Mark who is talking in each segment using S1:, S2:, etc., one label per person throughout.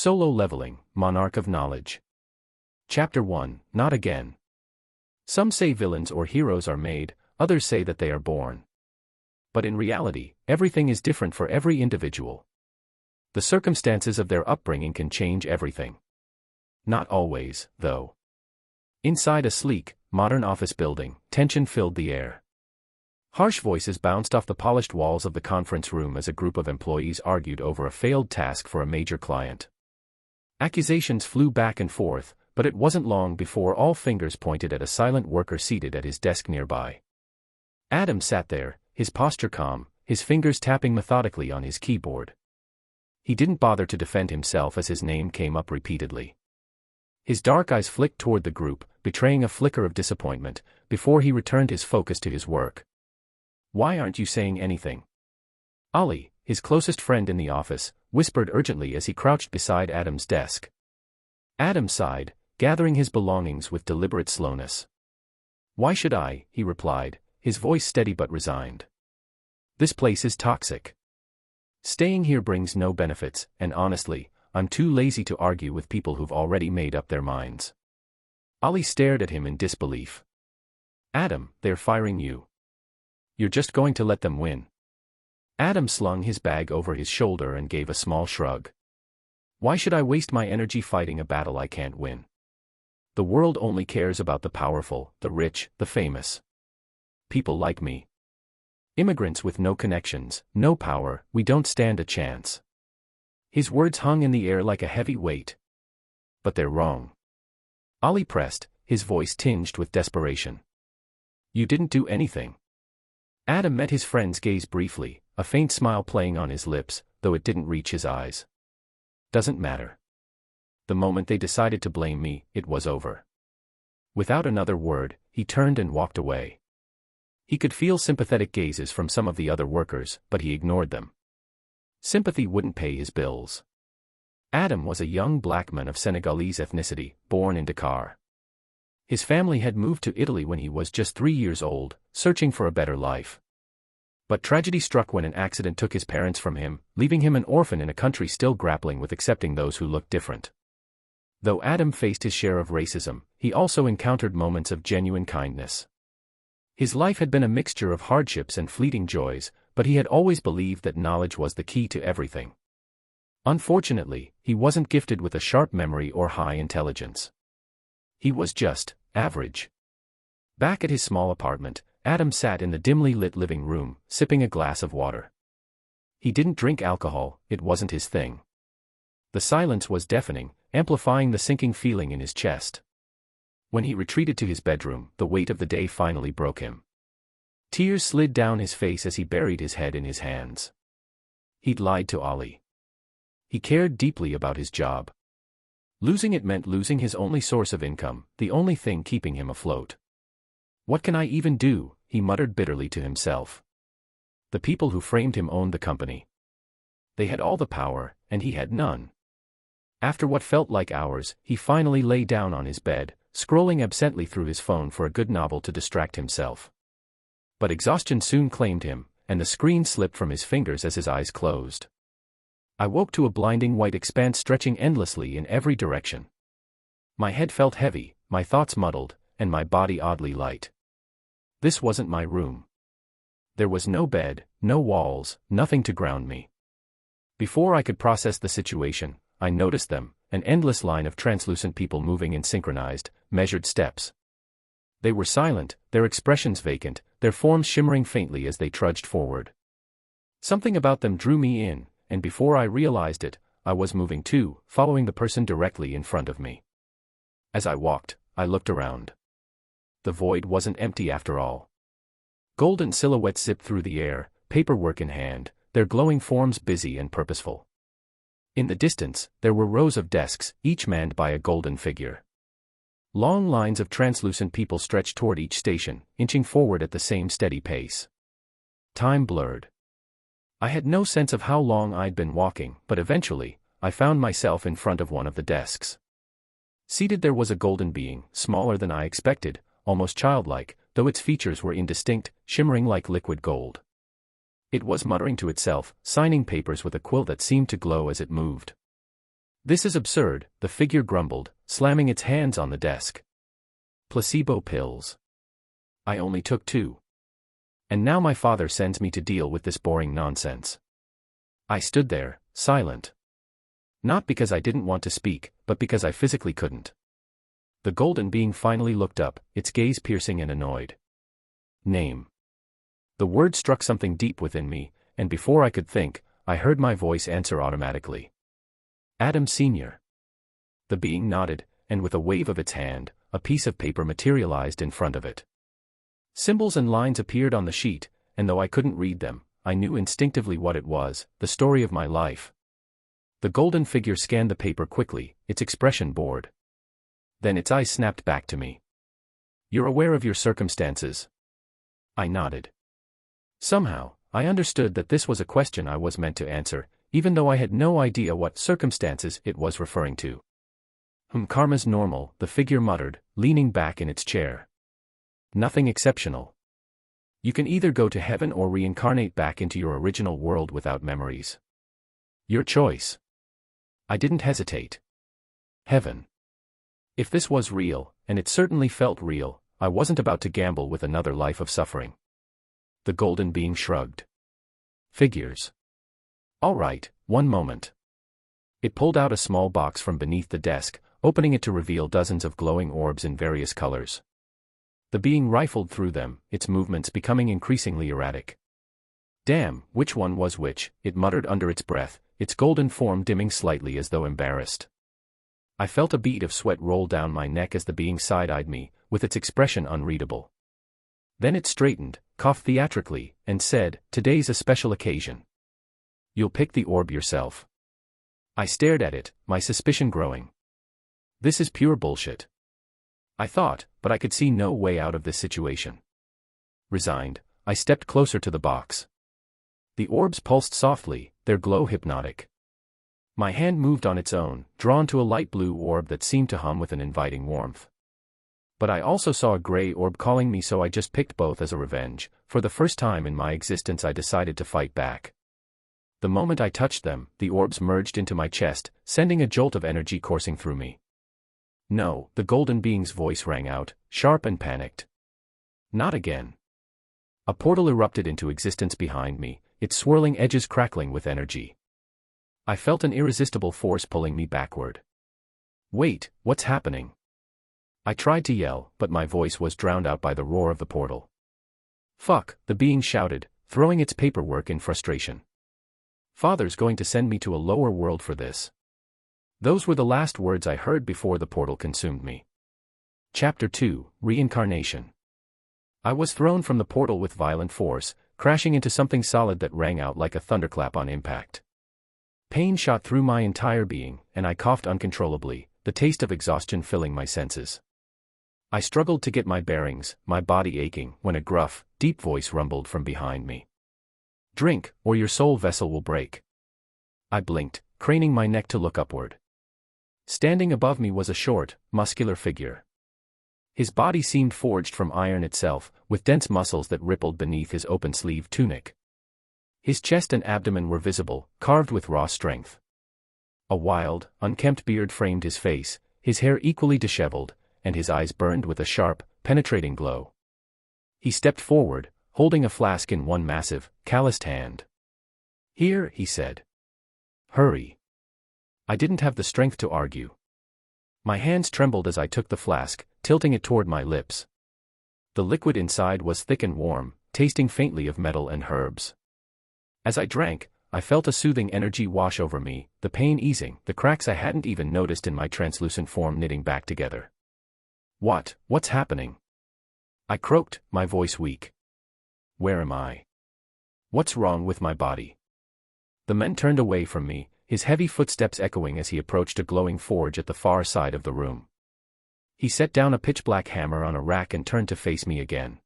S1: Solo Leveling, Monarch of Knowledge. Chapter 1, Not Again. Some say villains or heroes are made, others say that they are born. But in reality, everything is different for every individual. The circumstances of their upbringing can change everything. Not always, though. Inside a sleek, modern office building, tension filled the air. Harsh voices bounced off the polished walls of the conference room as a group of employees argued over a failed task for a major client. Accusations flew back and forth, but it wasn't long before all fingers pointed at a silent worker seated at his desk nearby. Adam sat there, his posture calm, his fingers tapping methodically on his keyboard. He didn't bother to defend himself as his name came up repeatedly. His dark eyes flicked toward the group, betraying a flicker of disappointment, before he returned his focus to his work. "Why aren't you saying anything?" Ali, his closest friend in the office, whispered urgently as he crouched beside Adam's desk. Adam sighed, gathering his belongings with deliberate slowness. "Why should I?" he replied, his voice steady but resigned. "This place is toxic. Staying here brings no benefits, and honestly, I'm too lazy to argue with people who've already made up their minds." Ali stared at him in disbelief. "Adam, they're firing you. You're just going to let them win?" Adam slung his bag over his shoulder and gave a small shrug. "Why should I waste my energy fighting a battle I can't win? The world only cares about the powerful, the rich, the famous. People like me. Immigrants with no connections, no power, we don't stand a chance." His words hung in the air like a heavy weight. "But they're wrong." Ali pressed, his voice tinged with desperation. "You didn't do anything." Adam met his friend's gaze briefly, a faint smile playing on his lips, though it didn't reach his eyes. "Doesn't matter. The moment they decided to blame me, it was over." Without another word, he turned and walked away. He could feel sympathetic gazes from some of the other workers, but he ignored them. Sympathy wouldn't pay his bills. Adam was a young black man of Senegalese ethnicity, born in Dakar. His family had moved to Italy when he was just 3 years old, searching for a better life. But tragedy struck when an accident took his parents from him, leaving him an orphan in a country still grappling with accepting those who looked different. Though Adam faced his share of racism, he also encountered moments of genuine kindness. His life had been a mixture of hardships and fleeting joys, but he had always believed that knowledge was the key to everything. Unfortunately, he wasn't gifted with a sharp memory or high intelligence. He was just average. Back at his small apartment, Adam sat in the dimly lit living room, sipping a glass of water. He didn't drink alcohol, it wasn't his thing. The silence was deafening, amplifying the sinking feeling in his chest. When he retreated to his bedroom, the weight of the day finally broke him. Tears slid down his face as he buried his head in his hands. He'd lied to Ali. He cared deeply about his job. Losing it meant losing his only source of income, the only thing keeping him afloat. "What can I even do?" he muttered bitterly to himself. The people who framed him owned the company. They had all the power, and he had none. After what felt like hours, he finally lay down on his bed, scrolling absently through his phone for a good novel to distract himself. But exhaustion soon claimed him, and the screen slipped from his fingers as his eyes closed. I woke to a blinding white expanse stretching endlessly in every direction. My head felt heavy, my thoughts muddled, and my body oddly light. This wasn't my room. There was no bed, no walls, nothing to ground me. Before I could process the situation, I noticed them, an endless line of translucent people moving in synchronized, measured steps. They were silent, their expressions vacant, their forms shimmering faintly as they trudged forward. Something about them drew me in, and before I realized it, I was moving too, following the person directly in front of me. As I walked, I looked around. The void wasn't empty after all. Golden silhouettes zipped through the air, paperwork in hand, their glowing forms busy and purposeful. In the distance, there were rows of desks, each manned by a golden figure. Long lines of translucent people stretched toward each station, inching forward at the same steady pace. Time blurred. I had no sense of how long I'd been walking, but eventually, I found myself in front of one of the desks. Seated there was a golden being, smaller than I expected, almost childlike, though its features were indistinct, shimmering like liquid gold. It was muttering to itself, signing papers with a quill that seemed to glow as it moved. This is absurd, the figure grumbled, slamming its hands on the desk. Placebo pills. I only took 2. And now my father sends me to deal with this boring nonsense. I stood there, silent. Not because I didn't want to speak, but because I physically couldn't. The golden being finally looked up, its gaze piercing and annoyed. Name. The word struck something deep within me, and before I could think, I heard my voice answer automatically. Adam Sr. The being nodded, and with a wave of its hand, a piece of paper materialized in front of it. Symbols and lines appeared on the sheet, and though I couldn't read them, I knew instinctively what it was, the story of my life. The golden figure scanned the paper quickly, its expression bored. Then its eyes snapped back to me. You're aware of your circumstances? I nodded. Somehow, I understood that this was a question I was meant to answer, even though I had no idea what circumstances it was referring to. Karma's normal, the figure muttered, leaning back in its chair. Nothing exceptional. You can either go to heaven or reincarnate back into your original world without memories. Your choice. I didn't hesitate. Heaven. If this was real, and it certainly felt real, I wasn't about to gamble with another life of suffering. The golden being shrugged. Figures. All right, one moment. It pulled out a small box from beneath the desk, opening it to reveal dozens of glowing orbs in various colors. The being rifled through them, its movements becoming increasingly erratic. Damn, which one was which, it muttered under its breath, its golden form dimming slightly as though embarrassed. I felt a bead of sweat roll down my neck as the being side-eyed me, with its expression unreadable. Then it straightened, coughed theatrically, and said, "Today's a special occasion. You'll pick the orb yourself." I stared at it, my suspicion growing. This is pure bullshit. I thought, but I could see no way out of this situation. Resigned, I stepped closer to the box. The orbs pulsed softly, their glow hypnotic. My hand moved on its own, drawn to a light blue orb that seemed to hum with an inviting warmth. But I also saw a gray orb calling me, so I just picked both as a revenge. For the first time in my existence I decided to fight back. The moment I touched them, the orbs merged into my chest, sending a jolt of energy coursing through me. No, the golden being's voice rang out, sharp and panicked. Not again. A portal erupted into existence behind me, its swirling edges crackling with energy. I felt an irresistible force pulling me backward. Wait, what's happening? I tried to yell, but my voice was drowned out by the roar of the portal. Fuck, the being shouted, throwing its paperwork in frustration. Father's going to send me to a lower world for this. Those were the last words I heard before the portal consumed me. Chapter 2, Reincarnation. I was thrown from the portal with violent force, crashing into something solid that rang out like a thunderclap on impact. Pain shot through my entire being, and I coughed uncontrollably, the taste of exhaustion filling my senses. I struggled to get my bearings, my body aching, when a gruff, deep voice rumbled from behind me. Drink, or your soul vessel will break. I blinked, craning my neck to look upward. Standing above me was a short, muscular figure. His body seemed forged from iron itself, with dense muscles that rippled beneath his open-sleeved tunic. His chest and abdomen were visible, carved with raw strength. A wild, unkempt beard framed his face, his hair equally disheveled, and his eyes burned with a sharp, penetrating glow. He stepped forward, holding a flask in one massive, calloused hand. "Here," he said. "Hurry." I didn't have the strength to argue. My hands trembled as I took the flask, tilting it toward my lips. The liquid inside was thick and warm, tasting faintly of metal and herbs. As I drank, I felt a soothing energy wash over me, the pain easing, the cracks I hadn't even noticed in my translucent form knitting back together. What's happening?" I croaked, my voice weak. "Where am I? What's wrong with my body?" The man turned away from me, his heavy footsteps echoing as he approached a glowing forge at the far side of the room. He set down a pitch-black hammer on a rack and turned to face me again.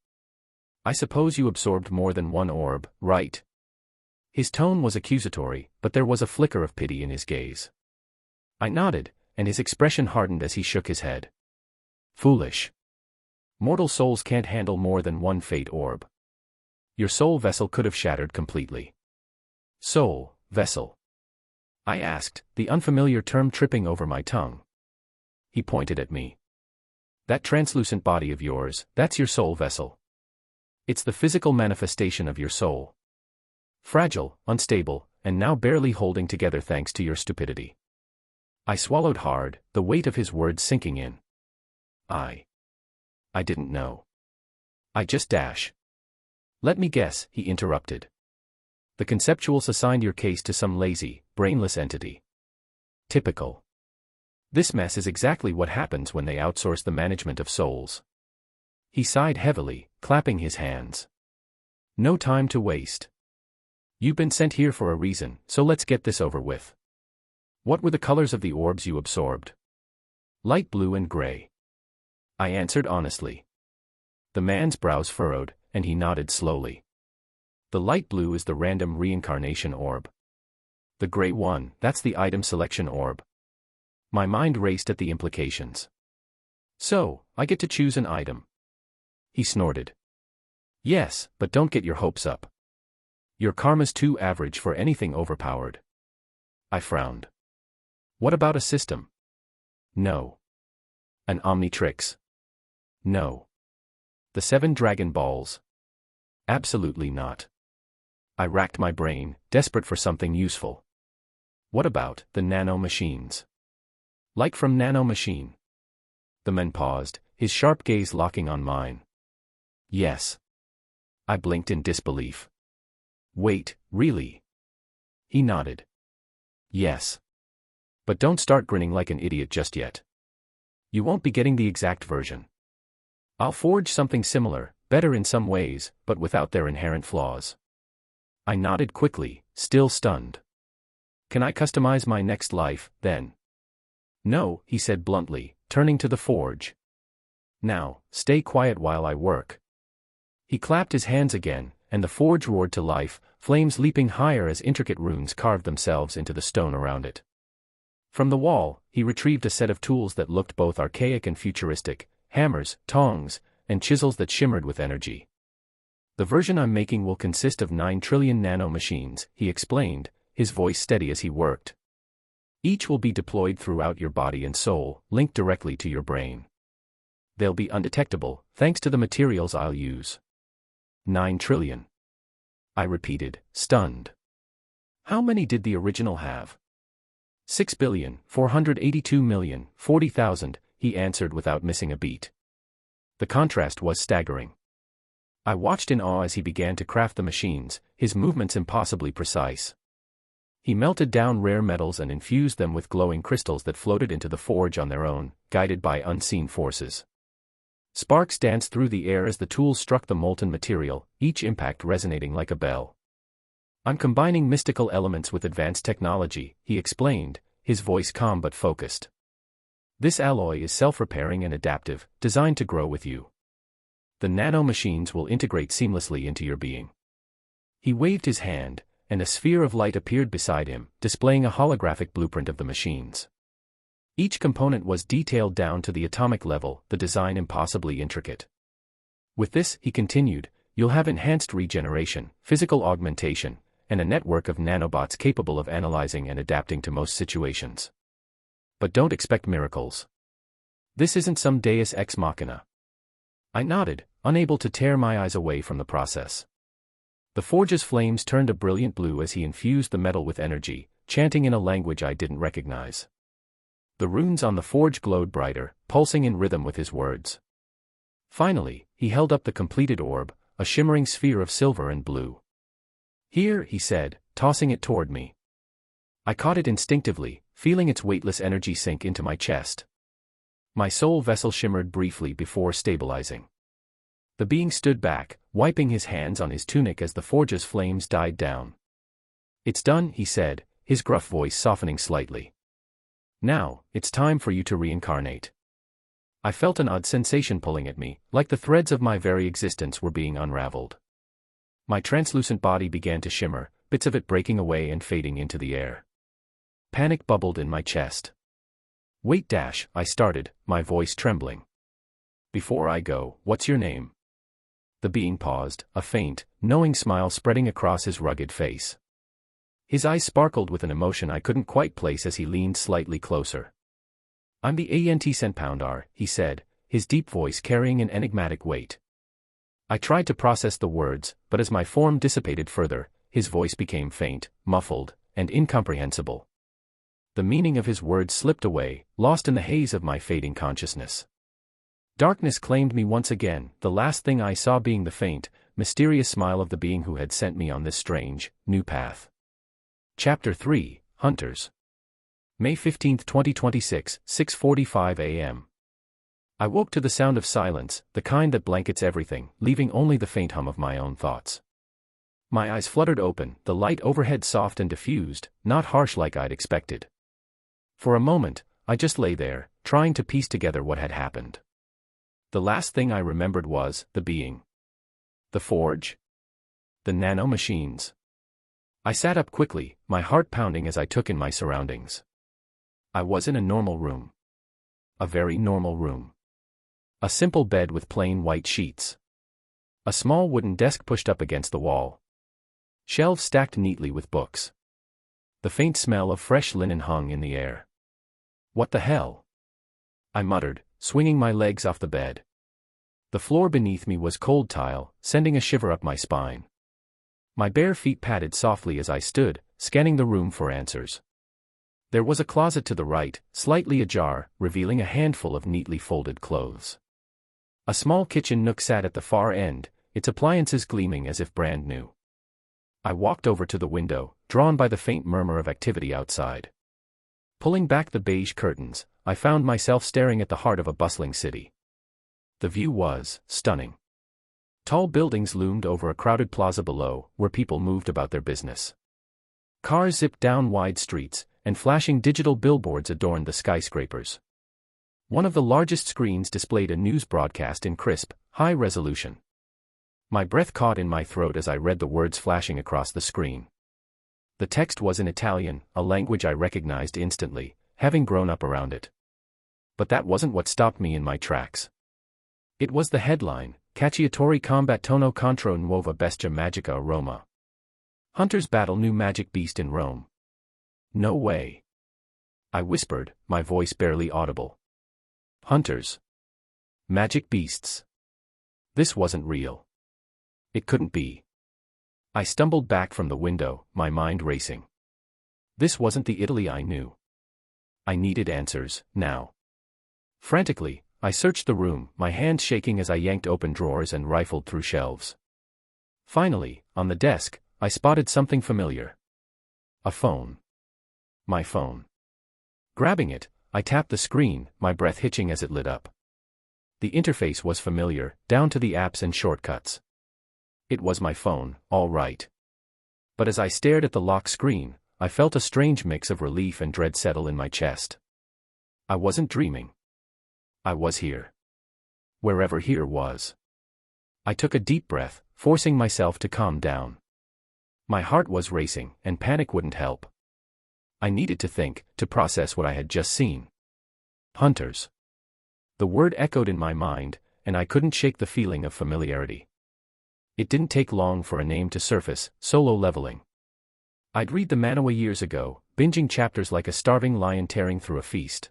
S1: "I suppose you absorbed more than one orb, right?" His tone was accusatory, but there was a flicker of pity in his gaze. I nodded, and his expression hardened as he shook his head. "Foolish. Mortal souls can't handle more than one fate orb. Your soul vessel could have shattered completely." "Soul, vessel." I asked, the unfamiliar term tripping over my tongue. He pointed at me. That translucent body of yours, that's your soul vessel. It's the physical manifestation of your soul. Fragile, unstable, and now barely holding together thanks to your stupidity. I swallowed hard, the weight of his words sinking in. I didn't know. I just dash. Let me guess, he interrupted. The conceptuals assigned your case to some lazy, brainless entity. Typical. This mess is exactly what happens when they outsource the management of souls. He sighed heavily, clapping his hands. No time to waste. You've been sent here for a reason, so let's get this over with. What were the colors of the orbs you absorbed? Light blue and gray. I answered honestly. The man's brows furrowed, and he nodded slowly. The light blue is the random reincarnation orb. The gray one, that's the item selection orb. My mind raced at the implications. So, I get to choose an item. He snorted. Yes, but don't get your hopes up. Your karma's too average for anything overpowered. I frowned. What about a system? No. An Omnitrix? No. The 7 Dragon Balls? Absolutely not. I racked my brain, desperate for something useful. What about the Nano Machines? Like from Nano Machine? The man paused, his sharp gaze locking on mine. Yes. I blinked in disbelief. Wait, really? He nodded. Yes. But don't start grinning like an idiot just yet. You won't be getting the exact version. I'll forge something similar, better in some ways, but without their inherent flaws. I nodded quickly, still stunned. Can I customize my next life, then? No, he said bluntly, turning to the forge. Now, stay quiet while I work. He clapped his hands again, and the forge roared to life, flames leaping higher as intricate runes carved themselves into the stone around it. From the wall, he retrieved a set of tools that looked both archaic and futuristic, hammers, tongs, and chisels that shimmered with energy. The version I'm making will consist of 9 trillion nano machines, he explained, his voice steady as he worked. Each will be deployed throughout your body and soul, linked directly to your brain. They'll be undetectable, thanks to the materials I'll use. 9 trillion. I repeated, stunned. How many did the original have? 6,482,040,000, he answered without missing a beat. The contrast was staggering. I watched in awe as he began to craft the machines, his movements impossibly precise. He melted down rare metals and infused them with glowing crystals that floated into the forge on their own, guided by unseen forces. Sparks danced through the air as the tools struck the molten material, each impact resonating like a bell. I'm combining mystical elements with advanced technology, he explained, his voice calm but focused. This alloy is self-repairing and adaptive, designed to grow with you. The nano machines will integrate seamlessly into your being. He waved his hand, and a sphere of light appeared beside him, displaying a holographic blueprint of the machines. Each component was detailed down to the atomic level, the design impossibly intricate. With this, he continued, you'll have enhanced regeneration, physical augmentation, and a network of nanobots capable of analyzing and adapting to most situations. But don't expect miracles. This isn't some deus ex machina. I nodded, unable to tear my eyes away from the process. The forge's flames turned a brilliant blue as he infused the metal with energy, chanting in a language I didn't recognize. The runes on the forge glowed brighter, pulsing in rhythm with his words. Finally, he held up the completed orb, a shimmering sphere of silver and blue. Here, he said, tossing it toward me. I caught it instinctively, feeling its weightless energy sink into my chest. My soul vessel shimmered briefly before stabilizing. The being stood back, wiping his hands on his tunic as the forge's flames died down. It's done, he said, his gruff voice softening slightly. Now, it's time for you to reincarnate. I felt an odd sensation pulling at me, like the threads of my very existence were being unraveled. My translucent body began to shimmer, bits of it breaking away and fading into the air. Panic bubbled in my chest. Wait, I started, my voice trembling. Before I go, what's your name? The being paused, a faint, knowing smile spreading across his rugged face. His eyes sparkled with an emotion I couldn't quite place as he leaned slightly closer. "I'm the Centaur," he said, his deep voice carrying an enigmatic weight. I tried to process the words, but as my form dissipated further, his voice became faint, muffled, and incomprehensible. The meaning of his words slipped away, lost in the haze of my fading consciousness. Darkness claimed me once again, the last thing I saw being the faint, mysterious smile of the being who had sent me on this strange, new path. Chapter 3, Hunters. May 15, 2026, 6:45 a.m. I woke to the sound of silence, the kind that blankets everything, leaving only the faint hum of my own thoughts. My eyes fluttered open, the light overhead soft and diffused, not harsh like I'd expected. For a moment, I just lay there, trying to piece together what had happened. The last thing I remembered was the being. The forge? The Nano Machines. I sat up quickly, my heart pounding as I took in my surroundings. I was in a normal room. A very normal room. A simple bed with plain white sheets. A small wooden desk pushed up against the wall. Shelves stacked neatly with books. The faint smell of fresh linen hung in the air. "What the hell?" I muttered, swinging my legs off the bed. The floor beneath me was cold tile, sending a shiver up my spine. My bare feet padded softly as I stood, scanning the room for answers. There was a closet to the right, slightly ajar, revealing a handful of neatly folded clothes. A small kitchen nook sat at the far end, its appliances gleaming as if brand new. I walked over to the window, drawn by the faint murmur of activity outside. Pulling back the beige curtains, I found myself staring at the heart of a bustling city. The view was stunning. Tall buildings loomed over a crowded plaza below, where people moved about their business. Cars zipped down wide streets, and flashing digital billboards adorned the skyscrapers. One of the largest screens displayed a news broadcast in crisp, high resolution. My breath caught in my throat as I read the words flashing across the screen. The text was in Italian, a language I recognized instantly, having grown up around it. But that wasn't what stopped me in my tracks. It was the headline, Cacciatori combattono contro nuova bestia magica a Roma. Hunters battle new magic beast in Rome. No way. I whispered, my voice barely audible. Hunters. Magic beasts. This wasn't real. It couldn't be. I stumbled back from the window, my mind racing. This wasn't the Italy I knew. I needed answers, now. Frantically, I searched the room, my hands shaking as I yanked open drawers and rifled through shelves. Finally, on the desk, I spotted something familiar. A phone. My phone. Grabbing it, I tapped the screen, my breath hitching as it lit up. The interface was familiar, down to the apps and shortcuts. It was my phone, all right. But as I stared at the lock screen, I felt a strange mix of relief and dread settle in my chest. I wasn't dreaming. I was here. Wherever here was. I took a deep breath, forcing myself to calm down. My heart was racing, and panic wouldn't help. I needed to think, to process what I had just seen. Hunters. The word echoed in my mind, and I couldn't shake the feeling of familiarity. It didn't take long for a name to surface, Solo Leveling. I'd read the manhwa years ago, binging chapters like a starving lion tearing through a feast.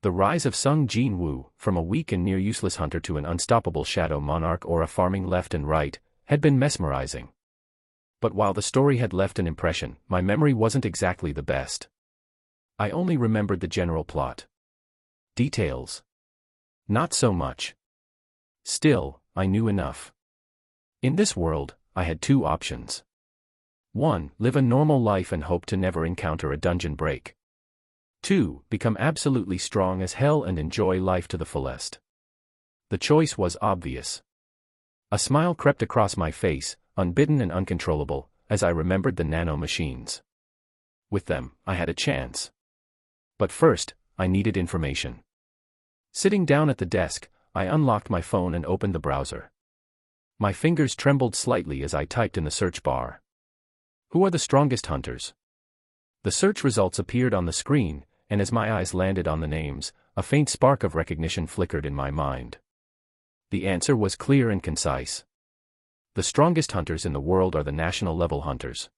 S1: The rise of Sung Jin Woo, from a weak and near-useless hunter to an unstoppable shadow monarch or a farming left and right, had been mesmerizing. But while the story had left an impression, my memory wasn't exactly the best. I only remembered the general plot. Details. Not so much. Still, I knew enough. In this world, I had two options. 1. Live a normal life and hope to never encounter a dungeon break. 2. Become absolutely strong as hell and enjoy life to the fullest. The choice was obvious. A smile crept across my face, unbidden and uncontrollable, as I remembered the Nano Machines. With them, I had a chance. But first, I needed information. Sitting down at the desk, I unlocked my phone and opened the browser. My fingers trembled slightly as I typed in the search bar. Who are the strongest hunters? The search results appeared on the screen, and as my eyes landed on the names, a faint spark of recognition flickered in my mind. The answer was clear and concise. The strongest hunters in the world are the national-level hunters.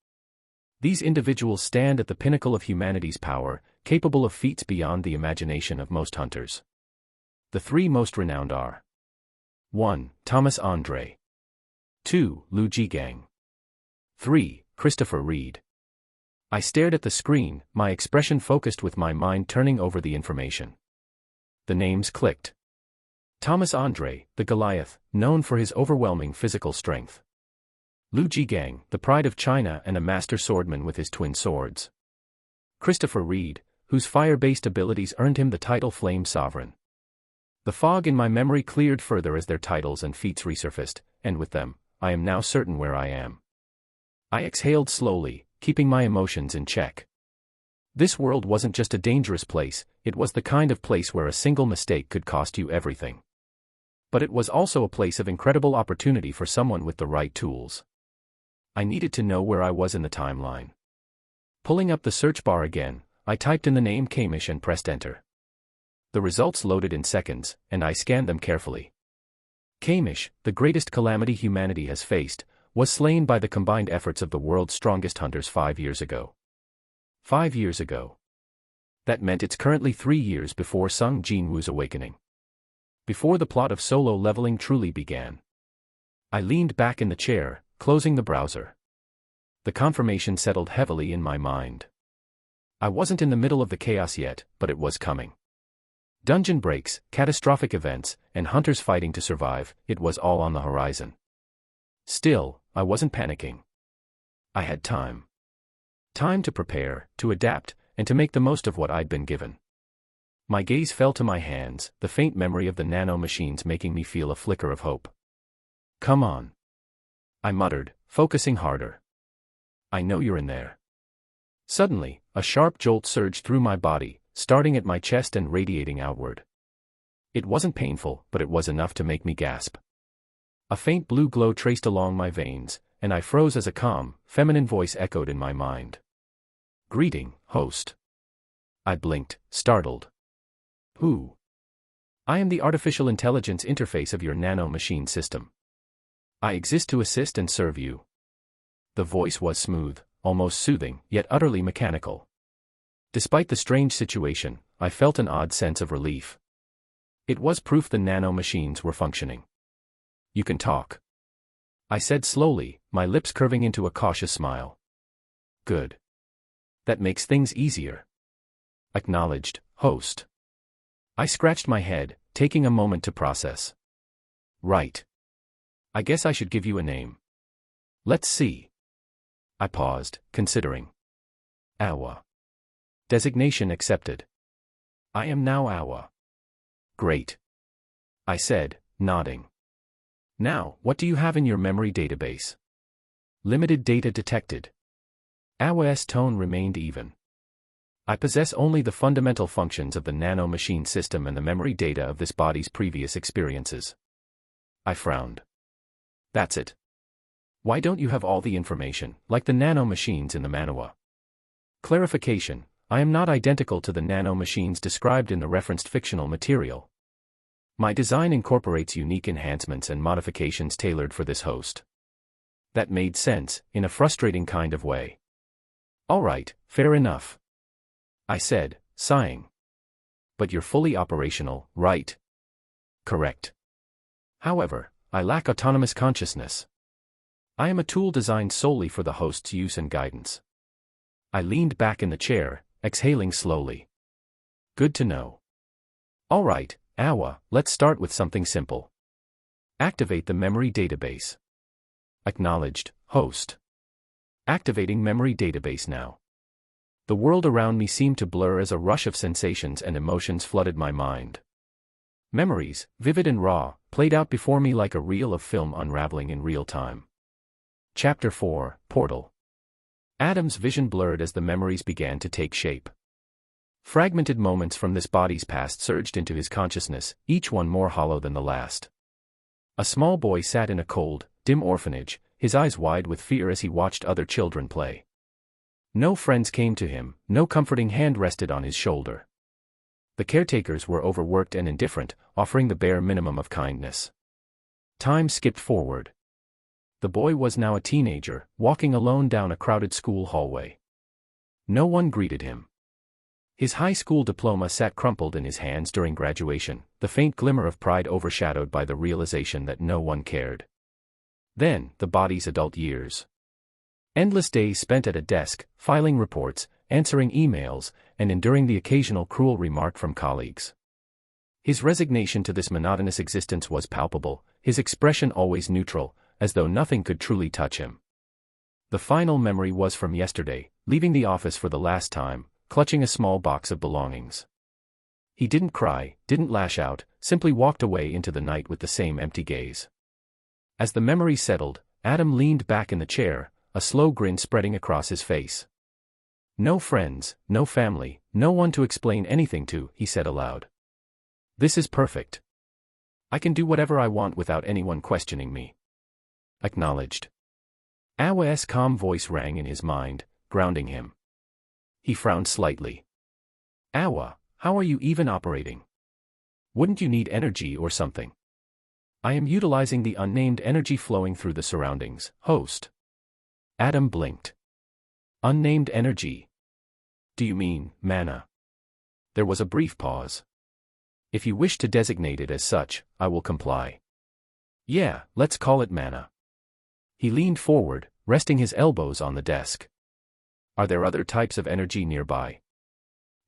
S1: These individuals stand at the pinnacle of humanity's power, capable of feats beyond the imagination of most hunters. The three most renowned are 1. Thomas Andre, 2. Lu Jigang, 3. Christopher Reed. I stared at the screen, my expression focused with my mind turning over the information. The names clicked. Thomas Andre, the Goliath, known for his overwhelming physical strength. Lu Jigang, the pride of China and a master swordman with his twin swords. Christopher Reed, whose fire-based abilities earned him the title Flame Sovereign. The fog in my memory cleared further as their titles and feats resurfaced, and with them, I am now certain where I am. I exhaled slowly, keeping my emotions in check. This world wasn't just a dangerous place, it was the kind of place where a single mistake could cost you everything. But it was also a place of incredible opportunity for someone with the right tools. I needed to know where I was in the timeline. Pulling up the search bar again, I typed in the name Kamish and pressed enter. The results loaded in seconds, and I scanned them carefully. Kamish, the greatest calamity humanity has faced, was slain by the combined efforts of the world's strongest hunters 5 years ago. 5 years ago. That meant it's currently 3 years before Sung Jinwoo's awakening. Before the plot of solo leveling truly began. I leaned back in the chair, closing the browser. The confirmation settled heavily in my mind. I wasn't in the middle of the chaos yet, but it was coming. Dungeon breaks, catastrophic events, and hunters fighting to survive, it was all on the horizon. Still, I wasn't panicking. I had time. Time to prepare, to adapt, and to make the most of what I'd been given. My gaze fell to my hands, the faint memory of the Nano Machines making me feel a flicker of hope. Come on, I muttered, focusing harder. I know you're in there. Suddenly, a sharp jolt surged through my body, starting at my chest and radiating outward. It wasn't painful, but it was enough to make me gasp. A faint blue glow traced along my veins, and I froze as a calm, feminine voice echoed in my mind. Greeting, host. I blinked, startled. Who? I am the artificial intelligence interface of your Nano Machine system. I exist to assist and serve you. The voice was smooth, almost soothing, yet utterly mechanical. Despite the strange situation, I felt an odd sense of relief. It was proof the Nano Machines were functioning. You can talk, I said slowly, my lips curving into a cautious smile. Good. That makes things easier. Acknowledged, host. I scratched my head, taking a moment to process. Right. I guess I should give you a name. Let's see. I paused, considering. Awa. Designation accepted. I am now Awa. Great. I said, nodding. Now, what do you have in your memory database? Limited data detected. Awa's tone remained even. I possess only the fundamental functions of the Nano Machine system and the memory data of this body's previous experiences. I frowned. That's it. Why don't you have all the information, like the Nano Machines in the manhwa? Clarification, I am not identical to the Nano Machines described in the referenced fictional material. My design incorporates unique enhancements and modifications tailored for this host. That made sense, in a frustrating kind of way. All right, fair enough. I said, sighing. But you're fully operational, right? Correct. However, I lack autonomous consciousness. I am a tool designed solely for the host's use and guidance. I leaned back in the chair, exhaling slowly. Good to know. All right, Awa, let's start with something simple. Activate the memory database. Acknowledged, host. Activating memory database now. The world around me seemed to blur as a rush of sensations and emotions flooded my mind. Memories, vivid and raw, played out before me like a reel of film unraveling in real time. Chapter 4, Portal. Adam's vision blurred as the memories began to take shape. Fragmented moments from this body's past surged into his consciousness, each one more hollow than the last. A small boy sat in a cold, dim orphanage, his eyes wide with fear as he watched other children play. No friends came to him, no comforting hand rested on his shoulder. The caretakers were overworked and indifferent, offering the bare minimum of kindness. Time skipped forward. The boy was now a teenager, walking alone down a crowded school hallway. No one greeted him. His high school diploma sat crumpled in his hands during graduation, the faint glimmer of pride overshadowed by the realization that no one cared. Then, the body's adult years. Endless days spent at a desk, filing reports, answering emails, and enduring the occasional cruel remark from colleagues. His resignation to this monotonous existence was palpable, his expression always neutral, as though nothing could truly touch him. The final memory was from yesterday, leaving the office for the last time, clutching a small box of belongings. He didn't cry, didn't lash out, simply walked away into the night with the same empty gaze. As the memory settled, Adam leaned back in the chair, a slow grin spreading across his face. No friends, no family, no one to explain anything to, he said aloud. This is perfect. I can do whatever I want without anyone questioning me. Acknowledged. Awa's calm voice rang in his mind, grounding him. He frowned slightly. Awa, how are you even operating? Wouldn't you need energy or something? I am utilizing the unnamed energy flowing through the surroundings, host. Adam blinked. Unnamed energy? Do you mean, mana? There was a brief pause. If you wish to designate it as such, I will comply. Yeah, let's call it mana. He leaned forward, resting his elbows on the desk. Are there other types of energy nearby?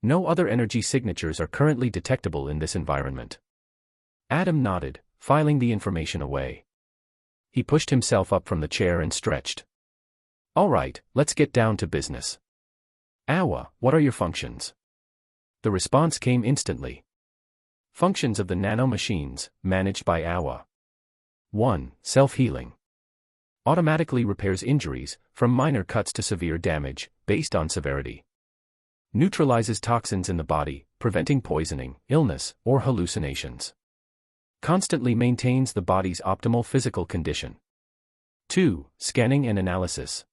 S1: No other energy signatures are currently detectable in this environment. Adam nodded, filing the information away. He pushed himself up from the chair and stretched. All right, let's get down to business. Awa, what are your functions? The response came instantly. Functions of the Nano Machines, managed by Awa. 1. Self-healing. Automatically repairs injuries, from minor cuts to severe damage, based on severity. Neutralizes toxins in the body, preventing poisoning, illness, or hallucinations. Constantly maintains the body's optimal physical condition. 2. Scanning and analysis.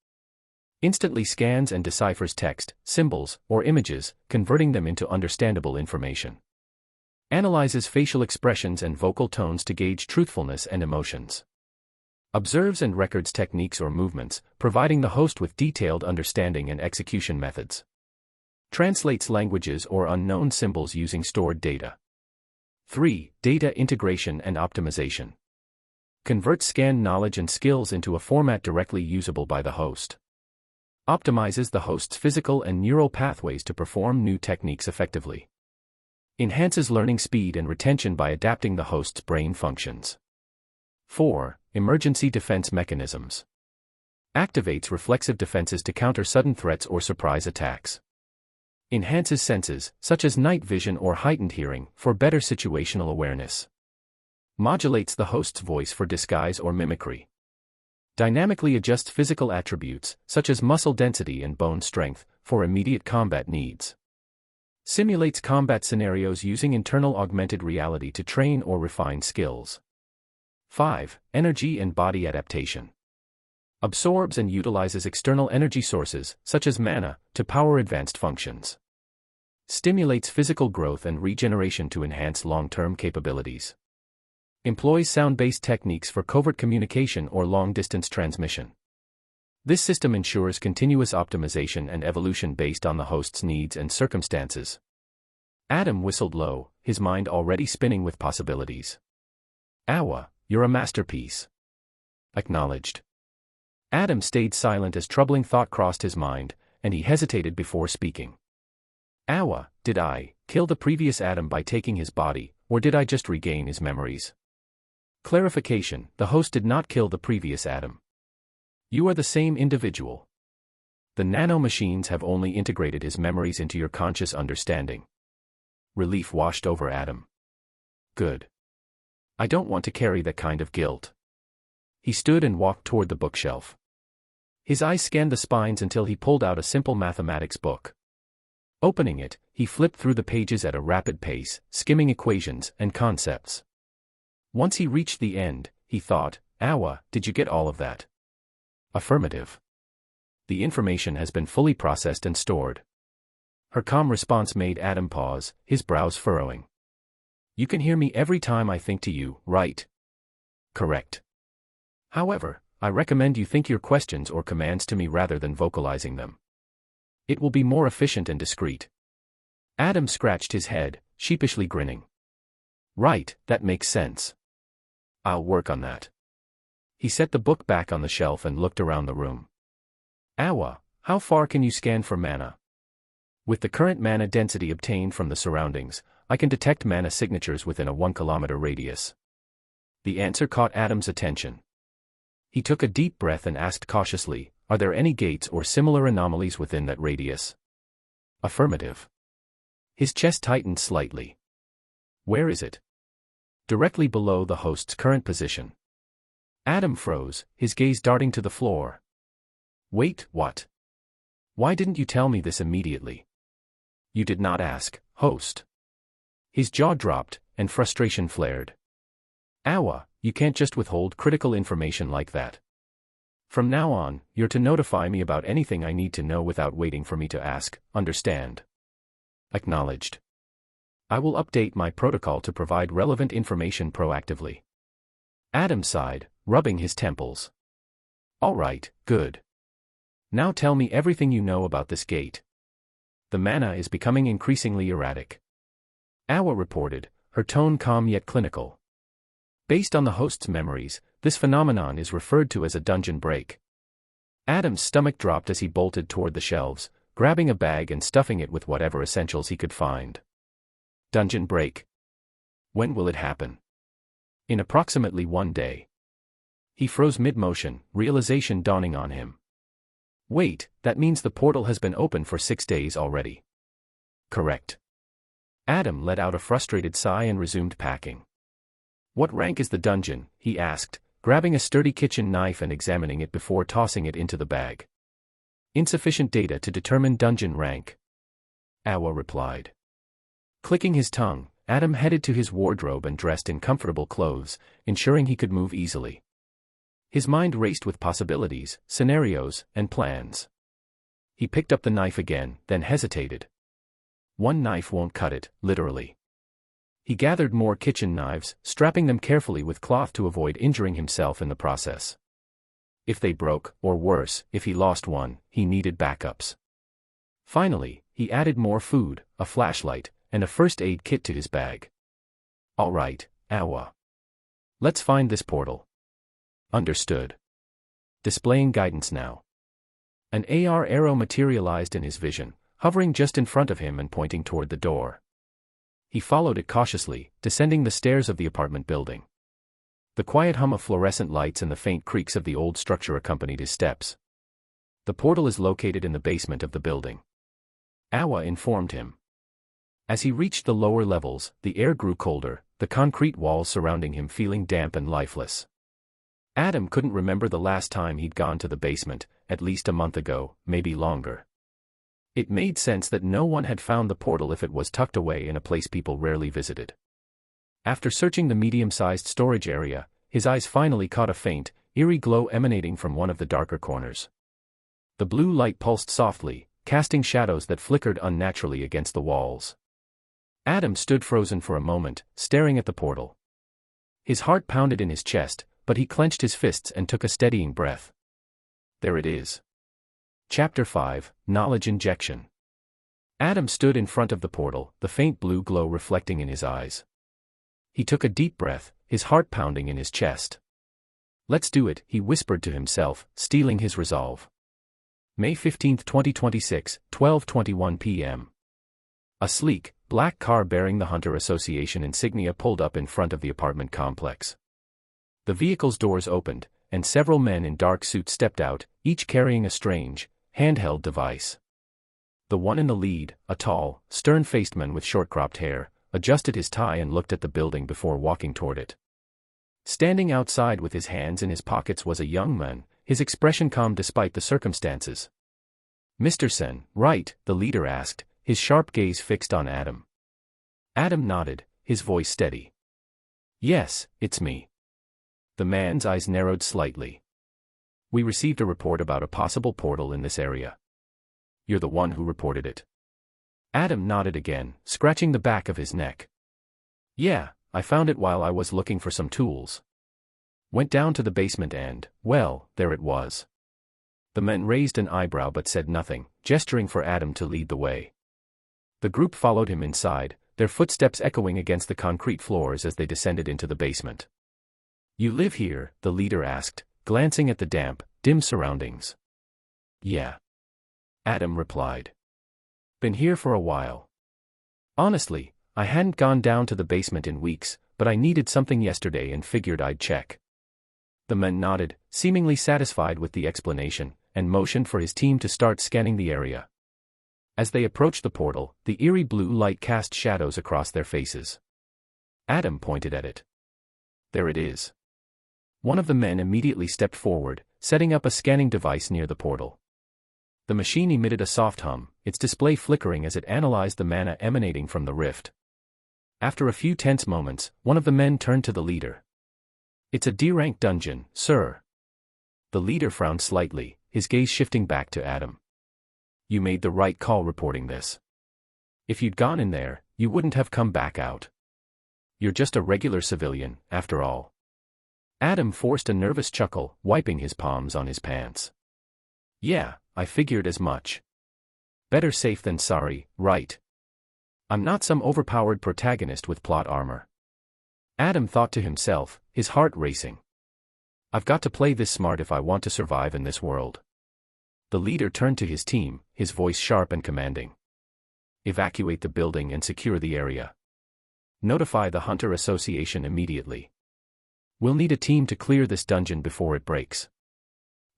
S1: Instantly scans and deciphers text, symbols, or images, converting them into understandable information. Analyzes facial expressions and vocal tones to gauge truthfulness and emotions. Observes and records techniques or movements, providing the host with detailed understanding and execution methods. Translates languages or unknown symbols using stored data. 3. Data integration and optimization. Converts scanned knowledge and skills into a format directly usable by the host. Optimizes the host's physical and neural pathways to perform new techniques effectively. Enhances learning speed and retention by adapting the host's brain functions. 4. Emergency defense mechanisms. Activates reflexive defenses to counter sudden threats or surprise attacks. Enhances senses, such as night vision or heightened hearing, for better situational awareness. Modulates the host's voice for disguise or mimicry. Dynamically adjusts physical attributes, such as muscle density and bone strength, for immediate combat needs. Simulates combat scenarios using internal augmented reality to train or refine skills. 5. Energy and body adaptation. Absorbs and utilizes external energy sources, such as mana, to power advanced functions. Stimulates physical growth and regeneration to enhance long-term capabilities. Employs sound-based techniques for covert communication or long-distance transmission. This system ensures continuous optimization and evolution based on the host's needs and circumstances. Adam whistled low, his mind already spinning with possibilities. Awa, you're a masterpiece. Acknowledged. Adam stayed silent as troubling thought crossed his mind, and he hesitated before speaking. Awa, did I kill the previous Adam by taking his body, or did I just regain his memories? Clarification, the host did not kill the previous Adam. You are the same individual. The Nano Machines have only integrated his memories into your conscious understanding. Relief washed over Adam. Good. I don't want to carry that kind of guilt. He stood and walked toward the bookshelf. His eyes scanned the spines until he pulled out a simple mathematics book. Opening it, he flipped through the pages at a rapid pace, skimming equations and concepts. Once he reached the end, he thought, Awa, did you get all of that? Affirmative. The information has been fully processed and stored. Her calm response made Adam pause, his brows furrowing. You can hear me every time I think to you, right? Correct. However, I recommend you think your questions or commands to me rather than vocalizing them. It will be more efficient and discreet. Adam scratched his head, sheepishly grinning. Right, that makes sense. I'll work on that. He set the book back on the shelf and looked around the room. Awa, how far can you scan for mana? With the current mana density obtained from the surroundings, I can detect mana signatures within a 1 kilometer radius. The answer caught Adam's attention. He took a deep breath and asked cautiously, are there any gates or similar anomalies within that radius? Affirmative. His chest tightened slightly. Where is it? Directly below the host's current position. Adam froze, his gaze darting to the floor. Wait, what? Why didn't you tell me this immediately? You did not ask, host. His jaw dropped, and frustration flared. Awa, you can't just withhold critical information like that. From now on, you're to notify me about anything I need to know without waiting for me to ask, understand? Acknowledged. I will update my protocol to provide relevant information proactively. Adam sighed, rubbing his temples. All right, good. Now tell me everything you know about this gate. The mana is becoming increasingly erratic. Awa reported, her tone calm yet clinical. Based on the host's memories, this phenomenon is referred to as a dungeon break. Adam's stomach dropped as he bolted toward the shelves, grabbing a bag and stuffing it with whatever essentials he could find. Dungeon break. When will it happen? In approximately 1 day. He froze mid-motion, realization dawning on him. Wait, that means the portal has been open for 6 days already. Correct. Adam let out a frustrated sigh and resumed packing. What rank is the dungeon? He asked, grabbing a sturdy kitchen knife and examining it before tossing it into the bag. Insufficient data to determine dungeon rank. Awa replied. Clicking his tongue, Adam headed to his wardrobe and dressed in comfortable clothes, ensuring he could move easily. His mind raced with possibilities, scenarios, and plans. He picked up the knife again, then hesitated. One knife won't cut it, literally. He gathered more kitchen knives, strapping them carefully with cloth to avoid injuring himself in the process. If they broke, or worse, if he lost one, he needed backups. Finally, he added more food, a flashlight, and a first aid kit to his bag. All right, Awa. Let's find this portal. Understood. Displaying guidance now. An AR arrow materialized in his vision, hovering just in front of him and pointing toward the door. He followed it cautiously, descending the stairs of the apartment building. The quiet hum of fluorescent lights and the faint creaks of the old structure accompanied his steps. The portal is located in the basement of the building. Awa informed him. As he reached the lower levels, the air grew colder, the concrete walls surrounding him feeling damp and lifeless. Adam couldn't remember the last time he'd gone to the basement, at least a month ago, maybe longer. It made sense that no one had found the portal if it was tucked away in a place people rarely visited. After searching the medium-sized storage area, his eyes finally caught a faint, eerie glow emanating from one of the darker corners. The blue light pulsed softly, casting shadows that flickered unnaturally against the walls. Adam stood frozen for a moment, staring at the portal. His heart pounded in his chest, but he clenched his fists and took a steadying breath. There it is. Chapter 5, Knowledge Injection. Adam stood in front of the portal, the faint blue glow reflecting in his eyes. He took a deep breath, his heart pounding in his chest. Let's do it, he whispered to himself, steeling his resolve. May 15, 2026, 12:21 p.m. A sleek, black car bearing the Hunter Association insignia pulled up in front of the apartment complex. The vehicle's doors opened, and several men in dark suits stepped out, each carrying a strange, handheld device. The one in the lead, a tall, stern-faced man with short-cropped hair, adjusted his tie and looked at the building before walking toward it. Standing outside with his hands in his pockets was a young man, his expression calm despite the circumstances. Mr. Sen, right? The leader asked, his sharp gaze fixed on Adam. Adam nodded, his voice steady. Yes, it's me. The man's eyes narrowed slightly. We received a report about a possible portal in this area. You're the one who reported it. Adam nodded again, scratching the back of his neck. Yeah, I found it while I was looking for some tools. Went down to the basement and, well, there it was. The men raised an eyebrow but said nothing, gesturing for Adam to lead the way. The group followed him inside, their footsteps echoing against the concrete floors as they descended into the basement. "You live here?" the leader asked, glancing at the damp, dim surroundings. "Yeah," Adam replied. "Been here for a while. Honestly, I hadn't gone down to the basement in weeks, but I needed something yesterday and figured I'd check." The men nodded, seemingly satisfied with the explanation, and motioned for his team to start scanning the area. As they approached the portal, the eerie blue light cast shadows across their faces. Adam pointed at it. "There it is." One of the men immediately stepped forward, setting up a scanning device near the portal. The machine emitted a soft hum, its display flickering as it analyzed the mana emanating from the rift. After a few tense moments, one of the men turned to the leader. "It's a D-rank dungeon, sir." The leader frowned slightly, his gaze shifting back to Adam. "You made the right call reporting this. If you'd gone in there, you wouldn't have come back out. You're just a regular civilian, after all." Adam forced a nervous chuckle, wiping his palms on his pants. "Yeah, I figured as much. Better safe than sorry, right? I'm not some overpowered protagonist with plot armor." Adam thought to himself, his heart racing. "I've got to play this smart if I want to survive in this world." The leader turned to his team, his voice sharp and commanding. "Evacuate the building and secure the area. Notify the Hunter Association immediately. We'll need a team to clear this dungeon before it breaks."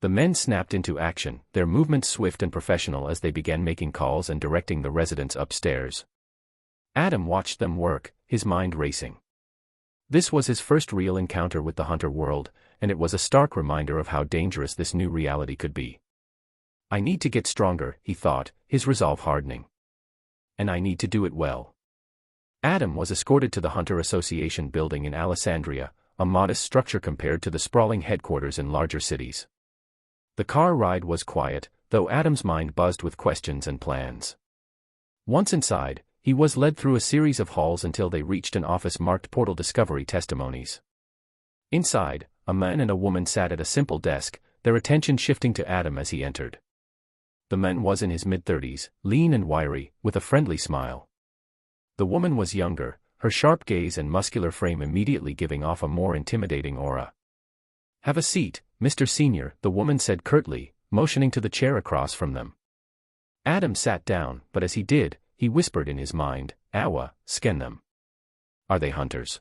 S1: The men snapped into action, their movements swift and professional as they began making calls and directing the residents upstairs. Adam watched them work, his mind racing. This was his first real encounter with the Hunter world, and it was a stark reminder of how dangerous this new reality could be. "I need to get stronger," he thought, his resolve hardening. "And I need to do it well." Adam was escorted to the Hunter Association building in Alessandria, a modest structure compared to the sprawling headquarters in larger cities. The car ride was quiet, though Adam's mind buzzed with questions and plans. Once inside, he was led through a series of halls until they reached an office marked Portal Discovery Testimonies. Inside, a man and a woman sat at a simple desk, their attention shifting to Adam as he entered. The man was in his mid-30s, lean and wiry, with a friendly smile. The woman was younger, her sharp gaze and muscular frame immediately giving off a more intimidating aura. "Have a seat, Mr. Senior," the woman said curtly, motioning to the chair across from them. Adam sat down, but as he did, he whispered in his mind, "Awa, scan them." "Are they hunters?"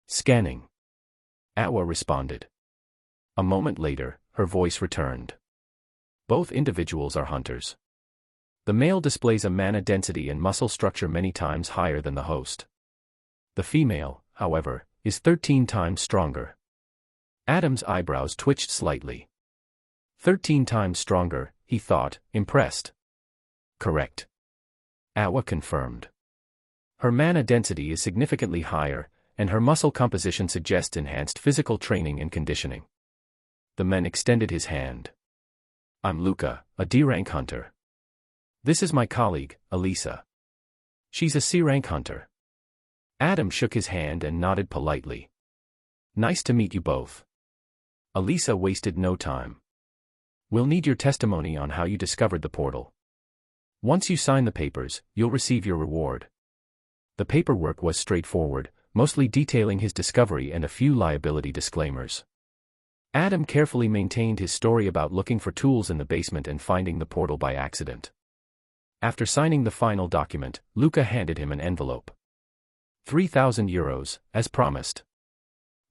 S1: "Scanning," Awa responded. A moment later, her voice returned. "Both individuals are hunters. The male displays a mana density and muscle structure many times higher than the host. The female, however, is 13 times stronger." Adam's eyebrows twitched slightly. 13 times stronger, he thought, impressed. "Correct," Awa confirmed. "Her mana density is significantly higher, and her muscle composition suggests enhanced physical training and conditioning." The man extended his hand. "I'm Luca, a D-rank hunter. This is my colleague, Elisa. She's a C-rank hunter." Adam shook his hand and nodded politely. "Nice to meet you both." Elisa wasted no time. "We'll need your testimony on how you discovered the portal. Once you sign the papers, you'll receive your reward." The paperwork was straightforward, mostly detailing his discovery and a few liability disclaimers. Adam carefully maintained his story about looking for tools in the basement and finding the portal by accident. After signing the final document, Luca handed him an envelope. 3,000 euros, as promised.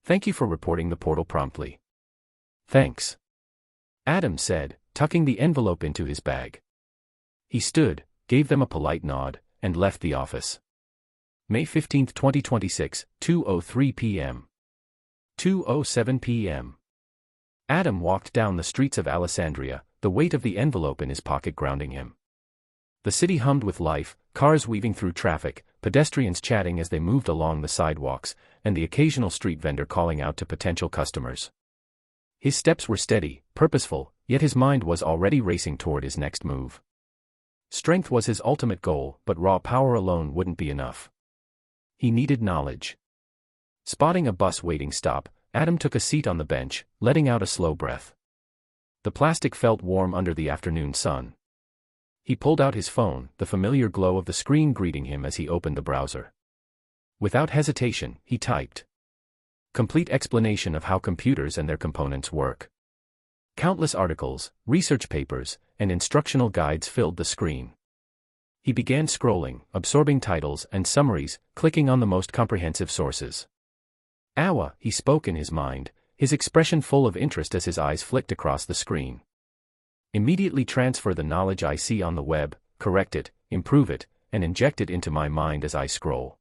S1: "Thank you for reporting the portal promptly." "Thanks," Adam said, tucking the envelope into his bag. He stood, gave them a polite nod, and left the office. May 15, 2026, 2:03 p.m. 2:07 p.m. Adam walked down the streets of Alessandria, the weight of the envelope in his pocket grounding him. The city hummed with life, cars weaving through traffic, pedestrians chatting as they moved along the sidewalks, and the occasional street vendor calling out to potential customers. His steps were steady, purposeful, yet his mind was already racing toward his next move. Strength was his ultimate goal, but raw power alone wouldn't be enough. He needed knowledge. Spotting a bus waiting stop, Adam took a seat on the bench, letting out a slow breath. The plastic felt warm under the afternoon sun. He pulled out his phone, the familiar glow of the screen greeting him as he opened the browser. Without hesitation, he typed. Complete explanation of how computers and their components work. Countless articles, research papers, and instructional guides filled the screen. He began scrolling, absorbing titles and summaries, clicking on the most comprehensive sources. Awa, he spoke in his mind, his expression full of interest as his eyes flicked across the screen. Immediately transfer the knowledge I see on the web, correct it, improve it, and inject it into my mind as I scroll.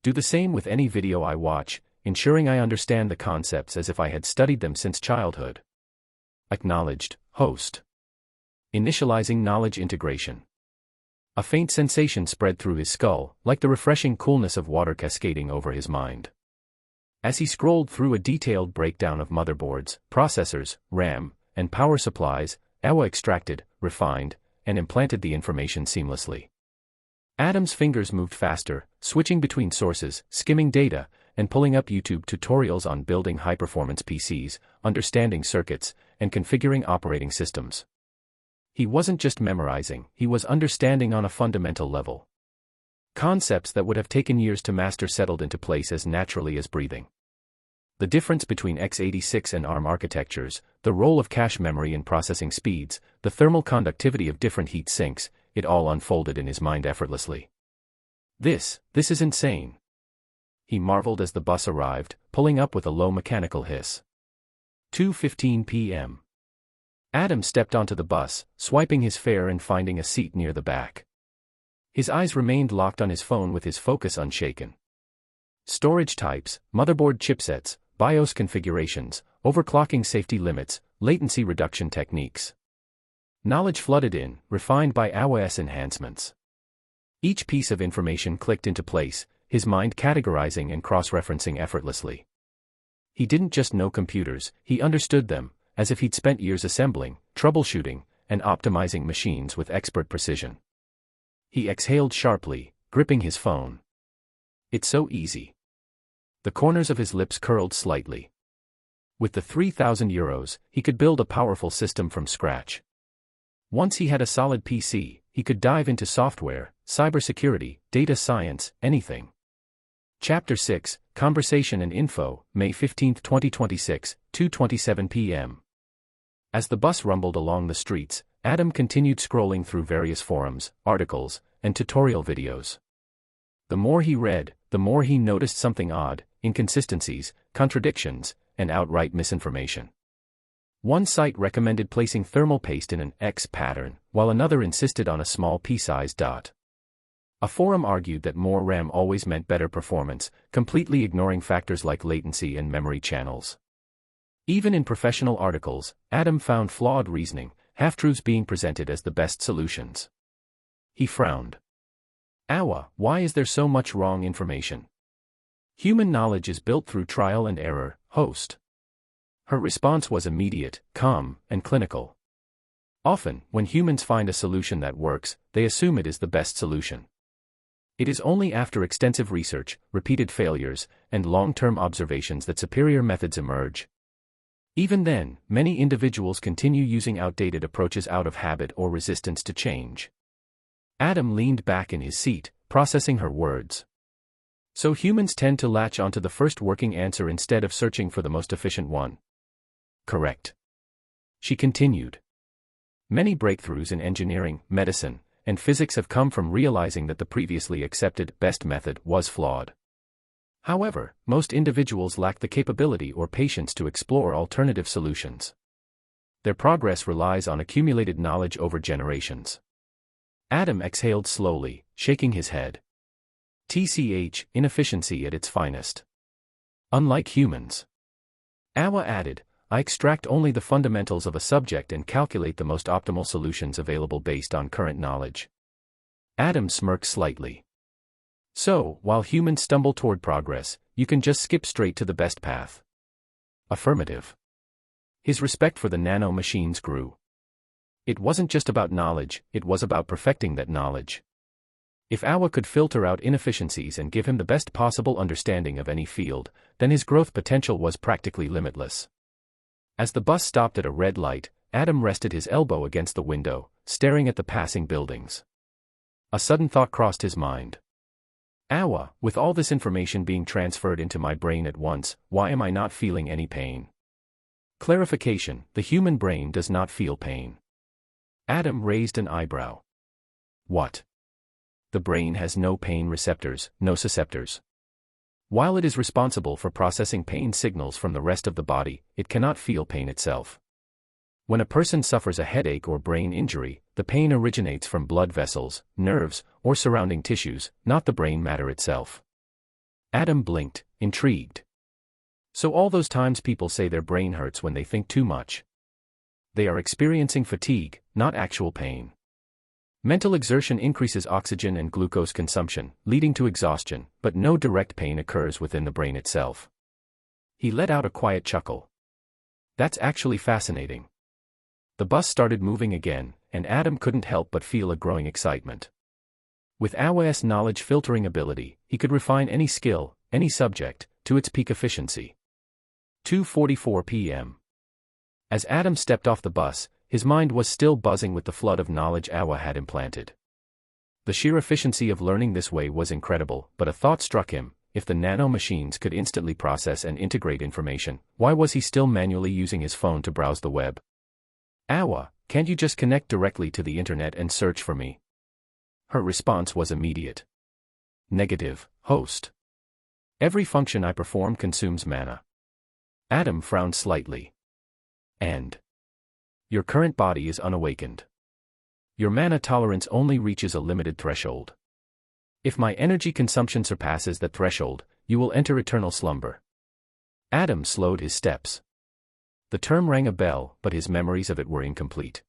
S1: Do the same with any video I watch, ensuring I understand the concepts as if I had studied them since childhood. Acknowledged, host. Initializing knowledge integration. A faint sensation spread through his skull, like the refreshing coolness of water cascading over his mind. As he scrolled through a detailed breakdown of motherboards, processors, RAM, and power supplies, Awa extracted, refined, and implanted the information seamlessly. Adam's fingers moved faster, switching between sources, skimming data, and pulling up YouTube tutorials on building high-performance PCs, understanding circuits, and configuring operating systems. He wasn't just memorizing, he was understanding on a fundamental level. Concepts that would have taken years to master settled into place as naturally as breathing. The difference between x86 and ARM architectures, the role of cache memory in processing speeds, the thermal conductivity of different heat sinks, it all unfolded in his mind effortlessly. This is insane. He marveled as the bus arrived, pulling up with a low mechanical hiss. 2:15 p.m. Adam stepped onto the bus, swiping his fare and finding a seat near the back. His eyes remained locked on his phone with his focus unshaken. Storage types, motherboard chipsets, BIOS configurations, overclocking safety limits, latency reduction techniques. Knowledge flooded in, refined by AWS enhancements. Each piece of information clicked into place, his mind categorizing and cross-referencing effortlessly. He didn't just know computers, he understood them, as if he'd spent years assembling, troubleshooting, and optimizing machines with expert precision. He exhaled sharply, gripping his phone. It's so easy. The corners of his lips curled slightly. With the 3,000 euros, he could build a powerful system from scratch. Once he had a solid PC, he could dive into software, cybersecurity, data science, anything. Chapter 6, Conversation and Info, May 15, 2026, 2:27 p.m. As the bus rumbled along the streets, Adam continued scrolling through various forums, articles, and tutorial videos. The more he read, the more he noticed something odd, inconsistencies, contradictions, and outright misinformation. One site recommended placing thermal paste in an X pattern, while another insisted on a small pea-sized dot. A forum argued that more RAM always meant better performance, completely ignoring factors like latency and memory channels. Even in professional articles, Adam found flawed reasoning, half-truths being presented as the best solutions. He frowned. Awa, why is there so much wrong information? Human knowledge is built through trial and error, host. Her response was immediate, calm, and clinical. Often, when humans find a solution that works, they assume it is the best solution. It is only after extensive research, repeated failures, and long-term observations that superior methods emerge. Even then, many individuals continue using outdated approaches out of habit or resistance to change. Adam leaned back in his seat, processing her words. So humans tend to latch onto the first working answer instead of searching for the most efficient one. Correct. She continued. Many breakthroughs in engineering, medicine, and physics have come from realizing that the previously accepted best method was flawed. However, most individuals lack the capability or patience to explore alternative solutions. Their progress relies on accumulated knowledge over generations. Adam exhaled slowly, shaking his head. TCH, inefficiency at its finest. Unlike humans. Awa added, I extract only the fundamentals of a subject and calculate the most optimal solutions available based on current knowledge. Adam smirked slightly. So, while humans stumble toward progress, you can just skip straight to the best path. Affirmative. His respect for the Nano Machines grew. It wasn't just about knowledge, it was about perfecting that knowledge. If Awa could filter out inefficiencies and give him the best possible understanding of any field, then his growth potential was practically limitless. As the bus stopped at a red light, Adam rested his elbow against the window, staring at the passing buildings. A sudden thought crossed his mind. Awa, with all this information being transferred into my brain at once, why am I not feeling any pain? Clarification: the human brain does not feel pain. Adam raised an eyebrow. What? The brain has no pain receptors, nociceptors. While it is responsible for processing pain signals from the rest of the body, it cannot feel pain itself. When a person suffers a headache or brain injury, the pain originates from blood vessels, nerves, or surrounding tissues, not the brain matter itself. Adam blinked, intrigued. So all those times people say their brain hurts when they think too much. They are experiencing fatigue, not actual pain. Mental exertion increases oxygen and glucose consumption, leading to exhaustion, but no direct pain occurs within the brain itself. He let out a quiet chuckle. That's actually fascinating. The bus started moving again, and Adam couldn't help but feel a growing excitement. With Awa's knowledge filtering ability, he could refine any skill, any subject, to its peak efficiency. 2:44 p.m. As Adam stepped off the bus, his mind was still buzzing with the flood of knowledge Awa had implanted. The sheer efficiency of learning this way was incredible, but a thought struck him: if the nano machines could instantly process and integrate information, why was he still manually using his phone to browse the web? Awa, can't you just connect directly to the internet and search for me? Her response was immediate. Negative, host. Every function I perform consumes mana. Adam frowned slightly. And your current body is unawakened. Your mana tolerance only reaches a limited threshold. If my energy consumption surpasses that threshold, you will enter eternal slumber. Adam slowed his steps. The term rang a bell, but his memories of it were incomplete.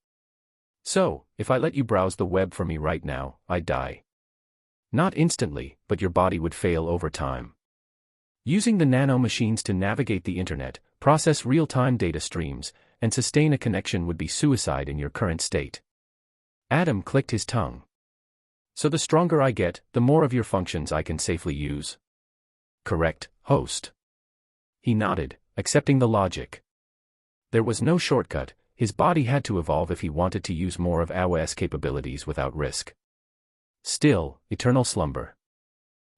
S1: So, if I let you browse the web for me right now, I'd die. Not instantly, but your body would fail over time. Using the nano machines to navigate the internet, process real-time data streams, and sustain a connection would be suicide in your current state. Adam clicked his tongue. So the stronger I get, the more of your functions I can safely use. Correct, host. He nodded, accepting the logic. There was no shortcut. His body had to evolve if he wanted to use more of Awa's capabilities without risk. Still, eternal slumber.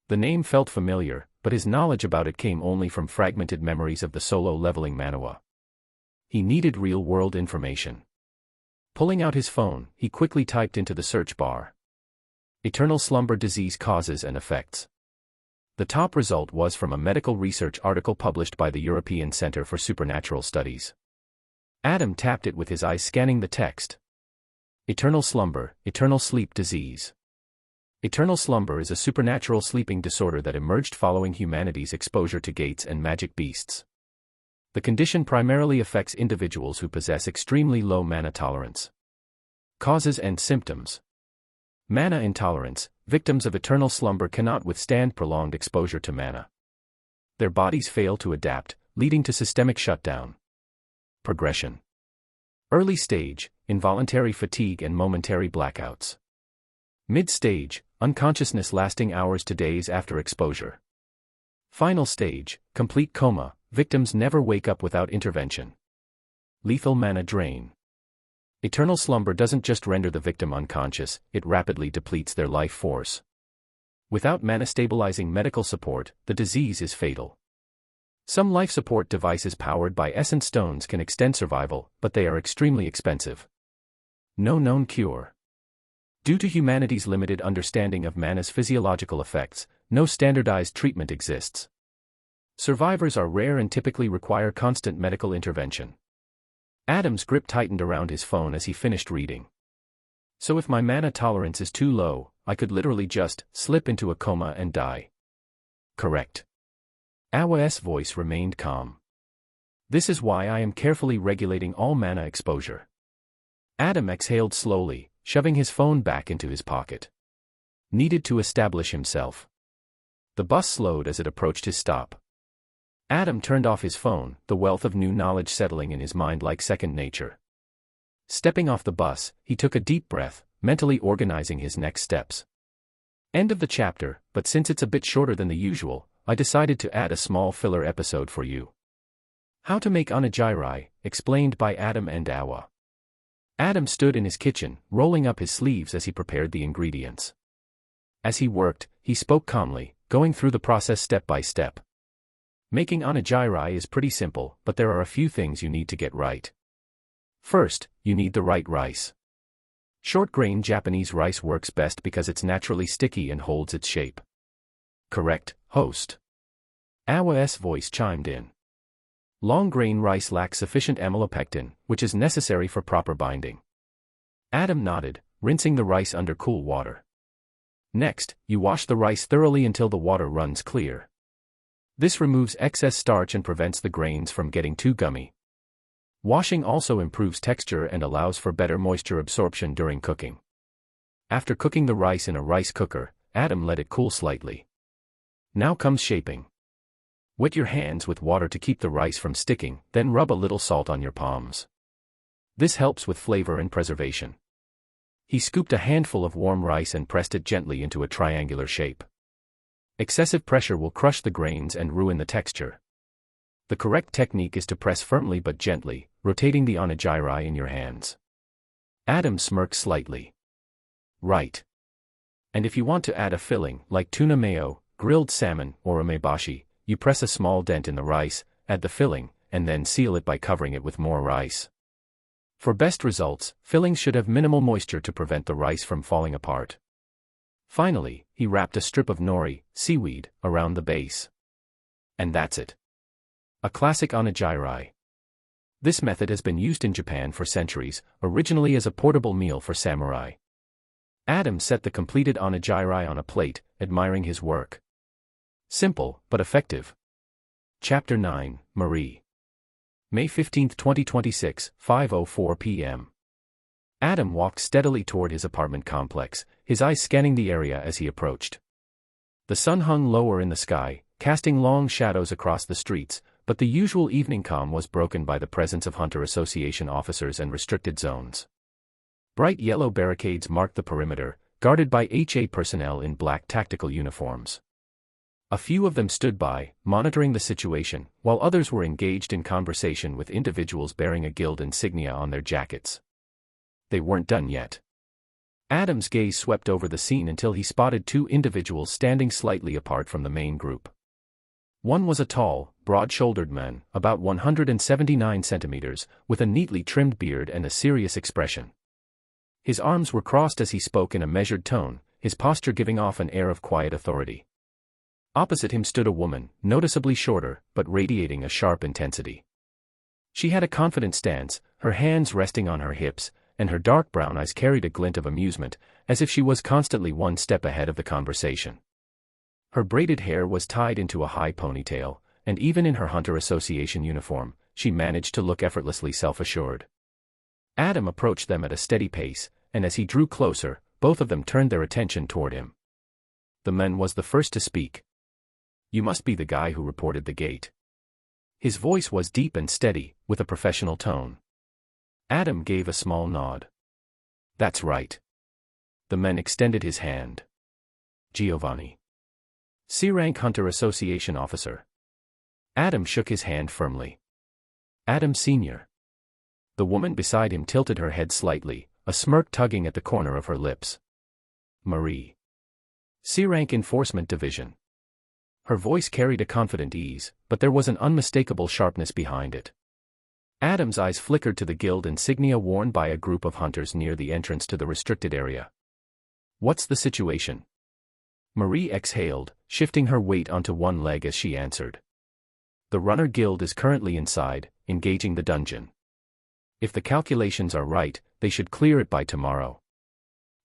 S1: The name felt familiar, but his knowledge about it came only from fragmented memories of the solo-leveling Manawa. He needed real-world information. Pulling out his phone, he quickly typed into the search bar: Eternal slumber disease causes and effects. The top result was from a medical research article published by the European Center for Supernatural Studies. Adam tapped it with his eyes, scanning the text. Eternal slumber, eternal sleep disease. Eternal slumber is a supernatural sleeping disorder that emerged following humanity's exposure to gates and magic beasts. The condition primarily affects individuals who possess extremely low mana tolerance. Causes and symptoms. Mana intolerance. Victims of eternal slumber cannot withstand prolonged exposure to mana. Their bodies fail to adapt, leading to systemic shutdown. Progression. Early stage, involuntary fatigue and momentary blackouts. Mid-stage, unconsciousness lasting hours to days after exposure. Final stage, complete coma, victims never wake up without intervention. Lethal mana drain. Eternal slumber doesn't just render the victim unconscious, it rapidly depletes their life force. Without mana-stabilizing medical support, the disease is fatal. Some life support devices powered by essence stones can extend survival, but they are extremely expensive. No known cure. Due to humanity's limited understanding of mana's physiological effects, no standardized treatment exists. Survivors are rare and typically require constant medical intervention. Adam's grip tightened around his phone as he finished reading. So if my mana tolerance is too low, I could literally just slip into a coma and die. Correct. Awa's voice remained calm. This is why I am carefully regulating all mana exposure. Adam exhaled slowly, shoving his phone back into his pocket. Needed to establish himself. The bus slowed as it approached his stop. Adam turned off his phone, the wealth of new knowledge settling in his mind like second nature. Stepping off the bus, he took a deep breath, mentally organizing his next steps. End of the chapter, but since it's a bit shorter than the usual, I decided to add a small filler episode for you. How to make onigiri, explained by Adam and Awa. Adam stood in his kitchen, rolling up his sleeves as he prepared the ingredients. As he worked, he spoke calmly, going through the process step by step. Making onigiri is pretty simple, but there are a few things you need to get right. First, you need the right rice. Short-grain Japanese rice works best because it's naturally sticky and holds its shape. Correct, host. Awa's voice chimed in. Long-grain rice lacks sufficient amylopectin, which is necessary for proper binding. Adam nodded, rinsing the rice under cool water. Next, you wash the rice thoroughly until the water runs clear. This removes excess starch and prevents the grains from getting too gummy. Washing also improves texture and allows for better moisture absorption during cooking. After cooking the rice in a rice cooker, Adam let it cool slightly. Now comes shaping. Wet your hands with water to keep the rice from sticking, then rub a little salt on your palms. This helps with flavor and preservation. He scooped a handful of warm rice and pressed it gently into a triangular shape. Excessive pressure will crush the grains and ruin the texture. The correct technique is to press firmly but gently, rotating the onigiri in your hands. Adam smirked slightly. Right. And if you want to add a filling, like tuna mayo, grilled salmon, or umeboshi, you press a small dent in the rice, add the filling, and then seal it by covering it with more rice. For best results, fillings should have minimal moisture to prevent the rice from falling apart. Finally, he wrapped a strip of nori, seaweed, around the base. And that's it. A classic onigiri. This method has been used in Japan for centuries, originally as a portable meal for samurai. Adam set the completed onigiri on a plate, admiring his work. Simple, but effective. Chapter 9, Marie. May 15, 2026, 5:04 p.m. Adam walked steadily toward his apartment complex, his eyes scanning the area as he approached. The sun hung lower in the sky, casting long shadows across the streets, but the usual evening calm was broken by the presence of Hunter Association officers and restricted zones. Bright yellow barricades marked the perimeter, guarded by HA personnel in black tactical uniforms. A few of them stood by, monitoring the situation, while others were engaged in conversation with individuals bearing a guild insignia on their jackets. They weren't done yet. Adam's gaze swept over the scene until he spotted two individuals standing slightly apart from the main group. One was a tall, broad-shouldered man, about 179 centimeters, with a neatly trimmed beard and a serious expression. His arms were crossed as he spoke in a measured tone, his posture giving off an air of quiet authority. Opposite him stood a woman, noticeably shorter, but radiating a sharp intensity. She had a confident stance, her hands resting on her hips, and her dark brown eyes carried a glint of amusement, as if she was constantly one step ahead of the conversation. Her braided hair was tied into a high ponytail, and even in her Hunter Association uniform, she managed to look effortlessly self-assured. Adam approached them at a steady pace, and as he drew closer, both of them turned their attention toward him. The man was the first to speak. "You must be the guy who reported the gate." His voice was deep and steady, with a professional tone. Adam gave a small nod. "That's right." The man extended his hand. "Giovanni. C-rank Hunter Association officer." Adam shook his hand firmly. "Adam Sr." The woman beside him tilted her head slightly, a smirk tugging at the corner of her lips. "Marie. C-rank Enforcement Division." Her voice carried a confident ease, but there was an unmistakable sharpness behind it. Adam's eyes flickered to the guild insignia worn by a group of hunters near the entrance to the restricted area. "What's the situation?" Marie exhaled, shifting her weight onto one leg as she answered. "The Runner Guild is currently inside, engaging the dungeon. If the calculations are right, they should clear it by tomorrow."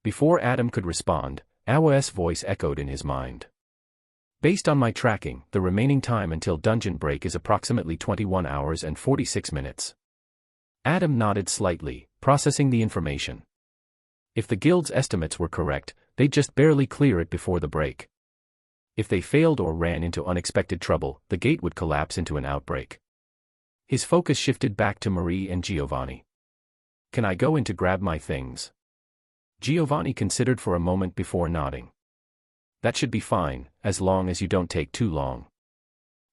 S1: Before Adam could respond, Awa's voice echoed in his mind. "Based on my tracking, the remaining time until dungeon break is approximately 21 hours and 46 minutes. Adam nodded slightly, processing the information. If the guild's estimates were correct, they'd just barely clear it before the break. If they failed or ran into unexpected trouble, the gate would collapse into an outbreak. His focus shifted back to Marie and Giovanni. "Can I go in to grab my things?" Giovanni considered for a moment before nodding. That should be fine, as long as you don't take too long.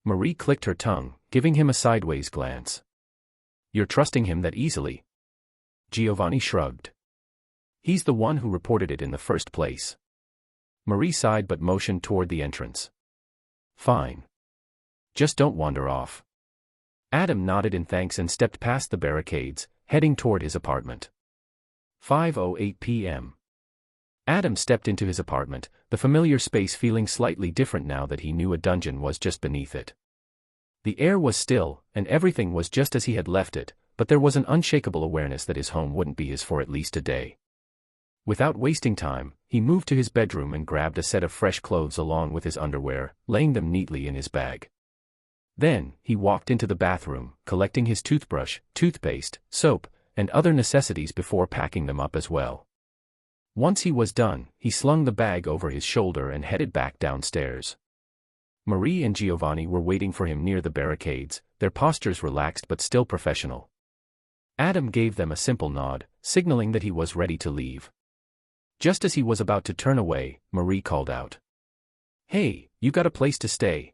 S1: Marie clicked her tongue, giving him a sideways glance. You're trusting him that easily? Giovanni shrugged. He's the one who reported it in the first place. Marie sighed but motioned toward the entrance. Fine. Just don't wander off. Adam nodded in thanks and stepped past the barricades, heading toward his apartment. 5:08 p.m. Adam stepped into his apartment, the familiar space feeling slightly different now that he knew a dungeon was just beneath it. The air was still, and everything was just as he had left it, but there was an unshakable awareness that his home wouldn't be his for at least a day. Without wasting time, he moved to his bedroom and grabbed a set of fresh clothes along with his underwear, laying them neatly in his bag. Then, he walked into the bathroom, collecting his toothbrush, toothpaste, soap, and other necessities before packing them up as well. Once he was done, he slung the bag over his shoulder and headed back downstairs. Marie and Giovanni were waiting for him near the barricades, their postures relaxed but still professional. Adam gave them a simple nod, signaling that he was ready to leave. Just as he was about to turn away, Marie called out. Hey, you got a place to stay?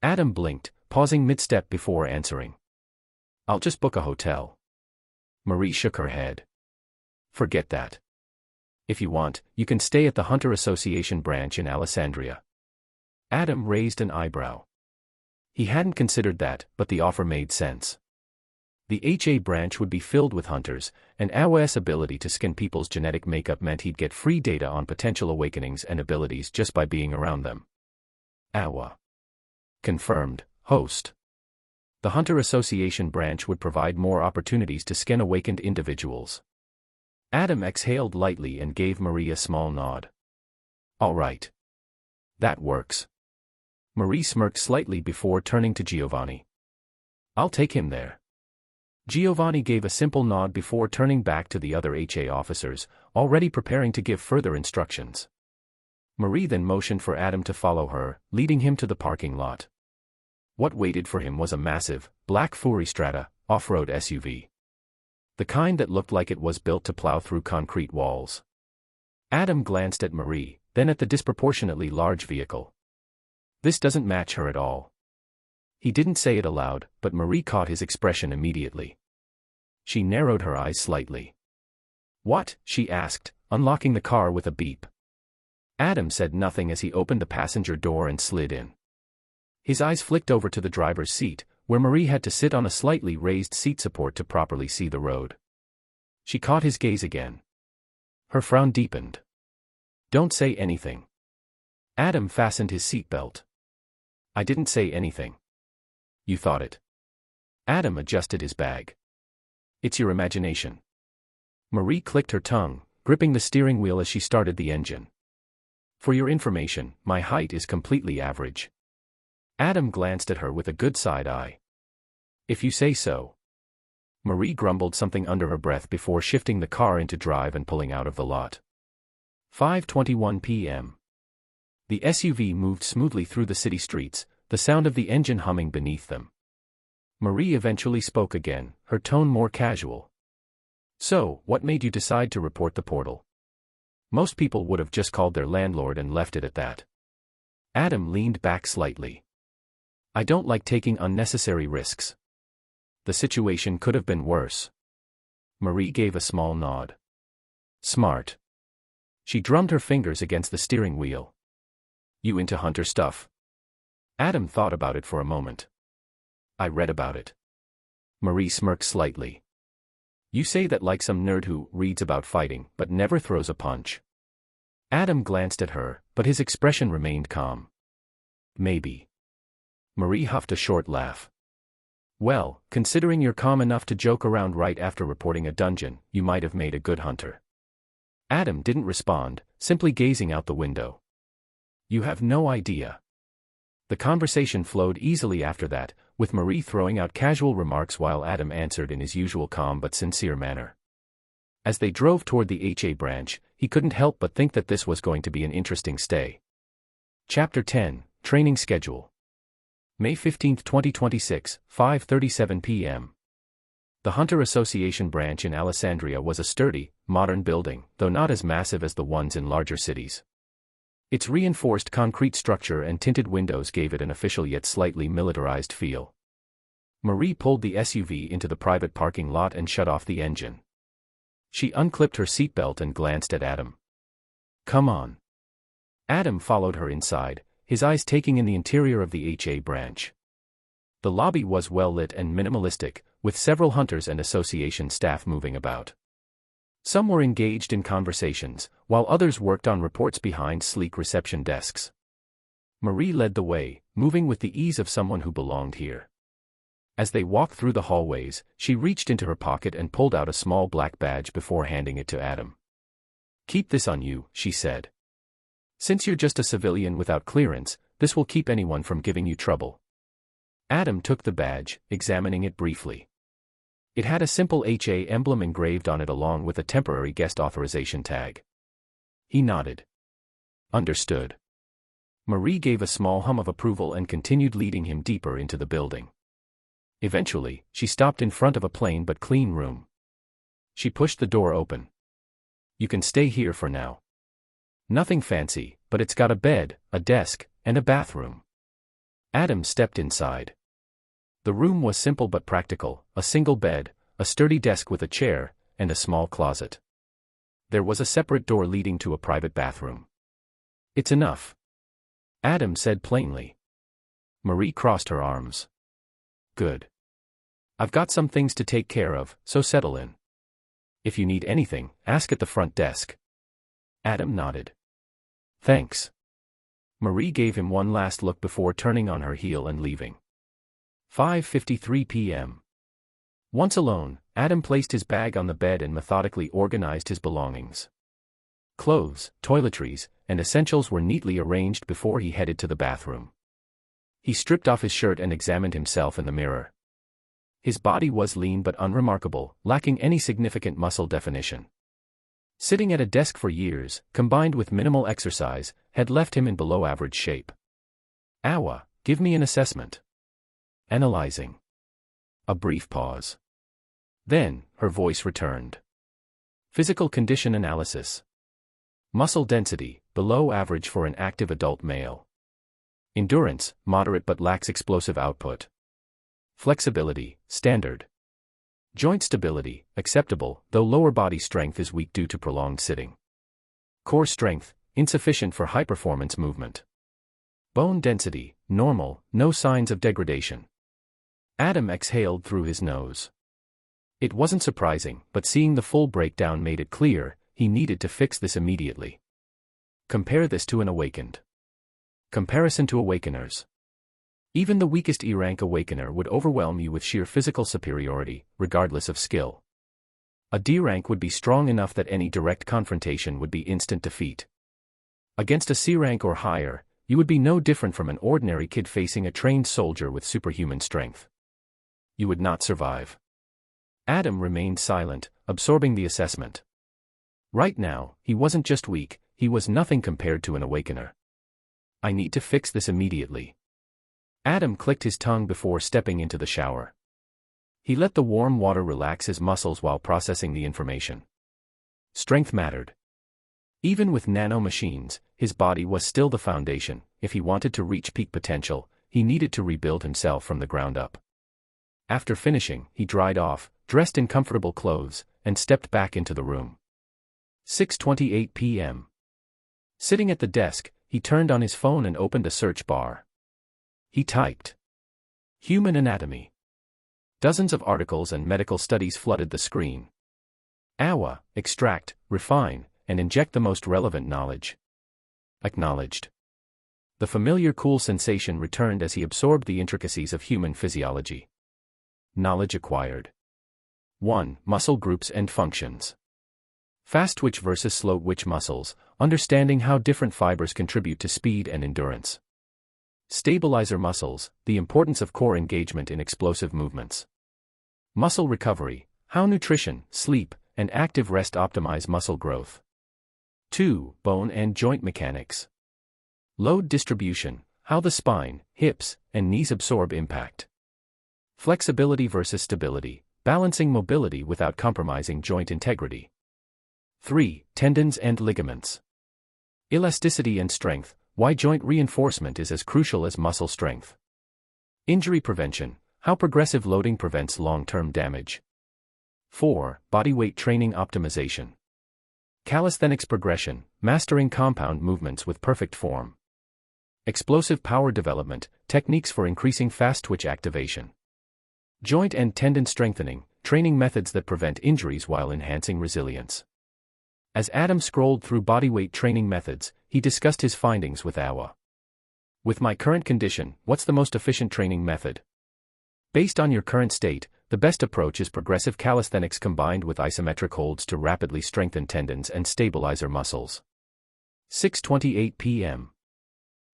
S1: Adam blinked, pausing mid-step before answering. I'll just book a hotel. Marie shook her head. Forget that. If you want, you can stay at the Hunter Association branch in Alessandria. Adam raised an eyebrow. He hadn't considered that, but the offer made sense. The HA branch would be filled with hunters, and AWA's ability to scan people's genetic makeup meant he'd get free data on potential awakenings and abilities just by being around them. AWA. Confirmed, host. The Hunter Association branch would provide more opportunities to scan awakened individuals. Adam exhaled lightly and gave Marie a small nod. All right. That works. Marie smirked slightly before turning to Giovanni. I'll take him there. Giovanni gave a simple nod before turning back to the other HA officers, already preparing to give further instructions. Marie then motioned for Adam to follow her, leading him to the parking lot. What waited for him was a massive, black Fury Strata, off-road SUV. The kind that looked like it was built to plow through concrete walls. Adam glanced at Marie, then at the disproportionately large vehicle. This doesn't match her at all. He didn't say it aloud, but Marie caught his expression immediately. She narrowed her eyes slightly. What? She asked, unlocking the car with a beep. Adam said nothing as he opened the passenger door and slid in. His eyes flicked over to the driver's seat, where Marie had to sit on a slightly raised seat support to properly see the road. She caught his gaze again. Her frown deepened. Don't say anything. Adam fastened his seatbelt. I didn't say anything. You thought it. Adam adjusted his bag. It's your imagination. Marie clicked her tongue, gripping the steering wheel as she started the engine. For your information, my height is completely average. Adam glanced at her with a good side eye. If you say so. Marie grumbled something under her breath before shifting the car into drive and pulling out of the lot. 5:21 p.m. The SUV moved smoothly through the city streets, the sound of the engine humming beneath them. Marie eventually spoke again, her tone more casual. So, what made you decide to report the portal? Most people would have just called their landlord and left it at that. Adam leaned back slightly. I don't like taking unnecessary risks. The situation could have been worse. Marie gave a small nod. Smart. She drummed her fingers against the steering wheel. You into hunter stuff? Adam thought about it for a moment. I read about it. Marie smirked slightly. You say that like some nerd who reads about fighting but never throws a punch. Adam glanced at her, but his expression remained calm. Maybe. Marie huffed a short laugh. Well, considering you're calm enough to joke around right after reporting a dungeon, you might have made a good hunter. Adam didn't respond, simply gazing out the window. You have no idea. The conversation flowed easily after that, with Marie throwing out casual remarks while Adam answered in his usual calm but sincere manner. As they drove toward the HA branch, he couldn't help but think that this was going to be an interesting stay. Chapter 10, Training Schedule. May 15, 2026, 5:37 p.m. The Hunter Association branch in Alessandria was a sturdy, modern building, though not as massive as the ones in larger cities. Its reinforced concrete structure and tinted windows gave it an official yet slightly militarized feel. Marie pulled the SUV into the private parking lot and shut off the engine. She unclipped her seatbelt and glanced at Adam. "Come on." Adam followed her inside, his eyes taking in the interior of the HA branch. The lobby was well lit and minimalistic, with several hunters and association staff moving about. Some were engaged in conversations, while others worked on reports behind sleek reception desks. Marie led the way, moving with the ease of someone who belonged here. As they walked through the hallways, she reached into her pocket and pulled out a small black badge before handing it to Adam. "Keep this on you," she said. "Since you're just a civilian without clearance, this will keep anyone from giving you trouble." Adam took the badge, examining it briefly. It had a simple HA emblem engraved on it along with a temporary guest authorization tag. He nodded. "Understood." Marie gave a small hum of approval and continued leading him deeper into the building. Eventually, she stopped in front of a plain but clean room. She pushed the door open. "You can stay here for now. Nothing fancy, but it's got a bed, a desk, and a bathroom." Adam stepped inside. The room was simple but practical: a single bed, a sturdy desk with a chair, and a small closet. There was a separate door leading to a private bathroom. "It's enough," Adam said plainly. Marie crossed her arms. "Good. I've got some things to take care of, so settle in. If you need anything, ask at the front desk." Adam nodded. "Thanks." Marie gave him one last look before turning on her heel and leaving. 5:53 p.m. Once alone, Adam placed his bag on the bed and methodically organized his belongings. Clothes, toiletries, and essentials were neatly arranged before he headed to the bathroom. He stripped off his shirt and examined himself in the mirror. His body was lean but unremarkable, lacking any significant muscle definition. Sitting at a desk for years, combined with minimal exercise, had left him in below-average shape. "Awa, give me an assessment." "Analyzing." A brief pause. Then, her voice returned. "Physical condition analysis. Muscle density, below average for an active adult male. Endurance, moderate but lacks explosive output. Flexibility, standard. Joint stability, acceptable, though lower body strength is weak due to prolonged sitting. Core strength, insufficient for high-performance movement. Bone density, normal, no signs of degradation." Adam exhaled through his nose. It wasn't surprising, but seeing the full breakdown made it clear, he needed to fix this immediately. Compare this to an awakened. Comparison to awakeners. Even the weakest E-rank awakener would overwhelm you with sheer physical superiority, regardless of skill. A D-rank would be strong enough that any direct confrontation would be instant defeat. Against a C-rank or higher, you would be no different from an ordinary kid facing a trained soldier with superhuman strength. You would not survive. Adam remained silent, absorbing the assessment. Right now, he wasn't just weak, he was nothing compared to an awakener. "I need to fix this immediately." Adam clicked his tongue before stepping into the shower. He let the warm water relax his muscles while processing the information. Strength mattered. Even with Nano Machines, his body was still the foundation. If he wanted to reach peak potential, he needed to rebuild himself from the ground up. After finishing, he dried off, dressed in comfortable clothes, and stepped back into the room. 6:28 p.m. Sitting at the desk, he turned on his phone and opened a search bar. He typed human anatomy. Dozens of articles and medical studies flooded the screen. AWA, extract, refine, and inject the most relevant knowledge. Acknowledged. The familiar cool sensation returned as he absorbed the intricacies of human physiology. Knowledge acquired. 1. Muscle groups and functions. Fast twitch versus slow twitch muscles, understanding how different fibers contribute to speed and endurance. Stabilizer muscles, the importance of core engagement in explosive movements. Muscle recovery, how nutrition, sleep, and active rest optimize muscle growth. 2. Bone and joint mechanics. Load distribution, how the spine, hips, and knees absorb impact. Flexibility versus stability, balancing mobility without compromising joint integrity. 3. Tendons and ligaments. Elasticity and strength, why joint reinforcement is as crucial as muscle strength. Injury prevention, how progressive loading prevents long-term damage. 4. Bodyweight training optimization. Calisthenics progression, mastering compound movements with perfect form. Explosive power development, techniques for increasing fast-twitch activation. Joint and tendon strengthening, training methods that prevent injuries while enhancing resilience. As Adam scrolled through bodyweight training methods, he discussed his findings with Awa. With my current condition, what's the most efficient training method? Based on your current state, the best approach is progressive calisthenics combined with isometric holds to rapidly strengthen tendons and stabilize your muscles. 6:28 p.m.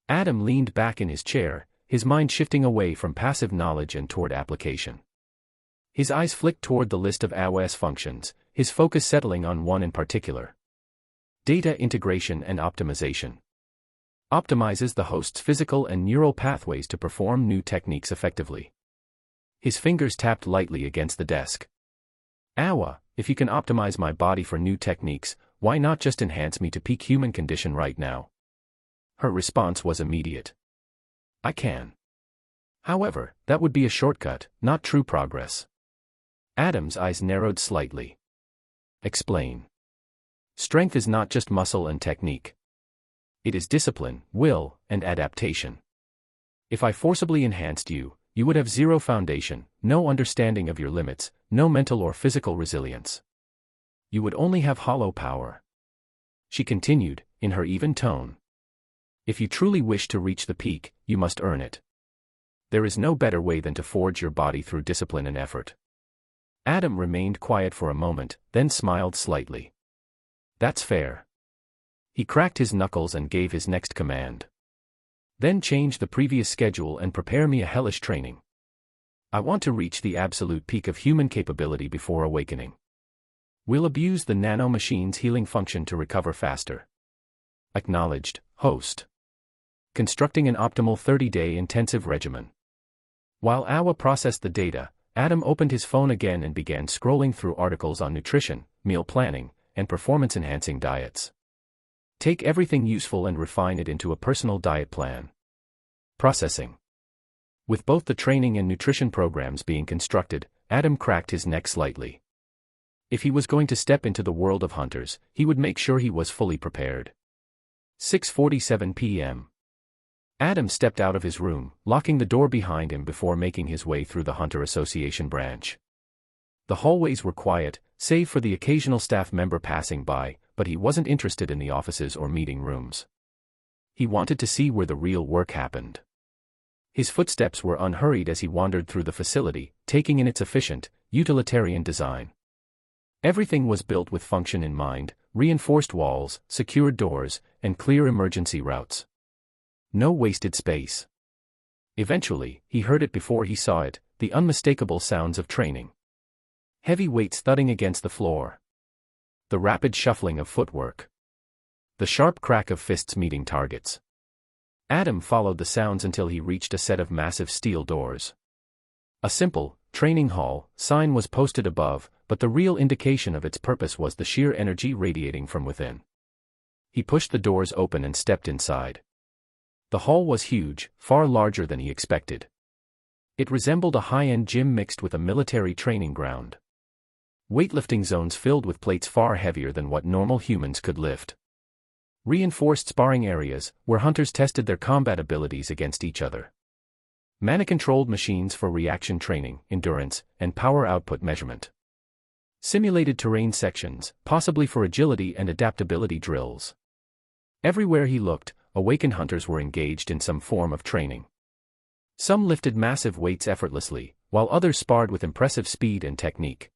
S1: Adam leaned back in his chair, his mind shifting away from passive knowledge and toward application. His eyes flicked toward the list of AWS functions, his focus settling on one in particular. Data integration and optimization. Optimizes the host's physical and neural pathways to perform new techniques effectively. His fingers tapped lightly against the desk. Awa, if you can optimize my body for new techniques, why not just enhance me to peak human condition right now? Her response was immediate. I can. However, that would be a shortcut, not true progress. Adam's eyes narrowed slightly. Explain. Strength is not just muscle and technique. It is discipline, will, and adaptation. If I forcibly enhanced you, you would have zero foundation, no understanding of your limits, no mental or physical resilience. You would only have hollow power. She continued, in her even tone. If you truly wish to reach the peak, you must earn it. There is no better way than to forge your body through discipline and effort. Adam remained quiet for a moment, then smiled slightly. That's fair. He cracked his knuckles and gave his next command. Then change the previous schedule and prepare me a hellish training. I want to reach the absolute peak of human capability before awakening. We'll abuse the Nano Machines' healing function to recover faster. Acknowledged, host. Constructing an optimal 30-day intensive regimen. While Awa processed the data, Adam opened his phone again and began scrolling through articles on nutrition, meal planning, and performance-enhancing diets. Take everything useful and refine it into a personal diet plan. Processing. With both the training and nutrition programs being constructed, Adam cracked his neck slightly. If he was going to step into the world of hunters, he would make sure he was fully prepared. 6:47 p.m. Adam stepped out of his room, locking the door behind him before making his way through the Hunter Association branch. The hallways were quiet, save for the occasional staff member passing by, but he wasn't interested in the offices or meeting rooms. He wanted to see where the real work happened. His footsteps were unhurried as he wandered through the facility, taking in its efficient, utilitarian design. Everything was built with function in mind: reinforced walls, secured doors, and clear emergency routes. No wasted space. Eventually, he heard it before he saw it, the unmistakable sounds of training. Heavy weights thudding against the floor. The rapid shuffling of footwork. The sharp crack of fists meeting targets. Adam followed the sounds until he reached a set of massive steel doors. A simple, training hall sign was posted above, but the real indication of its purpose was the sheer energy radiating from within. He pushed the doors open and stepped inside. The hall was huge, far larger than he expected. It resembled a high-end gym mixed with a military training ground. Weightlifting zones filled with plates far heavier than what normal humans could lift. Reinforced sparring areas, where hunters tested their combat abilities against each other. Mana-controlled machines for reaction training, endurance, and power output measurement. Simulated terrain sections, possibly for agility and adaptability drills. Everywhere he looked, awakened hunters were engaged in some form of training. Some lifted massive weights effortlessly, while others sparred with impressive speed and technique.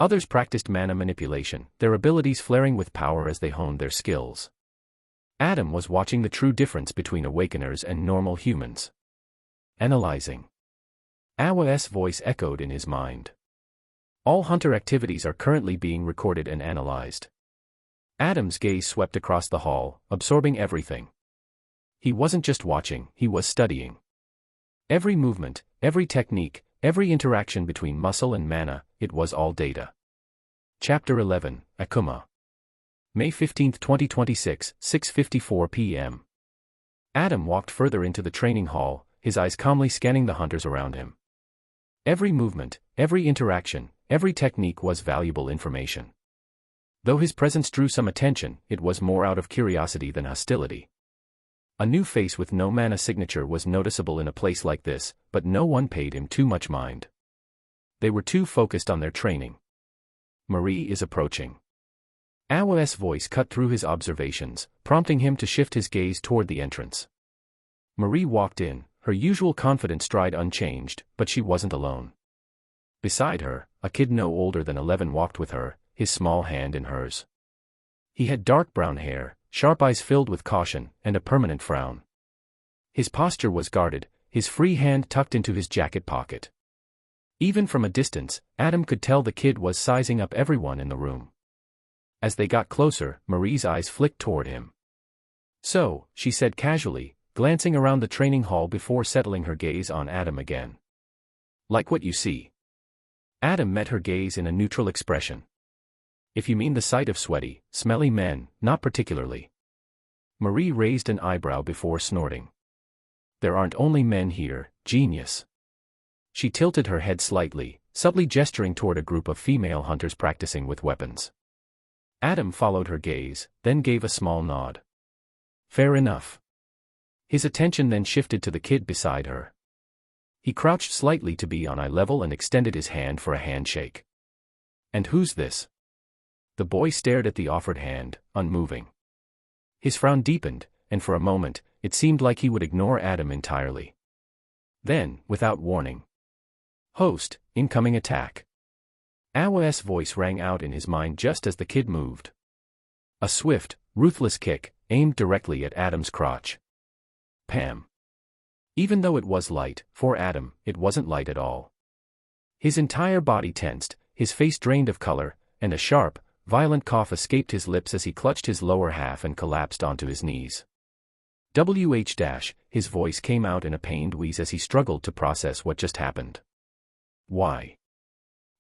S1: Others practiced mana manipulation, their abilities flaring with power as they honed their skills. Adam was watching the true difference between awakeners and normal humans. Analyzing. Awa's voice echoed in his mind. All hunter activities are currently being recorded and analyzed. Adam's gaze swept across the hall, absorbing everything. He wasn't just watching, he was studying. Every movement, every technique, every interaction between muscle and mana, it was all data. Chapter 11, Akuma. May 15, 2026, 6:54 p.m. Adam walked further into the training hall, his eyes calmly scanning the hunters around him. Every movement, every interaction, every technique was valuable information. Though his presence drew some attention, it was more out of curiosity than hostility. A new face with no mana signature was noticeable in a place like this, but no one paid him too much mind. They were too focused on their training. Marie is approaching. Awa's voice cut through his observations, prompting him to shift his gaze toward the entrance. Marie walked in, her usual confident stride unchanged, but she wasn't alone. Beside her, a kid no older than 11 walked with her, his small hand in hers. He had dark brown hair, sharp eyes filled with caution, and a permanent frown. His posture was guarded, his free hand tucked into his jacket pocket. Even from a distance, Adam could tell the kid was sizing up everyone in the room. As they got closer, Marie's eyes flicked toward him. "So," she said casually, glancing around the training hall before settling her gaze on Adam again. "Like what you see?" Adam met her gaze in a neutral expression. "If you mean the sight of sweaty, smelly men, not particularly." Marie raised an eyebrow before snorting. "There aren't only men here, genius." She tilted her head slightly, subtly gesturing toward a group of female hunters practicing with weapons. Adam followed her gaze, then gave a small nod. "Fair enough." His attention then shifted to the kid beside her. He crouched slightly to be on eye level and extended his hand for a handshake. "And who's this?" The boy stared at the offered hand, unmoving. His frown deepened, and for a moment, it seemed like he would ignore Adam entirely. Then, without warning, "Host, incoming attack." Awa's voice rang out in his mind just as the kid moved. A swift, ruthless kick, aimed directly at Adam's crotch. Pam. Even though it was light, for Adam, it wasn't light at all. His entire body tensed, his face drained of color, and a sharp, violent cough escaped his lips as he clutched his lower half and collapsed onto his knees. His voice came out in a pained wheeze as he struggled to process what just happened. "Why?"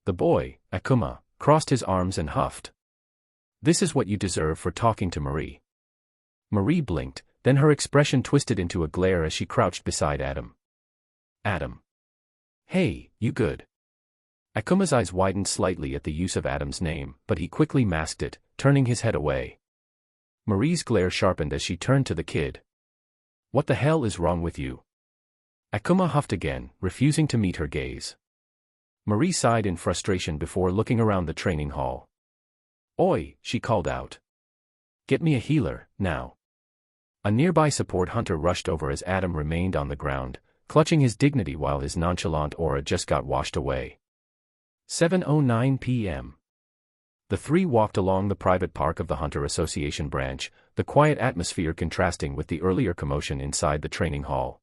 S1: The boy, Akuma, crossed his arms and huffed. "This is what you deserve for talking to Marie." Marie blinked, then her expression twisted into a glare as she crouched beside Adam. "Adam. Hey, you good?" Akuma's eyes widened slightly at the use of Adam's name, but he quickly masked it, turning his head away. Marie's glare sharpened as she turned to the kid. "What the hell is wrong with you?" Akuma huffed again, refusing to meet her gaze. Marie sighed in frustration before looking around the training hall. "Oi," she called out. "Get me a healer, now." A nearby support hunter rushed over as Adam remained on the ground, clutching his dignity while his nonchalant aura just got washed away. 7:09 p.m. The three walked along the private park of the Hunter Association branch, the quiet atmosphere contrasting with the earlier commotion inside the training hall.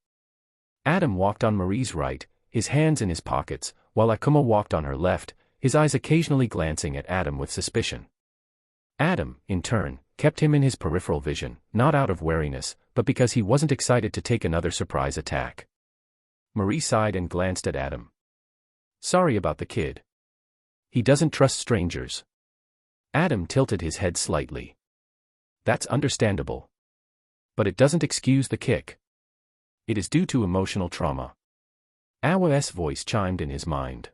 S1: Adam walked on Marie's right, his hands in his pockets, while Akuma walked on her left, his eyes occasionally glancing at Adam with suspicion. Adam, in turn, kept him in his peripheral vision, not out of wariness, but because he wasn't excited to take another surprise attack. Marie sighed and glanced at Adam. "Sorry about the kid. He doesn't trust strangers." Adam tilted his head slightly. "That's understandable. But it doesn't excuse the kick. It is due to emotional trauma." Awa's voice chimed in his mind.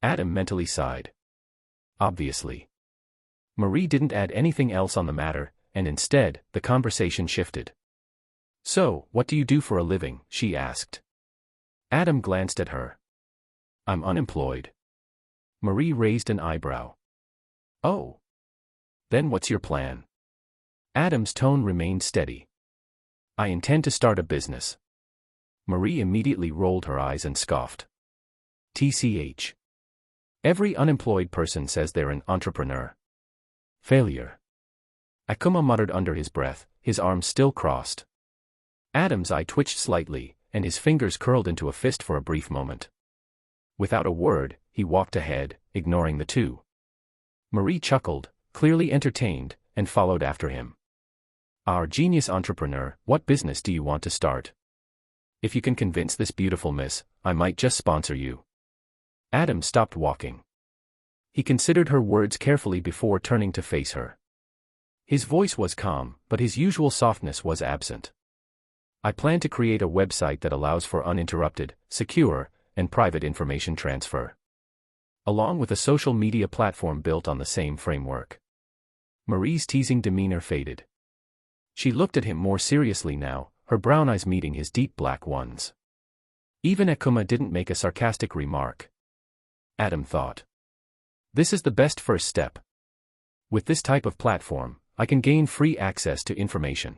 S1: Adam mentally sighed. Obviously. Marie didn't add anything else on the matter, and instead, the conversation shifted. "So, what do you do for a living?" she asked. Adam glanced at her. "I'm unemployed." Marie raised an eyebrow. "Oh. Then what's your plan?" Adam's tone remained steady. "I intend to start a business." Marie immediately rolled her eyes and scoffed. TCH. Every unemployed person says they're an entrepreneur. Failure. Akuma muttered under his breath, his arms still crossed. Adam's eye twitched slightly, and his fingers curled into a fist for a brief moment. Without a word, he walked ahead, ignoring the two. Marie chuckled, clearly entertained, and followed after him. "Our genius entrepreneur, what business do you want to start? If you can convince this beautiful miss, I might just sponsor you." Adam stopped walking. He considered her words carefully before turning to face her. His voice was calm, but his usual softness was absent. I plan to create a website that allows for uninterrupted, secure, and private information transfer, along with a social media platform built on the same framework. Marie's teasing demeanor faded. She looked at him more seriously now, her brown eyes meeting his deep black ones. Even Akuma didn't make a sarcastic remark. Adam thought. This is the best first step. With this type of platform, I can gain free access to information.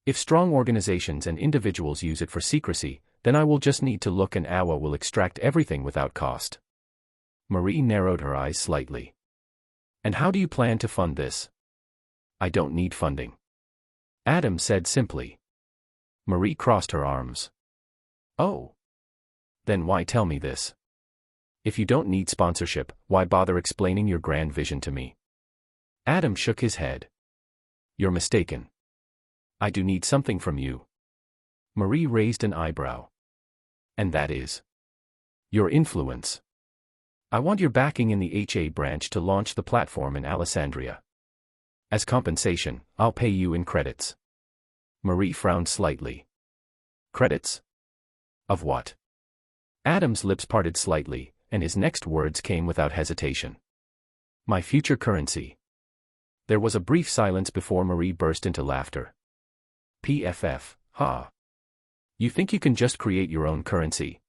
S1: If strong organizations and individuals use it for secrecy, then I will just need to look and Awa will extract everything without cost. Marie narrowed her eyes slightly. And how do you plan to fund this? I don't need funding. Adam said simply. Marie crossed her arms. Oh. Then why tell me this? If you don't need sponsorship, why bother explaining your grand vision to me? Adam shook his head. You're mistaken. I do need something from you. Marie raised an eyebrow. And that is? Your influence. I want your backing in the HA branch to launch the platform in Alessandria. As compensation, I'll pay you in credits. Marie frowned slightly. Credits? Of what? Adam's lips parted slightly, and his next words came without hesitation. My future currency. There was a brief silence before Marie burst into laughter. PFF, ha. You think you can just create your own currency?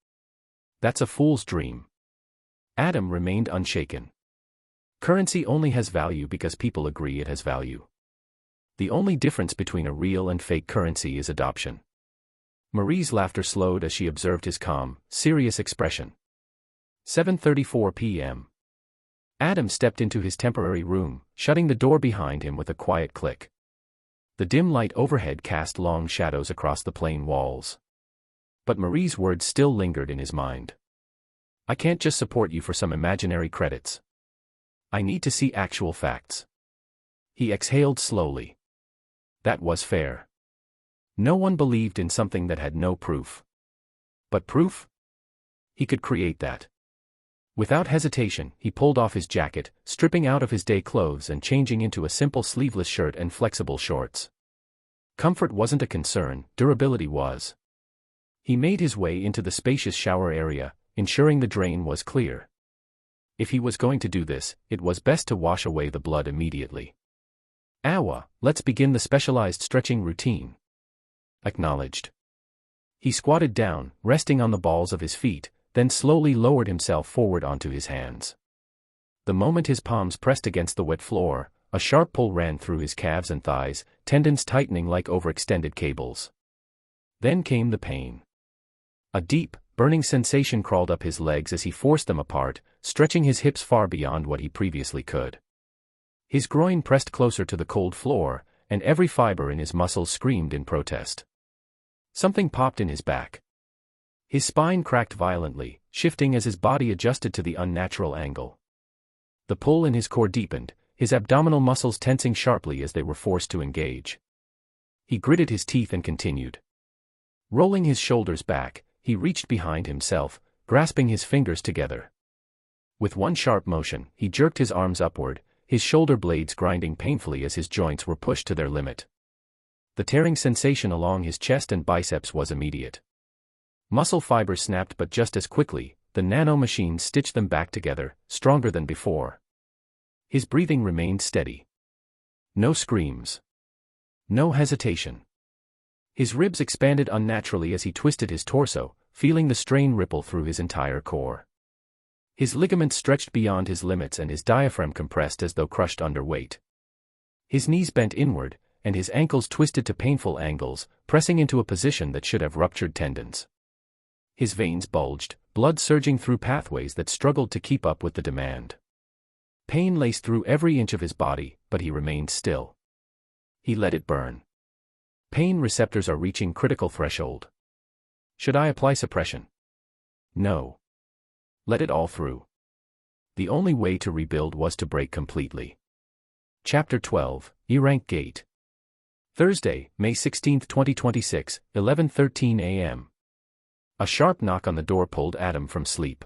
S1: That's a fool's dream. Adam remained unshaken. Currency only has value because people agree it has value. The only difference between a real and fake currency is adoption. Marie's laughter slowed as she observed his calm, serious expression. 7:34 p.m. Adam stepped into his temporary room, shutting the door behind him with a quiet click. The dim light overhead cast long shadows across the plain walls. But Marie's words still lingered in his mind. I can't just support you for some imaginary credits. I need to see actual facts. He exhaled slowly. That was fair. No one believed in something that had no proof. But proof? He could create that. Without hesitation, he pulled off his jacket, stripping out of his day clothes and changing into a simple sleeveless shirt and flexible shorts. Comfort wasn't a concern, durability was. He made his way into the spacious shower area, ensuring the drain was clear. If he was going to do this, it was best to wash away the blood immediately. Awa, let's begin the specialized stretching routine. Acknowledged. He squatted down, resting on the balls of his feet, then slowly lowered himself forward onto his hands. The moment his palms pressed against the wet floor, a sharp pull ran through his calves and thighs, tendons tightening like overextended cables. Then came the pain. A deep, burning sensation crawled up his legs as he forced them apart, stretching his hips far beyond what he previously could. His groin pressed closer to the cold floor, and every fiber in his muscles screamed in protest. Something popped in his back. His spine cracked violently, shifting as his body adjusted to the unnatural angle. The pull in his core deepened, his abdominal muscles tensing sharply as they were forced to engage. He gritted his teeth and continued. Rolling his shoulders back, he reached behind himself, grasping his fingers together. With one sharp motion, he jerked his arms upward, his shoulder blades grinding painfully as his joints were pushed to their limit. The tearing sensation along his chest and biceps was immediate. Muscle fibers snapped, but just as quickly, the Nano Machines stitched them back together, stronger than before. His breathing remained steady. No screams. No hesitation. His ribs expanded unnaturally as he twisted his torso, feeling the strain ripple through his entire core. His ligaments stretched beyond his limits and his diaphragm compressed as though crushed under weight. His knees bent inward, and his ankles twisted to painful angles, pressing into a position that should have ruptured tendons. His veins bulged, blood surging through pathways that struggled to keep up with the demand. Pain laced through every inch of his body, but he remained still. He let it burn. Pain receptors are reaching critical threshold. Should I apply suppression? No. Let it all through. The only way to rebuild was to break completely. Chapter 12, E-Rank Gate. Thursday, May 16, 2026, 11:13 a.m. A sharp knock on the door pulled Adam from sleep.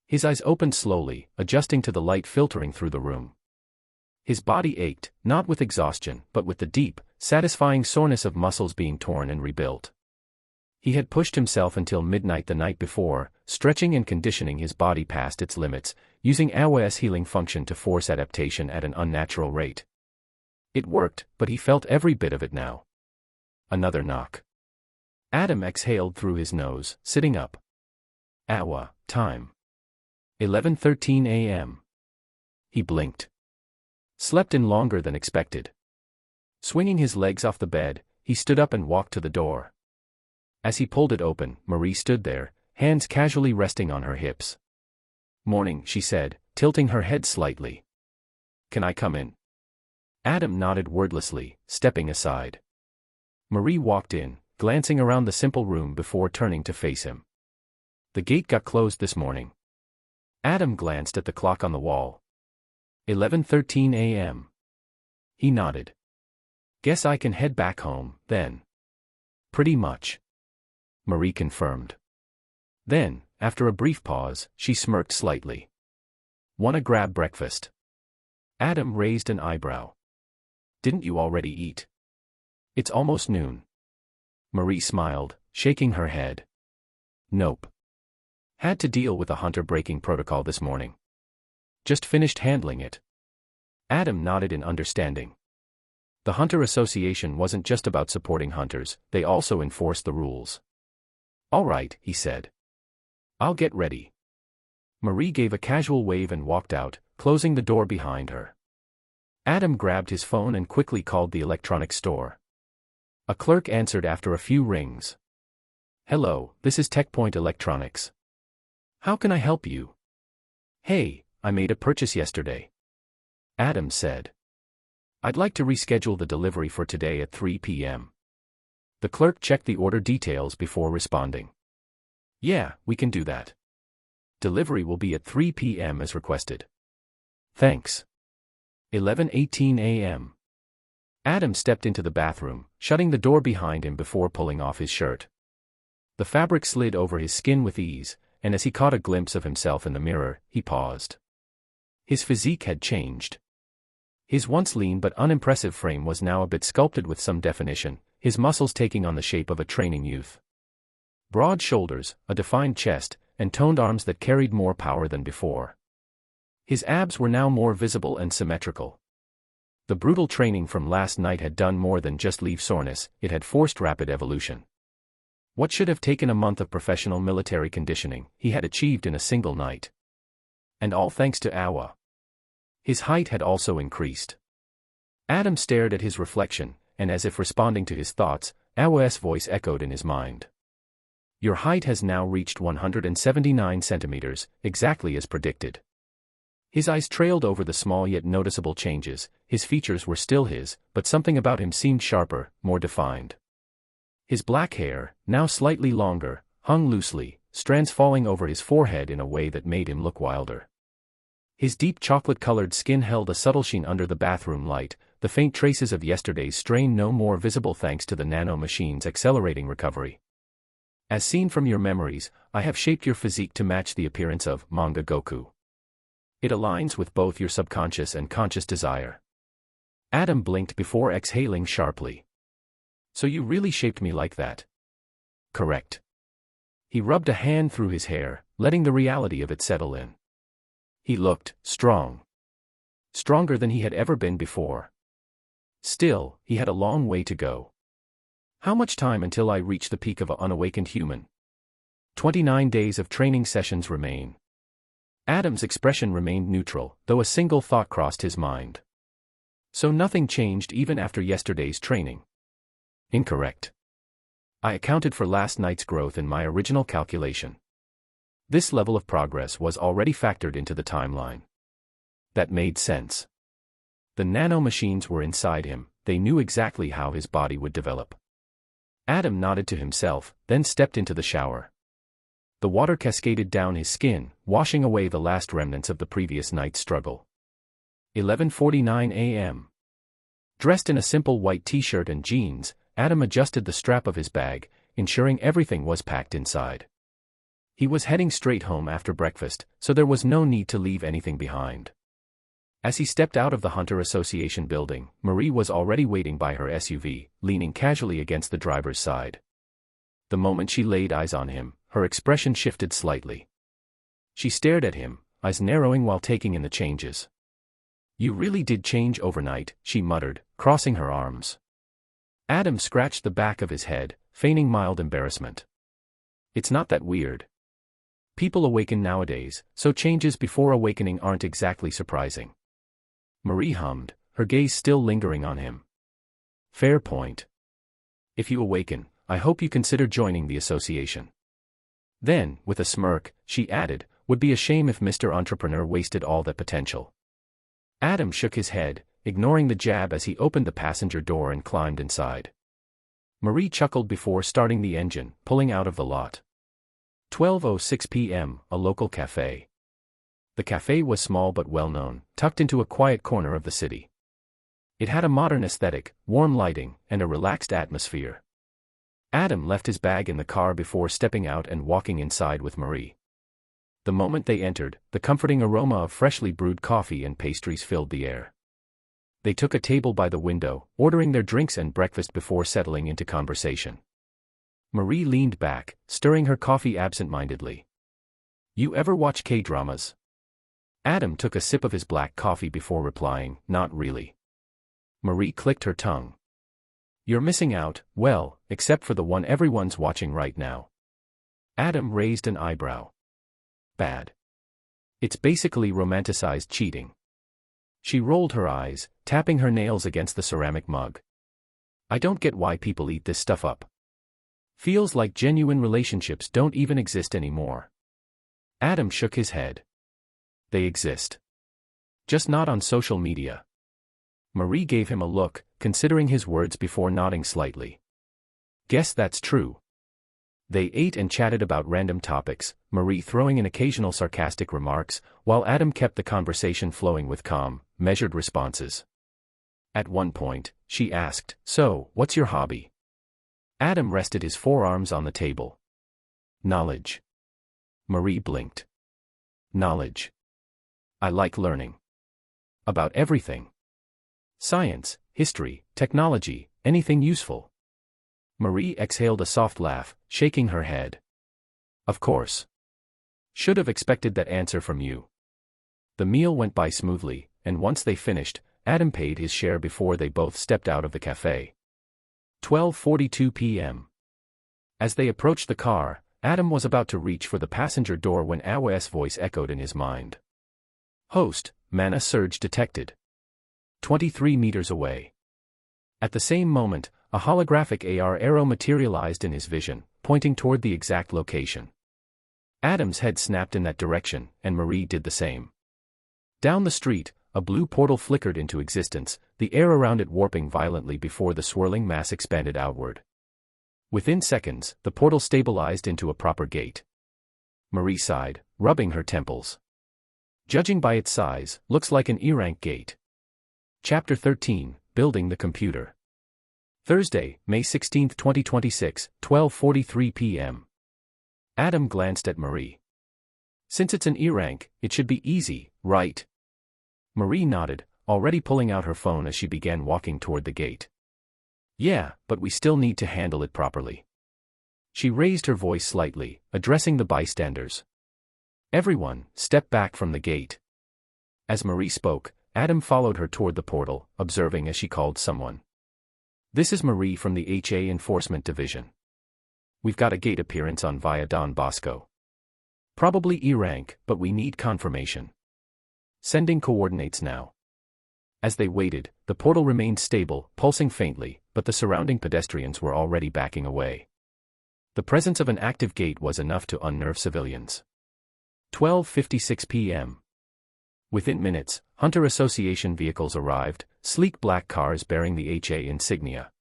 S1: His eyes opened slowly, adjusting to the light filtering through the room. His body ached, not with exhaustion, but with the deep, satisfying soreness of muscles being torn and rebuilt. He had pushed himself until midnight the night before, stretching and conditioning his body past its limits, using AOS healing function to force adaptation at an unnatural rate. It worked, but he felt every bit of it now. Another knock. Adam exhaled through his nose, sitting up. Awa, time. 11:13 a.m. He blinked. Slept in longer than expected. Swinging his legs off the bed, he stood up and walked to the door. As he pulled it open, Marie stood there, hands casually resting on her hips. "Morning," she said, tilting her head slightly. "Can I come in?" Adam nodded wordlessly, stepping aside. Marie walked in, glancing around the simple room before turning to face him. "The gate got closed this morning." Adam glanced at the clock on the wall. 11:13 a.m. He nodded. "Guess I can head back home, then." "Pretty much," Marie confirmed. Then, after a brief pause, she smirked slightly. "Wanna grab breakfast?" Adam raised an eyebrow. "Didn't you already eat?" "It's almost noon." Marie smiled, shaking her head. "Nope. Had to deal with a hunter breaking protocol this morning. Just finished handling it." Adam nodded in understanding. The Hunter Association wasn't just about supporting hunters, they also enforced the rules. "All right," he said. "I'll get ready." Marie gave a casual wave and walked out, closing the door behind her. Adam grabbed his phone and quickly called the electronics store. A clerk answered after a few rings. "Hello, this is TechPoint Electronics. How can I help you?" "Hey, I made a purchase yesterday," Adam said. "I'd like to reschedule the delivery for today at 3 p.m. The clerk checked the order details before responding. "Yeah, we can do that. Delivery will be at 3 p.m. as requested." "Thanks." 11:18 a.m. Adam stepped into the bathroom, shutting the door behind him before pulling off his shirt. The fabric slid over his skin with ease, and as he caught a glimpse of himself in the mirror, he paused. His physique had changed. His once lean but unimpressive frame was now a bit sculpted with some definition, his muscles taking on the shape of a training youth. Broad shoulders, a defined chest, and toned arms that carried more power than before. His abs were now more visible and symmetrical. The brutal training from last night had done more than just leave soreness, it had forced rapid evolution. What should have taken a month of professional military conditioning, he had achieved in a single night. And all thanks to Awa. His height had also increased. Adam stared at his reflection, and as if responding to his thoughts, Awa's voice echoed in his mind. "Your height has now reached 179 centimeters, exactly as predicted." His eyes trailed over the small yet noticeable changes, his features were still his, but something about him seemed sharper, more defined. His black hair, now slightly longer, hung loosely, strands falling over his forehead in a way that made him look wilder. His deep chocolate-colored skin held a subtle sheen under the bathroom light, the faint traces of yesterday's strain no more visible thanks to the Nano Machines' accelerating recovery. "As seen from your memories, I have shaped your physique to match the appearance of manga Goku. It aligns with both your subconscious and conscious desire." Adam blinked before exhaling sharply. "So you really shaped me like that?" "Correct." He rubbed a hand through his hair, letting the reality of it settle in. He looked strong. Stronger than he had ever been before. Still, he had a long way to go. "How much time until I reach the peak of an unawakened human?" 29 days of training sessions remain." Adam's expression remained neutral, though a single thought crossed his mind. So nothing changed even after yesterday's training. Incorrect. I accounted for last night's growth in my original calculation. This level of progress was already factored into the timeline. That made sense. The nano machines were inside him, they knew exactly how his body would develop. Adam nodded to himself, then stepped into the shower. The water cascaded down his skin, washing away the last remnants of the previous night's struggle. 11:49 a.m. Dressed in a simple white t-shirt and jeans, Adam adjusted the strap of his bag, ensuring everything was packed inside. He was heading straight home after breakfast, so there was no need to leave anything behind. As he stepped out of the Hunter Association building, Marie was already waiting by her SUV, leaning casually against the driver's side. The moment she laid eyes on him, her expression shifted slightly. She stared at him, eyes narrowing while taking in the changes. "You really did change overnight," she muttered, crossing her arms. Adam scratched the back of his head, feigning mild embarrassment. "It's not that weird. People awaken nowadays, so changes before awakening aren't exactly surprising." Marie hummed, her gaze still lingering on him. "Fair point. If you awaken, I hope you consider joining the association." Then, with a smirk, she added, "Would be a shame if Mr. Entrepreneur wasted all that potential." Adam shook his head, ignoring the jab as he opened the passenger door and climbed inside. Marie chuckled before starting the engine, pulling out of the lot. 12:06 p.m., a local cafe. The cafe was small but well-known, tucked into a quiet corner of the city. It had a modern aesthetic, warm lighting, and a relaxed atmosphere. Adam left his bag in the car before stepping out and walking inside with Marie. The moment they entered, the comforting aroma of freshly brewed coffee and pastries filled the air. They took a table by the window, ordering their drinks and breakfast before settling into conversation. Marie leaned back, stirring her coffee absent-mindedly. "You ever watch K-dramas?" Adam took a sip of his black coffee before replying, "Not really." Marie clicked her tongue. "You're missing out, well, except for the one everyone's watching right now." Adam raised an eyebrow. "Bad. It's basically romanticized cheating." She rolled her eyes, tapping her nails against the ceramic mug. "I don't get why people eat this stuff up. Feels like genuine relationships don't even exist anymore." Adam shook his head. "They exist. Just not on social media." Marie gave him a look, considering his words before nodding slightly. "Guess that's true." They ate and chatted about random topics, Marie throwing in occasional sarcastic remarks, while Adam kept the conversation flowing with calm, measured responses. At one point, she asked, "So, what's your hobby?" Adam rested his forearms on the table. "Knowledge." Marie blinked. "Knowledge. I like learning. About everything. Science, history, technology, anything useful." Marie exhaled a soft laugh, shaking her head. "Of course. Should have expected that answer from you." The meal went by smoothly, and once they finished, Adam paid his share before they both stepped out of the cafe. 12:42 p.m. As they approached the car, Adam was about to reach for the passenger door when Awa's voice echoed in his mind. "Host, mana surge detected. 23 meters away." At the same moment, a holographic AR arrow materialized in his vision, pointing toward the exact location. Adam's head snapped in that direction, and Marie did the same. Down the street, a blue portal flickered into existence, the air around it warping violently before the swirling mass expanded outward. Within seconds, the portal stabilized into a proper gate. Marie sighed, rubbing her temples. Judging by its size, looks like an E-rank gate. Chapter 13, Building the Computer. Thursday, May 16, 2026, 12:43 p.m. Adam glanced at Marie. "Since it's an E-rank, it should be easy, right?" Marie nodded, already pulling out her phone as she began walking toward the gate. "Yeah, but we still need to handle it properly." She raised her voice slightly, addressing the bystanders. "Everyone, step back from the gate." As Marie spoke, Adam followed her toward the portal, observing as she called someone. "This is Marie from the HA Enforcement Division. We've got a gate appearance on via Don Bosco. Probably E-rank, but we need confirmation. Sending coordinates now." As they waited, the portal remained stable, pulsing faintly, but the surrounding pedestrians were already backing away. The presence of an active gate was enough to unnerve civilians. 12:56 p.m. Within minutes, Hunter Association vehicles arrived, sleek black cars bearing the HA insignia.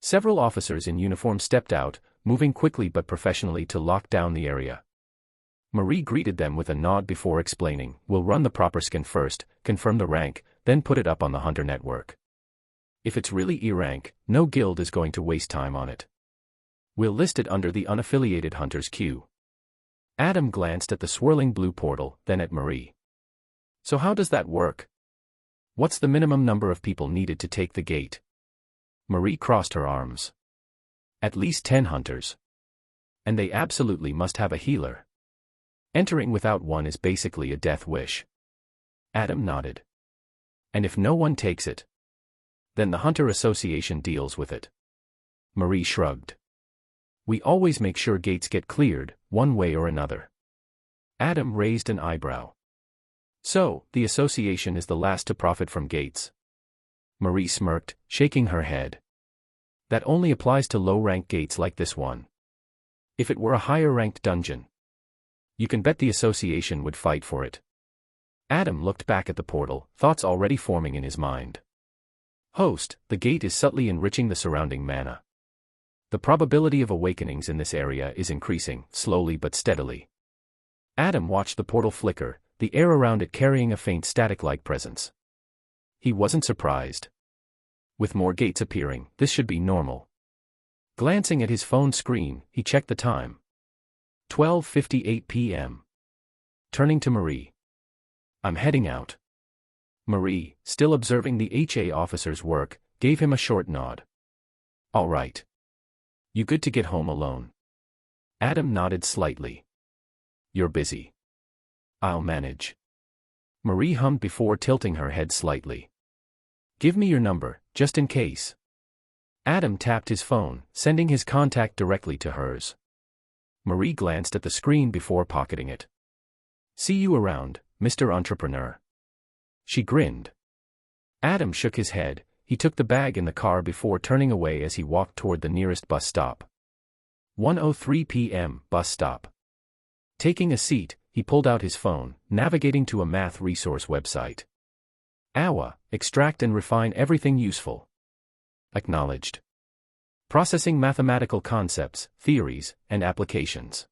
S1: Several officers in uniform stepped out, moving quickly but professionally to lock down the area. Marie greeted them with a nod before explaining, "We'll run the proper scan first, confirm the rank, then put it up on the Hunter network. If it's really E-rank, no guild is going to waste time on it. We'll list it under the unaffiliated Hunters queue." Adam glanced at the swirling blue portal, then at Marie. "So how does that work?" What's the minimum number of people needed to take the gate? Marie crossed her arms. At least 10 hunters. And they absolutely must have a healer. Entering without one is basically a death wish. Adam nodded. And if no one takes it, then the Hunter Association deals with it. Marie shrugged. We always make sure gates get cleared, one way or another. Adam raised an eyebrow. So, the association is the last to profit from gates. Marie smirked, shaking her head. That only applies to low-rank gates like this one. If it were a higher-ranked dungeon, you can bet the association would fight for it. Adam looked back at the portal, thoughts already forming in his mind. Host, the gate is subtly enriching the surrounding mana. The probability of awakenings in this area is increasing, slowly but steadily. Adam watched the portal flicker, the air around it carrying a faint static-like presence. He wasn't surprised. With more gates appearing, this should be normal. Glancing at his phone screen, he checked the time. 12:58 p.m. Turning to Marie. I'm heading out. Marie, still observing the HA officer's work, gave him a short nod. All right. You good to get home alone? Adam nodded slightly. You're busy. I'll manage. Marie hummed before tilting her head slightly. Give me your number, just in case. Adam tapped his phone, sending his contact directly to hers. Marie glanced at the screen before pocketing it. See you around, Mr. Entrepreneur. She grinned. Adam shook his head. He took the bag in the car before turning away as he walked toward the nearest bus stop. 1:03 p.m. bus stop. Taking a seat, he pulled out his phone, navigating to a math resource website. AWA, extract and refine everything useful. Acknowledged. Processing mathematical concepts, theories, and applications.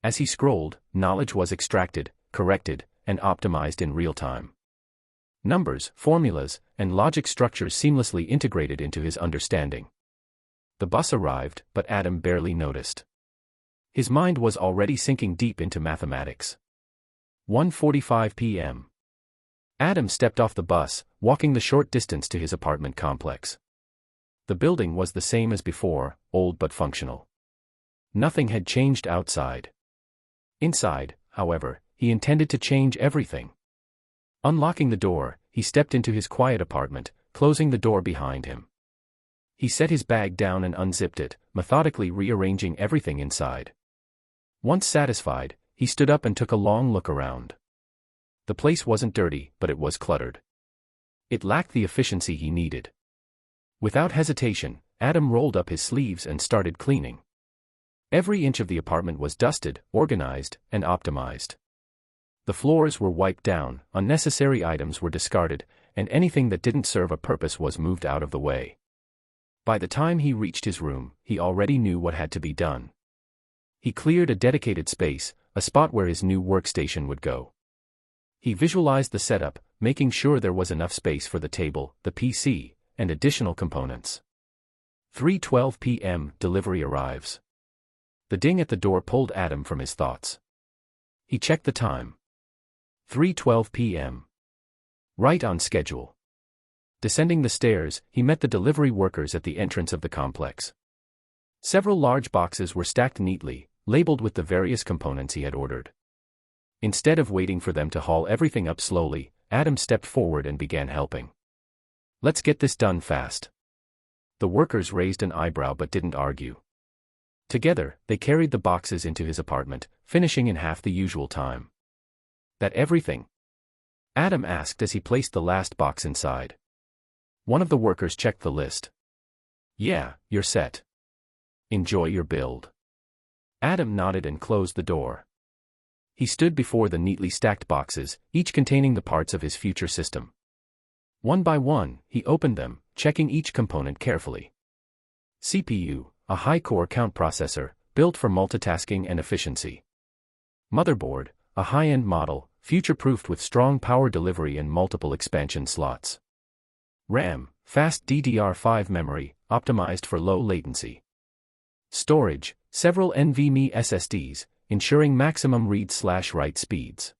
S1: As he scrolled, knowledge was extracted, corrected, and optimized in real time. Numbers, formulas, and logic structures seamlessly integrated into his understanding. The bus arrived, but Adam barely noticed. His mind was already sinking deep into mathematics. 1:45 p.m. Adam stepped off the bus, walking the short distance to his apartment complex. The building was the same as before, old but functional. Nothing had changed outside. Inside, however, he intended to change everything. Unlocking the door, he stepped into his quiet apartment, closing the door behind him. He set his bag down and unzipped it, methodically rearranging everything inside. Once satisfied, he stood up and took a long look around. The place wasn't dirty, but it was cluttered. It lacked the efficiency he needed. Without hesitation, Adam rolled up his sleeves and started cleaning. Every inch of the apartment was dusted, organized, and optimized. The floors were wiped down, unnecessary items were discarded, and anything that didn't serve a purpose was moved out of the way. By the time he reached his room, he already knew what had to be done. He cleared a dedicated space, a spot where his new workstation would go. He visualized the setup, making sure there was enough space for the table, the PC, and additional components. 3:12 p.m. Delivery arrives. The ding at the door pulled Adam from his thoughts. He checked the time. 3:12 p.m. Right on schedule. Descending the stairs, he met the delivery workers at the entrance of the complex. Several large boxes were stacked neatly, labeled with the various components he had ordered. Instead of waiting for them to haul everything up slowly, Adam stepped forward and began helping. Let's get this done fast. The workers raised an eyebrow but didn't argue. Together, they carried the boxes into his apartment, finishing in half the usual time. That everything? Adam asked as he placed the last box inside. One of the workers checked the list. Yeah, you're set. Enjoy your build. Adam nodded and closed the door. He stood before the neatly stacked boxes, each containing the parts of his future system. One by one, he opened them, checking each component carefully. CPU, a high-core count processor, built for multitasking and efficiency. Motherboard, a high-end model, future-proofed with strong power delivery and multiple expansion slots. RAM, fast DDR5 memory, optimized for low latency. Storage, several NVMe SSDs, ensuring maximum read/write speeds.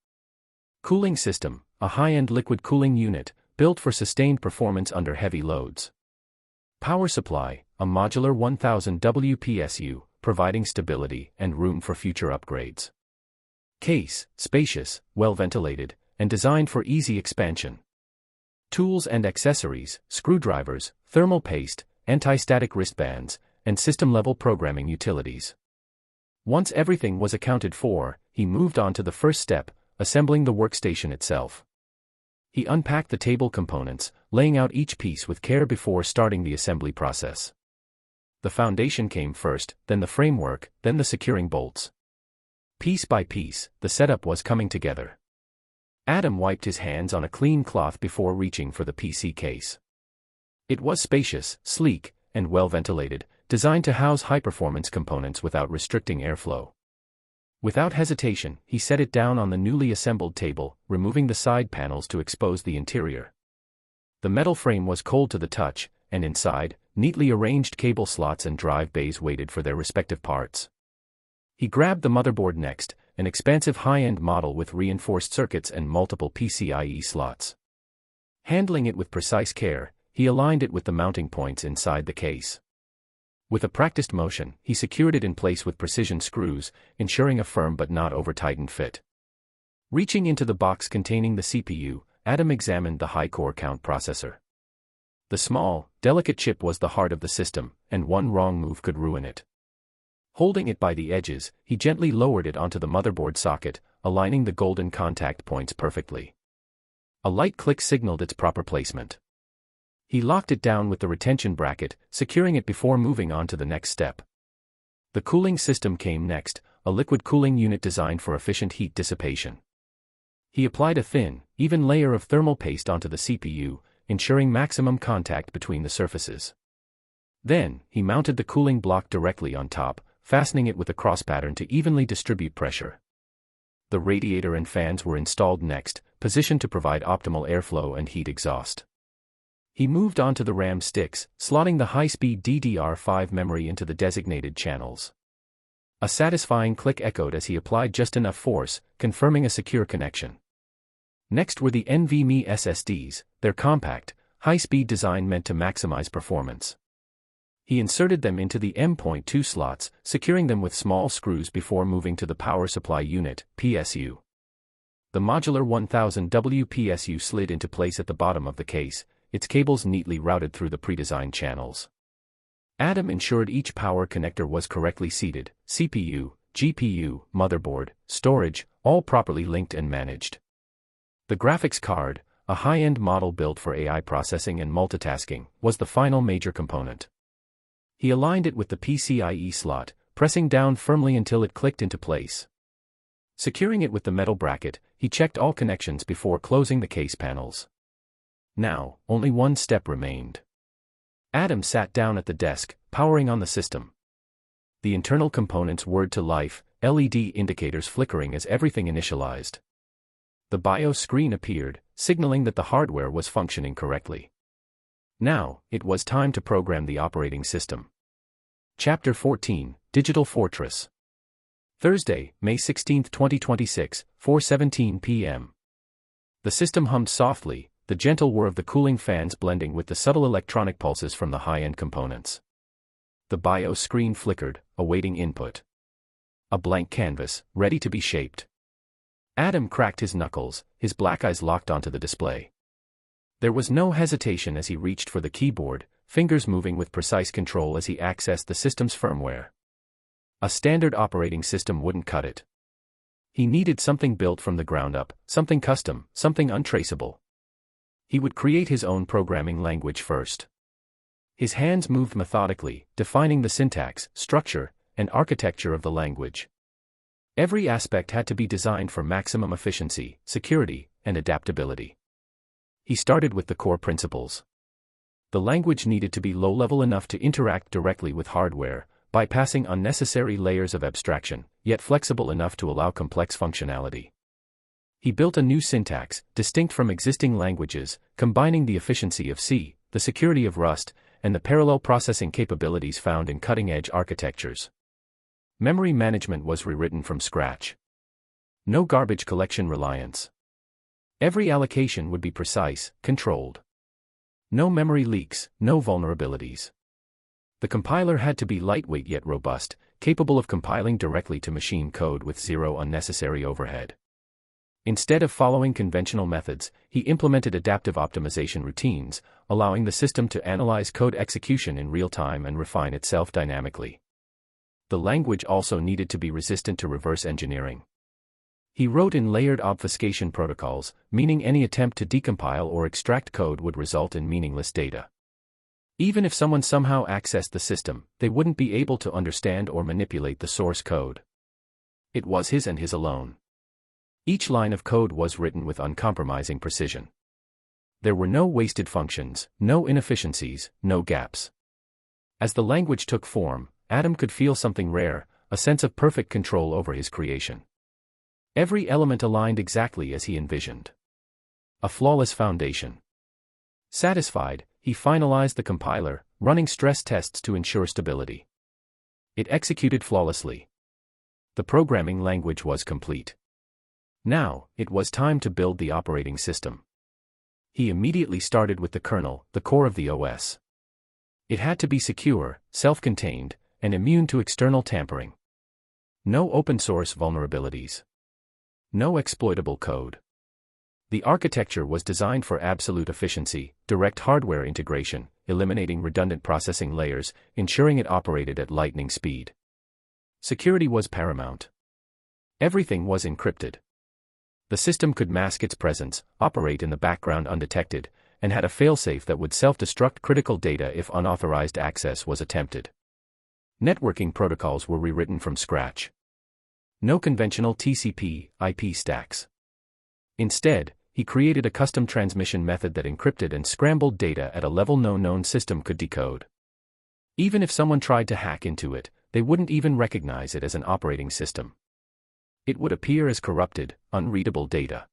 S1: Cooling system, a high-end liquid cooling unit, built for sustained performance under heavy loads. Power supply, a modular 1000 WPSU, providing stability and room for future upgrades. Case, spacious, well ventilated, and designed for easy expansion. Tools and accessories, screwdrivers, thermal paste, anti-static wristbands, and system-level programming utilities. Once everything was accounted for, he moved on to the first step, assembling the workstation itself. He unpacked the table components, laying out each piece with care before starting the assembly process. The foundation came first, then the framework, then the securing bolts. Piece by piece, the setup was coming together. Adam wiped his hands on a clean cloth before reaching for the PC case. It was spacious, sleek, and well ventilated, designed to house high-performance components without restricting airflow. Without hesitation, he set it down on the newly assembled table, removing the side panels to expose the interior. The metal frame was cold to the touch, and inside, neatly arranged cable slots and drive bays waited for their respective parts. He grabbed the motherboard next, an expansive high-end model with reinforced circuits and multiple PCIe slots. Handling it with precise care, he aligned it with the mounting points inside the case. With a practiced motion, he secured it in place with precision screws, ensuring a firm but not over-tightened fit. Reaching into the box containing the CPU, Adam examined the high-core count processor. The small, delicate chip was the heart of the system, and one wrong move could ruin it. Holding it by the edges, he gently lowered it onto the motherboard socket, aligning the golden contact points perfectly. A light click signaled its proper placement. He locked it down with the retention bracket, securing it before moving on to the next step. The cooling system came next, a liquid cooling unit designed for efficient heat dissipation. He applied a thin, even layer of thermal paste onto the CPU, ensuring maximum contact between the surfaces. Then, he mounted the cooling block directly on top, fastening it with a cross pattern to evenly distribute pressure. The radiator and fans were installed next, positioned to provide optimal airflow and heat exhaust. He moved on to the RAM sticks, slotting the high-speed DDR5 memory into the designated channels. A satisfying click echoed as he applied just enough force, confirming a secure connection. Next were the NVMe SSDs, their compact, high-speed design meant to maximize performance. He inserted them into the M.2 slots, securing them with small screws before moving to the power supply unit, PSU. The modular 1000 WPSU slid into place at the bottom of the case, its cables neatly routed through the pre-designed channels. Adam ensured each power connector was correctly seated, CPU, GPU, motherboard, storage, all properly linked and managed. The graphics card, a high-end model built for AI processing and multitasking, was the final major component. He aligned it with the PCIe slot, pressing down firmly until it clicked into place. Securing it with the metal bracket, he checked all connections before closing the case panels. Now, only one step remained. Adam sat down at the desk, powering on the system. The internal components whirred to life, LED indicators flickering as everything initialized. The BIOS screen appeared, signaling that the hardware was functioning correctly. Now, it was time to program the operating system. Chapter 14, Digital Fortress. Thursday, May 16, 2026, 4:17 p.m. The system hummed softly, the gentle whir of the cooling fans blending with the subtle electronic pulses from the high-end components. The BIOS screen flickered, awaiting input. A blank canvas, ready to be shaped. Adam cracked his knuckles, his black eyes locked onto the display. There was no hesitation as he reached for the keyboard, fingers moving with precise control as he accessed the system's firmware. A standard operating system wouldn't cut it. He needed something built from the ground up, something custom, something untraceable. He would create his own programming language first. His hands moved methodically, defining the syntax, structure, and architecture of the language. Every aspect had to be designed for maximum efficiency, security, and adaptability. He started with the core principles. The language needed to be low-level enough to interact directly with hardware, bypassing unnecessary layers of abstraction, yet flexible enough to allow complex functionality. He built a new syntax, distinct from existing languages, combining the efficiency of C, the security of Rust, and the parallel processing capabilities found in cutting-edge architectures. Memory management was rewritten from scratch. No garbage collection reliance. Every allocation would be precise, controlled. No memory leaks, no vulnerabilities. The compiler had to be lightweight yet robust, capable of compiling directly to machine code with zero unnecessary overhead. Instead of following conventional methods, he implemented adaptive optimization routines, allowing the system to analyze code execution in real time and refine itself dynamically. The language also needed to be resistant to reverse engineering. He wrote in layered obfuscation protocols, meaning any attempt to decompile or extract code would result in meaningless data. Even if someone somehow accessed the system, they wouldn't be able to understand or manipulate the source code. It was his and his alone. Each line of code was written with uncompromising precision. There were no wasted functions, no inefficiencies, no gaps. As the language took form, Adam could feel something rare, a sense of perfect control over his creation. Every element aligned exactly as he envisioned. A flawless foundation. Satisfied, he finalized the compiler, running stress tests to ensure stability. It executed flawlessly. The programming language was complete. Now, it was time to build the operating system. He immediately started with the kernel, the core of the OS. It had to be secure, self-contained, and immune to external tampering. No open-source vulnerabilities. No exploitable code. The architecture was designed for absolute efficiency, direct hardware integration, eliminating redundant processing layers, ensuring it operated at lightning speed. Security was paramount. Everything was encrypted. The system could mask its presence, operate in the background undetected, and had a failsafe that would self-destruct critical data if unauthorized access was attempted. Networking protocols were rewritten from scratch. No conventional TCP/IP stacks. Instead, he created a custom transmission method that encrypted and scrambled data at a level no known system could decode. Even if someone tried to hack into it, they wouldn't even recognize it as an operating system. It would appear as corrupted, unreadable data.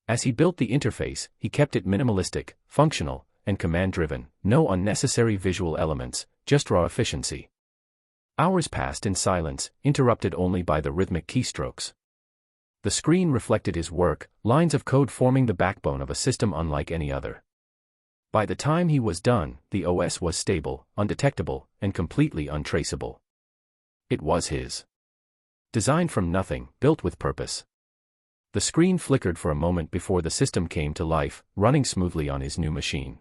S1: As he built the interface, he kept it minimalistic, functional, and command-driven, no unnecessary visual elements, just raw efficiency. Hours passed in silence, interrupted only by the rhythmic keystrokes. The screen reflected his work, lines of code forming the backbone of a system unlike any other. By the time he was done, the OS was stable, undetectable, and completely untraceable. It was his. Designed from nothing, built with purpose. The screen flickered for a moment before the system came to life, running smoothly on his new machine.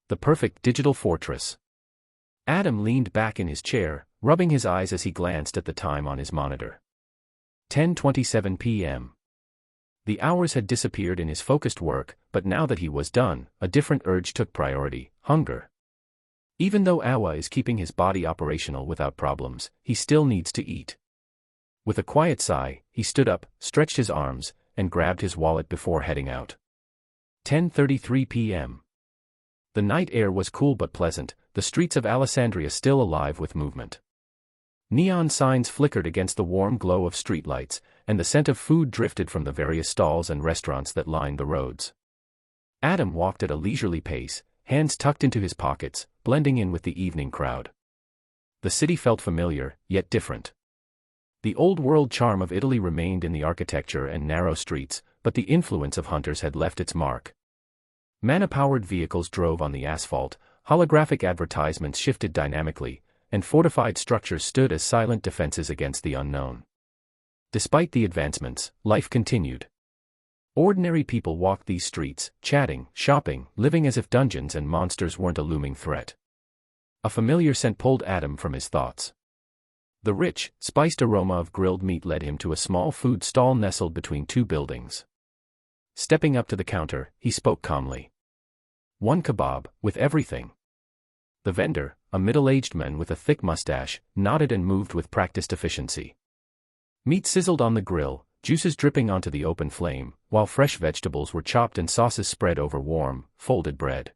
S1: The perfect digital fortress. Adam leaned back in his chair, rubbing his eyes as he glanced at the time on his monitor. 10:27 p.m. The hours had disappeared in his focused work, but now that he was done, a different urge took priority: hunger. Even though Awa is keeping his body operational without problems, he still needs to eat. With a quiet sigh, he stood up, stretched his arms, and grabbed his wallet before heading out. 10:33 p.m. The night air was cool but pleasant, the streets of Alessandria still alive with movement. Neon signs flickered against the warm glow of streetlights, and the scent of food drifted from the various stalls and restaurants that lined the roads. Adam walked at a leisurely pace, hands tucked into his pockets, blending in with the evening crowd. The city felt familiar, yet different. The old-world charm of Italy remained in the architecture and narrow streets, but the influence of hunters had left its mark. Mana-powered vehicles drove on the asphalt, holographic advertisements shifted dynamically, and fortified structures stood as silent defenses against the unknown. Despite the advancements, life continued. Ordinary people walked these streets, chatting, shopping, living as if dungeons and monsters weren't a looming threat. A familiar scent pulled Adam from his thoughts. The rich, spiced aroma of grilled meat led him to a small food stall nestled between two buildings. Stepping up to the counter, he spoke calmly. "One kebab, with everything." The vendor, a middle-aged man with a thick mustache, nodded and moved with practiced efficiency. Meat sizzled on the grill, juices dripping onto the open flame, while fresh vegetables were chopped and sauces spread over warm, folded bread.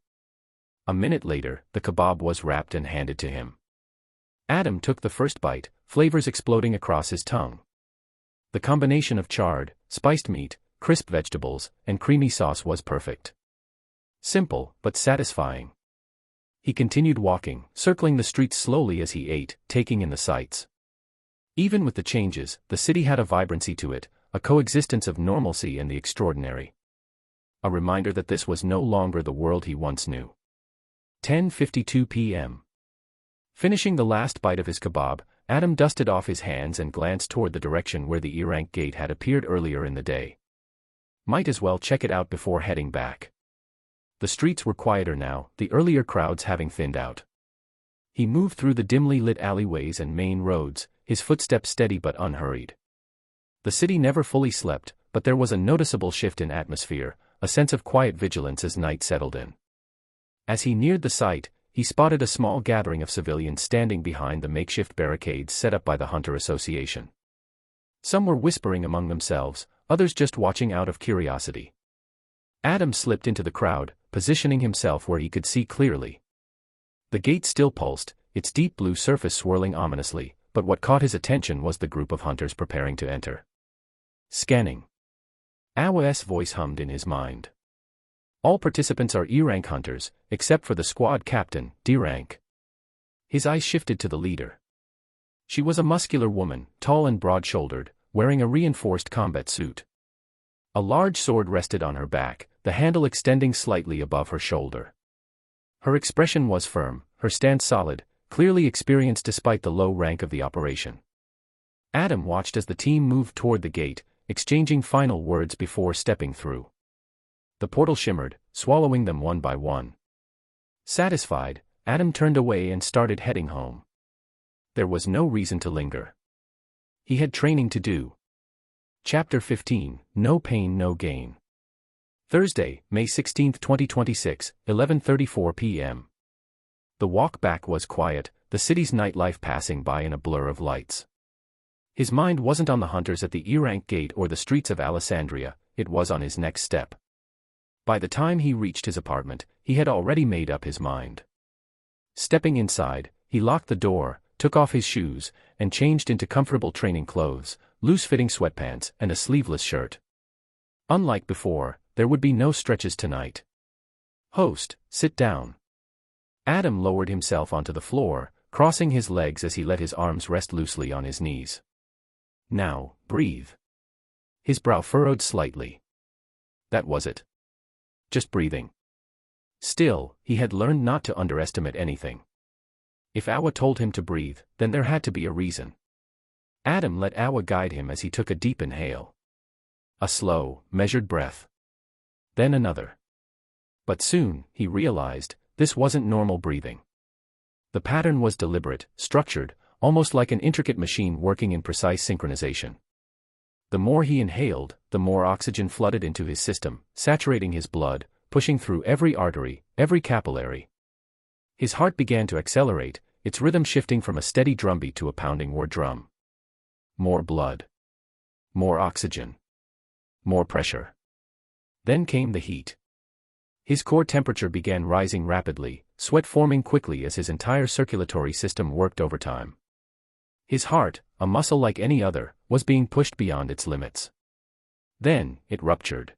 S1: A minute later, the kebab was wrapped and handed to him. Adam took the first bite, flavors exploding across his tongue. The combination of charred, spiced meat, crisp vegetables, and creamy sauce was perfect. Simple, but satisfying. He continued walking, circling the streets slowly as he ate, taking in the sights. Even with the changes, the city had a vibrancy to it, a coexistence of normalcy and the extraordinary. a reminder that this was no longer the world he once knew. 10:52 p.m. Finishing the last bite of his kebab, Adam dusted off his hands and glanced toward the direction where the E-rank gate had appeared earlier in the day. Might as well check it out before heading back. The streets were quieter now, the earlier crowds having thinned out. He moved through the dimly lit alleyways and main roads, his footsteps steady but unhurried. The city never fully slept, but there was a noticeable shift in atmosphere, a sense of quiet vigilance as night settled in. As he neared the site, he spotted a small gathering of civilians standing behind the makeshift barricades set up by the Hunter Association. Some were whispering among themselves, others just watching out of curiosity. Adam slipped into the crowd, positioning himself where he could see clearly. The gate still pulsed, its deep blue surface swirling ominously, but what caught his attention was the group of hunters preparing to enter. Scanning. Awa's voice hummed in his mind. All participants are E-rank hunters, except for the squad captain, D-rank. His eyes shifted to the leader. She was a muscular woman, tall and broad-shouldered, wearing a reinforced combat suit. A large sword rested on her back, the handle extending slightly above her shoulder. Her expression was firm, her stance solid, clearly experienced despite the low rank of the operation. Adam watched as the team moved toward the gate, exchanging final words before stepping through. The portal shimmered, swallowing them one by one. Satisfied, Adam turned away and started heading home. There was no reason to linger. He had training to do. Chapter 15, No Pain No Gain. Thursday, May 16, 2026, 11:34 p.m. The walk back was quiet, the city's nightlife passing by in a blur of lights. His mind wasn't on the hunters at the E-rank gate or the streets of Alessandria, it was on his next step. By the time he reached his apartment, he had already made up his mind. Stepping inside, he locked the door, took off his shoes, and changed into comfortable training clothes, loose-fitting sweatpants, and a sleeveless shirt. Unlike before, there would be no stretches tonight. Host, sit down. Adam lowered himself onto the floor, crossing his legs as he let his arms rest loosely on his knees. Now, breathe. His brow furrowed slightly. That was it. Just breathing. Still, he had learned not to underestimate anything. If Awa told him to breathe, then there had to be a reason. Adam let Awa guide him as he took a deep inhale. A slow, measured breath. Then another. But soon, he realized, this wasn't normal breathing. The pattern was deliberate, structured, almost like an intricate machine working in precise synchronization. The more he inhaled, the more oxygen flooded into his system, saturating his blood, pushing through every artery, every capillary. His heart began to accelerate, its rhythm shifting from a steady drumbeat to a pounding war drum. More blood. More oxygen. More pressure. Then came the heat. His core temperature began rising rapidly, sweat forming quickly as his entire circulatory system worked overtime. His heart, a muscle like any other, was being pushed beyond its limits. Then, it ruptured.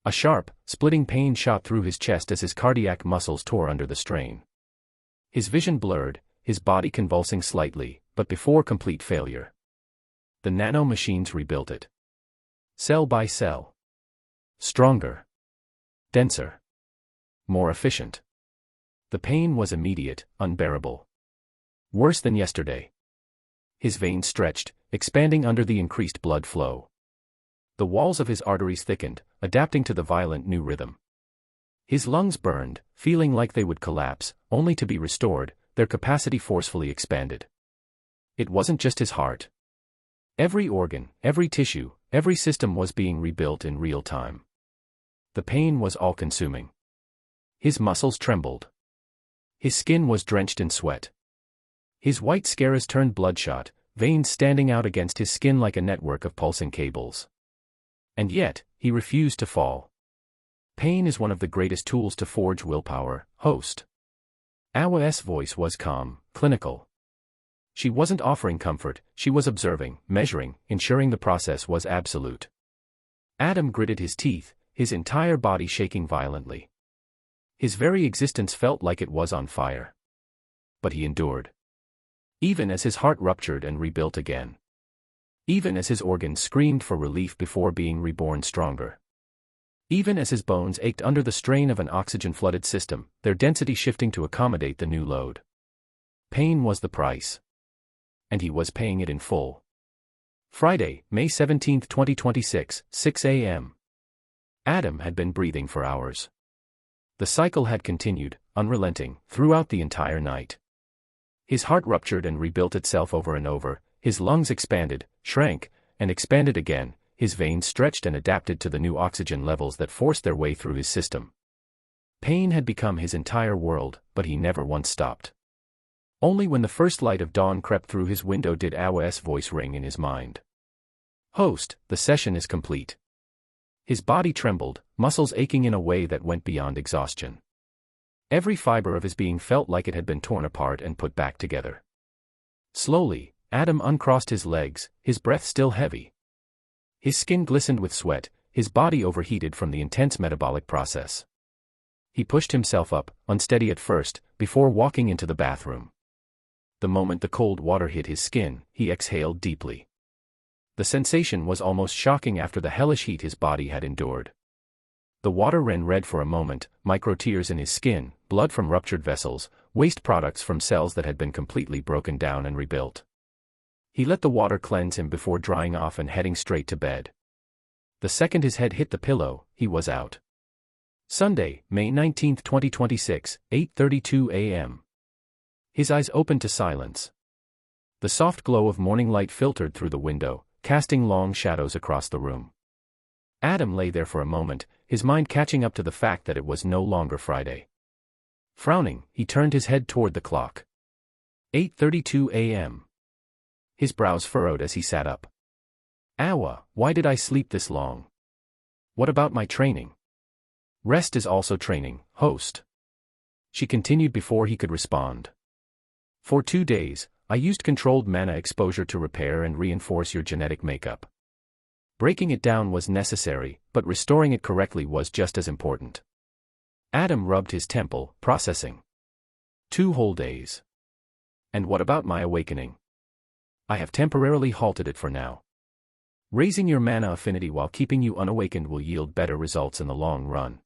S1: A sharp, splitting pain shot through his chest as his cardiac muscles tore under the strain. His vision blurred, his body convulsing slightly, but before complete failure. The Nano Machines rebuilt it. Cell by cell. Stronger. Denser. More efficient. The pain was immediate, unbearable. Worse than yesterday. His veins stretched, expanding under the increased blood flow. The walls of his arteries thickened, adapting to the violent new rhythm. His lungs burned, feeling like they would collapse, only to be restored, their capacity forcefully expanded. It wasn't just his heart. Every organ, every tissue, every system was being rebuilt in real time. The pain was all-consuming. His muscles trembled. His skin was drenched in sweat. His white scaras turned bloodshot, veins standing out against his skin like a network of pulsing cables. And yet, he refused to fall. Pain is one of the greatest tools to forge willpower, host. Awa's voice was calm, clinical. She wasn't offering comfort, she was observing, measuring, ensuring the process was absolute. Adam gritted his teeth, his entire body shaking violently. His very existence felt like it was on fire. But he endured. Even as his heart ruptured and rebuilt again. Even as his organs screamed for relief before being reborn stronger. Even as his bones ached under the strain of an oxygen-flooded system, their density shifting to accommodate the new load. Pain was the price. And he was paying it in full. Friday, May 17, 2026, 6 a.m. Adam had been breathing for hours. The cycle had continued, unrelenting, throughout the entire night. His heart ruptured and rebuilt itself over and over, his lungs expanded, shrank, and expanded again, his veins stretched and adapted to the new oxygen levels that forced their way through his system. Pain had become his entire world, but he never once stopped. Only when the first light of dawn crept through his window did Awa's voice ring in his mind. "Host, the session is complete." His body trembled, muscles aching in a way that went beyond exhaustion. Every fiber of his being felt like it had been torn apart and put back together. Slowly, Adam uncrossed his legs, his breath still heavy. His skin glistened with sweat, his body overheated from the intense metabolic process. He pushed himself up, unsteady at first, before walking into the bathroom. The moment the cold water hit his skin, he exhaled deeply. The sensation was almost shocking after the hellish heat his body had endured. The water ran red for a moment, micro-tears in his skin, blood from ruptured vessels, waste products from cells that had been completely broken down and rebuilt. He let the water cleanse him before drying off and heading straight to bed. The second his head hit the pillow, he was out. Sunday, May 19, 2026, 8:32 a.m. His eyes opened to silence. The soft glow of morning light filtered through the window, casting long shadows across the room. Adam lay there for a moment, his mind catching up to the fact that it was no longer Friday. Frowning, he turned his head toward the clock. 8:32 a.m. His brows furrowed as he sat up. Awa, why did I sleep this long? What about my training? Rest is also training, host. She continued before he could respond. For 2 days, I used controlled mana exposure to repair and reinforce your genetic makeup. Breaking it down was necessary, but restoring it correctly was just as important. Adam rubbed his temple, processing. 2 whole days. And what about my awakening? I have temporarily halted it for now. Raising your mana affinity while keeping you unawakened will yield better results in the long run.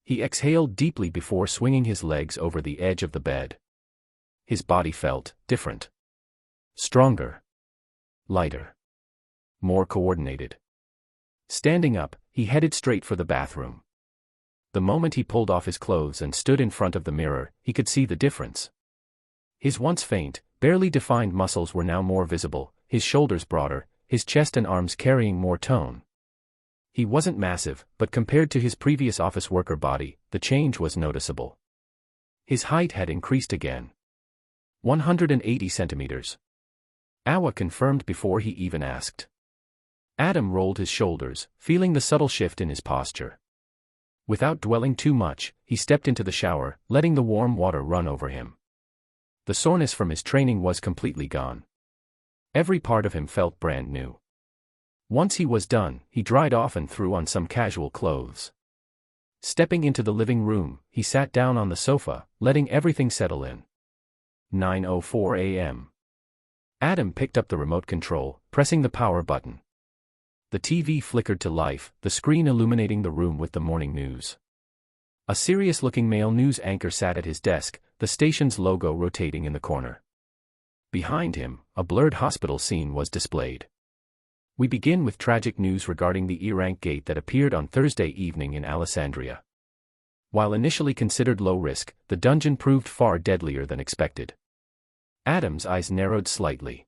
S1: He exhaled deeply before swinging his legs over the edge of the bed. His body felt different. Stronger. Lighter. More coordinated. Standing up, he headed straight for the bathroom. The moment he pulled off his clothes and stood in front of the mirror, he could see the difference. His once faint, barely defined muscles were now more visible, his shoulders broader, his chest and arms carrying more tone. He wasn't massive, but compared to his previous office worker body, the change was noticeable. His height had increased again. 180 centimeters. Awa confirmed before he even asked. Adam rolled his shoulders, feeling the subtle shift in his posture. Without dwelling too much, he stepped into the shower, letting the warm water run over him. The soreness from his training was completely gone. Every part of him felt brand new. Once he was done, he dried off and threw on some casual clothes. Stepping into the living room, he sat down on the sofa, letting everything settle in. 9:04 a.m. Adam picked up the remote control, pressing the power button. The TV flickered to life, the screen illuminating the room with the morning news. A serious-looking male news anchor sat at his desk, the station's logo rotating in the corner. Behind him, a blurred hospital scene was displayed. We begin with tragic news regarding the E-rank gate that appeared on Thursday evening in Alessandria. While initially considered low risk, the dungeon proved far deadlier than expected. Adam's eyes narrowed slightly.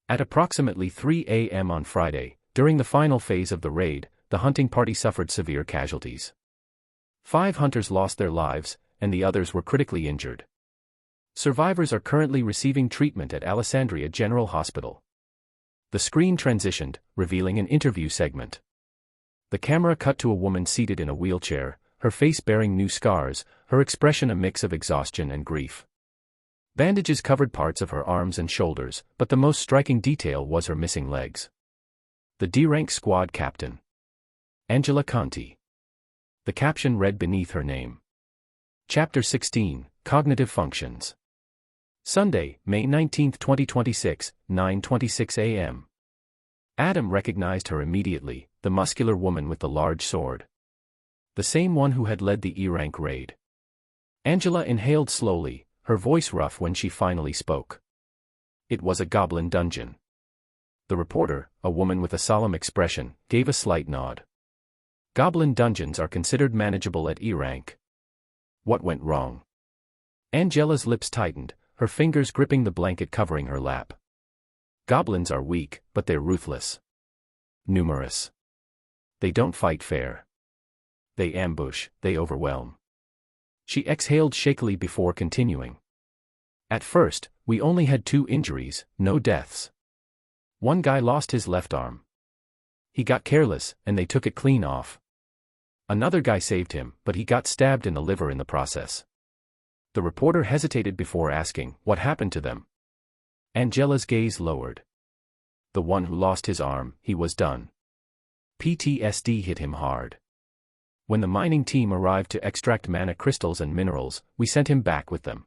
S1: At approximately 3 a.m. on Friday, during the final phase of the raid, the hunting party suffered severe casualties. 5 hunters lost their lives, and the others were critically injured. Survivors are currently receiving treatment at Alessandria General Hospital. The screen transitioned, revealing an interview segment. The camera cut to a woman seated in a wheelchair, her face bearing new scars, her expression a mix of exhaustion and grief. Bandages covered parts of her arms and shoulders, but the most striking detail was her missing legs. The D-rank squad captain. Angela Conti. The caption read beneath her name. Chapter 16, Cognitive Functions. Sunday, May 19, 2026, 9:26 a.m. Adam recognized her immediately, the muscular woman with the large sword. The same one who had led the E-rank raid. Angela inhaled slowly, her voice rough when she finally spoke. It was a goblin dungeon. The reporter, a woman with a solemn expression, gave a slight nod. Goblin dungeons are considered manageable at E-rank. What went wrong? Angela's lips tightened, her fingers gripping the blanket covering her lap. Goblins are weak, but they're ruthless. Numerous. They don't fight fair. They ambush, they overwhelm. She exhaled shakily before continuing. At first, we only had 2 injuries, no deaths. One guy lost his left arm. He got careless, and they took it clean off. Another guy saved him, but he got stabbed in the liver in the process. The reporter hesitated before asking, what happened to them? Angela's gaze lowered. The one who lost his arm, he was done. PTSD hit him hard. When the mining team arrived to extract mana crystals and minerals, we sent him back with them.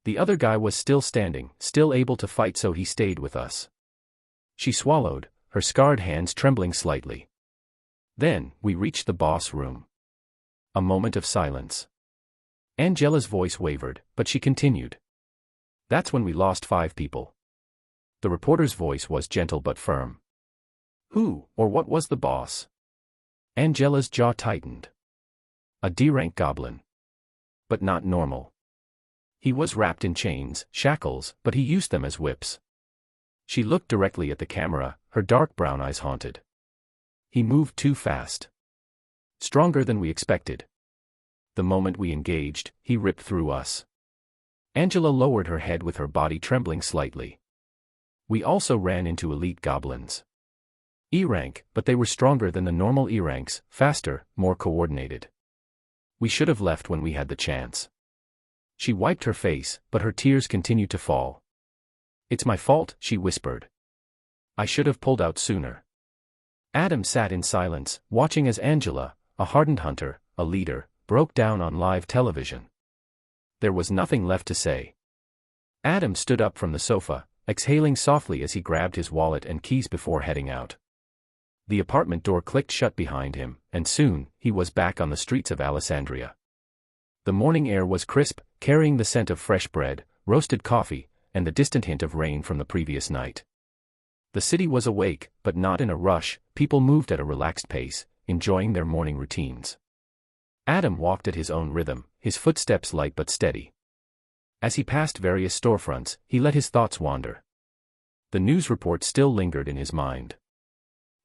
S1: The other guy was still standing, still able to fight, so he stayed with us. She swallowed, her scarred hands trembling slightly. Then, we reached the boss room. A moment of silence. Angela's voice wavered, but she continued. That's when we lost 5 people. The reporter's voice was gentle but firm. Who, or what was the boss? Angela's jaw tightened. A D-rank goblin. But not normal. He was wrapped in chains, shackles, but he used them as whips. She looked directly at the camera, her dark brown eyes haunted. He moved too fast. Stronger than we expected. The moment we engaged, he ripped through us. Angela lowered her head with her body trembling slightly. We also ran into elite goblins. E-rank, but they were stronger than the normal E-ranks, faster, more coordinated. We should have left when we had the chance. She wiped her face, but her tears continued to fall. It's my fault, she whispered. I should have pulled out sooner. Adam sat in silence, watching as Angela, a hardened hunter, a leader, broke down on live television. There was nothing left to say. Adam stood up from the sofa, exhaling softly as he grabbed his wallet and keys before heading out. The apartment door clicked shut behind him, and soon, he was back on the streets of Alessandria. The morning air was crisp, carrying the scent of fresh bread, roasted coffee, and the distant hint of rain from the previous night. The city was awake, but not in a rush. People moved at a relaxed pace, enjoying their morning routines. Adam walked at his own rhythm, his footsteps light but steady. As he passed various storefronts, he let his thoughts wander. The news report still lingered in his mind.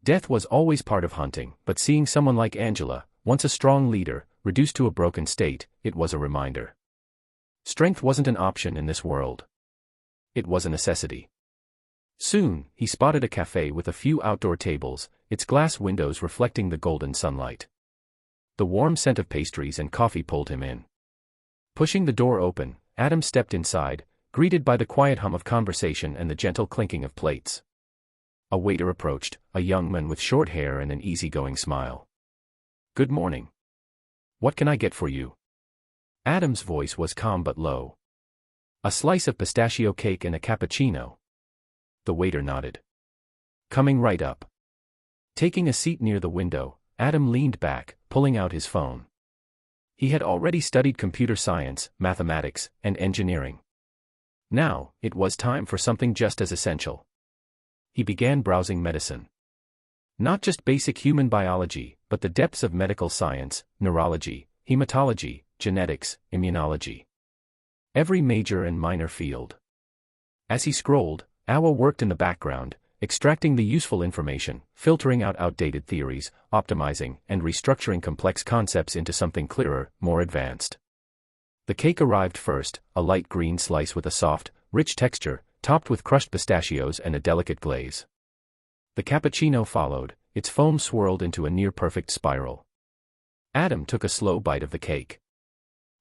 S1: Death was always part of hunting, but seeing someone like Angela, once a strong leader, reduced to a broken state, it was a reminder. Strength wasn't an option in this world. It was a necessity. Soon, he spotted a cafe with a few outdoor tables, its glass windows reflecting the golden sunlight. The warm scent of pastries and coffee pulled him in. Pushing the door open, Adam stepped inside, greeted by the quiet hum of conversation and the gentle clinking of plates. A waiter approached, a young man with short hair and an easygoing smile. Good morning. What can I get for you? Adam's voice was calm but low. A slice of pistachio cake and a cappuccino. The waiter nodded. Coming right up. Taking a seat near the window, Adam leaned back, pulling out his phone. He had already studied computer science, mathematics, and engineering. Now, it was time for something just as essential. He began browsing medicine. Not just basic human biology, but the depths of medical science, neurology, hematology, genetics, immunology. Every major and minor field. As he scrolled, Awa worked in the background, extracting the useful information, filtering out outdated theories, optimizing and restructuring complex concepts into something clearer, more advanced. The cake arrived first, a light green slice with a soft, rich texture, topped with crushed pistachios and a delicate glaze. The cappuccino followed, its foam swirled into a near-perfect spiral. Adam took a slow bite of the cake.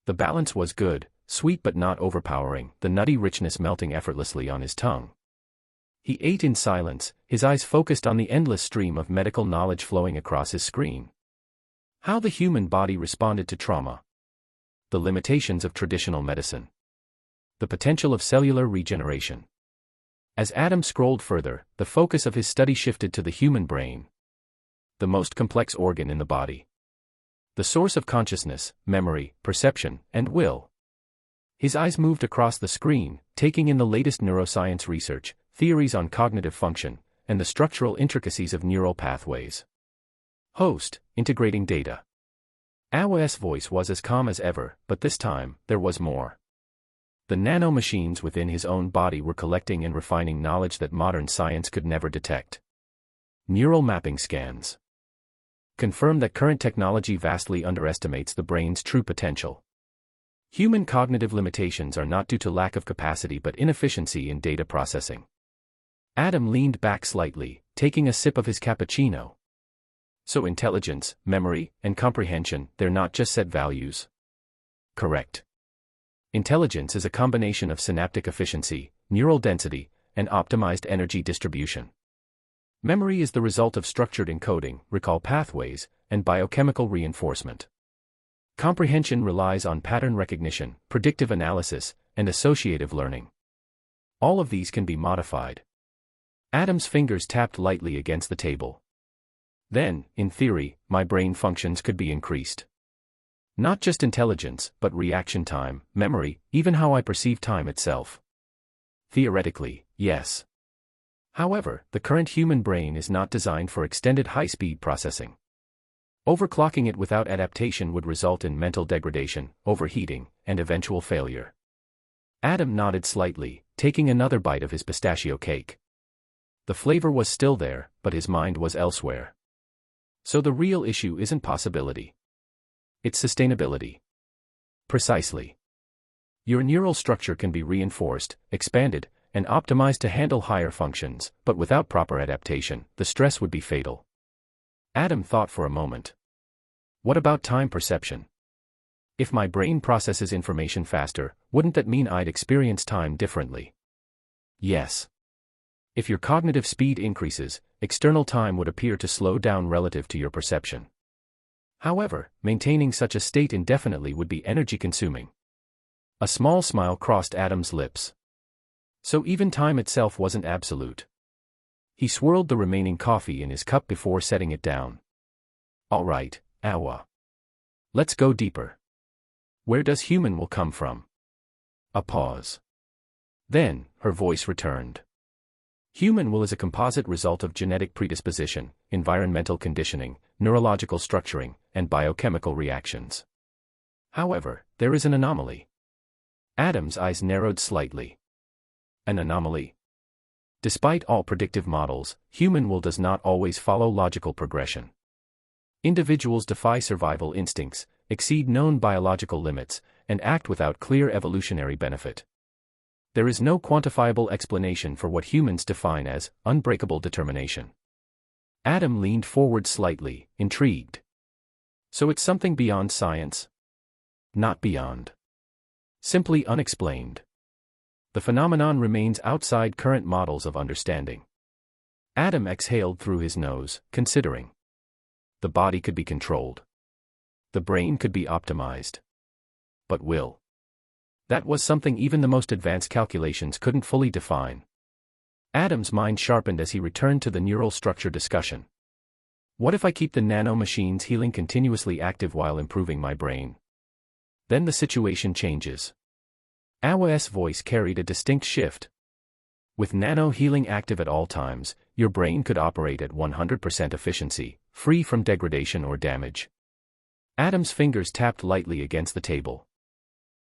S1: The balance was good, sweet but not overpowering, the nutty richness melting effortlessly on his tongue. He ate in silence, his eyes focused on the endless stream of medical knowledge flowing across his screen. How the human body responded to trauma. The limitations of traditional medicine. The potential of cellular regeneration. As Adam scrolled further, the focus of his study shifted to the human brain. The most complex organ in the body. The source of consciousness, memory, perception, and will. His eyes moved across the screen, taking in the latest neuroscience research, theories on cognitive function, and the structural intricacies of neural pathways. Host, integrating data. Awa's voice was as calm as ever, but this time, there was more. The nano machines within his own body were collecting and refining knowledge that modern science could never detect. Neural mapping scans confirm that current technology vastly underestimates the brain's true potential. Human cognitive limitations are not due to lack of capacity but inefficiency in data processing. Adam leaned back slightly, taking a sip of his cappuccino. So intelligence, memory, and comprehension, they're not just set values. Correct. Intelligence is a combination of synaptic efficiency, neural density, and optimized energy distribution. Memory is the result of structured encoding, recall pathways, and biochemical reinforcement. Comprehension relies on pattern recognition, predictive analysis, and associative learning. All of these can be modified. Adam's fingers tapped lightly against the table. Then, in theory, my brain functions could be increased. Not just intelligence, but reaction time, memory, even how I perceive time itself. Theoretically, yes. However, the current human brain is not designed for extended high-speed processing. Overclocking it without adaptation would result in mental degradation, overheating, and eventual failure. Adam nodded slightly, taking another bite of his pistachio cake. The flavor was still there, but his mind was elsewhere. So the real issue isn't possibility. It's sustainability. Precisely. Your neural structure can be reinforced, expanded, and optimized to handle higher functions, but without proper adaptation, the stress would be fatal. Adam thought for a moment. What about time perception? If my brain processes information faster, wouldn't that mean I'd experience time differently? Yes. If your cognitive speed increases, external time would appear to slow down relative to your perception. However, maintaining such a state indefinitely would be energy-consuming. A small smile crossed Adam's lips. So even time itself wasn't absolute. He swirled the remaining coffee in his cup before setting it down. All right, Awa. Let's go deeper. Where does human will come from? A pause. Then, her voice returned. Human will is a composite result of genetic predisposition, environmental conditioning, neurological structuring, and biochemical reactions. However, there is an anomaly. Adam's eyes narrowed slightly. An anomaly? Despite all predictive models, human will does not always follow logical progression. Individuals defy survival instincts, exceed known biological limits, and act without clear evolutionary benefit. There is no quantifiable explanation for what humans define as unbreakable determination. Adam leaned forward slightly, intrigued. So it's something beyond science? Not beyond. Simply unexplained. The phenomenon remains outside current models of understanding. Adam exhaled through his nose, considering. The body could be controlled. The brain could be optimized. But will? That was something even the most advanced calculations couldn't fully define. Adam's mind sharpened as he returned to the neural structure discussion. What if I keep the nano machines healing continuously active while improving my brain? Then the situation changes. Awa's voice carried a distinct shift. With nano healing active at all times, your brain could operate at 100% efficiency, free from degradation or damage. Adam's fingers tapped lightly against the table.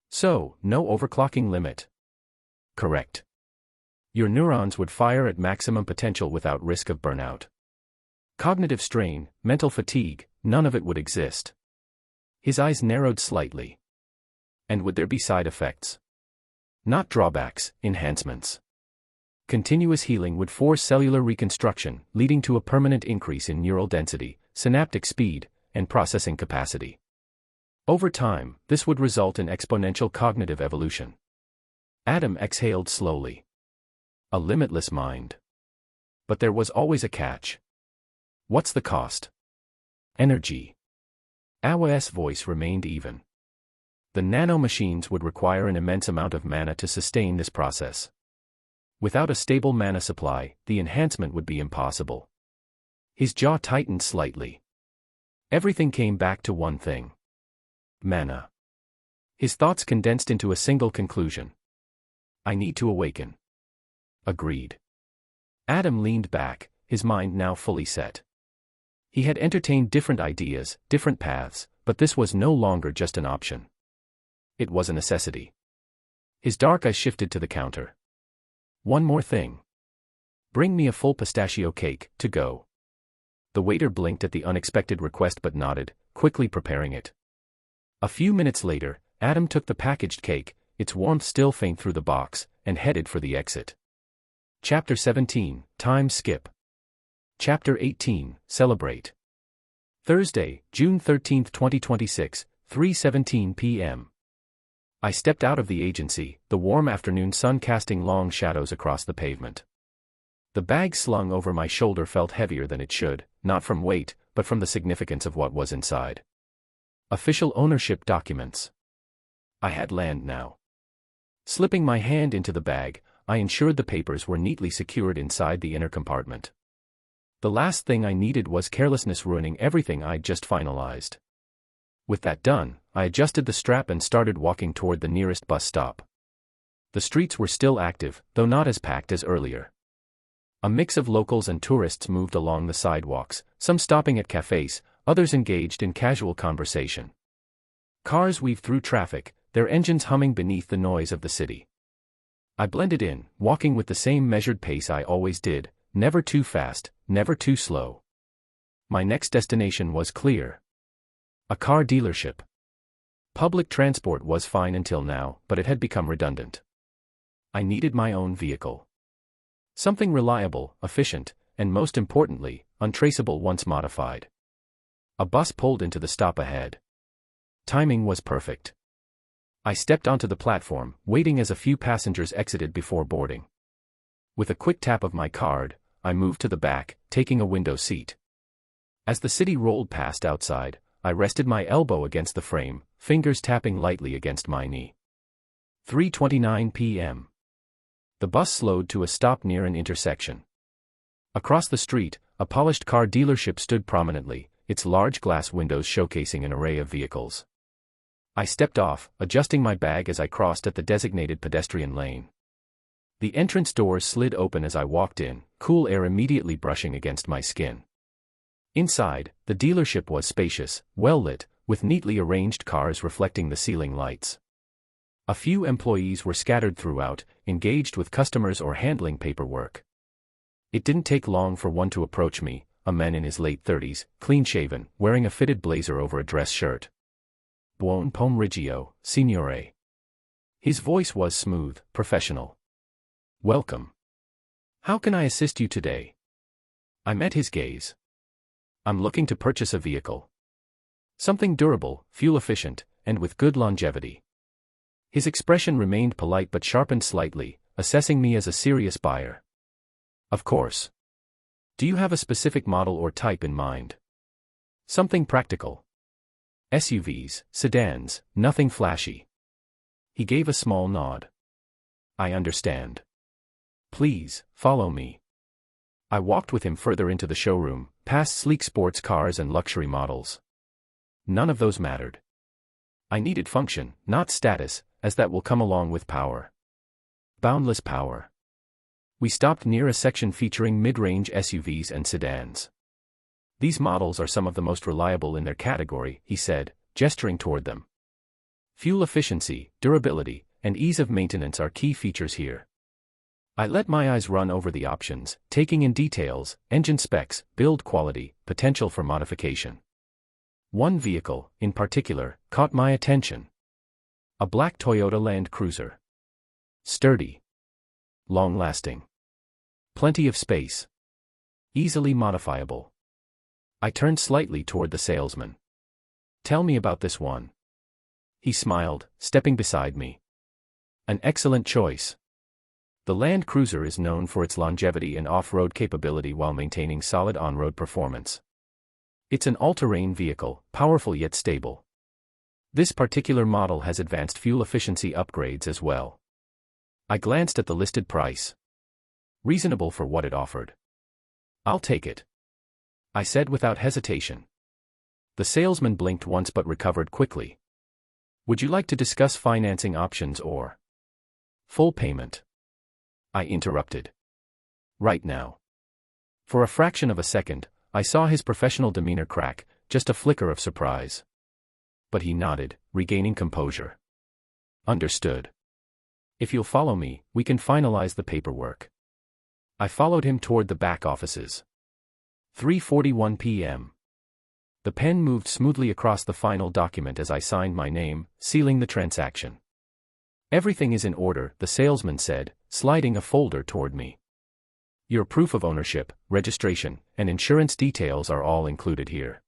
S1: So, no overclocking limit. Correct. Your neurons would fire at maximum potential without risk of burnout. Cognitive strain, mental fatigue, none of it would exist. His eyes narrowed slightly. And would there be side effects? Not drawbacks, enhancements. Continuous healing would force cellular reconstruction, leading to a permanent increase in neural density, synaptic speed, and processing capacity. Over time, this would result in exponential cognitive evolution. Adam exhaled slowly. A limitless mind. But there was always a catch. What's the cost? Energy. Awa's voice remained even. The nano machines would require an immense amount of mana to sustain this process. Without a stable mana supply, the enhancement would be impossible. His jaw tightened slightly. Everything came back to one thing. Mana. His thoughts condensed into a single conclusion. I need to awaken. Agreed. Adam leaned back, his mind now fully set. He had entertained different ideas, different paths, but this was no longer just an option. It was a necessity. His dark eyes shifted to the counter. One more thing. Bring me a full pistachio cake, to go. The waiter blinked at the unexpected request but nodded, quickly preparing it. A few minutes later, Adam took the packaged cake, its warmth still faint through the box, and headed for the exit. Chapter 17, Time Skip. Chapter 18, Celebrate. Thursday, June 13, 2026, 3:17 p.m. I stepped out of the agency, the warm afternoon sun casting long shadows across the pavement. The bag slung over my shoulder felt heavier than it should, not from weight, but from the significance of what was inside. Official ownership documents. I had land now. Slipping my hand into the bag, I ensured the papers were neatly secured inside the inner compartment. The last thing I needed was carelessness ruining everything I'd just finalized. With that done, I adjusted the strap and started walking toward the nearest bus stop. The streets were still active, though not as packed as earlier. A mix of locals and tourists moved along the sidewalks, some stopping at cafes, others engaged in casual conversation. Cars weaved through traffic, their engines humming beneath the noise of the city. I blended in, walking with the same measured pace I always did, never too fast, never too slow. My next destination was clear. A car dealership. Public transport was fine until now, but it had become redundant. I needed my own vehicle. Something reliable, efficient, and most importantly, untraceable once modified. A bus pulled into the stop ahead. Timing was perfect. I stepped onto the platform, waiting as a few passengers exited before boarding. With a quick tap of my card, I moved to the back, taking a window seat. As the city rolled past outside, I rested my elbow against the frame, fingers tapping lightly against my knee. 3:29 p.m. The bus slowed to a stop near an intersection. Across the street, a polished car dealership stood prominently, its large glass windows showcasing an array of vehicles. I stepped off, adjusting my bag as I crossed at the designated pedestrian lane. The entrance doors slid open as I walked in, cool air immediately brushing against my skin. Inside, the dealership was spacious, well-lit, with neatly arranged cars reflecting the ceiling lights. A few employees were scattered throughout, engaged with customers or handling paperwork. It didn't take long for one to approach me, a man in his late 30s, clean-shaven, wearing a fitted blazer over a dress shirt. Buon pomeriggio, signore. His voice was smooth, professional. Welcome. How can I assist you today? I met his gaze. I'm looking to purchase a vehicle. Something durable, fuel-efficient, and with good longevity. His expression remained polite but sharpened slightly, assessing me as a serious buyer. Of course. Do you have a specific model or type in mind? Something practical. SUVs, sedans, nothing flashy. He gave a small nod. I understand. Please, follow me. I walked with him further into the showroom, past sleek sports cars and luxury models. None of those mattered. I needed function, not status, as that will come along with power. Boundless power. We stopped near a section featuring mid-range SUVs and sedans. These models are some of the most reliable in their category, he said, gesturing toward them. Fuel efficiency, durability, and ease of maintenance are key features here. I let my eyes run over the options, taking in details, engine specs, build quality, potential for modification. One vehicle, in particular, caught my attention. A black Toyota Land Cruiser. Sturdy. Long-lasting. Plenty of space. Easily modifiable. I turned slightly toward the salesman. Tell me about this one. He smiled, stepping beside me. An excellent choice. The Land Cruiser is known for its longevity and off-road capability while maintaining solid on-road performance. It's an all-terrain vehicle, powerful yet stable. This particular model has advanced fuel efficiency upgrades as well. I glanced at the listed price. Reasonable for what it offered. I'll take it. I said without hesitation. The The salesman blinked once but recovered quickly. Would you like to discuss financing options or full payment? I interrupted. Right now. For a fraction of a second, I saw his professional demeanor crack, just a flicker of surprise. But he nodded, regaining composure. Understood. If you'll follow me, we can finalize the paperwork. I followed him toward the back offices. 3:41 p.m. The pen moved smoothly across the final document as I signed my name, sealing the transaction. Everything is in order, the salesman said, sliding a folder toward me. Your proof of ownership, registration, and insurance details are all included here.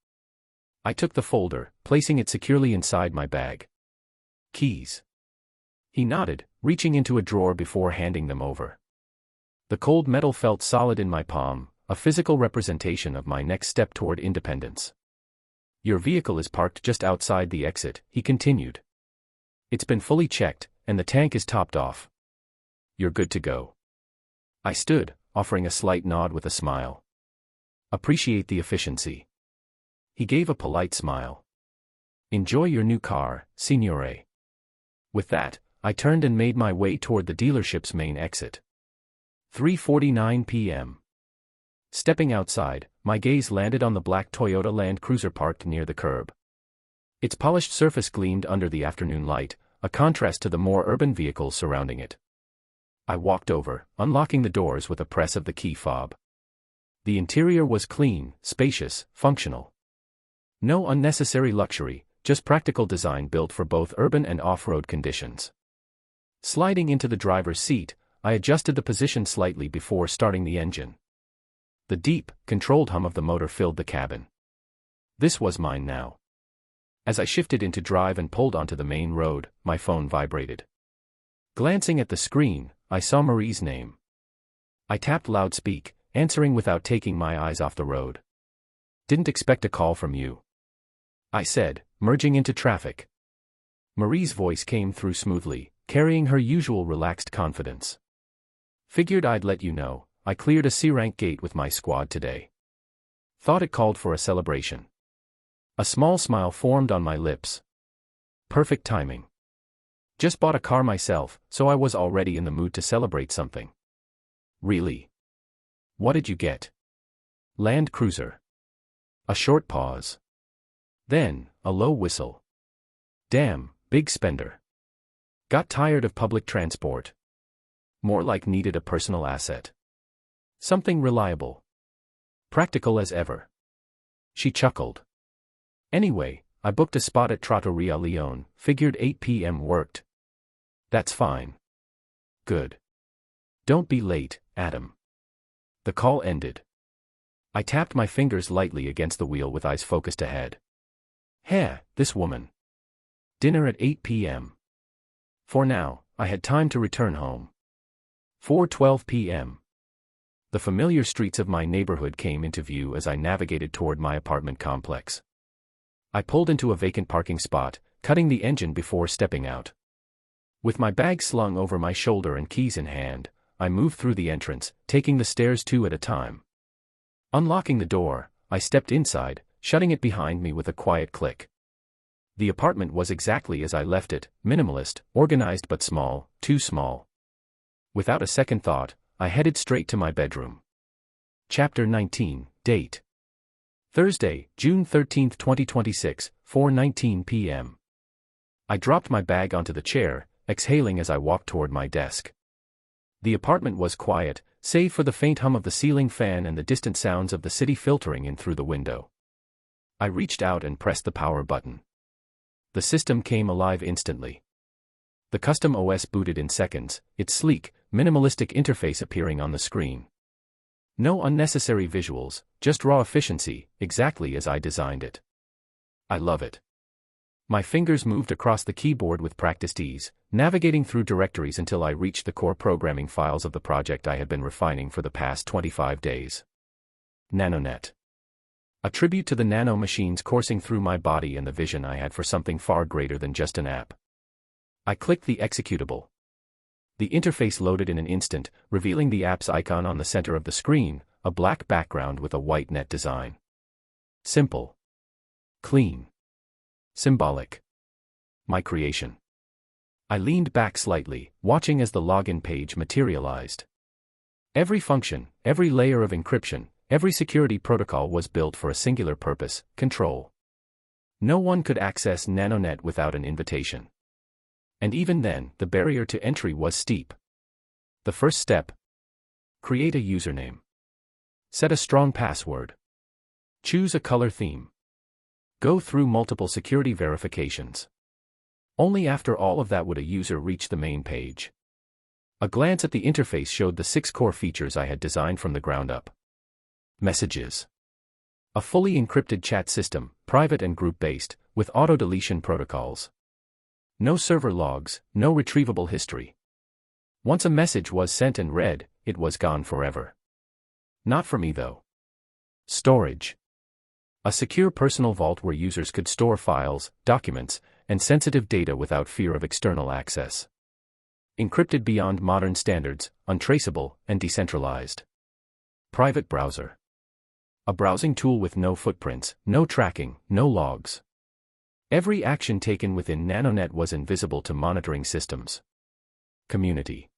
S1: I took the folder, placing it securely inside my bag. Keys. He nodded, reaching into a drawer before handing them over. The cold metal felt solid in my palm, a physical representation of my next step toward independence. Your vehicle is parked just outside the exit, he continued. It's been fully checked, and the tank is topped off. You're good to go. I stood, offering a slight nod with a smile. Appreciate the efficiency. He gave a polite smile. Enjoy your new car, signore. With that, I turned and made my way toward the dealership's main exit. 3:49 p.m. Stepping outside, my gaze landed on the black Toyota Land Cruiser parked near the curb. Its polished surface gleamed under the afternoon light, a contrast to the more urban vehicles surrounding it. I walked over, unlocking the doors with a press of the key fob. The interior was clean, spacious, functional. No unnecessary luxury, just practical design built for both urban and off-road conditions. Sliding into the driver's seat, I adjusted the position slightly before starting the engine. The deep, controlled hum of the motor filled the cabin. This was mine now. As I shifted into drive and pulled onto the main road, my phone vibrated. Glancing at the screen, I saw Marie's name. I tapped loudspeak, answering without taking my eyes off the road. Didn't expect a call from you, I said, merging into traffic. Marie's voice came through smoothly, carrying her usual relaxed confidence. Figured I'd let you know, I cleared a C-rank gate with my squad today. Thought it called for a celebration. A small smile formed on my lips. Perfect timing. Just bought a car myself, so I was already in the mood to celebrate something. Really? What did you get? Land Cruiser. A short pause. Then, a low whistle. Damn, big spender. Got tired of public transport. More like needed a personal asset. Something reliable. Practical as ever. She chuckled. Anyway, I booked a spot at Trattoria Leone, figured 8 p.m. worked. That's fine. Good. Don't be late, Adam. The call ended. I tapped my fingers lightly against the wheel with eyes focused ahead. Heh, this woman. Dinner at 8 p.m. For now, I had time to return home. 4:12 p.m. The familiar streets of my neighborhood came into view as I navigated toward my apartment complex. I pulled into a vacant parking spot, cutting the engine before stepping out. With my bag slung over my shoulder and keys in hand, I moved through the entrance, taking the stairs 2 at a time. Unlocking the door, I stepped inside, shutting it behind me with a quiet click. The apartment was exactly as I left it, minimalist, organized but small, too small. Without a second thought, I headed straight to my bedroom. Chapter 19, Date. Thursday, June 13, 2026, 4:19 p.m. I dropped my bag onto the chair, exhaling as I walked toward my desk. The apartment was quiet, save for the faint hum of the ceiling fan and the distant sounds of the city filtering in through the window. I reached out and pressed the power button. The system came alive instantly. The custom OS booted in seconds, its sleek, minimalistic interface appearing on the screen. No unnecessary visuals, just raw efficiency, exactly as I designed it. I love it. My fingers moved across the keyboard with practiced ease, navigating through directories until I reached the core programming files of the project I had been refining for the past 25 days. NanoNet. A tribute to the Nano Machines coursing through my body and the vision I had for something far greater than just an app. I clicked the executable. The interface loaded in an instant, revealing the app's icon on the center of the screen, a black background with a white net design. Simple. Clean. Symbolic. My creation. I leaned back slightly, watching as the login page materialized. Every function, every layer of encryption, every security protocol was built for a singular purpose: control. No one could access NanoNet without an invitation. And even then, the barrier to entry was steep. The first step: create a username. Set a strong password. Choose a color theme. Go through multiple security verifications. Only after all of that would a user reach the main page. A glance at the interface showed the 6 core features I had designed from the ground up. Messages. A fully encrypted chat system, private and group-based, with auto-deletion protocols. No server logs, no retrievable history. Once a message was sent and read, it was gone forever. Not for me though. Storage. A secure personal vault where users could store files, documents, and sensitive data without fear of external access. Encrypted beyond modern standards, untraceable, and decentralized. Private browser. A browsing tool with no footprints, no tracking, no logs. Every action taken within NanoNet was invisible to monitoring systems. Community.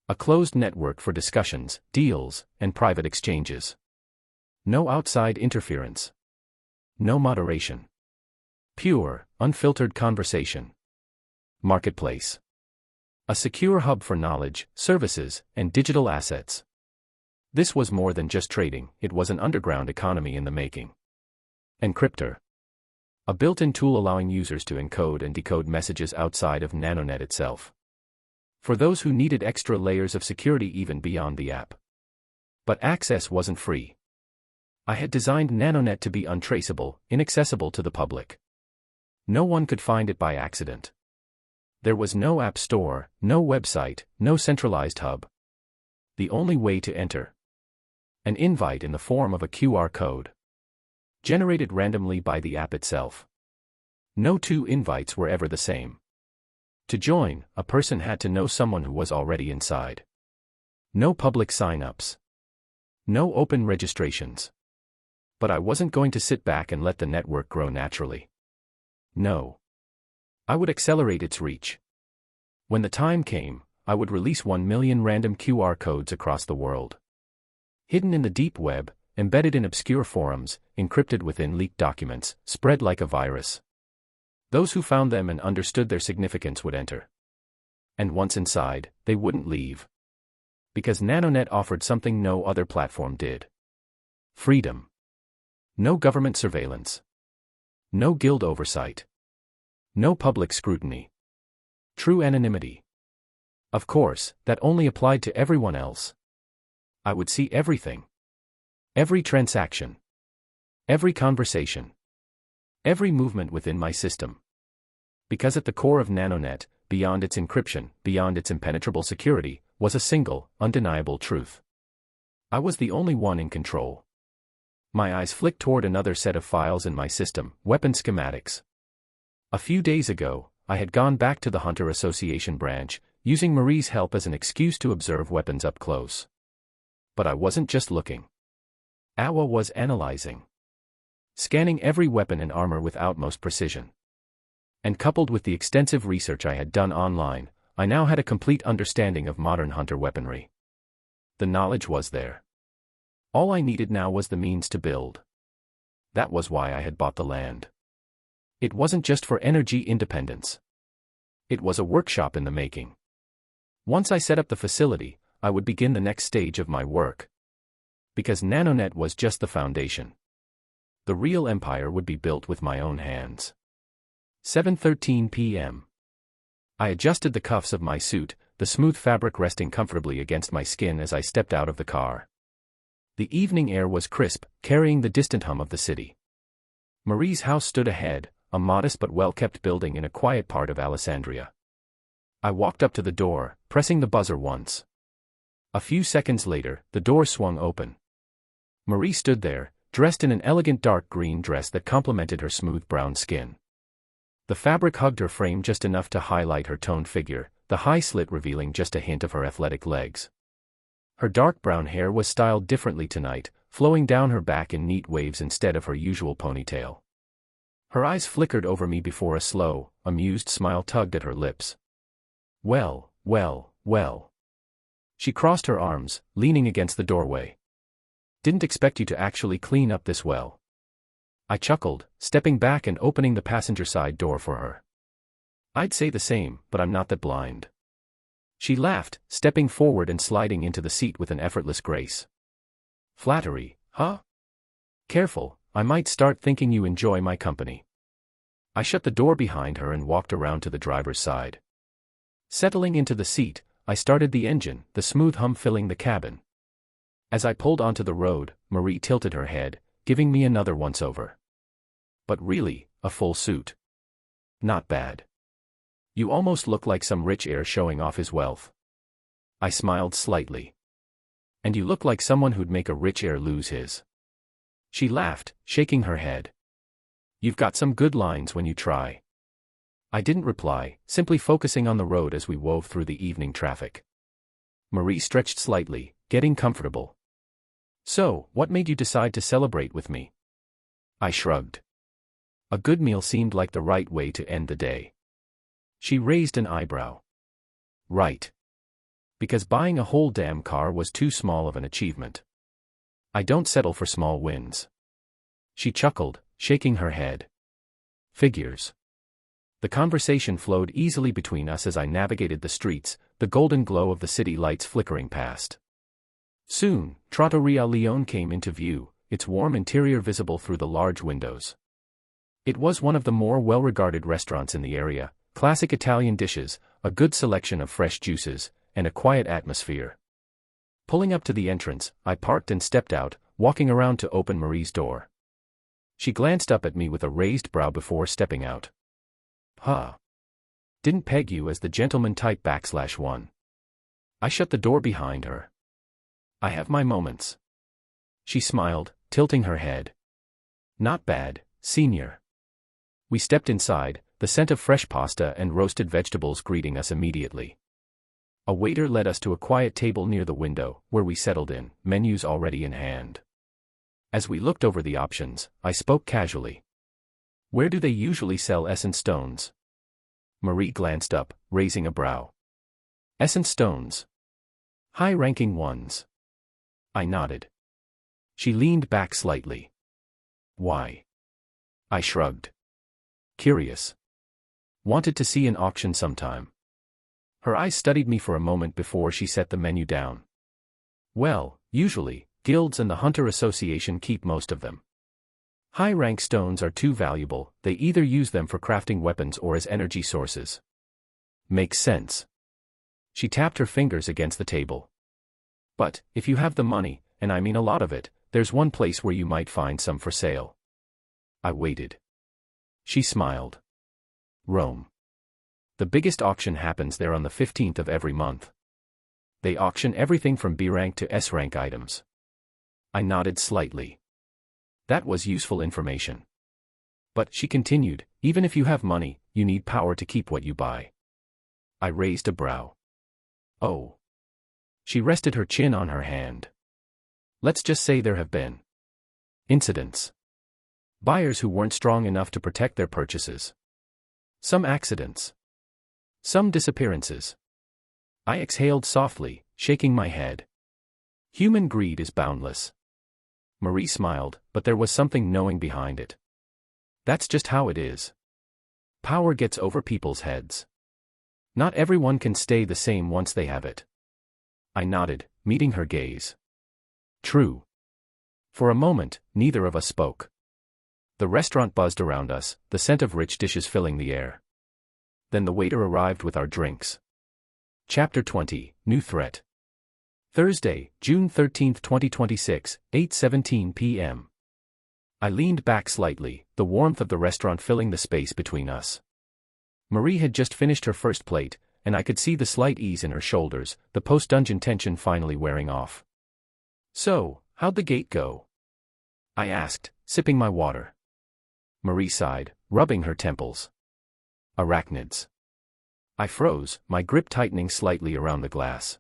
S1: A closed network for discussions, deals, and private exchanges. No outside interference. No moderation. Pure, unfiltered conversation. Marketplace. A secure hub for knowledge, services, and digital assets. This was more than just trading, it was an underground economy in the making. Encryptor. A built-in tool allowing users to encode and decode messages outside of NanoNet itself. For those who needed extra layers of security even beyond the app. But access wasn't free. I had designed NanoNet to be untraceable, inaccessible to the public. No one could find it by accident. There was no app store, no website, no centralized hub. The only way to enter. An invite in the form of a QR code. Generated randomly by the app itself. No 2 invites were ever the same. To join, a person had to know someone who was already inside. No public sign-ups. No open registrations. But I wasn't going to sit back and let the network grow naturally. No. I would accelerate its reach. When the time came, I would release 1 million random QR codes across the world. Hidden in the deep web, embedded in obscure forums, encrypted within leaked documents, spread like a virus. Those who found them and understood their significance would enter. And once inside, they wouldn't leave. Because NanoNet offered something no other platform did. Freedom. No government surveillance. No guild oversight. No public scrutiny. True anonymity. Of course, that only applied to everyone else. I would see everything. Every transaction. Every conversation. Every movement within my system. Because at the core of NanoNet, beyond its encryption, beyond its impenetrable security, was a single, undeniable truth. I was the only one in control. My eyes flicked toward another set of files in my system, weapon schematics. A few days ago, I had gone back to the Hunter Association branch, using Marie's help as an excuse to observe weapons up close. But I wasn't just looking. Awa was analyzing. Scanning every weapon and armor with utmost precision. And coupled with the extensive research I had done online, I now had a complete understanding of modern hunter weaponry. The knowledge was there. All I needed now was the means to build. That was why I had bought the land. It wasn't just for energy independence. It was a workshop in the making. Once I set up the facility, I would begin the next stage of my work. Because NanoNet was just the foundation. The real empire would be built with my own hands. 7:13 p.m. I adjusted the cuffs of my suit, the smooth fabric resting comfortably against my skin as I stepped out of the car. The evening air was crisp, carrying the distant hum of the city. Marie's house stood ahead, a modest but well-kept building in a quiet part of Alessandria. I walked up to the door, pressing the buzzer once. A few seconds later, the door swung open. Marie stood there, dressed in an elegant dark green dress that complemented her smooth brown skin. The fabric hugged her frame just enough to highlight her toned figure, the high slit revealing just a hint of her athletic legs. Her dark brown hair was styled differently tonight, flowing down her back in neat waves instead of her usual ponytail. Her eyes flickered over me before a slow, amused smile tugged at her lips. Well, well, well. She crossed her arms, leaning against the doorway. Didn't expect you to actually clean up this well. I chuckled, stepping back and opening the passenger side door for her. I'd say the same, but I'm not that blind. She laughed, stepping forward and sliding into the seat with an effortless grace. Flattery, huh? Careful, I might start thinking you enjoy my company. I shut the door behind her and walked around to the driver's side. Settling into the seat, I started the engine, the smooth hum filling the cabin. As I pulled onto the road, Marie tilted her head, giving me another once-over. But really, a full suit. Not bad. You almost look like some rich heir showing off his wealth. I smiled slightly. And you look like someone who'd make a rich heir lose his. She laughed, shaking her head. You've got some good lines when you try. I didn't reply, simply focusing on the road as we wove through the evening traffic. Marie stretched slightly, getting comfortable. So, what made you decide to celebrate with me? I shrugged. A good meal seemed like the right way to end the day. She raised an eyebrow. Right. Because buying a whole damn car was too small of an achievement. I don't settle for small wins. She chuckled, shaking her head. Figures. The conversation flowed easily between us as I navigated the streets, the golden glow of the city lights flickering past. Soon, Trattoria Leone came into view, its warm interior visible through the large windows. It was one of the more well-regarded restaurants in the area, classic Italian dishes, a good selection of fresh juices, and a quiet atmosphere. Pulling up to the entrance, I parked and stepped out, walking around to open Marie's door. She glanced up at me with a raised brow before stepping out. Huh. Didn't peg you as the gentleman type /1. I shut the door behind her. I have my moments. She smiled, tilting her head. Not bad, senior. We stepped inside, the scent of fresh pasta and roasted vegetables greeting us immediately. A waiter led us to a quiet table near the window, where we settled in, menus already in hand. As we looked over the options, I spoke casually. Where do they usually sell essence stones? Marie glanced up, raising a brow. Essence stones. High-ranking ones. I nodded. She leaned back slightly. Why? I shrugged. Curious. Wanted to see an auction sometime. Her eyes studied me for a moment before she set the menu down. Well, usually, guilds and the Hunter Association keep most of them. High-rank stones are too valuable, they either use them for crafting weapons or as energy sources. Makes sense. She tapped her fingers against the table. But, if you have the money, and I mean a lot of it, there's one place where you might find some for sale. I waited. She smiled. Rome. The biggest auction happens there on the 15th of every month. They auction everything from B-rank to S-rank items. I nodded slightly. That was useful information. But, she continued, even if you have money, you need power to keep what you buy. I raised a brow. Oh. She rested her chin on her hand. Let's just say there have been incidents. Buyers who weren't strong enough to protect their purchases. Some accidents. Some disappearances. I exhaled softly, shaking my head. Human greed is boundless. Marie smiled, but there was something knowing behind it. That's just how it is. Power gets over people's heads. Not everyone can stay the same once they have it. I nodded, meeting her gaze. True. For a moment, neither of us spoke. The restaurant buzzed around us, the scent of rich dishes filling the air. Then the waiter arrived with our drinks. Chapter 20, New Threat. Thursday, June 13, 2026, 8:17 p.m. I leaned back slightly, the warmth of the restaurant filling the space between us. Marie had just finished her first plate, and I could see the slight ease in her shoulders, the post-dungeon tension finally wearing off. So, how'd the gate go? I asked, sipping my water. Marie sighed, rubbing her temples. Arachnids. I froze, my grip tightening slightly around the glass.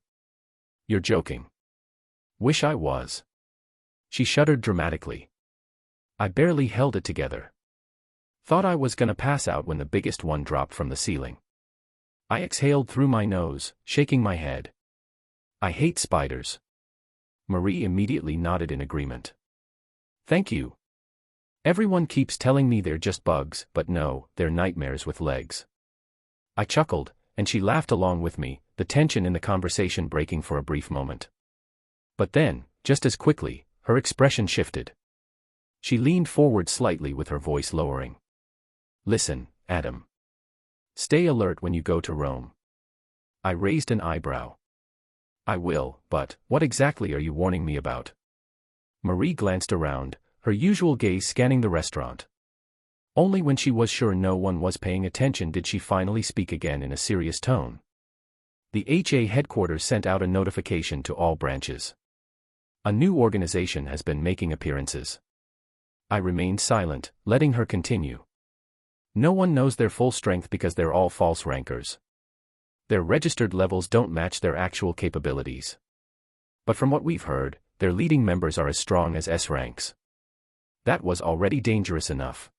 S1: You're joking. Wish I was. She shuddered dramatically. I barely held it together. Thought I was gonna pass out when the biggest one dropped from the ceiling. I exhaled through my nose, shaking my head. I hate spiders. Marie immediately nodded in agreement. Thank you. Everyone keeps telling me they're just bugs, but no, they're nightmares with legs. I chuckled, and she laughed along with me, the tension in the conversation breaking for a brief moment. But then, just as quickly, her expression shifted. She leaned forward slightly with her voice lowering. Listen, Adam. Stay alert when you go to Rome. I raised an eyebrow. I will, but what exactly are you warning me about? Marie glanced around, her usual gaze scanning the restaurant. Only when she was sure no one was paying attention did she finally speak again in a serious tone. The HA headquarters sent out a notification to all branches. A new organization has been making appearances. I remained silent, letting her continue. No one knows their full strength because they're all false rankers. Their registered levels don't match their actual capabilities. But from what we've heard, their leading members are as strong as S ranks. That was already dangerous enough.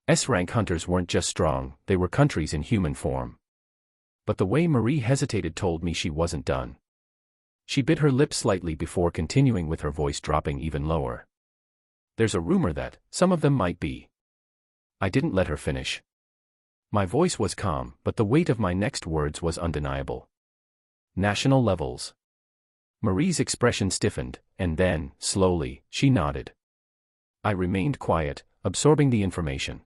S1: S-rank hunters weren't just strong, they were countries in human form. But the way Marie hesitated told me she wasn't done. She bit her lip slightly before continuing with her voice dropping even lower. There's a rumor that some of them might be. I didn't let her finish. My voice was calm, but the weight of my next words was undeniable. National levels. Marie's expression stiffened, and then, slowly, she nodded. I remained quiet, absorbing the information.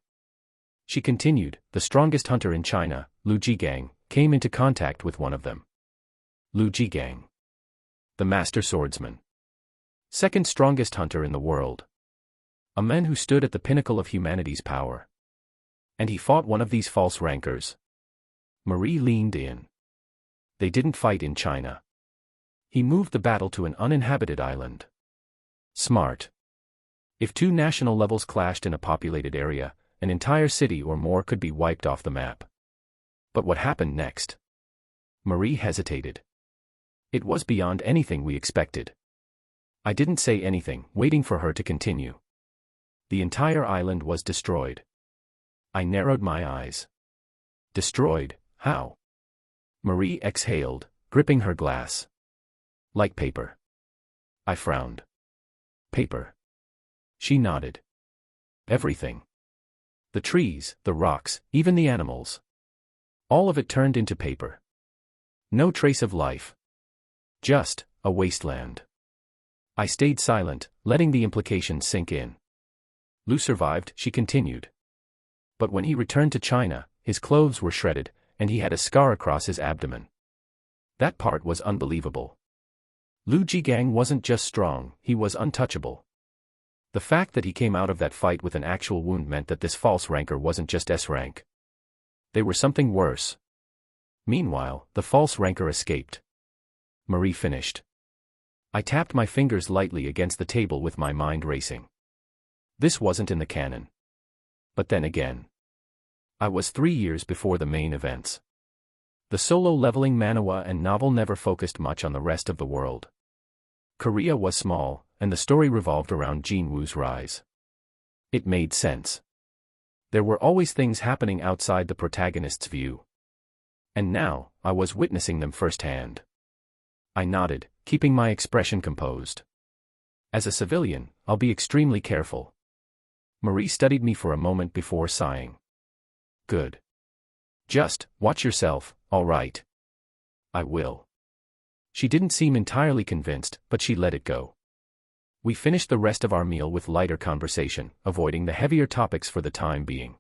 S1: She continued, the strongest hunter in China, Lu Jigang, came into contact with one of them. Lu Jigang. The master swordsman. Second strongest hunter in the world. A man who stood at the pinnacle of humanity's power. And he fought one of these false rankers. Marie leaned in. They didn't fight in China. He moved the battle to an uninhabited island. Smart. If two national levels clashed in a populated area, an entire city or more could be wiped off the map. But what happened next? Marie hesitated. It was beyond anything we expected. I didn't say anything, waiting for her to continue. The entire island was destroyed. I narrowed my eyes. Destroyed? How? Marie exhaled, gripping her glass. Like paper. I frowned. Paper. She nodded. Everything. The trees, the rocks, even the animals. All of it turned into paper. No trace of life. Just a wasteland. I stayed silent, letting the implications sink in. Lu survived, she continued. But when he returned to China, his clothes were shredded, and he had a scar across his abdomen. That part was unbelievable. Lu Jigang wasn't just strong, he was untouchable. The fact that he came out of that fight with an actual wound meant that this false ranker wasn't just S-rank. They were something worse. Meanwhile, the false ranker escaped. Marie finished. I tapped my fingers lightly against the table with my mind racing. This wasn't in the canon. But then again. I was 3 years before the main events. The solo-leveling manhwa and novel never focused much on the rest of the world. Korea was small, and the story revolved around Jinwoo's rise. It made sense. There were always things happening outside the protagonist's view. And now, I was witnessing them firsthand. I nodded, keeping my expression composed. As a civilian, I'll be extremely careful. Marie studied me for a moment before sighing. Good. Just, watch yourself, all right? I will. She didn't seem entirely convinced, but she let it go. We finished the rest of our meal with lighter conversation, avoiding the heavier topics for the time being.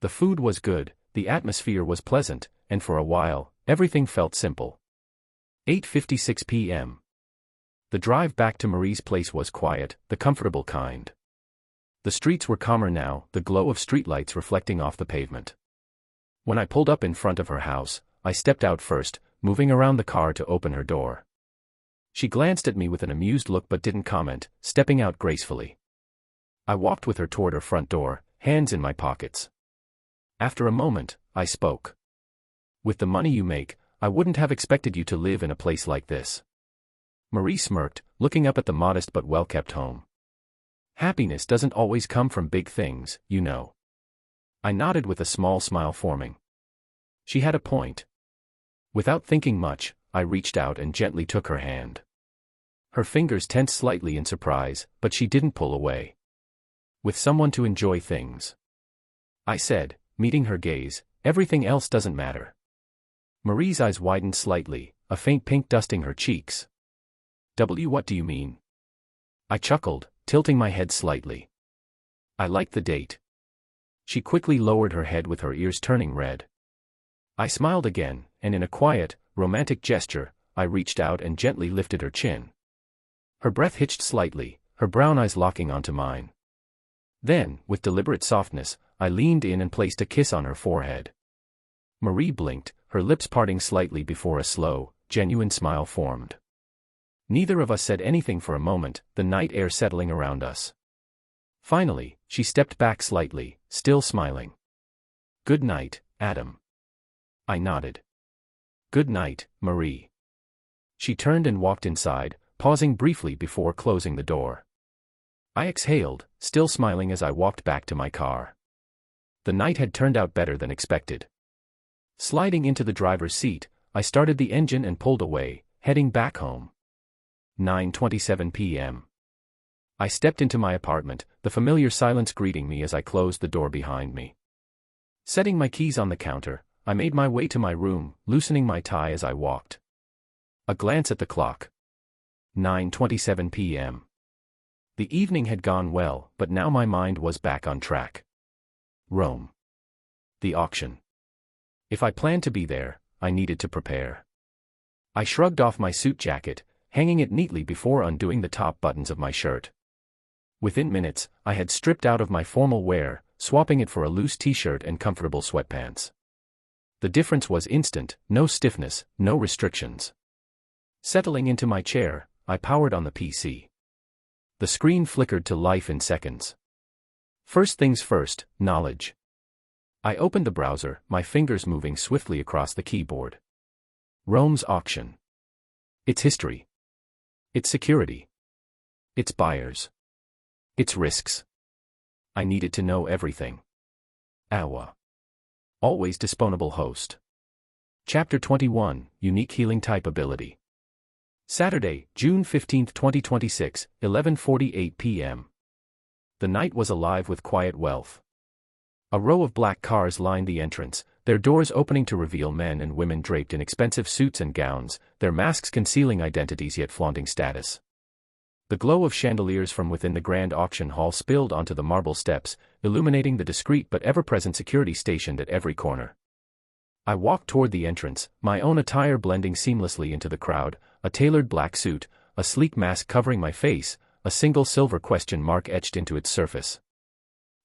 S1: The food was good, the atmosphere was pleasant, and for a while, everything felt simple. 8:56 p.m. The drive back to Marie's place was quiet, the comfortable kind. The streets were calmer now, the glow of streetlights reflecting off the pavement. When I pulled up in front of her house, I stepped out first, moving around the car to open her door. She glanced at me with an amused look but didn't comment, stepping out gracefully. I walked with her toward her front door, hands in my pockets. After a moment, I spoke. With the money you make, I wouldn't have expected you to live in a place like this. Marie smirked, looking up at the modest but well-kept home. Happiness doesn't always come from big things, you know. I nodded with a small smile forming. She had a point. Without thinking much, I reached out and gently took her hand. Her fingers tensed slightly in surprise, but she didn't pull away. With someone to enjoy things, I said, meeting her gaze, everything else doesn't matter. Marie's eyes widened slightly, a faint pink dusting her cheeks. What do you mean? I chuckled, tilting my head slightly. I like the date. She quickly lowered her head with her ears turning red. I smiled again, and in a quiet, romantic gesture, I reached out and gently lifted her chin. Her breath hitched slightly, her brown eyes locking onto mine. Then, with deliberate softness, I leaned in and placed a kiss on her forehead. Marie blinked, her lips parting slightly before a slow, genuine smile formed. Neither of us said anything for a moment, the night air settling around us. Finally, she stepped back slightly, still smiling. Good night, Adam. I nodded. Good night, Marie. She turned and walked inside, pausing briefly before closing the door. I exhaled, still smiling as I walked back to my car. The night had turned out better than expected. Sliding into the driver's seat, I started the engine and pulled away, heading back home. 9:27 p.m. I stepped into my apartment, the familiar silence greeting me as I closed the door behind me. Setting my keys on the counter, I made my way to my room, loosening my tie as I walked. A glance at the clock. 9:27 p.m. The evening had gone well, but now my mind was back on track. Rome. The auction. If I planned to be there, I needed to prepare. I shrugged off my suit jacket, hanging it neatly before undoing the top buttons of my shirt. Within minutes, I had stripped out of my formal wear, swapping it for a loose t-shirt and comfortable sweatpants. The difference was instant, no stiffness, no restrictions. Settling into my chair, I powered on the PC. The screen flickered to life in seconds. First things first, knowledge. I opened the browser, my fingers moving swiftly across the keyboard. Rome's auction. Its history. Its security. Its buyers. Its risks. I needed to know everything. Awa. Always disposable host. Chapter 21, Unique Healing Type Ability. Saturday, June 15, 2026, 11:48 p.m. The night was alive with quiet wealth. A row of black cars lined the entrance, their doors opening to reveal men and women draped in expensive suits and gowns, their masks concealing identities yet flaunting status. The glow of chandeliers from within the grand auction hall spilled onto the marble steps, illuminating the discreet but ever-present security stationed at every corner. I walked toward the entrance, my own attire blending seamlessly into the crowd, a tailored black suit, a sleek mask covering my face, a single silver question mark etched into its surface.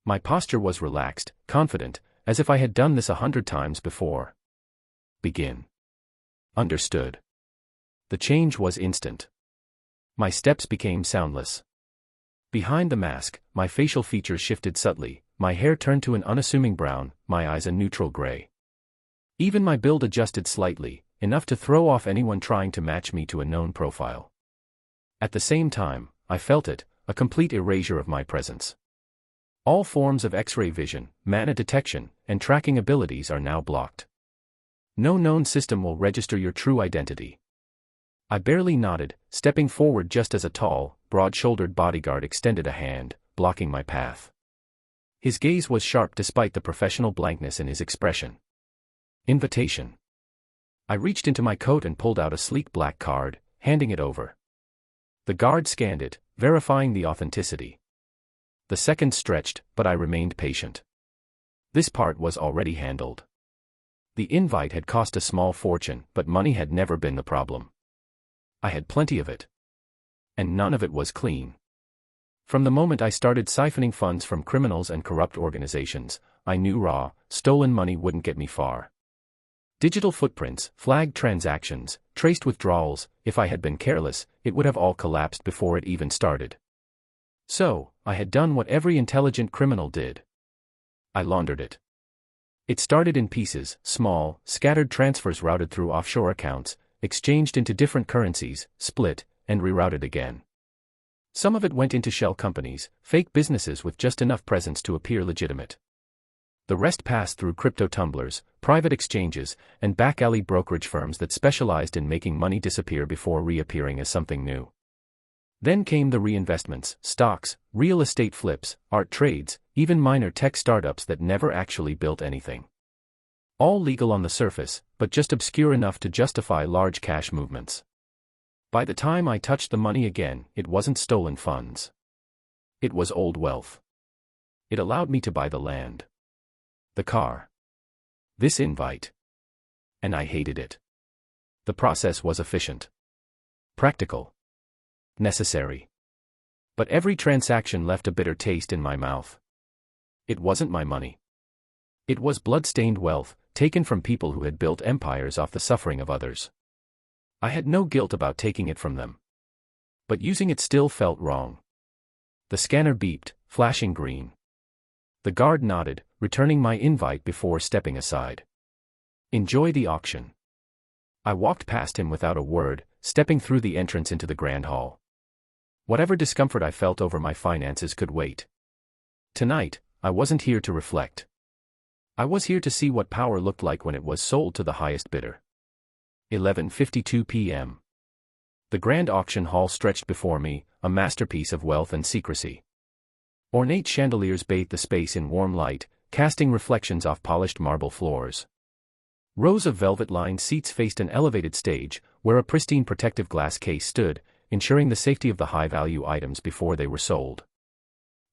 S1: My posture was relaxed, confident, as if I had done this 100 times before. Begin. Understood. The change was instant. My steps became soundless. Behind the mask, my facial features shifted subtly, my hair turned to an unassuming brown, my eyes a neutral gray. Even my build adjusted slightly, enough to throw off anyone trying to match me to a known profile. At the same time, I felt it, a complete erasure of my presence. All forms of X-ray vision, mana detection, and tracking abilities are now blocked. No known system will register your true identity. I barely nodded, stepping forward just as a tall, broad-shouldered bodyguard extended a hand, blocking my path. His gaze was sharp despite the professional blankness in his expression. Invitation. I reached into my coat and pulled out a sleek black card, handing it over. The guard scanned it, verifying the authenticity. The seconds stretched, but I remained patient. This part was already handled. The invite had cost a small fortune, but money had never been the problem. I had plenty of it. And none of it was clean. From the moment I started siphoning funds from criminals and corrupt organizations, I knew raw, stolen money wouldn't get me far. Digital footprints, flagged transactions, traced withdrawals, if I had been careless, it would have all collapsed before it even started. So, I had done what every intelligent criminal did. I laundered it. It started in pieces, small, scattered transfers routed through offshore accounts, exchanged into different currencies, split, and rerouted again. Some of it went into shell companies, fake businesses with just enough presence to appear legitimate. The rest passed through crypto tumblers, private exchanges, and back-alley brokerage firms that specialized in making money disappear before reappearing as something new. Then came the reinvestments, stocks, real estate flips, art trades, even minor tech startups that never actually built anything. All legal on the surface, but just obscure enough to justify large cash movements. By the time I touched the money again, it wasn't stolen funds. It was old wealth. It allowed me to buy the land, the car, this invite. And I hated it. The process was efficient, practical, necessary. But every transaction left a bitter taste in my mouth. It wasn't my money. It was blood-stained wealth, taken from people who had built empires off the suffering of others. I had no guilt about taking it from them. But using it still felt wrong. The scanner beeped, flashing green. The guard nodded, returning my invite before stepping aside. Enjoy the auction. I walked past him without a word, stepping through the entrance into the grand hall. Whatever discomfort I felt over my finances could wait. Tonight, I wasn't here to reflect. I was here to see what power looked like when it was sold to the highest bidder. 11:52 p.m. The grand auction hall stretched before me, a masterpiece of wealth and secrecy. Ornate chandeliers bathed the space in warm light, casting reflections off polished marble floors. Rows of velvet-lined seats faced an elevated stage, where a pristine protective glass case stood, ensuring the safety of the high-value items before they were sold.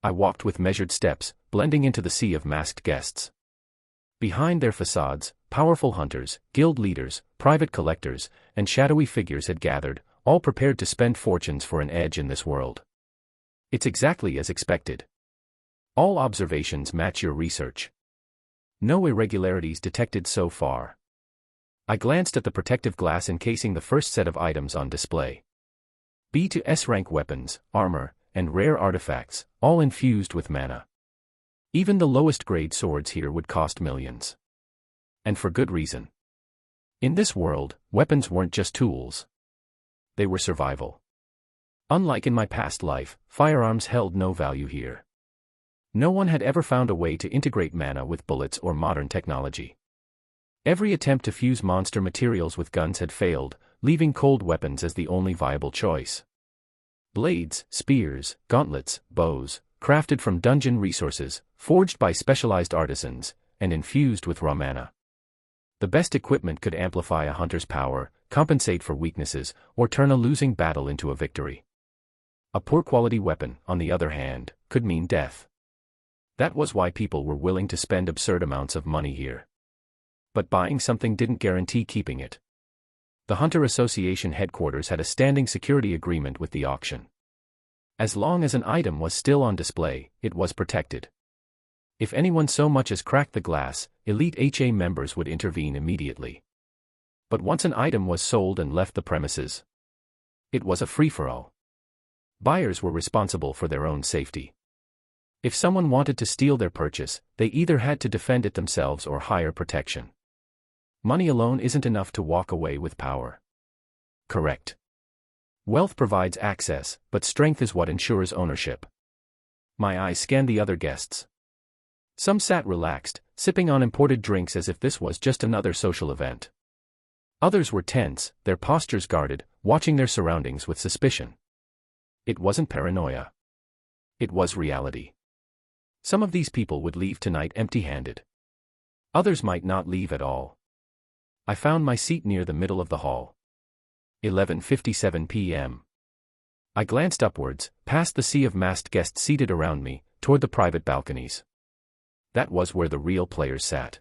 S1: I walked with measured steps, blending into the sea of masked guests. Behind their facades, powerful hunters, guild leaders, private collectors, and shadowy figures had gathered, all prepared to spend fortunes for an edge in this world. It's exactly as expected. All observations match your research. No irregularities detected so far. I glanced at the protective glass encasing the first set of items on display. B to S rank weapons, armor, and rare artifacts, all infused with mana. Even the lowest grade swords here would cost millions. And for good reason. In this world, weapons weren't just tools. They were survival. Unlike in my past life, firearms held no value here. No one had ever found a way to integrate mana with bullets or modern technology. Every attempt to fuse monster materials with guns had failed, leaving cold weapons as the only viable choice. Blades, spears, gauntlets, bows, crafted from dungeon resources, forged by specialized artisans, and infused with raw mana. The best equipment could amplify a hunter's power, compensate for weaknesses, or turn a losing battle into a victory. A poor quality weapon, on the other hand, could mean death. That was why people were willing to spend absurd amounts of money here. But buying something didn't guarantee keeping it. The Hunter Association headquarters had a standing security agreement with the auction. As long as an item was still on display, it was protected. If anyone so much as cracked the glass, elite HA members would intervene immediately. But once an item was sold and left the premises, it was a free-for-all. Buyers were responsible for their own safety. If someone wanted to steal their purchase, they either had to defend it themselves or hire protection. Money alone isn't enough to walk away with power. Correct. Wealth provides access, but strength is what ensures ownership. My eyes scanned the other guests. Some sat relaxed, sipping on imported drinks as if this was just another social event. Others were tense, their postures guarded, watching their surroundings with suspicion. It wasn't paranoia. It was reality. Some of these people would leave tonight empty-handed. Others might not leave at all. I found my seat near the middle of the hall. 11:57 p.m. I glanced upwards, past the sea of masked guests seated around me, toward the private balconies. That was where the real players sat.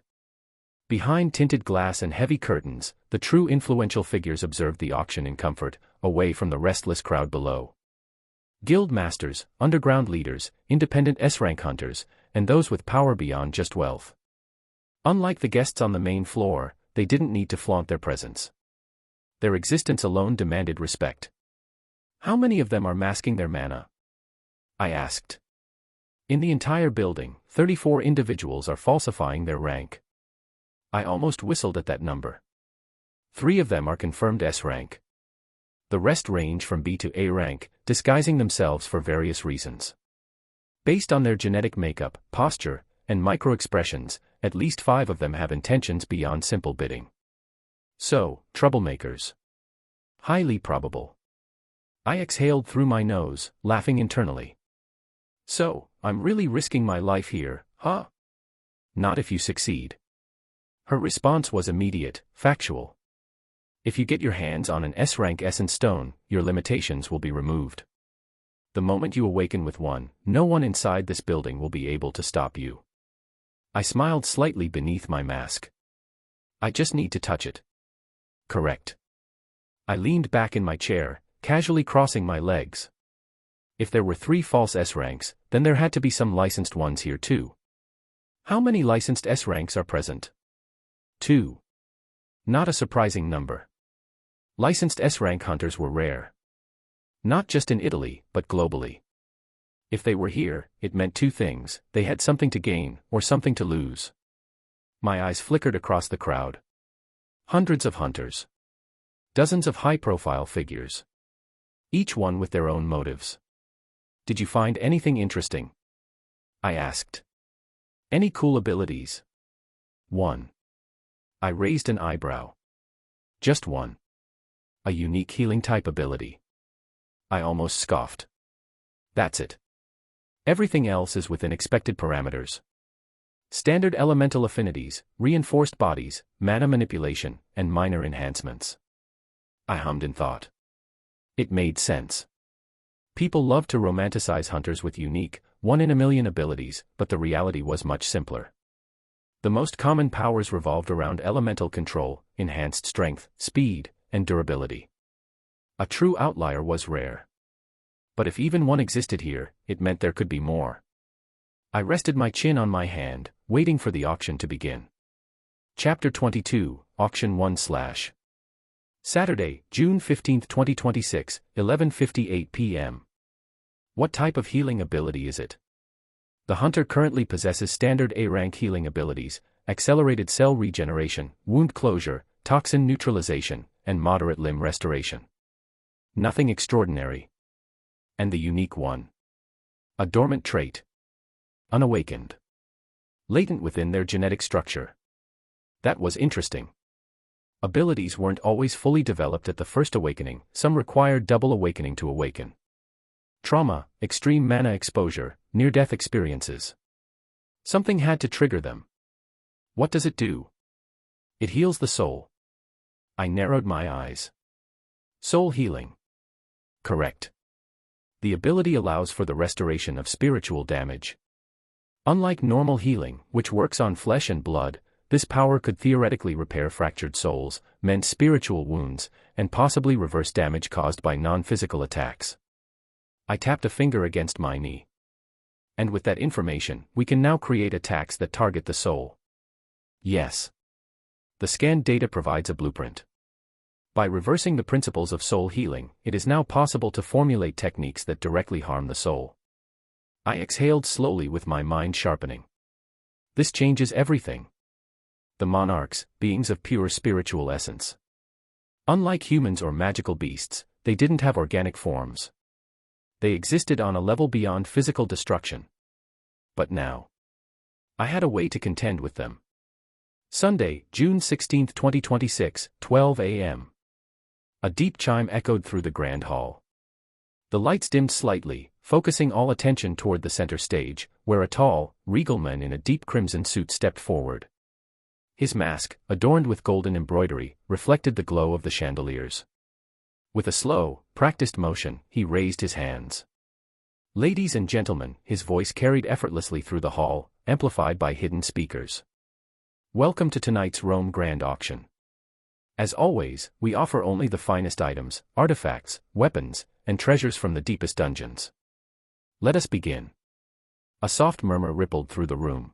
S1: Behind tinted glass and heavy curtains, the true influential figures observed the auction in comfort, away from the restless crowd below. Guild masters, underground leaders, independent S-rank hunters, and those with power beyond just wealth. Unlike the guests on the main floor, they didn't need to flaunt their presence. Their existence alone demanded respect. How many of them are masking their mana? I asked. In the entire building, 34 individuals are falsifying their rank. I almost whistled at that number. 3 of them are confirmed S rank. The rest range from B to A rank, disguising themselves for various reasons. Based on their genetic makeup, posture, and micro-expressions, at least 5 of them have intentions beyond simple bidding. So, troublemakers. Highly probable. I exhaled through my nose, laughing internally. So, I'm really risking my life here, huh? Not if you succeed. Her response was immediate, factual. If you get your hands on an S-rank essence stone, your limitations will be removed. The moment you awaken with one, no one inside this building will be able to stop you. I smiled slightly beneath my mask. I just need to touch it. Correct. I leaned back in my chair, casually crossing my legs. If there were 3 false S-ranks, then there had to be some licensed ones here too. How many licensed S-ranks are present? 2. Not a surprising number. Licensed S-rank hunters were rare. Not just in Italy, but globally. If they were here, it meant 2 things: they had something to gain, or something to lose. My eyes flickered across the crowd. Hundreds of hunters. Dozens of high-profile figures. Each one with their own motives. Did you find anything interesting? I asked. Any cool abilities? 1. I raised an eyebrow. Just one. A unique healing type ability. I almost scoffed. That's it. Everything else is within expected parameters. Standard elemental affinities, reinforced bodies, mana manipulation, and minor enhancements. I hummed in thought. It made sense. People love to romanticize hunters with unique, 1-in-a-million abilities, but the reality was much simpler. The most common powers revolved around elemental control, enhanced strength, speed, and durability. A true outlier was rare. But if even one existed here, it meant there could be more. I rested my chin on my hand, waiting for the auction to begin. Chapter 22, Auction 1/ Saturday, June 15, 2026, 11:58 p.m. What type of healing ability is it? The hunter currently possesses standard A-rank healing abilities, accelerated cell regeneration, wound closure, toxin neutralization, and moderate limb restoration. Nothing extraordinary. And the unique one. A dormant trait. Unawakened. Latent within their genetic structure. That was interesting. Abilities weren't always fully developed at the first awakening, some required double awakening to awaken. Trauma, extreme mana exposure, near-death experiences. Something had to trigger them. What does it do? It heals the soul. I narrowed my eyes. Soul healing. Correct. The ability allows for the restoration of spiritual damage. Unlike normal healing, which works on flesh and blood, this power could theoretically repair fractured souls, mend spiritual wounds, and possibly reverse damage caused by non-physical attacks. I tapped a finger against my knee. And with that information, we can now create attacks that target the soul. Yes. The scanned data provides a blueprint. By reversing the principles of soul healing, it is now possible to formulate techniques that directly harm the soul. I exhaled slowly with my mind sharpening. This changes everything. The monarchs, beings of pure spiritual essence. Unlike humans or magical beasts, they didn't have organic forms. They existed on a level beyond physical destruction. But now, I had a way to contend with them. Sunday, June 16, 2026, 12 a.m. A deep chime echoed through the grand hall. The lights dimmed slightly, focusing all attention toward the center stage, where a tall, regal man in a deep crimson suit stepped forward. His mask, adorned with golden embroidery, reflected the glow of the chandeliers. With a slow, practiced motion, he raised his hands. Ladies and gentlemen, his voice carried effortlessly through the hall, amplified by hidden speakers. Welcome to tonight's Rome Grand Auction. As always, we offer only the finest items, artifacts, weapons, and treasures from the deepest dungeons. Let us begin. A soft murmur rippled through the room.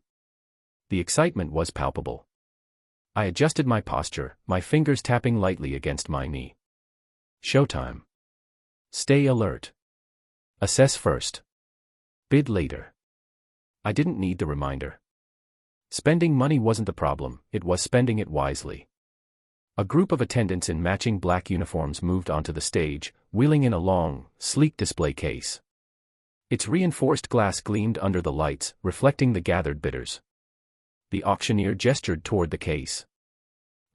S1: The excitement was palpable. I adjusted my posture, my fingers tapping lightly against my knee. Showtime. Stay alert. Assess first. Bid later. I didn't need the reminder. Spending money wasn't the problem, it was spending it wisely. A group of attendants in matching black uniforms moved onto the stage, wheeling in a long, sleek display case. Its reinforced glass gleamed under the lights, reflecting the gathered bidders. The auctioneer gestured toward the case.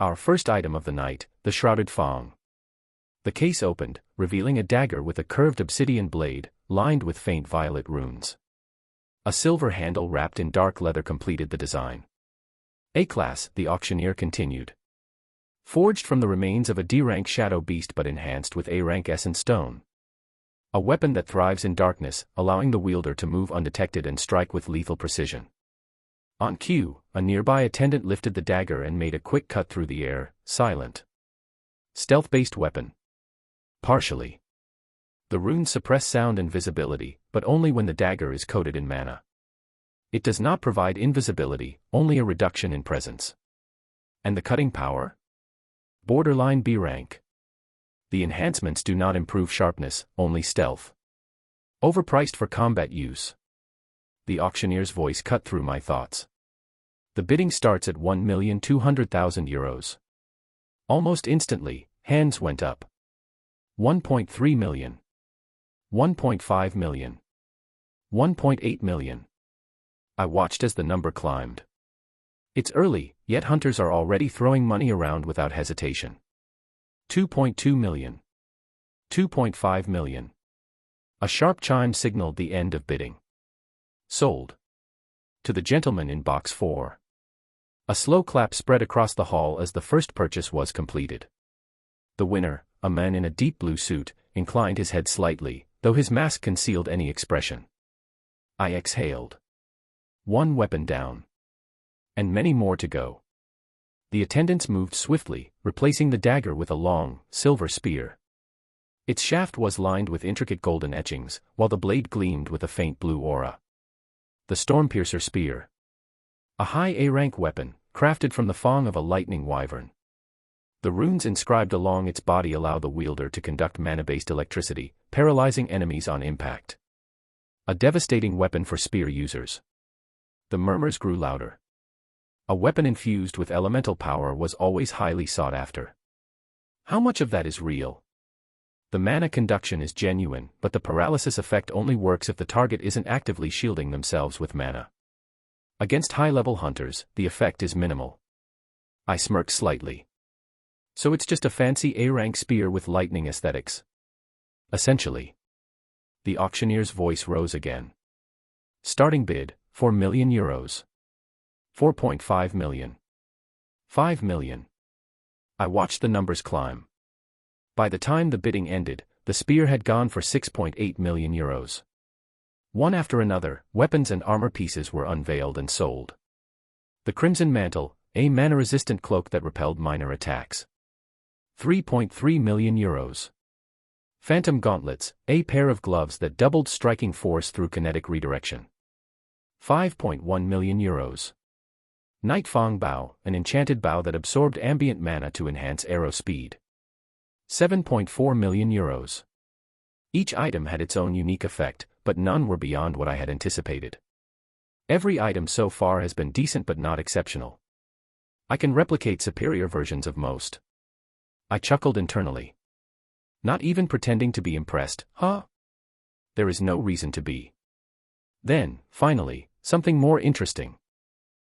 S1: Our first item of the night, the shrouded Fong. The case opened, revealing a dagger with a curved obsidian blade, lined with faint violet runes. A silver handle wrapped in dark leather completed the design. A-class, the auctioneer continued. Forged from the remains of a D-rank shadow beast but enhanced with A-rank essence stone. A weapon that thrives in darkness, allowing the wielder to move undetected and strike with lethal precision. On cue, a nearby attendant lifted the dagger and made a quick cut through the air, silent. Stealth-based weapon. Partially. The runes suppress sound and visibility, but only when the dagger is coated in mana. It does not provide invisibility, only a reduction in presence. And the cutting power? Borderline B rank. The enhancements do not improve sharpness, only stealth. Overpriced for combat use. The auctioneer's voice cut through my thoughts. The bidding starts at 1,200,000 euros. Almost instantly, hands went up. 1.3 million. 1.5 million. 1.8 million. I watched as the number climbed. It's early, yet hunters are already throwing money around without hesitation. 2.2 million. 2.5 million. A sharp chime signaled the end of bidding. Sold. To the gentleman in box 4. A slow clap spread across the hall as the first purchase was completed. The winner, a man in a deep blue suit, inclined his head slightly, though his mask concealed any expression. I exhaled. One weapon down. And many more to go. The attendants moved swiftly, replacing the dagger with a long, silver spear. Its shaft was lined with intricate golden etchings, while the blade gleamed with a faint blue aura. The Stormpiercer spear. A high A-rank weapon, crafted from the fong of a lightning wyvern. The runes inscribed along its body allow the wielder to conduct mana-based electricity, paralyzing enemies on impact. A devastating weapon for spear users. The murmurs grew louder. A weapon infused with elemental power was always highly sought after. How much of that is real? The mana conduction is genuine, but the paralysis effect only works if the target isn't actively shielding themselves with mana. Against high-level hunters, the effect is minimal. I smirked slightly. So it's just a fancy A-rank spear with lightning aesthetics. Essentially. The auctioneer's voice rose again. Starting bid, 4 million euros. 4.5 million. 5 million. I watched the numbers climb. By the time the bidding ended, the spear had gone for 6.8 million euros. One after another, weapons and armor pieces were unveiled and sold. The Crimson Mantle, a mana-resistant cloak that repelled minor attacks. 3.3 million euros. Phantom Gauntlets, a pair of gloves that doubled striking force through kinetic redirection. 5.1 million euros. Night Fong Bow, an enchanted bow that absorbed ambient mana to enhance arrow speed. 7.4 million euros. Each item had its own unique effect, but none were beyond what I had anticipated. Every item so far has been decent but not exceptional. I can replicate superior versions of most. I chuckled internally. Not even pretending to be impressed, huh? There is no reason to be. Then, finally, something more interesting.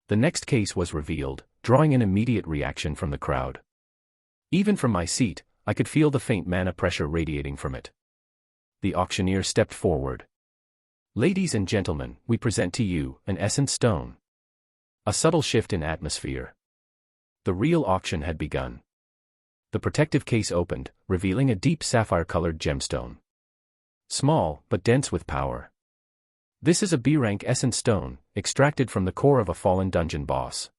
S1: The next case was revealed, drawing an immediate reaction from the crowd. Even from my seat, I could feel the faint mana pressure radiating from it. The auctioneer stepped forward. Ladies and gentlemen, we present to you an essence stone. A subtle shift in atmosphere. The real auction had begun. The protective case opened, revealing a deep sapphire-colored gemstone. Small, but dense with power. This is a B-rank essence stone, extracted from the core of a fallen dungeon boss.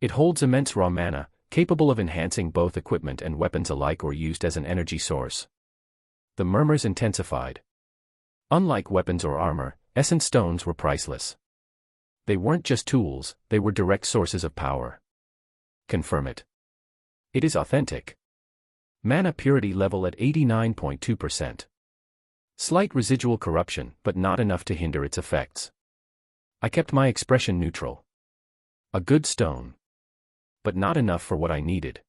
S1: It holds immense raw mana, capable of enhancing both equipment and weapons alike or used as an energy source. The murmurs intensified. Unlike weapons or armor, essence stones were priceless. They weren't just tools, they were direct sources of power. Confirm it. It is authentic. Mana purity level at 89.2%. Slight residual corruption, but not enough to hinder its effects. I kept my expression neutral. A good stone. But not enough for what I needed.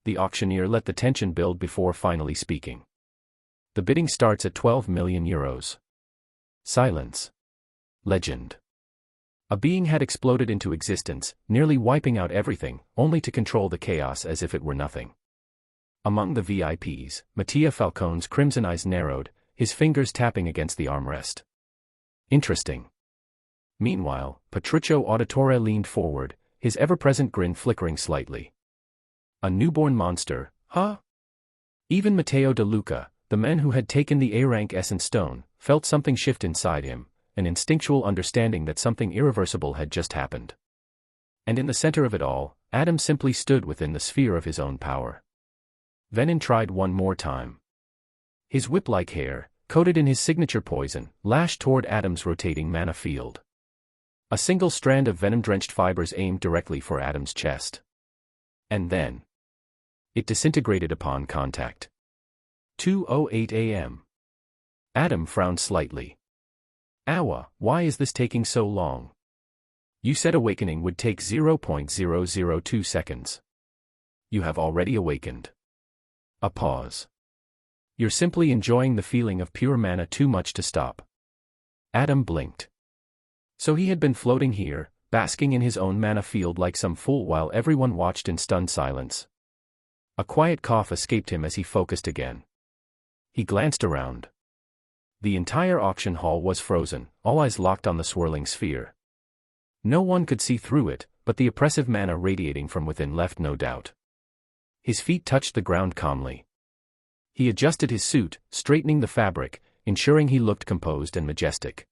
S1: The auctioneer let the tension build before finally speaking. The bidding starts at 12 million euros. Silence. Legend. A being had exploded into existence, nearly wiping out everything, only to control the chaos as if it were nothing. Among the VIPs, Mattia Falcone's crimson eyes narrowed, his fingers tapping against the armrest. Interesting. Meanwhile, Petruccio Auditore leaned forward, his ever-present grin flickering slightly. A newborn monster, huh? Even Matteo De Luca, the man who had taken the A-rank essence stone, felt something shift inside him, an instinctual understanding that something irreversible had just happened. And in the center of it all, Adam simply stood within the sphere of his own power. Venin tried one more time. His whip-like hair, coated in his signature poison, lashed toward Adam's rotating mana field. A single strand of venom-drenched fibers aimed directly for Adam's chest. And then it disintegrated upon contact. 2:08 a.m. Adam frowned slightly. Awa, why is this taking so long? You said awakening would take 0.002 seconds. You have already awakened. A pause. You're simply enjoying the feeling of pure mana too much to stop. Adam blinked. So he had been floating here, basking in his own mana field like some fool while everyone watched in stunned silence. A quiet cough escaped him as he focused again. He glanced around. The entire auction hall was frozen, all eyes locked on the swirling sphere. No one could see through it, but the oppressive mana radiating from within left no doubt. His feet touched the ground calmly. He adjusted his suit, straightening the fabric, ensuring he looked composed and majestic.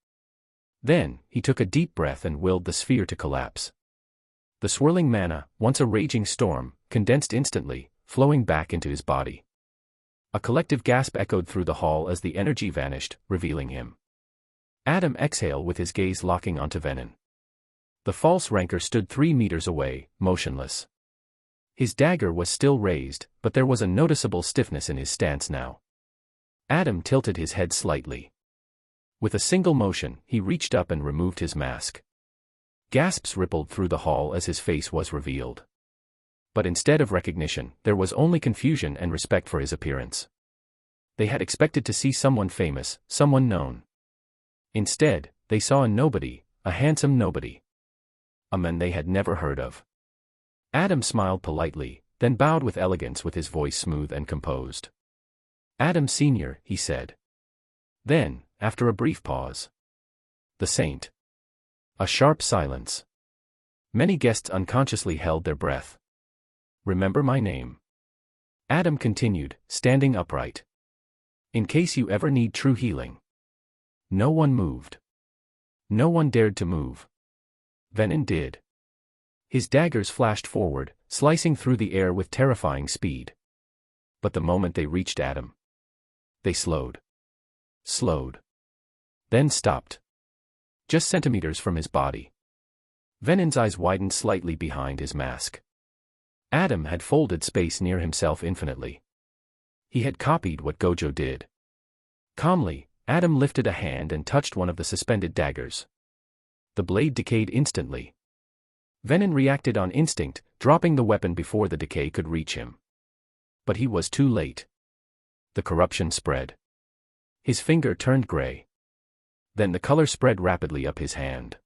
S1: Then, he took a deep breath and willed the sphere to collapse. The swirling mana, once a raging storm, condensed instantly, flowing back into his body. A collective gasp echoed through the hall as the energy vanished, revealing him. Adam exhaled with his gaze locking onto Venin. The false ranker stood 3 meters away, motionless. His dagger was still raised, but there was a noticeable stiffness in his stance now. Adam tilted his head slightly. With a single motion, he reached up and removed his mask. Gasps rippled through the hall as his face was revealed. But instead of recognition, there was only confusion and respect for his appearance. They had expected to see someone famous, someone known. Instead, they saw a nobody, a handsome nobody. A man they had never heard of. Adam smiled politely, then bowed with elegance with his voice smooth and composed. Adam Sr., he said. Then, after a brief pause. The saint. A sharp silence. Many guests unconsciously held their breath. Remember my name. Adam continued, standing upright. In case you ever need true healing. No one moved. No one dared to move. Venin did. His daggers flashed forward, slicing through the air with terrifying speed. But the moment they reached Adam, they slowed. Slowed. Then stopped. Just centimeters from his body. Venin's eyes widened slightly behind his mask. Adam had folded space near himself infinitely. He had copied what Gojo did. Calmly, Adam lifted a hand and touched one of the suspended daggers. The blade decayed instantly. Venin reacted on instinct, dropping the weapon before the decay could reach him. But he was too late. The corruption spread. His finger turned gray. Then the color spread rapidly up his hand.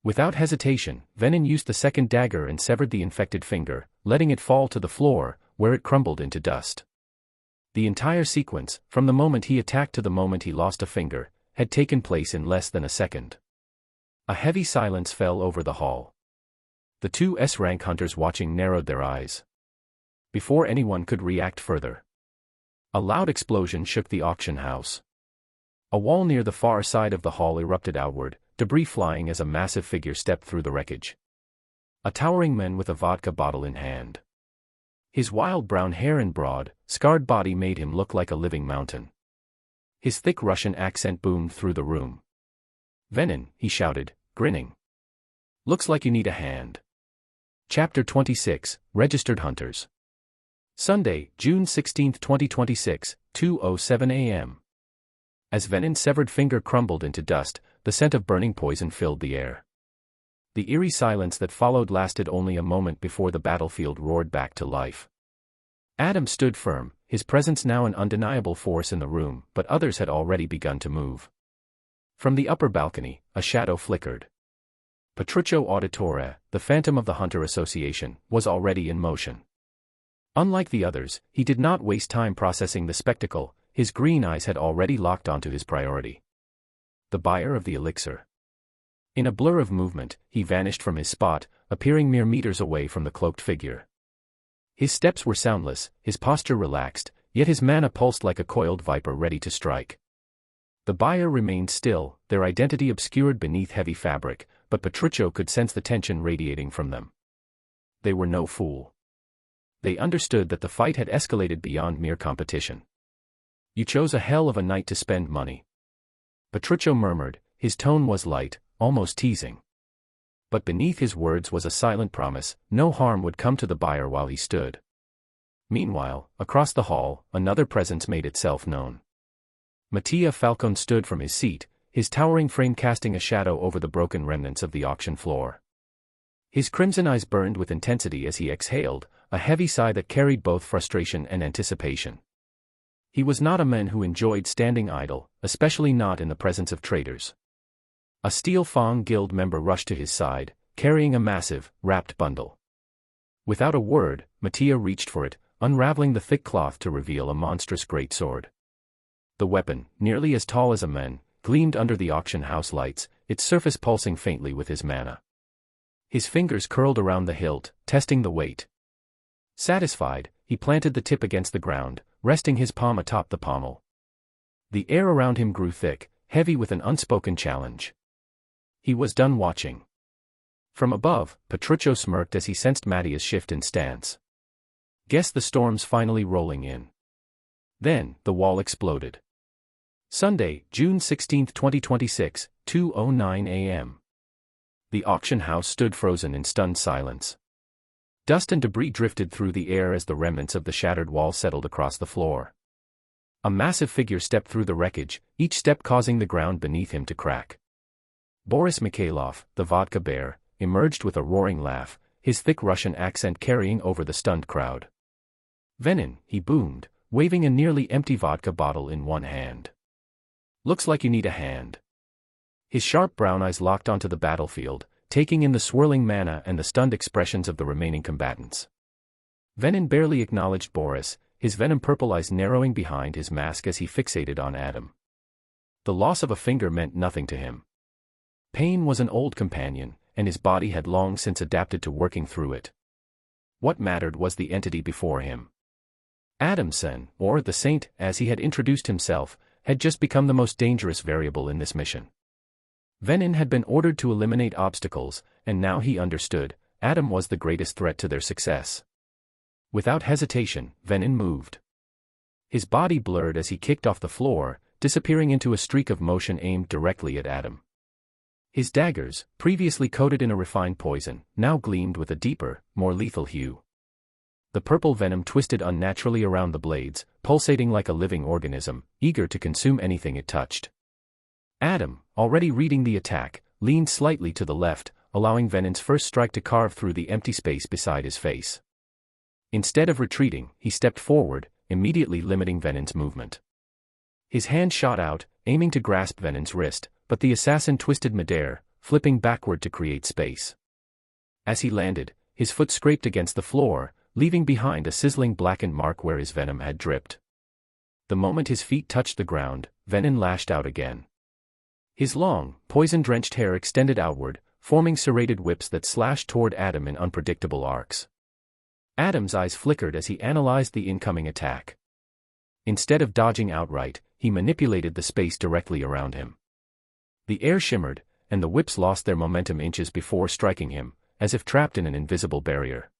S1: Without hesitation, Venin used the second dagger and severed the infected finger, letting it fall to the floor, where it crumbled into dust. The entire sequence, from the moment he attacked to the moment he lost a finger, had taken place in less than a second. A heavy silence fell over the hall. The two S-rank hunters watching narrowed their eyes. Before anyone could react further, a loud explosion shook the auction house. A wall near the far side of the hall erupted outward, debris flying as a massive figure stepped through the wreckage. A towering man with a vodka bottle in hand. His wild brown hair and broad, scarred body made him look like a living mountain. His thick Russian accent boomed through the room. Venin, he shouted, grinning. Looks like you need a hand. Chapter 26, Registered Hunters. Sunday, June 16, 2026, 2:07 a.m. As Venin's severed finger crumbled into dust, the scent of burning poison filled the air. The eerie silence that followed lasted only a moment before the battlefield roared back to life. Adam stood firm, his presence now an undeniable force in the room, but others had already begun to move. From the upper balcony, a shadow flickered. Petruccio Auditore, the Phantom of the Hunter Association, was already in motion. Unlike the others, he did not waste time processing the spectacle. His green eyes had already locked onto his priority. The buyer of the elixir. In a blur of movement, he vanished from his spot, appearing mere meters away from the cloaked figure. His steps were soundless, his posture relaxed, yet his mana pulsed like a coiled viper ready to strike. The buyer remained still, their identity obscured beneath heavy fabric, but Petruccio could sense the tension radiating from them. They were no fool. They understood that the fight had escalated beyond mere competition. "You chose a hell of a night to spend money," Petruccio murmured, his tone was light, almost teasing. But beneath his words was a silent promise, no harm would come to the buyer while he stood. Meanwhile, across the hall, another presence made itself known. Mattia Falcone stood from his seat, his towering frame casting a shadow over the broken remnants of the auction floor. His crimson eyes burned with intensity as he exhaled, a heavy sigh that carried both frustration and anticipation. He was not a man who enjoyed standing idle, especially not in the presence of traitors. A Steel Fang Guild member rushed to his side, carrying a massive, wrapped bundle. Without a word, Mattia reached for it, unraveling the thick cloth to reveal a monstrous greatsword. The weapon, nearly as tall as a man, gleamed under the auction house lights, its surface pulsing faintly with his mana. His fingers curled around the hilt, testing the weight. Satisfied, he planted the tip against the ground, resting his palm atop the pommel. The air around him grew thick, heavy with an unspoken challenge. He was done watching. From above, Petruccio smirked as he sensed Mattia's shift in stance. Guess the storm's finally rolling in. Then, the wall exploded. Sunday, June 16, 2026, 2:09 a.m. The auction house stood frozen in stunned silence. Dust and debris drifted through the air as the remnants of the shattered wall settled across the floor. A massive figure stepped through the wreckage, each step causing the ground beneath him to crack. Boris Mikhailov, the vodka bear, emerged with a roaring laugh, his thick Russian accent carrying over the stunned crowd. "Venin," he boomed, waving a nearly empty vodka bottle in one hand. "Looks like you need a hand." His sharp brown eyes locked onto the battlefield, taking in the swirling mana and the stunned expressions of the remaining combatants. Venin barely acknowledged Boris, his venom-purple eyes narrowing behind his mask as he fixated on Adam. The loss of a finger meant nothing to him. Pain was an old companion, and his body had long since adapted to working through it. What mattered was the entity before him. Adamson, or the Saint, as he had introduced himself, had just become the most dangerous variable in this mission. Venin had been ordered to eliminate obstacles, and now he understood, Adam was the greatest threat to their success. Without hesitation, Venin moved. His body blurred as he kicked off the floor, disappearing into a streak of motion aimed directly at Adam. His daggers, previously coated in a refined poison, now gleamed with a deeper, more lethal hue. The purple venom twisted unnaturally around the blades, pulsating like a living organism, eager to consume anything it touched. Adam, already reading the attack, leaned slightly to the left, allowing Venin's first strike to carve through the empty space beside his face. Instead of retreating, he stepped forward, immediately limiting Venin's movement. His hand shot out, aiming to grasp Venin's wrist, but the assassin twisted midair, flipping backward to create space. As he landed, his foot scraped against the floor, leaving behind a sizzling blackened mark where his venom had dripped. The moment his feet touched the ground, Venin lashed out again. His long, poison-drenched hair extended outward, forming serrated whips that slashed toward Adam in unpredictable arcs. Adam's eyes flickered as he analyzed the incoming attack. Instead of dodging outright, he manipulated the space directly around him. The air shimmered, and the whips lost their momentum inches before striking him, as if trapped in an invisible barrier.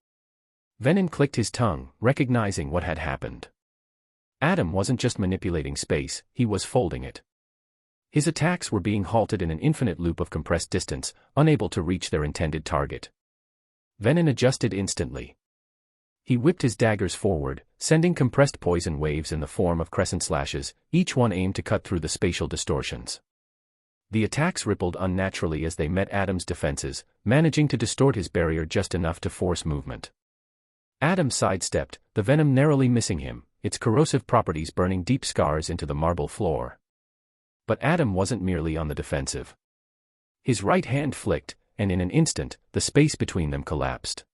S1: Venin clicked his tongue, recognizing what had happened. Adam wasn't just manipulating space, he was folding it. His attacks were being halted in an infinite loop of compressed distance, unable to reach their intended target. Venin adjusted instantly. He whipped his daggers forward, sending compressed poison waves in the form of crescent slashes, each one aimed to cut through the spatial distortions. The attacks rippled unnaturally as they met Adam's defenses, managing to distort his barrier just enough to force movement. Adam sidestepped, the venom narrowly missing him, its corrosive properties burning deep scars into the marble floor. But Adam wasn't merely on the defensive. His right hand flicked, and in an instant, the space between them collapsed.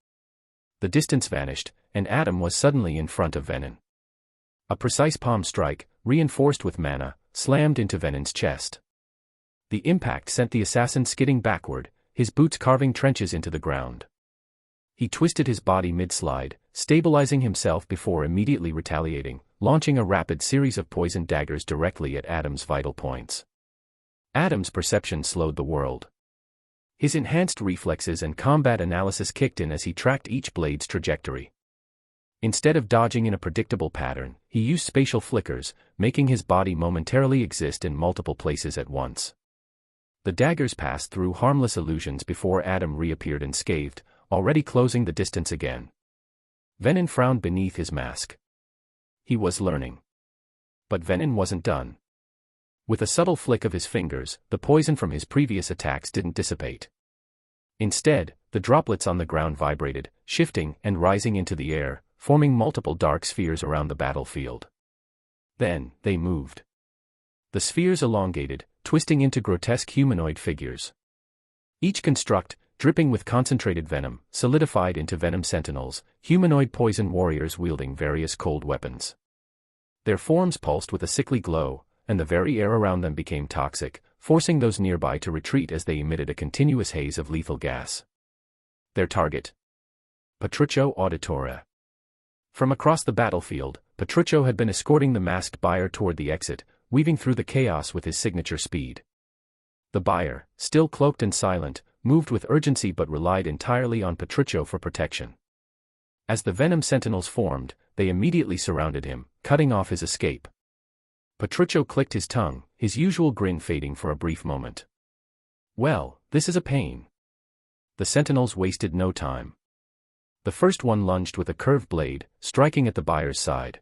S1: The distance vanished, and Adam was suddenly in front of Venin. A precise palm strike, reinforced with mana, slammed into Venin's chest. The impact sent the assassin skidding backward, his boots carving trenches into the ground. He twisted his body mid-slide, stabilizing himself before immediately retaliating, launching a rapid series of poisoned daggers directly at Adam's vital points. Adam's perception slowed the world. His enhanced reflexes and combat analysis kicked in as he tracked each blade's trajectory. Instead of dodging in a predictable pattern, he used spatial flickers, making his body momentarily exist in multiple places at once. The daggers passed through harmless illusions before Adam reappeared unscathed, already closing the distance again. Venin frowned beneath his mask. He was learning. But Venin wasn't done. With a subtle flick of his fingers, the poison from his previous attacks didn't dissipate. Instead, the droplets on the ground vibrated, shifting and rising into the air, forming multiple dark spheres around the battlefield. Then, they moved. The spheres elongated, twisting into grotesque humanoid figures. Each construct, dripping with concentrated venom, solidified into venom sentinels, humanoid poison warriors wielding various cold weapons. Their forms pulsed with a sickly glow, and the very air around them became toxic, forcing those nearby to retreat as they emitted a continuous haze of lethal gas. Their target: Petruccio Auditore. From across the battlefield, Petruccio had been escorting the masked buyer toward the exit, weaving through the chaos with his signature speed. The buyer, still cloaked and silent, moved with urgency but relied entirely on Petruccio for protection. As the venom sentinels formed, they immediately surrounded him, cutting off his escape. Petruccio clicked his tongue, his usual grin fading for a brief moment. Well, this is a pain. The sentinels wasted no time. The first one lunged with a curved blade, striking at the buyer's side.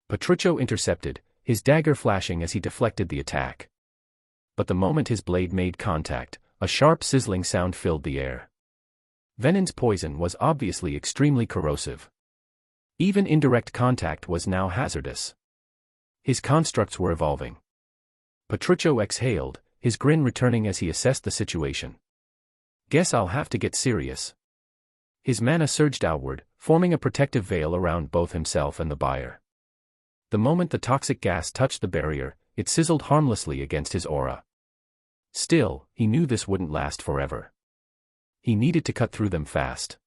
S1: Petruccio intercepted, his dagger flashing as he deflected the attack. But the moment his blade made contact, a sharp sizzling sound filled the air. Venin's poison was obviously extremely corrosive. Even indirect contact was now hazardous. His constructs were evolving. Petruccio exhaled, his grin returning as he assessed the situation. Guess I'll have to get serious. His mana surged outward, forming a protective veil around both himself and the buyer. The moment the toxic gas touched the barrier, it sizzled harmlessly against his aura. Still, he knew this wouldn't last forever. He needed to cut through them fast.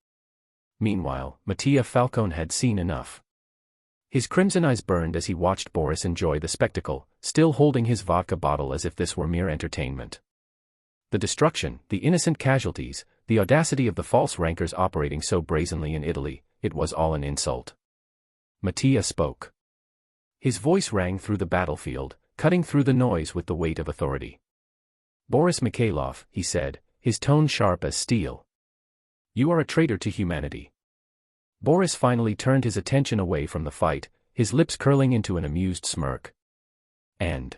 S1: Meanwhile, Mattia Falcone had seen enough. His crimson eyes burned as he watched Boris enjoy the spectacle, still holding his vodka bottle as if this were mere entertainment. The destruction, the innocent casualties, the audacity of the false rankers operating so brazenly in Italy, it was all an insult. Mattia spoke. His voice rang through the battlefield, cutting through the noise with the weight of authority. Boris Mikhailov, he said, his tone sharp as steel. You are a traitor to humanity. Boris finally turned his attention away from the fight, his lips curling into an amused smirk. And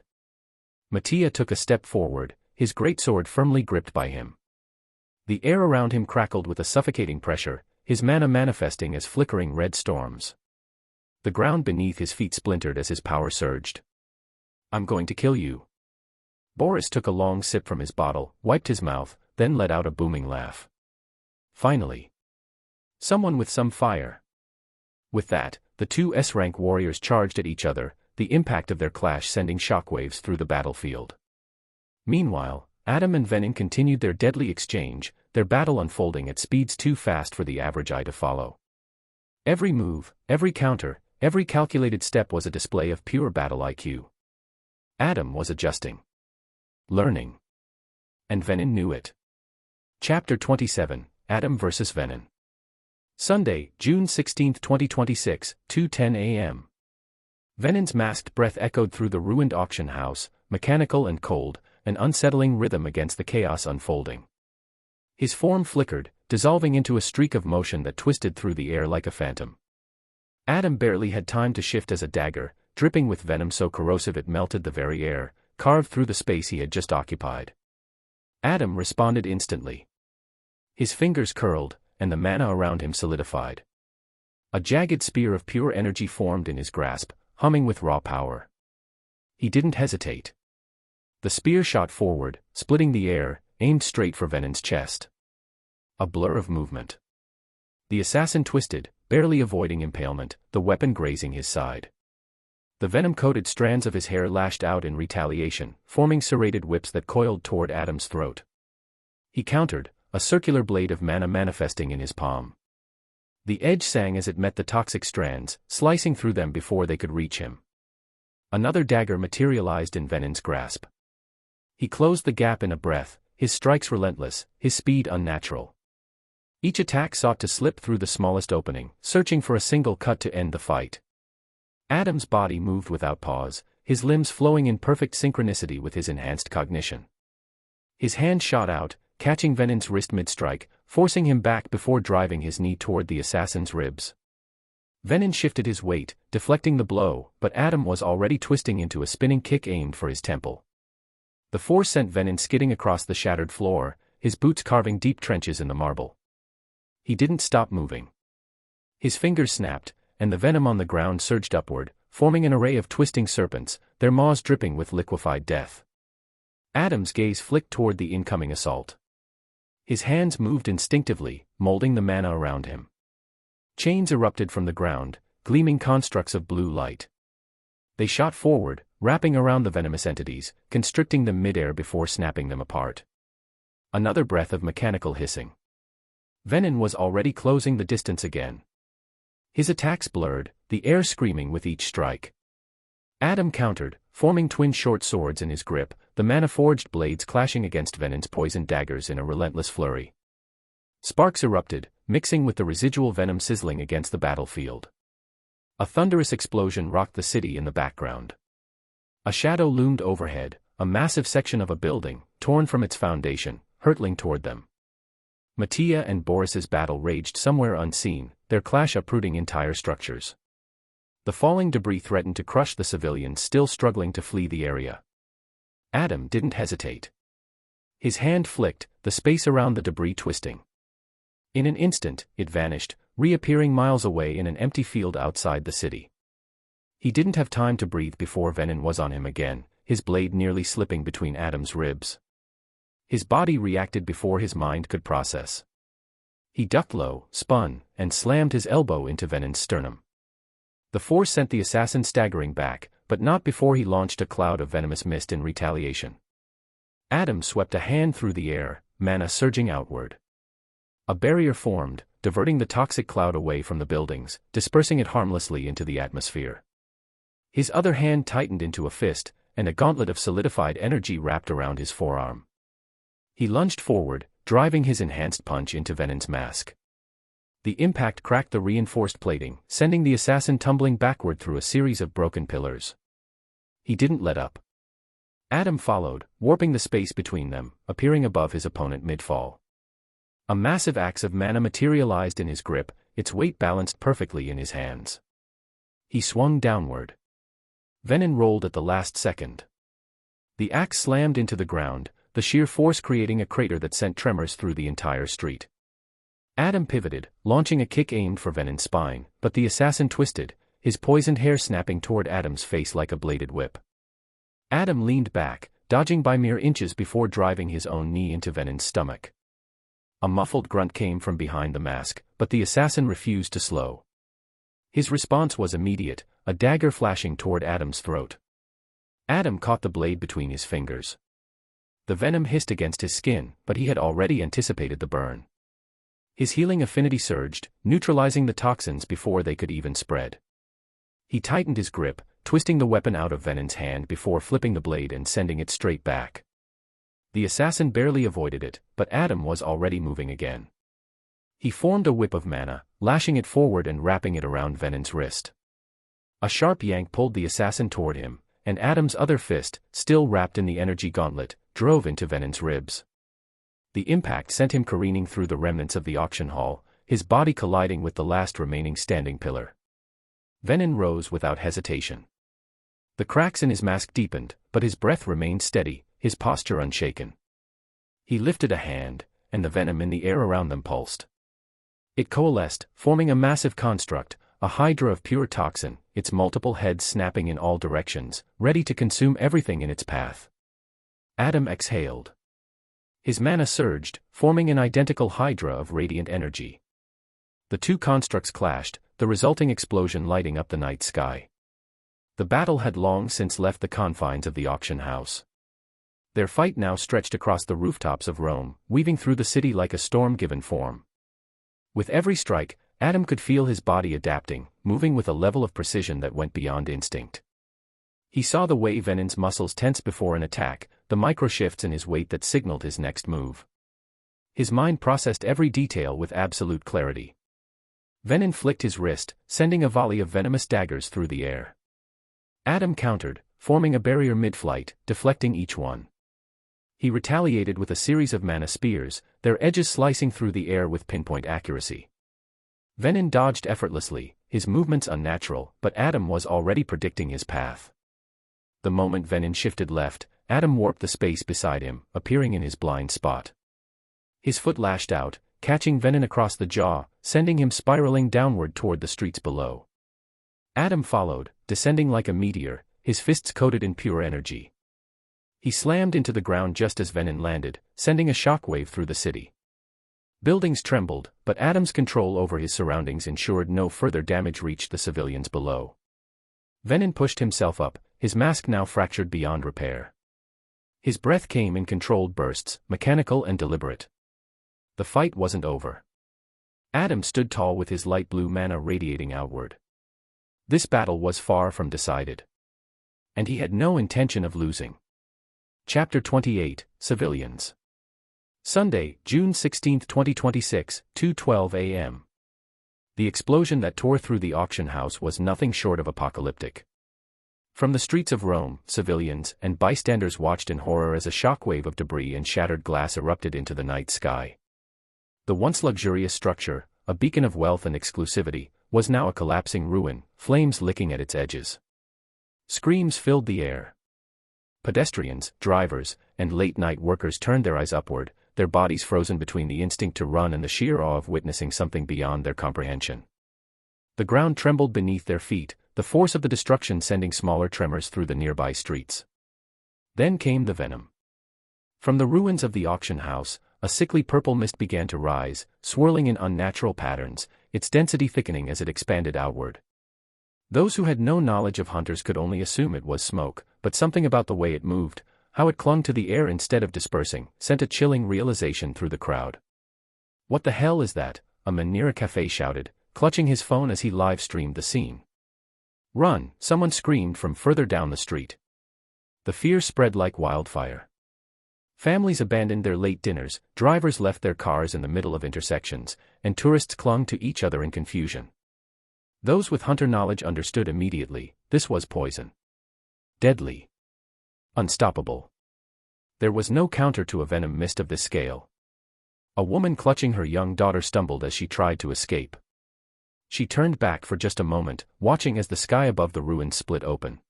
S1: Mattia took a step forward, his greatsword firmly gripped by him. The air around him crackled with a suffocating pressure, his mana manifesting as flickering red storms. The ground beneath his feet splintered as his power surged. I'm going to kill you. Boris took a long sip from his bottle, wiped his mouth, then let out a booming laugh. Finally. Someone with some fire. With that, the two S-rank warriors charged at each other, the impact of their clash sending shockwaves through the battlefield. Meanwhile, Adam and Venin continued their deadly exchange, their battle unfolding at speeds too fast for the average eye to follow. Every move, every counter, every calculated step was a display of pure battle IQ. Adam was adjusting. Learning. And Venin knew it. Chapter 27, Adam vs. Venin. Sunday, June 16, 2026, 2:10 a.m. Venin's masked breath echoed through the ruined auction house, mechanical and cold, an unsettling rhythm against the chaos unfolding. His form flickered, dissolving into a streak of motion that twisted through the air like a phantom. Adam barely had time to shift as a dagger, dripping with venom so corrosive it melted the very air, carved through the space he had just occupied. Adam responded instantly. His fingers curled, and the mana around him solidified. A jagged spear of pure energy formed in his grasp, humming with raw power. He didn't hesitate. The spear shot forward, splitting the air, aimed straight for Venin's chest. A blur of movement. The assassin twisted, barely avoiding impalement, the weapon grazing his side. The venom-coated strands of his hair lashed out in retaliation, forming serrated whips that coiled toward Adam's throat. He countered, a circular blade of mana manifesting in his palm. The edge sang as it met the toxic strands, slicing through them before they could reach him. Another dagger materialized in Venin's grasp. He closed the gap in a breath, his strikes relentless, his speed unnatural. Each attack sought to slip through the smallest opening, searching for a single cut to end the fight. Adam's body moved without pause, his limbs flowing in perfect synchronicity with his enhanced cognition. His hand shot out, catching Venin's wrist mid-strike, forcing him back before driving his knee toward the assassin's ribs. Venin shifted his weight, deflecting the blow, but Adam was already twisting into a spinning kick aimed for his temple. The force sent Venin skidding across the shattered floor, his boots carving deep trenches in the marble. He didn't stop moving. His fingers snapped, and the venom on the ground surged upward, forming an array of twisting serpents, their maws dripping with liquefied death. Adam's gaze flicked toward the incoming assault. His hands moved instinctively, molding the mana around him. Chains erupted from the ground, gleaming constructs of blue light. They shot forward, wrapping around the venomous entities, constricting them mid-air before snapping them apart. Another breath of mechanical hissing. Venin was already closing the distance again. His attacks blurred, the air screaming with each strike. Adam countered, forming twin short swords in his grip, the mana-forged blades clashing against Venin's poisoned daggers in a relentless flurry. Sparks erupted, mixing with the residual venom sizzling against the battlefield. A thunderous explosion rocked the city in the background. A shadow loomed overhead, a massive section of a building, torn from its foundation, hurtling toward them. Mattia and Boris's battle raged somewhere unseen, their clash uprooting entire structures. The falling debris threatened to crush the civilians still struggling to flee the area. Adam didn't hesitate. His hand flicked, the space around the debris twisting. In an instant, it vanished, reappearing miles away in an empty field outside the city. He didn't have time to breathe before Venin was on him again, his blade nearly slipping between Adam's ribs. His body reacted before his mind could process. He ducked low, spun, and slammed his elbow into Venin's sternum. The force sent the assassin staggering back, but not before he launched a cloud of venomous mist in retaliation. Adam swept a hand through the air, mana surging outward. A barrier formed, diverting the toxic cloud away from the buildings, dispersing it harmlessly into the atmosphere. His other hand tightened into a fist, and a gauntlet of solidified energy wrapped around his forearm. He lunged forward, driving his enhanced punch into Venin's mask. The impact cracked the reinforced plating, sending the assassin tumbling backward through a series of broken pillars. He didn't let up. Adam followed, warping the space between them, appearing above his opponent mid-fall. A massive axe of mana materialized in his grip, its weight balanced perfectly in his hands. He swung downward. Venin rolled at the last second. The axe slammed into the ground, the sheer force creating a crater that sent tremors through the entire street. Adam pivoted, launching a kick aimed for Venin's spine, but the assassin twisted, his poisoned hair snapping toward Adam's face like a bladed whip. Adam leaned back, dodging by mere inches before driving his own knee into Venin's stomach. A muffled grunt came from behind the mask, but the assassin refused to slow. His response was immediate, a dagger flashing toward Adam's throat. Adam caught the blade between his fingers. The venom hissed against his skin, but he had already anticipated the burn. His healing affinity surged, neutralizing the toxins before they could even spread. He tightened his grip, twisting the weapon out of Venin's hand before flipping the blade and sending it straight back. The assassin barely avoided it, but Adam was already moving again. He formed a whip of mana, lashing it forward and wrapping it around Venin's wrist. A sharp yank pulled the assassin toward him, and Adam's other fist, still wrapped in the energy gauntlet, drove into Venin's ribs. The impact sent him careening through the remnants of the auction hall, his body colliding with the last remaining standing pillar. Venin rose without hesitation. The cracks in his mask deepened, but his breath remained steady, his posture unshaken. He lifted a hand, and the venom in the air around them pulsed. It coalesced, forming a massive construct, a hydra of pure toxin, its multiple heads snapping in all directions, ready to consume everything in its path. Adam exhaled. His mana surged, forming an identical hydra of radiant energy. The two constructs clashed, the resulting explosion lighting up the night sky. The battle had long since left the confines of the auction house. Their fight now stretched across the rooftops of Rome, weaving through the city like a storm-given form. With every strike, Adam could feel his body adapting, moving with a level of precision that went beyond instinct. He saw the way Venin's muscles tense before an attack, the micro-shifts in his weight that signaled his next move. His mind processed every detail with absolute clarity. Venin flicked his wrist, sending a volley of venomous daggers through the air. Adam countered, forming a barrier mid-flight, deflecting each one. He retaliated with a series of mana spears, their edges slicing through the air with pinpoint accuracy. Venin dodged effortlessly, his movements unnatural, but Adam was already predicting his path. The moment Venin shifted left, Adam warped the space beside him, appearing in his blind spot. His foot lashed out, catching Venin across the jaw, sending him spiraling downward toward the streets below. Adam followed, descending like a meteor, his fists coated in pure energy. He slammed into the ground just as Venin landed, sending a shockwave through the city. Buildings trembled, but Adam's control over his surroundings ensured no further damage reached the civilians below. Venin pushed himself up, his mask now fractured beyond repair. His breath came in controlled bursts, mechanical and deliberate. The fight wasn't over. Adam stood tall with his light blue mana radiating outward. This battle was far from decided. And he had no intention of losing. Chapter 28, Civilians. Sunday, June 16, 2026, 2:12 a.m. The explosion that tore through the auction house was nothing short of apocalyptic. From the streets of Rome, civilians and bystanders watched in horror as a shockwave of debris and shattered glass erupted into the night sky. The once luxurious structure, a beacon of wealth and exclusivity, was now a collapsing ruin, flames licking at its edges. Screams filled the air. Pedestrians, drivers, and late-night workers turned their eyes upward, their bodies frozen between the instinct to run and the sheer awe of witnessing something beyond their comprehension. The ground trembled beneath their feet, the force of the destruction sending smaller tremors through the nearby streets. Then came the venom. From the ruins of the auction house, a sickly purple mist began to rise, swirling in unnatural patterns, its density thickening as it expanded outward. Those who had no knowledge of hunters could only assume it was smoke, but something about the way it moved, how it clung to the air instead of dispersing, sent a chilling realization through the crowd. "What the hell is that?" a man near a cafe shouted, clutching his phone as he live-streamed the scene. "Run!" someone screamed from further down the street. The fear spread like wildfire. Families abandoned their late dinners, drivers left their cars in the middle of intersections, and tourists clung to each other in confusion. Those with hunter knowledge understood immediately, this was poison. Deadly. Unstoppable. There was no counter to a venom mist of this scale. A woman clutching her young daughter stumbled as she tried to escape. She turned back for just a moment, watching as the sky above the ruins split open.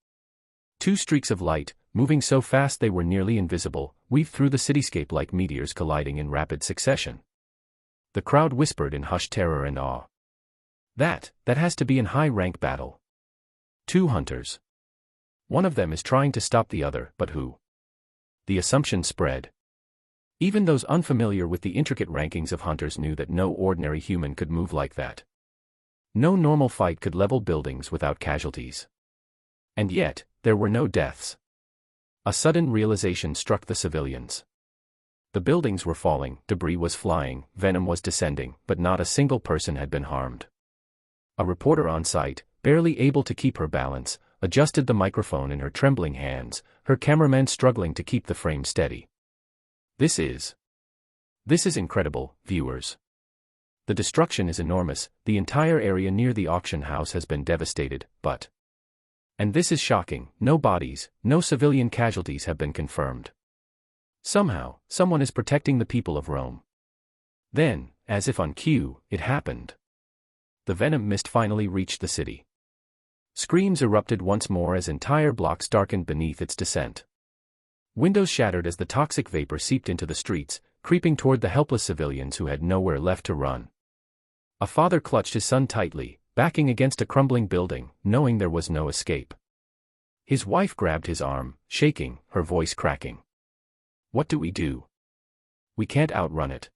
S1: Two streaks of light, moving so fast they were nearly invisible, weaved through the cityscape like meteors colliding in rapid succession. The crowd whispered in hushed terror and awe. That has to be in high-rank battle. Two hunters. One of them is trying to stop the other, but who? The assumption spread. Even those unfamiliar with the intricate rankings of hunters knew that no ordinary human could move like that. No normal fight could level buildings without casualties. And yet, there were no deaths. A sudden realization struck the civilians. The buildings were falling, debris was flying, venom was descending, but not a single person had been harmed. A reporter on site, barely able to keep her balance, adjusted the microphone in her trembling hands, her cameraman struggling to keep the frame steady. This is incredible, viewers. The destruction is enormous, the entire area near the auction house has been devastated, but... And this is shocking, no bodies, no civilian casualties have been confirmed. Somehow, someone is protecting the people of Rome. Then, as if on cue, it happened. The venom mist finally reached the city. Screams erupted once more as entire blocks darkened beneath its descent. Windows shattered as the toxic vapor seeped into the streets, creeping toward the helpless civilians who had nowhere left to run. A father clutched his son tightly, backing against a crumbling building, knowing there was no escape. His wife grabbed his arm, shaking, her voice cracking. What do we do? We can't outrun it.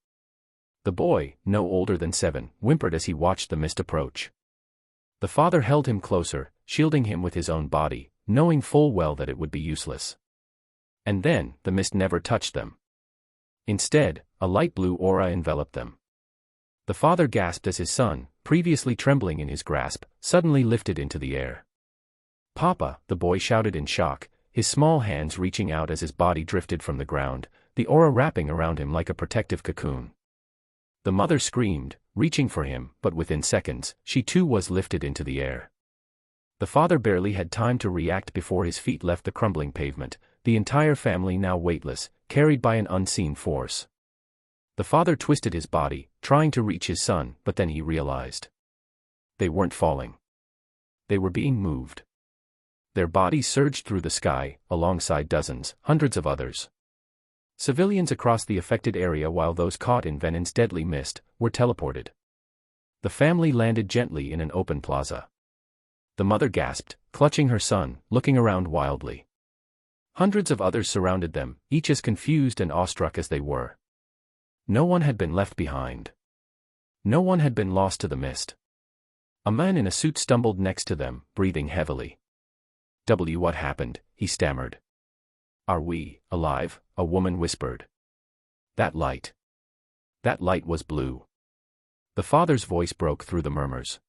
S1: The boy, no older than 7, whimpered as he watched the mist approach. The father held him closer, shielding him with his own body, knowing full well that it would be useless. And then, the mist never touched them. Instead, a light blue aura enveloped them. The father gasped as his son, previously trembling in his grasp, suddenly lifted into the air. "Papa," the boy shouted in shock, his small hands reaching out as his body drifted from the ground, the aura wrapping around him like a protective cocoon. The mother screamed, reaching for him, but within seconds, she too was lifted into the air. The father barely had time to react before his feet left the crumbling pavement, the entire family now weightless, carried by an unseen force. The father twisted his body, trying to reach his son, but then he realized. They weren't falling. They were being moved. Their bodies surged through the sky, alongside dozens, hundreds of others. Civilians across the affected area, while those caught in Venin's deadly mist were teleported. The family landed gently in an open plaza. The mother gasped, clutching her son, looking around wildly. Hundreds of others surrounded them, each as confused and awestruck as they were. No one had been left behind. No one had been lost to the mist. A man in a suit stumbled next to them, breathing heavily. What happened?" he stammered. "Are we alive?" a woman whispered. That light was blue." The father's voice broke through the murmurs.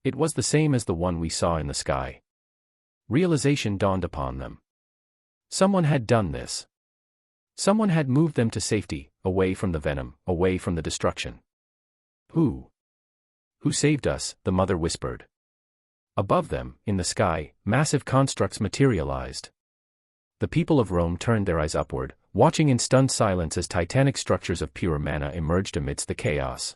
S1: "It was the same as the one we saw in the sky." Realization dawned upon them. Someone had done this. Someone had moved them to safety, away from the venom, away from the destruction. Who? "Who saved us?" the mother whispered. Above them, in the sky, massive constructs materialized. The people of Rome turned their eyes upward, watching in stunned silence as titanic structures of pure mana emerged amidst the chaos.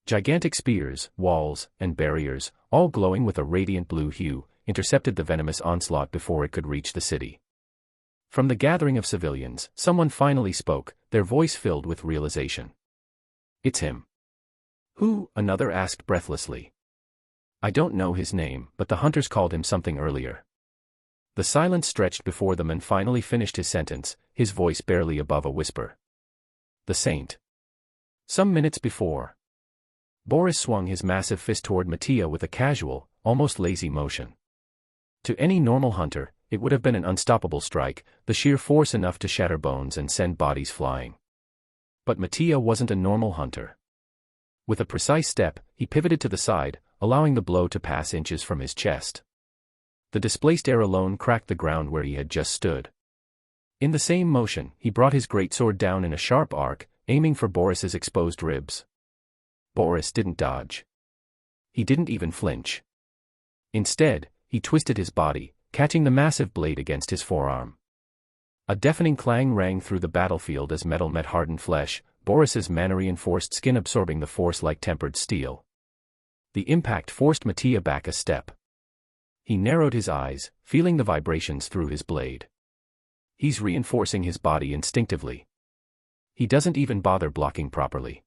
S1: Gigantic spears, walls, and barriers, all glowing with a radiant blue hue, intercepted the venomous onslaught before it could reach the city. From the gathering of civilians, someone finally spoke, their voice filled with realization. "It's him." "Who?" another asked breathlessly. "I don't know his name, but the hunters called him something earlier." The silence stretched before them and finally finished his sentence, his voice barely above a whisper. "The saint." Some minutes before. Boris swung his massive fist toward Mattia with a casual, almost lazy motion. To any normal hunter, it would have been an unstoppable strike, the sheer force enough to shatter bones and send bodies flying. But Mattia wasn't a normal hunter. With a precise step, he pivoted to the side, allowing the blow to pass inches from his chest. The displaced air alone cracked the ground where he had just stood. In the same motion, he brought his greatsword down in a sharp arc, aiming for Boris's exposed ribs. Boris didn't dodge. He didn't even flinch. Instead, he twisted his body, catching the massive blade against his forearm. A deafening clang rang through the battlefield as metal met hardened flesh, Boris's mana-reinforced skin absorbing the force like tempered steel. The impact forced Mattia back a step. He narrowed his eyes, feeling the vibrations through his blade. He's reinforcing his body instinctively. He doesn't even bother blocking properly.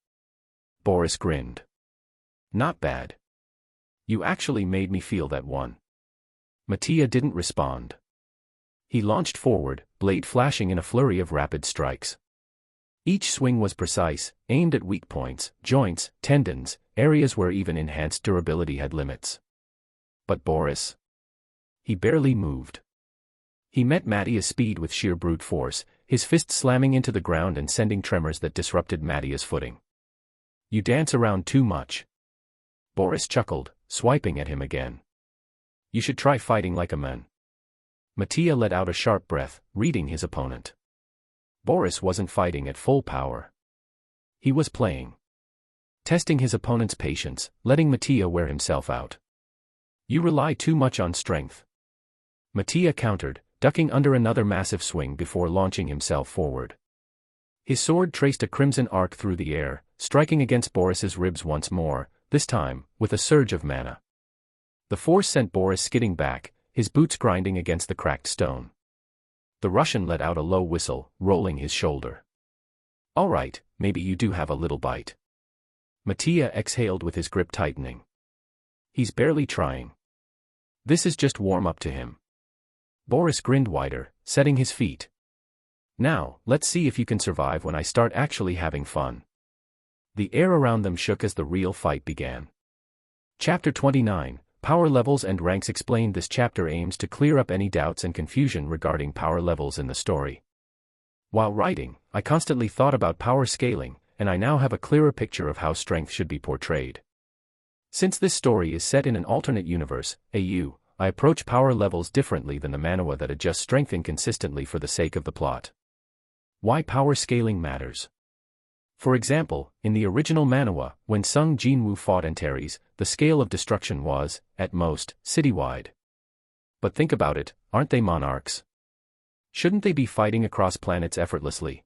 S1: Boris grinned. "Not bad. You actually made me feel that one." Mattia didn't respond. He launched forward, blade flashing in a flurry of rapid strikes. Each swing was precise, aimed at weak points, joints, tendons, areas where even enhanced durability had limits. But Boris? He barely moved. He met Mattia's speed with sheer brute force, his fists slamming into the ground and sending tremors that disrupted Mattia's footing. "You dance around too much." Boris chuckled, swiping at him again. "You should try fighting like a man." Mattia let out a sharp breath, reading his opponent. Boris wasn't fighting at full power. He was playing. Testing his opponent's patience, letting Mattia wear himself out. "You rely too much on strength." Mattia countered, ducking under another massive swing before launching himself forward. His sword traced a crimson arc through the air, striking against Boris's ribs once more, this time, with a surge of mana. The force sent Boris skidding back, his boots grinding against the cracked stone. The Russian let out a low whistle, rolling his shoulder. "All right, maybe you do have a little bite." Mattia exhaled with his grip tightening. He's barely trying. This is just warm-up to him. Boris grinned wider, setting his feet. Now, let's see if you can survive when I start actually having fun. The air around them shook as the real fight began. Chapter 29, Power Levels and Ranks explained. This chapter aims to clear up any doubts and confusion regarding power levels in the story. While writing, I constantly thought about power scaling, and I now have a clearer picture of how strength should be portrayed. Since this story is set in an alternate universe, AU, I approach power levels differently than the manhwa that adjusts strength inconsistently for the sake of the plot. Why power scaling matters. For example, in the original manhwa, when Sung Jinwoo fought Antares, the scale of destruction was, at most, citywide. But think about it, aren't they monarchs? Shouldn't they be fighting across planets effortlessly?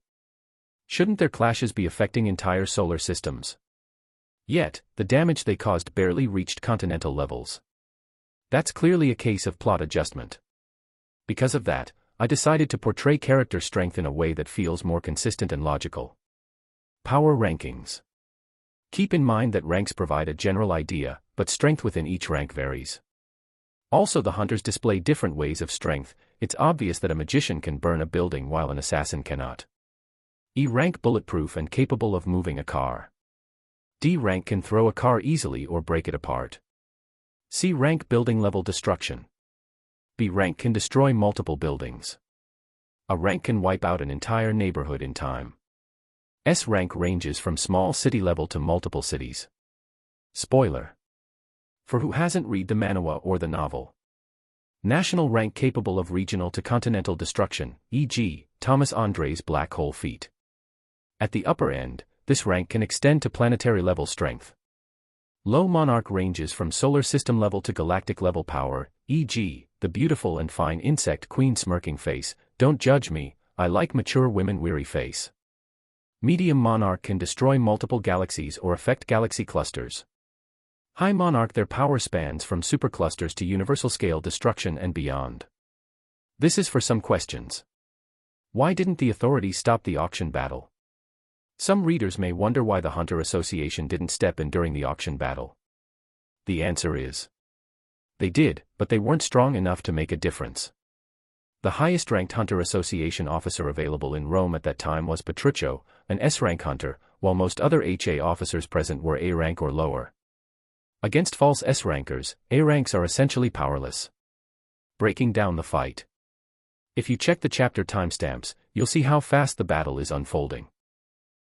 S1: Shouldn't their clashes be affecting entire solar systems? Yet, the damage they caused barely reached continental levels. That's clearly a case of plot adjustment. Because of that, I decided to portray character strength in a way that feels more consistent and logical. Power rankings. Keep in mind that ranks provide a general idea, but strength within each rank varies. Also, the hunters display different ways of strength. It's obvious that a magician can burn a building while an assassin cannot. E rank bulletproof and capable of moving a car. D rank can throw a car easily or break it apart. C rank building level destruction. B rank can destroy multiple buildings. A rank can wipe out an entire neighborhood in time. S rank ranges from small city level to multiple cities. Spoiler. For who hasn't read the manhwa or the novel. National rank capable of regional to continental destruction, e.g., Thomas Andre's black hole feat. At the upper end, this rank can extend to planetary level strength. Low monarch ranges from solar system level to galactic level power, e.g., the beautiful and fine insect queen smirking face, don't judge me, I like mature women weary face. Medium monarch can destroy multiple galaxies or affect galaxy clusters. High monarch, their power spans from superclusters to universal scale destruction and beyond. This is for some questions. Why didn't the authorities stop the auction battle? Some readers may wonder why the Hunter Association didn't step in during the auction battle. The answer is, they did, but they weren't strong enough to make a difference. The highest-ranked Hunter Association officer available in Rome at that time was Petruccio, an S-rank hunter, while most other HA officers present were A rank or lower. Against false S-rankers, A ranks are essentially powerless. Breaking down the fight. If you check the chapter timestamps, you'll see how fast the battle is unfolding.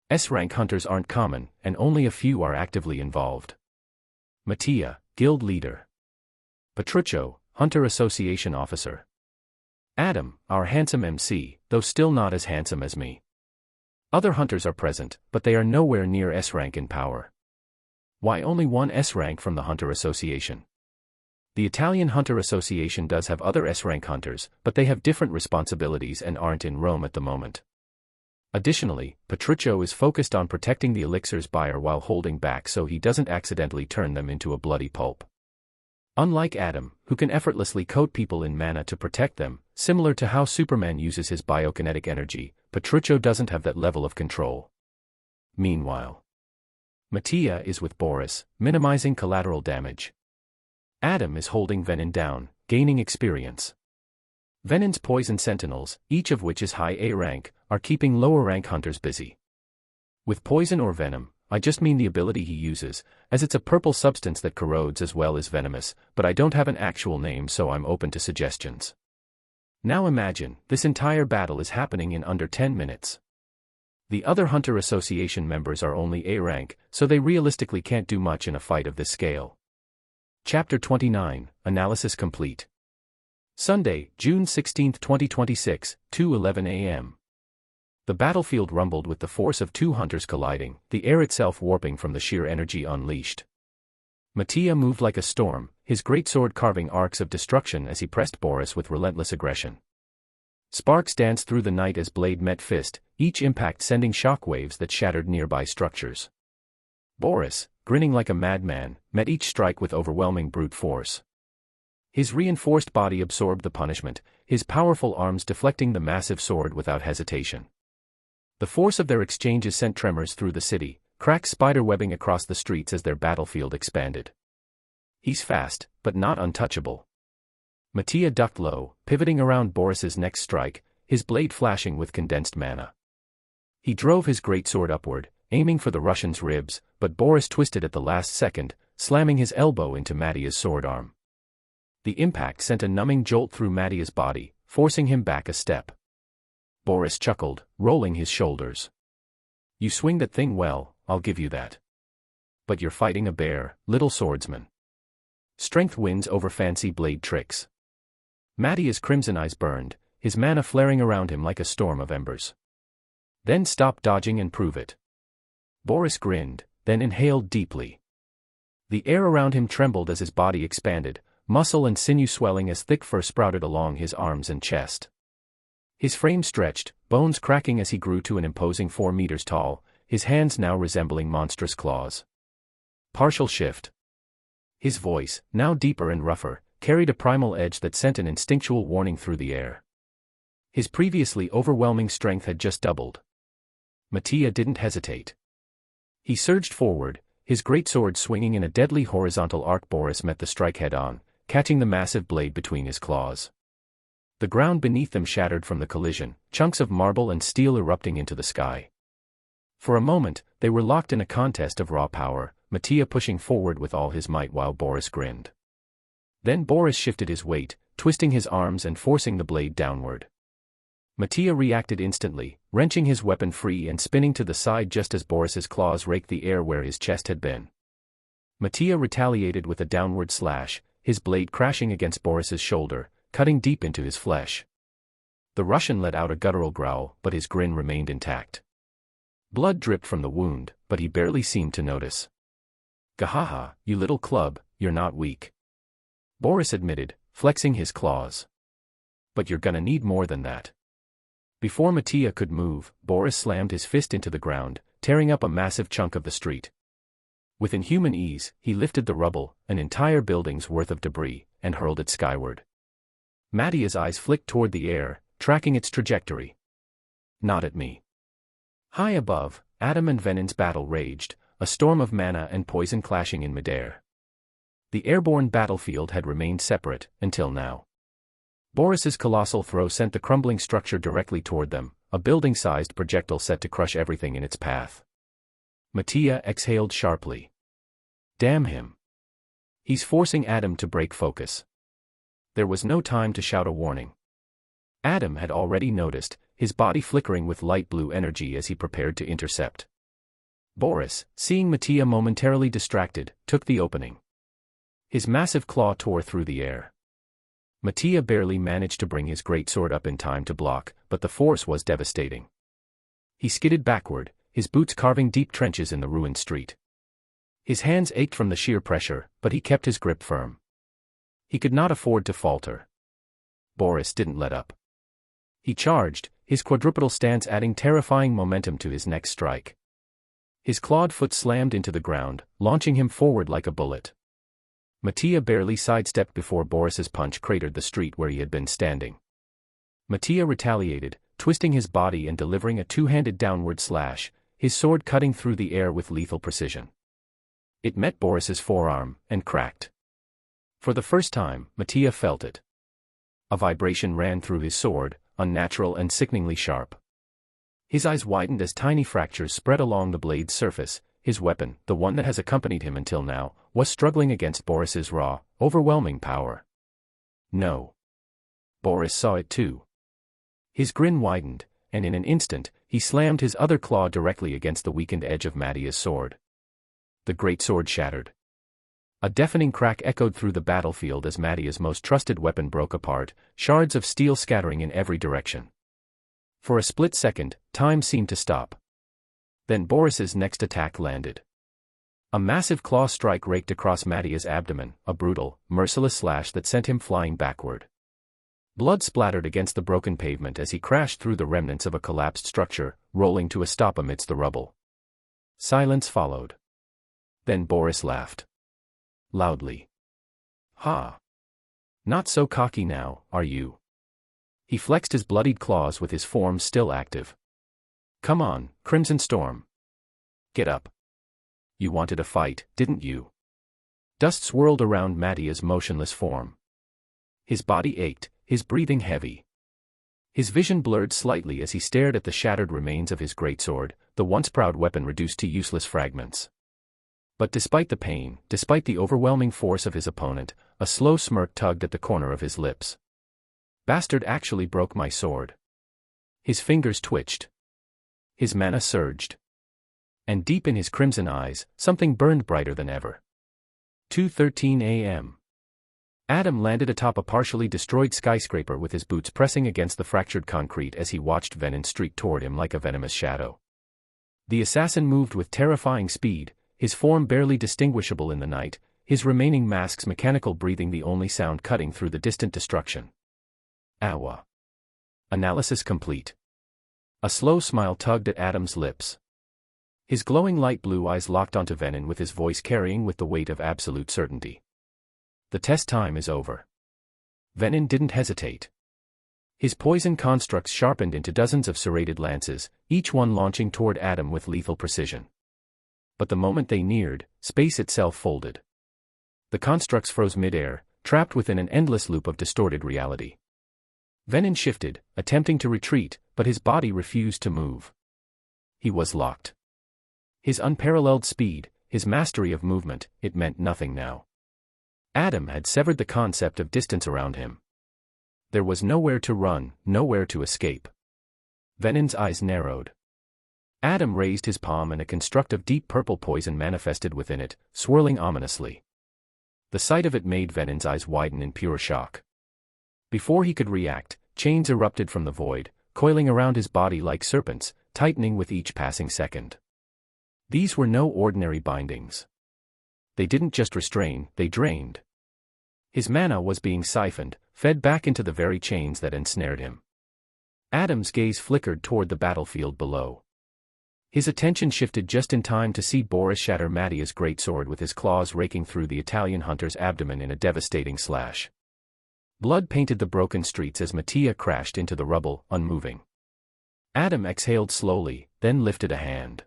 S1: S-rank hunters aren't common, and only a few are actively involved. Mattia, guild leader. Petruccio, Hunter Association officer. Adam, our handsome MC, though still not as handsome as me. Other hunters are present, but they are nowhere near S-rank in power. Why only one S-rank from the Hunter Association? The Italian Hunter Association does have other S-rank hunters, but they have different responsibilities and aren't in Rome at the moment. Additionally, Petruccio is focused on protecting the elixir's buyer while holding back so he doesn't accidentally turn them into a bloody pulp. Unlike Adam, who can effortlessly coat people in mana to protect them, similar to how Superman uses his biokinetic energy, Petruccio doesn't have that level of control. Meanwhile, Mattia is with Boris, minimizing collateral damage. Adam is holding Venin down, gaining experience. Venin's poison sentinels, each of which is high A rank, are keeping lower rank hunters busy. With poison or venom, I just mean the ability he uses, as it's a purple substance that corrodes as well as venomous, but I don't have an actual name so I'm open to suggestions. Now imagine, this entire battle is happening in under 10 minutes. The other Hunter Association members are only A rank, so they realistically can't do much in a fight of this scale. Chapter 29, Analysis complete. Sunday, June 16, 2026, 2:11 a.m. The battlefield rumbled with the force of two hunters colliding, the air itself warping from the sheer energy unleashed. Mattia moved like a storm, his greatsword carving arcs of destruction as he pressed Boris with relentless aggression. Sparks danced through the night as blade met fist, each impact sending shockwaves that shattered nearby structures. Boris, grinning like a madman, met each strike with overwhelming brute force. His reinforced body absorbed the punishment, his powerful arms deflecting the massive sword without hesitation. The force of their exchanges sent tremors through the city, cracks spiderwebbing across the streets as their battlefield expanded. He's fast, but not untouchable. Mattia ducked low, pivoting around Boris's next strike, his blade flashing with condensed mana. He drove his greatsword upward, aiming for the Russian's ribs, but Boris twisted at the last second, slamming his elbow into Mattia's sword arm. The impact sent a numbing jolt through Mattia's body, forcing him back a step. Boris chuckled, rolling his shoulders. You swing that thing well, I'll give you that. But you're fighting a bear, little swordsman. Strength wins over fancy blade tricks. Mattia's crimson eyes burned, his mana flaring around him like a storm of embers. Then stop dodging and prove it. Boris grinned, then inhaled deeply. The air around him trembled as his body expanded, muscle and sinew swelling as thick fur sprouted along his arms and chest. His frame stretched, bones cracking as he grew to an imposing 4 meters tall, his hands now resembling monstrous claws. Partial shift. His voice, now deeper and rougher, carried a primal edge that sent an instinctual warning through the air. His previously overwhelming strength had just doubled. Mattia didn't hesitate. He surged forward, his greatsword swinging in a deadly horizontal arc. Boris met the strike head-on, catching the massive blade between his claws. The ground beneath them shattered from the collision, chunks of marble and steel erupting into the sky. For a moment, they were locked in a contest of raw power, Mattia pushing forward with all his might while Boris grinned. Then Boris shifted his weight, twisting his arms and forcing the blade downward. Mattia reacted instantly, wrenching his weapon free and spinning to the side just as Boris's claws raked the air where his chest had been. Mattia retaliated with a downward slash, his blade crashing against Boris's shoulder, cutting deep into his flesh. The Russian let out a guttural growl, but his grin remained intact. Blood dripped from the wound, but he barely seemed to notice. Gahaha, you little club, you're not weak. Boris admitted, flexing his claws. But you're gonna need more than that. Before Mattia could move, Boris slammed his fist into the ground, tearing up a massive chunk of the street. With inhuman ease, he lifted the rubble, an entire building's worth of debris, and hurled it skyward. Mattia's eyes flicked toward the air, tracking its trajectory. Not at me. High above, Adam and Venin's battle raged, a storm of mana and poison clashing in midair. The airborne battlefield had remained separate, until now. Boris's colossal throw sent the crumbling structure directly toward them, a building-sized projectile set to crush everything in its path. Mattia exhaled sharply. Damn him. He's forcing Adam to break focus. There was no time to shout a warning. Adam had already noticed, his body flickering with light blue energy as he prepared to intercept. Boris, seeing Mattia momentarily distracted, took the opening. His massive claw tore through the air. Mattia barely managed to bring his greatsword up in time to block, but the force was devastating. He skidded backward, his boots carving deep trenches in the ruined street. His hands ached from the sheer pressure, but he kept his grip firm. He could not afford to falter. Boris didn't let up. He charged, his quadrupedal stance adding terrifying momentum to his next strike. His clawed foot slammed into the ground, launching him forward like a bullet. Mattia barely sidestepped before Boris's punch cratered the street where he had been standing. Mattia retaliated, twisting his body and delivering a two-handed downward slash, his sword cutting through the air with lethal precision. It met Boris's forearm, and cracked. For the first time, Mattia felt it. A vibration ran through his sword, unnatural and sickeningly sharp. His eyes widened as tiny fractures spread along the blade's surface. His weapon, the one that has accompanied him until now, was struggling against Boris's raw, overwhelming power. No. Boris saw it too. His grin widened, and in an instant, he slammed his other claw directly against the weakened edge of Mattia's sword. The greatsword shattered. A deafening crack echoed through the battlefield as Mattia's most trusted weapon broke apart, shards of steel scattering in every direction. For a split second, time seemed to stop. Then Boris's next attack landed. A massive claw strike raked across Mattia's abdomen, a brutal, merciless slash that sent him flying backward. Blood splattered against the broken pavement as he crashed through the remnants of a collapsed structure, rolling to a stop amidst the rubble. Silence followed. Then Boris laughed. Loudly. Ha! Not so cocky now, are you? He flexed his bloodied claws with his form still active. Come on, Crimson Storm. Get up. You wanted a fight, didn't you? Dust swirled around Mattia's motionless form. His body ached, his breathing heavy. His vision blurred slightly as he stared at the shattered remains of his greatsword, the once proud weapon reduced to useless fragments. But despite the pain, despite the overwhelming force of his opponent, a slow smirk tugged at the corner of his lips. Bastard actually broke my sword. His fingers twitched. His mana surged. And deep in his crimson eyes, something burned brighter than ever. 2:13 a.m. Adam landed atop a partially destroyed skyscraper with his boots pressing against the fractured concrete as he watched Venin streak toward him like a venomous shadow. The assassin moved with terrifying speed, his form barely distinguishable in the night, his remaining mask's mechanical breathing the only sound cutting through the distant destruction. Awa. Analysis complete. A slow smile tugged at Adam's lips. His glowing light blue eyes locked onto Venin with his voice carrying with the weight of absolute certainty. The test time is over. Venin didn't hesitate. His poison constructs sharpened into dozens of serrated lances, each one launching toward Adam with lethal precision. But the moment they neared, space itself folded. The constructs froze mid-air, trapped within an endless loop of distorted reality. Venin shifted, attempting to retreat, but his body refused to move. He was locked. His unparalleled speed, his mastery of movement, it meant nothing now. Adam had severed the concept of distance around him. There was nowhere to run, nowhere to escape. Venin's eyes narrowed. Adam raised his palm and a construct of deep purple poison manifested within it, swirling ominously. The sight of it made Venin's eyes widen in pure shock. Before he could react, chains erupted from the void, coiling around his body like serpents, tightening with each passing second. These were no ordinary bindings. They didn't just restrain, they drained. His mana was being siphoned, fed back into the very chains that ensnared him. Adam's gaze flickered toward the battlefield below. His attention shifted just in time to see Boris shatter Mattia's greatsword with his claws raking through the Italian hunter's abdomen in a devastating slash. Blood painted the broken streets as Mattia crashed into the rubble, unmoving. Adam exhaled slowly, then lifted a hand.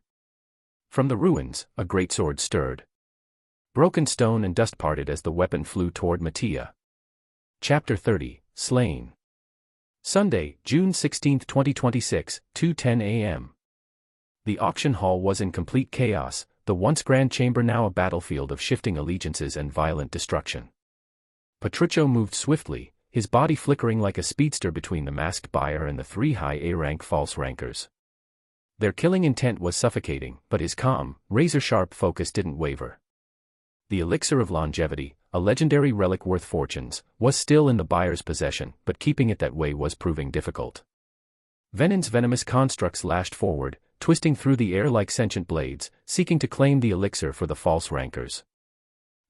S1: From the ruins, a greatsword stirred. Broken stone and dust parted as the weapon flew toward Mattia. Chapter 30, Slain. Sunday, June 16, 2026, 2:10 a.m. The auction hall was in complete chaos, the once grand chamber now a battlefield of shifting allegiances and violent destruction. Petruccio moved swiftly, his body flickering like a speedster between the masked buyer and the three high A-rank false rankers. Their killing intent was suffocating, but his calm, razor-sharp focus didn't waver. The elixir of longevity, a legendary relic worth fortunes, was still in the buyer's possession, but keeping it that way was proving difficult. Venin's venomous constructs lashed forward, twisting through the air like sentient blades, seeking to claim the elixir for the false rankers.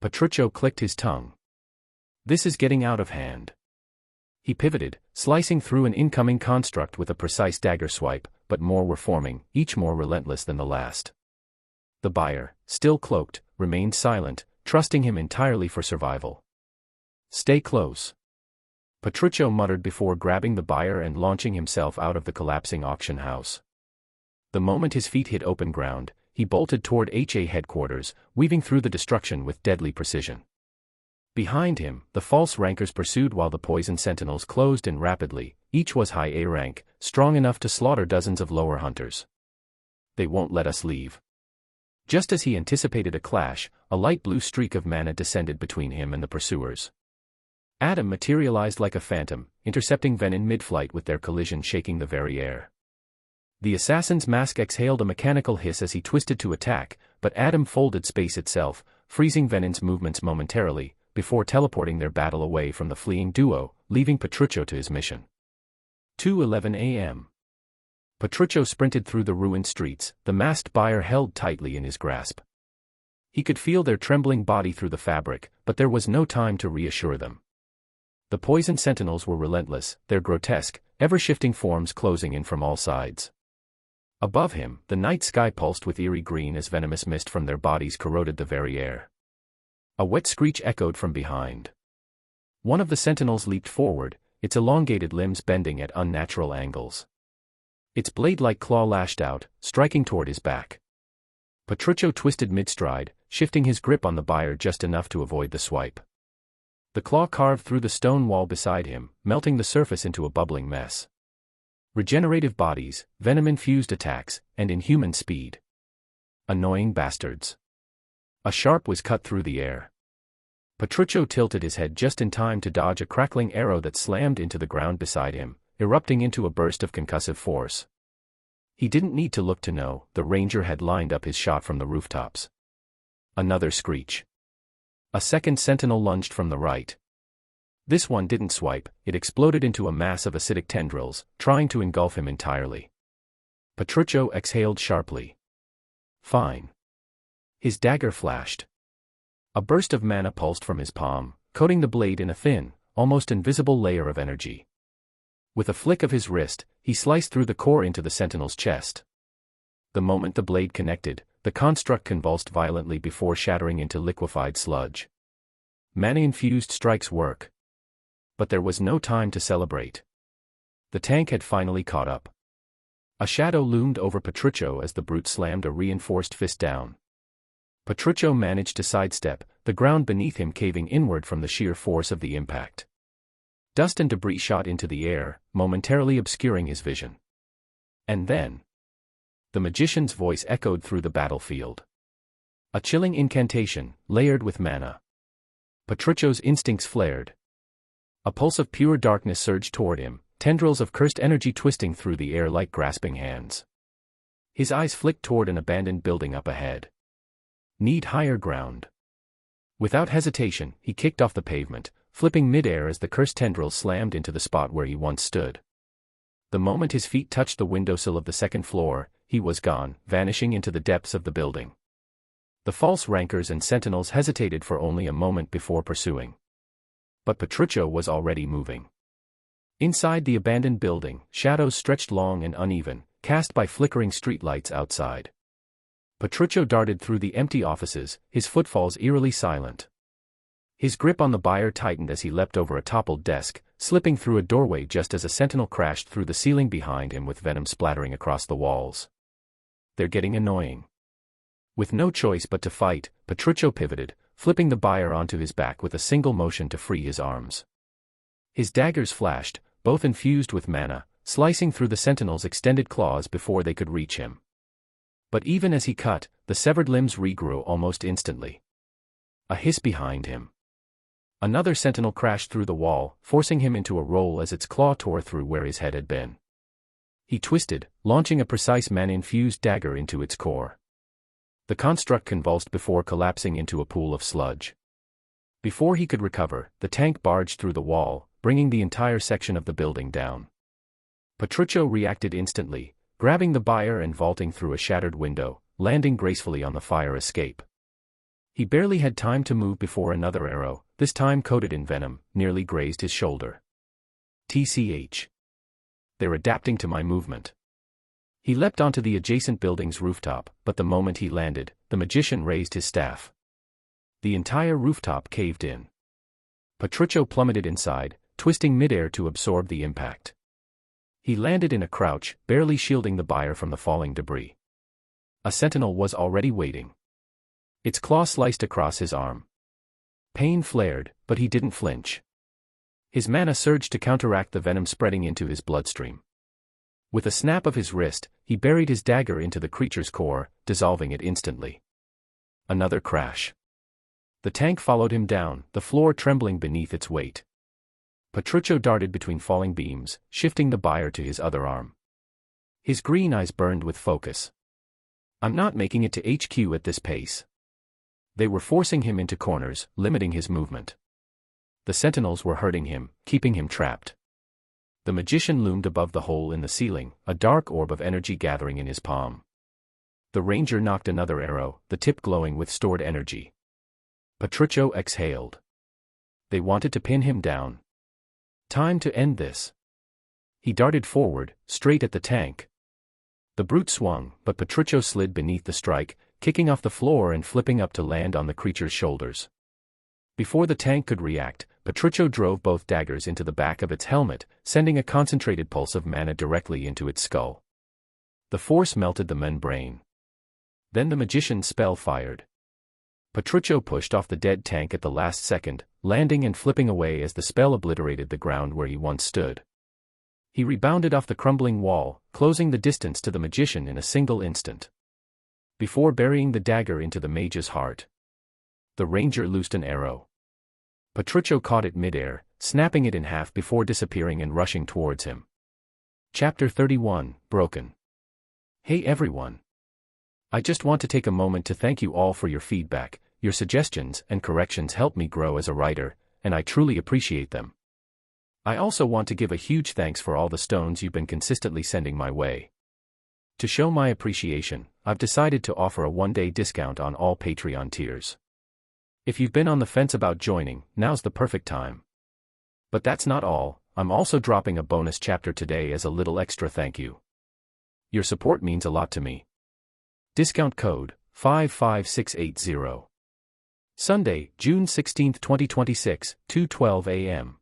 S1: Petruccio clicked his tongue. This is getting out of hand. He pivoted, slicing through an incoming construct with a precise dagger swipe, but more were forming, each more relentless than the last. The buyer, still cloaked, remained silent, trusting him entirely for survival. Stay close. Petruccio muttered before grabbing the buyer and launching himself out of the collapsing auction house. The moment his feet hit open ground, he bolted toward HA headquarters, weaving through the destruction with deadly precision. Behind him, the false rankers pursued while the poison sentinels closed in rapidly, each was high A rank, strong enough to slaughter dozens of lower hunters. They won't let us leave. Just as he anticipated a clash, a light blue streak of mana descended between him and the pursuers. Adam materialized like a phantom, intercepting Venin mid-flight with their collision shaking the very air. The assassin's mask exhaled a mechanical hiss as he twisted to attack, but Adam folded space itself, freezing Venin's movements momentarily, before teleporting their battle away from the fleeing duo, leaving Petruccio to his mission. 2:11 a.m. Petruccio sprinted through the ruined streets, the masked buyer held tightly in his grasp. He could feel their trembling body through the fabric, but there was no time to reassure them. The poison sentinels were relentless, their grotesque, ever-shifting forms closing in from all sides. Above him, the night sky pulsed with eerie green as venomous mist from their bodies corroded the very air. A wet screech echoed from behind. One of the sentinels leaped forward, its elongated limbs bending at unnatural angles. Its blade-like claw lashed out, striking toward his back. Petruccio twisted mid-stride, shifting his grip on the buyer just enough to avoid the swipe. The claw carved through the stone wall beside him, melting the surface into a bubbling mess. Regenerative bodies, venom-infused attacks, and inhuman speed. Annoying bastards. A sharp was cut through the air. Petruccio tilted his head just in time to dodge a crackling arrow that slammed into the ground beside him, erupting into a burst of concussive force. He didn't need to look to know, the ranger had lined up his shot from the rooftops. Another screech. A second sentinel lunged from the right. This one didn't swipe, it exploded into a mass of acidic tendrils, trying to engulf him entirely. Petruccio exhaled sharply. Fine. His dagger flashed. A burst of mana pulsed from his palm, coating the blade in a thin, almost invisible layer of energy. With a flick of his wrist, he sliced through the core into the sentinel's chest. The moment the blade connected, the construct convulsed violently before shattering into liquefied sludge. Mana-infused strikes work. But there was no time to celebrate. The tank had finally caught up. A shadow loomed over Petruccio as the brute slammed a reinforced fist down. Petruccio managed to sidestep, the ground beneath him caving inward from the sheer force of the impact. Dust and debris shot into the air, momentarily obscuring his vision. And then, the magician's voice echoed through the battlefield. A chilling incantation, layered with mana. Petruccio's instincts flared. A pulse of pure darkness surged toward him, tendrils of cursed energy twisting through the air like grasping hands. His eyes flicked toward an abandoned building up ahead. Need higher ground. Without hesitation, he kicked off the pavement, flipping midair as the cursed tendrils slammed into the spot where he once stood. The moment his feet touched the windowsill of the second floor, he was gone, vanishing into the depths of the building. The false rankers and sentinels hesitated for only a moment before pursuing. But Petruccio was already moving. Inside the abandoned building, shadows stretched long and uneven, cast by flickering streetlights outside. Petruccio darted through the empty offices, his footfalls eerily silent. His grip on the buyer tightened as he leapt over a toppled desk, slipping through a doorway just as a sentinel crashed through the ceiling behind him with venom splattering across the walls. They're getting annoying. With no choice but to fight, Petruccio pivoted, flipping the buyer onto his back with a single motion to free his arms. His daggers flashed, both infused with mana, slicing through the sentinel's extended claws before they could reach him. But even as he cut, the severed limbs regrew almost instantly. A hiss behind him. Another sentinel crashed through the wall, forcing him into a roll as its claw tore through where his head had been. He twisted, launching a precise mana-infused dagger into its core. The construct convulsed before collapsing into a pool of sludge. Before he could recover, the tank barged through the wall, bringing the entire section of the building down. Petruccio reacted instantly, grabbing the buyer and vaulting through a shattered window, landing gracefully on the fire escape. He barely had time to move before another arrow, this time coated in venom, nearly grazed his shoulder. TCH. They're adapting to my movement. He leapt onto the adjacent building's rooftop, but the moment he landed, the magician raised his staff. The entire rooftop caved in. Petruccio plummeted inside, twisting midair to absorb the impact. He landed in a crouch, barely shielding the buyer from the falling debris. A sentinel was already waiting. Its claw sliced across his arm. Pain flared, but he didn't flinch. His mana surged to counteract the venom spreading into his bloodstream. With a snap of his wrist, he buried his dagger into the creature's core, dissolving it instantly. Another crash. The tank followed him down, the floor trembling beneath its weight. Petruccio darted between falling beams, shifting the buyer to his other arm. His green eyes burned with focus. I'm not making it to HQ at this pace. They were forcing him into corners, limiting his movement. The sentinels were hurting him, keeping him trapped. The magician loomed above the hole in the ceiling, a dark orb of energy gathering in his palm. The ranger knocked another arrow, the tip glowing with stored energy. Petruccio exhaled. They wanted to pin him down. Time to end this. He darted forward, straight at the tank. The brute swung, but Petruccio slid beneath the strike, kicking off the floor and flipping up to land on the creature's shoulders. Before the tank could react, Petruccio drove both daggers into the back of its helmet, sending a concentrated pulse of mana directly into its skull. The force melted the membrane. Then the magician's spell fired. Petruccio pushed off the dead tank at the last second, landing and flipping away as the spell obliterated the ground where he once stood. He rebounded off the crumbling wall, closing the distance to the magician in a single instant. Before burying the dagger into the mage's heart, the ranger loosed an arrow. Petruccio caught it midair, snapping it in half before disappearing and rushing towards him. Chapter 31, Broken. Hey everyone. I just want to take a moment to thank you all for your feedback. Your suggestions and corrections help me grow as a writer, and I truly appreciate them. I also want to give a huge thanks for all the stones you've been consistently sending my way. To show my appreciation, I've decided to offer a one-day discount on all Patreon tiers. If you've been on the fence about joining, now's the perfect time. But that's not all, I'm also dropping a bonus chapter today as a little extra thank you. Your support means a lot to me. Discount code 55680. Sunday, June 16, 2026, 2:12 a.m.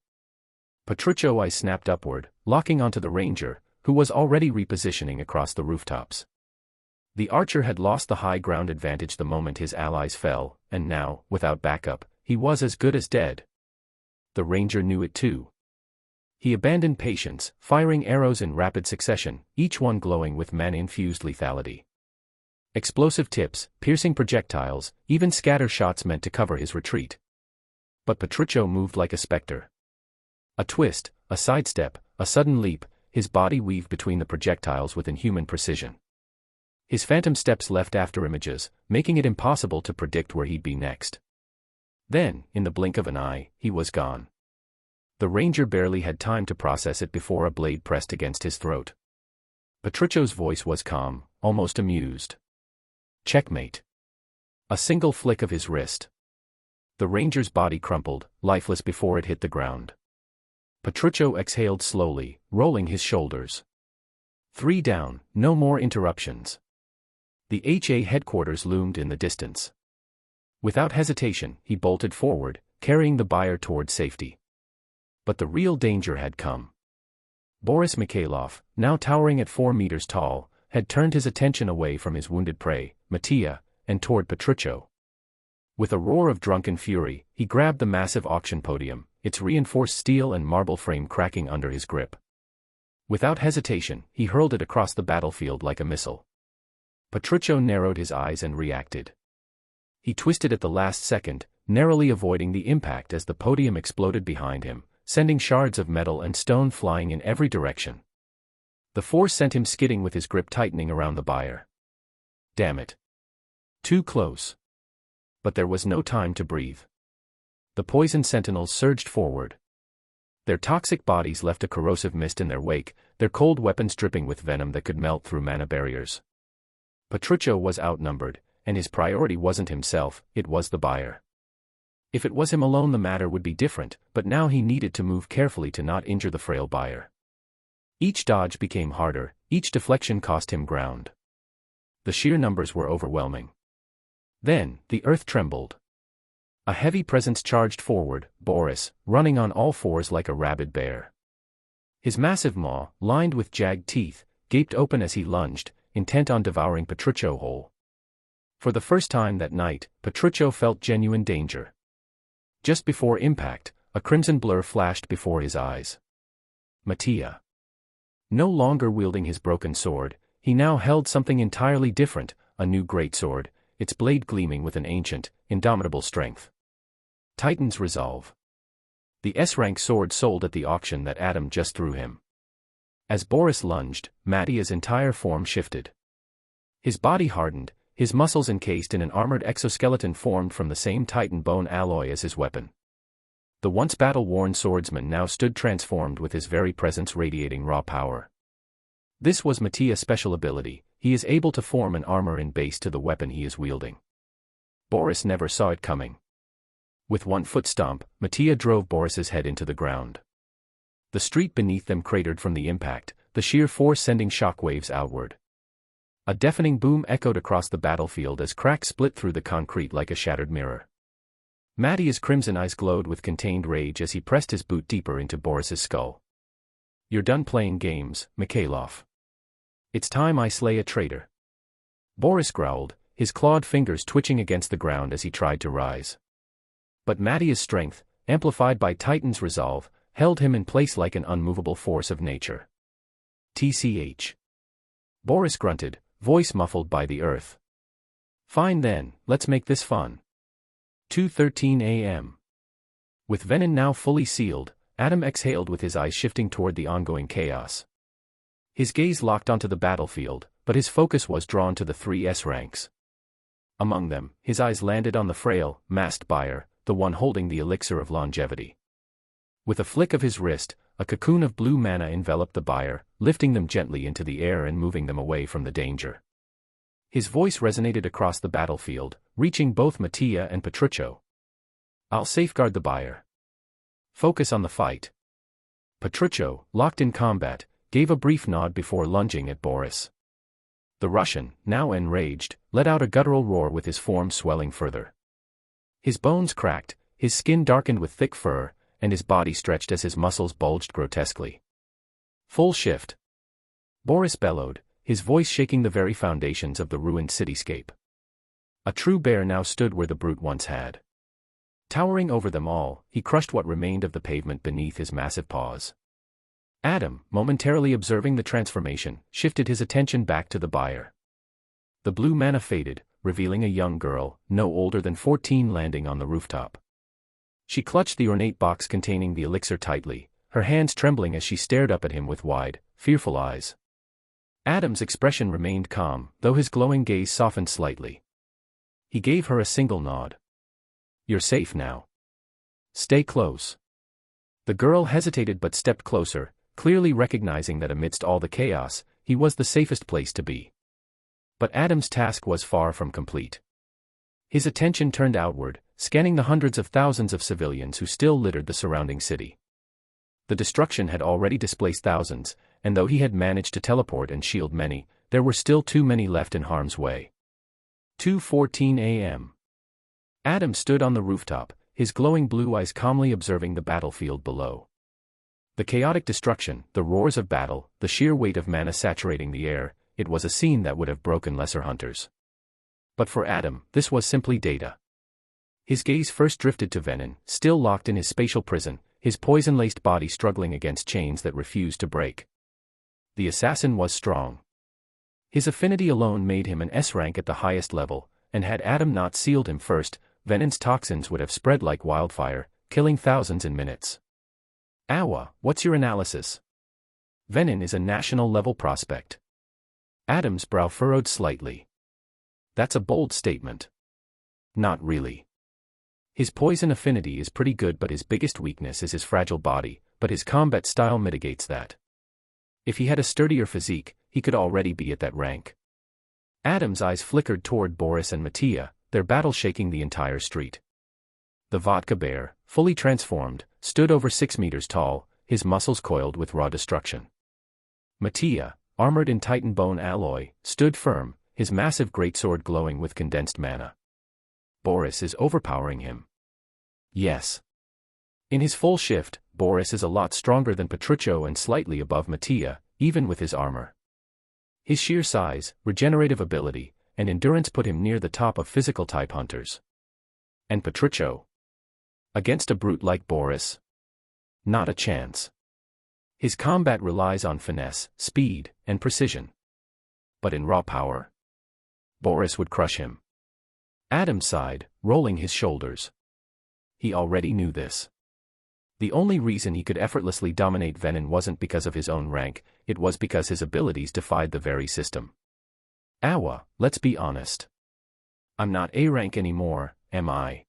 S1: Petruccio's eyes snapped upward, locking onto the ranger, who was already repositioning across the rooftops. The archer had lost the high ground advantage the moment his allies fell, and now, without backup, he was as good as dead. The ranger knew it too. He abandoned patience, firing arrows in rapid succession, each one glowing with mana-infused lethality. Explosive tips, piercing projectiles, even scatter shots meant to cover his retreat. But Petruccio moved like a spectre. A twist, a sidestep, a sudden leap, his body weaved between the projectiles with inhuman precision. His phantom steps left after images, making it impossible to predict where he'd be next. Then, in the blink of an eye, he was gone. The ranger barely had time to process it before a blade pressed against his throat. Petruccio's voice was calm, almost amused. Checkmate. A single flick of his wrist. The ranger's body crumpled, lifeless before it hit the ground. Petruccio exhaled slowly, rolling his shoulders. 3 down, no more interruptions. The HA headquarters loomed in the distance. Without hesitation, he bolted forward, carrying the buyer toward safety. But the real danger had come. Boris Mikhailov, now towering at 4 meters tall, had turned his attention away from his wounded prey, Mattia, and toward Petruccio. With a roar of drunken fury, he grabbed the massive auction podium, its reinforced steel and marble frame cracking under his grip. Without hesitation, he hurled it across the battlefield like a missile. Petruccio narrowed his eyes and reacted. He twisted at the last second, narrowly avoiding the impact as the podium exploded behind him, sending shards of metal and stone flying in every direction. The force sent him skidding with his grip tightening around the buyer. Damn it. Too close. But there was no time to breathe. The poison sentinels surged forward. Their toxic bodies left a corrosive mist in their wake, their cold weapons dripping with venom that could melt through mana barriers. Petruccio was outnumbered, and his priority wasn't himself, it was the buyer. If it was him alone the matter would be different, but now he needed to move carefully to not injure the frail buyer. Each dodge became harder, each deflection cost him ground. The sheer numbers were overwhelming. Then, the earth trembled. A heavy presence charged forward, Boris, running on all fours like a rabid bear. His massive maw, lined with jagged teeth, gaped open as he lunged, intent on devouring Petruccio whole. For the first time that night, Petruccio felt genuine danger. Just before impact, a crimson blur flashed before his eyes. Mattia. No longer wielding his broken sword, he now held something entirely different, a new greatsword, its blade gleaming with an ancient, indomitable strength. Titan's Resolve. The S-rank sword sold at the auction that Adam just threw him. As Boris lunged, Mattia's entire form shifted. His body hardened, his muscles encased in an armored exoskeleton formed from the same Titan bone alloy as his weapon. The once battle-worn swordsman now stood transformed with his very presence radiating raw power. This was Mattia's special ability, he is able to form an armor in base to the weapon he is wielding. Boris never saw it coming. With one foot stomp, Mattia drove Boris's head into the ground. The street beneath them cratered from the impact, the sheer force sending shockwaves outward. A deafening boom echoed across the battlefield as cracks split through the concrete like a shattered mirror. Mattia's crimson eyes glowed with contained rage as he pressed his boot deeper into Boris's skull. You're done playing games, Mikhailov. It's time I slay a traitor. Boris growled, his clawed fingers twitching against the ground as he tried to rise. But Mattia's strength, amplified by Titan's resolve, held him in place like an unmovable force of nature. TCH. Boris grunted, voice muffled by the earth. Fine then, let's make this fun. 2:13 a.m. With Venin now fully sealed, Adam exhaled with his eyes shifting toward the ongoing chaos. His gaze locked onto the battlefield, but his focus was drawn to the three S ranks. Among them, his eyes landed on the frail, masked buyer, the one holding the elixir of longevity. With a flick of his wrist, a cocoon of blue mana enveloped the buyer, lifting them gently into the air and moving them away from the danger. His voice resonated across the battlefield, reaching both Mattia and Petruccio. I'll safeguard the buyer. Focus on the fight. Petruccio, locked in combat, gave a brief nod before lunging at Boris. The Russian, now enraged, let out a guttural roar with his form swelling further. His bones cracked, his skin darkened with thick fur, and his body stretched as his muscles bulged grotesquely. Full shift. Boris bellowed, his voice shaking the very foundations of the ruined cityscape. A true bear now stood where the brute once had. Towering over them all, he crushed what remained of the pavement beneath his massive paws. Adam, momentarily observing the transformation, shifted his attention back to the buyer. The blue mana faded, revealing a young girl, no older than 14, landing on the rooftop. She clutched the ornate box containing the elixir tightly, her hands trembling as she stared up at him with wide, fearful eyes. Adam's expression remained calm, though his glowing gaze softened slightly. He gave her a single nod. You're safe now. Stay close. The girl hesitated but stepped closer, clearly recognizing that amidst all the chaos, he was the safest place to be. But Adam's task was far from complete. His attention turned outward, scanning the hundreds of thousands of civilians who still littered the surrounding city. The destruction had already displaced thousands, and though he had managed to teleport and shield many, there were still too many left in harm's way. 2:14 a.m. Adam stood on the rooftop, his glowing blue eyes calmly observing the battlefield below. The chaotic destruction, the roars of battle, the sheer weight of mana saturating the air, it was a scene that would have broken lesser hunters. But for Adam, this was simply data. His gaze first drifted to Venin, still locked in his spatial prison, his poison-laced body struggling against chains that refused to break. The assassin was strong. His affinity alone made him an S rank at the highest level, and had Adam not sealed him first, Venin's toxins would have spread like wildfire, killing thousands in minutes. Awa, what's your analysis? Venin is a national-level prospect. Adam's brow furrowed slightly. That's a bold statement. Not really. His poison affinity is pretty good, but his biggest weakness is his fragile body, but his combat style mitigates that. If he had a sturdier physique, he could already be at that rank. Adam's eyes flickered toward Boris and Mattia, their battle shaking the entire street. The vodka bear, fully transformed, stood over 6 meters tall, his muscles coiled with raw destruction. Mattia, armored in Titan bone alloy, stood firm, his massive greatsword glowing with condensed mana. Boris is overpowering him. Yes. In his full shift, Boris is a lot stronger than Petruccio and slightly above Mattia, even with his armor. His sheer size, regenerative ability, and endurance put him near the top of physical-type hunters. And Petruccio? Against a brute like Boris? Not a chance. His combat relies on finesse, speed, and precision. But in raw power, Boris would crush him. Adam sighed, rolling his shoulders. He already knew this. The only reason he could effortlessly dominate Venin wasn't because of his own rank, it was because his abilities defied the very system. Awa, let's be honest. I'm not A rank anymore, am I?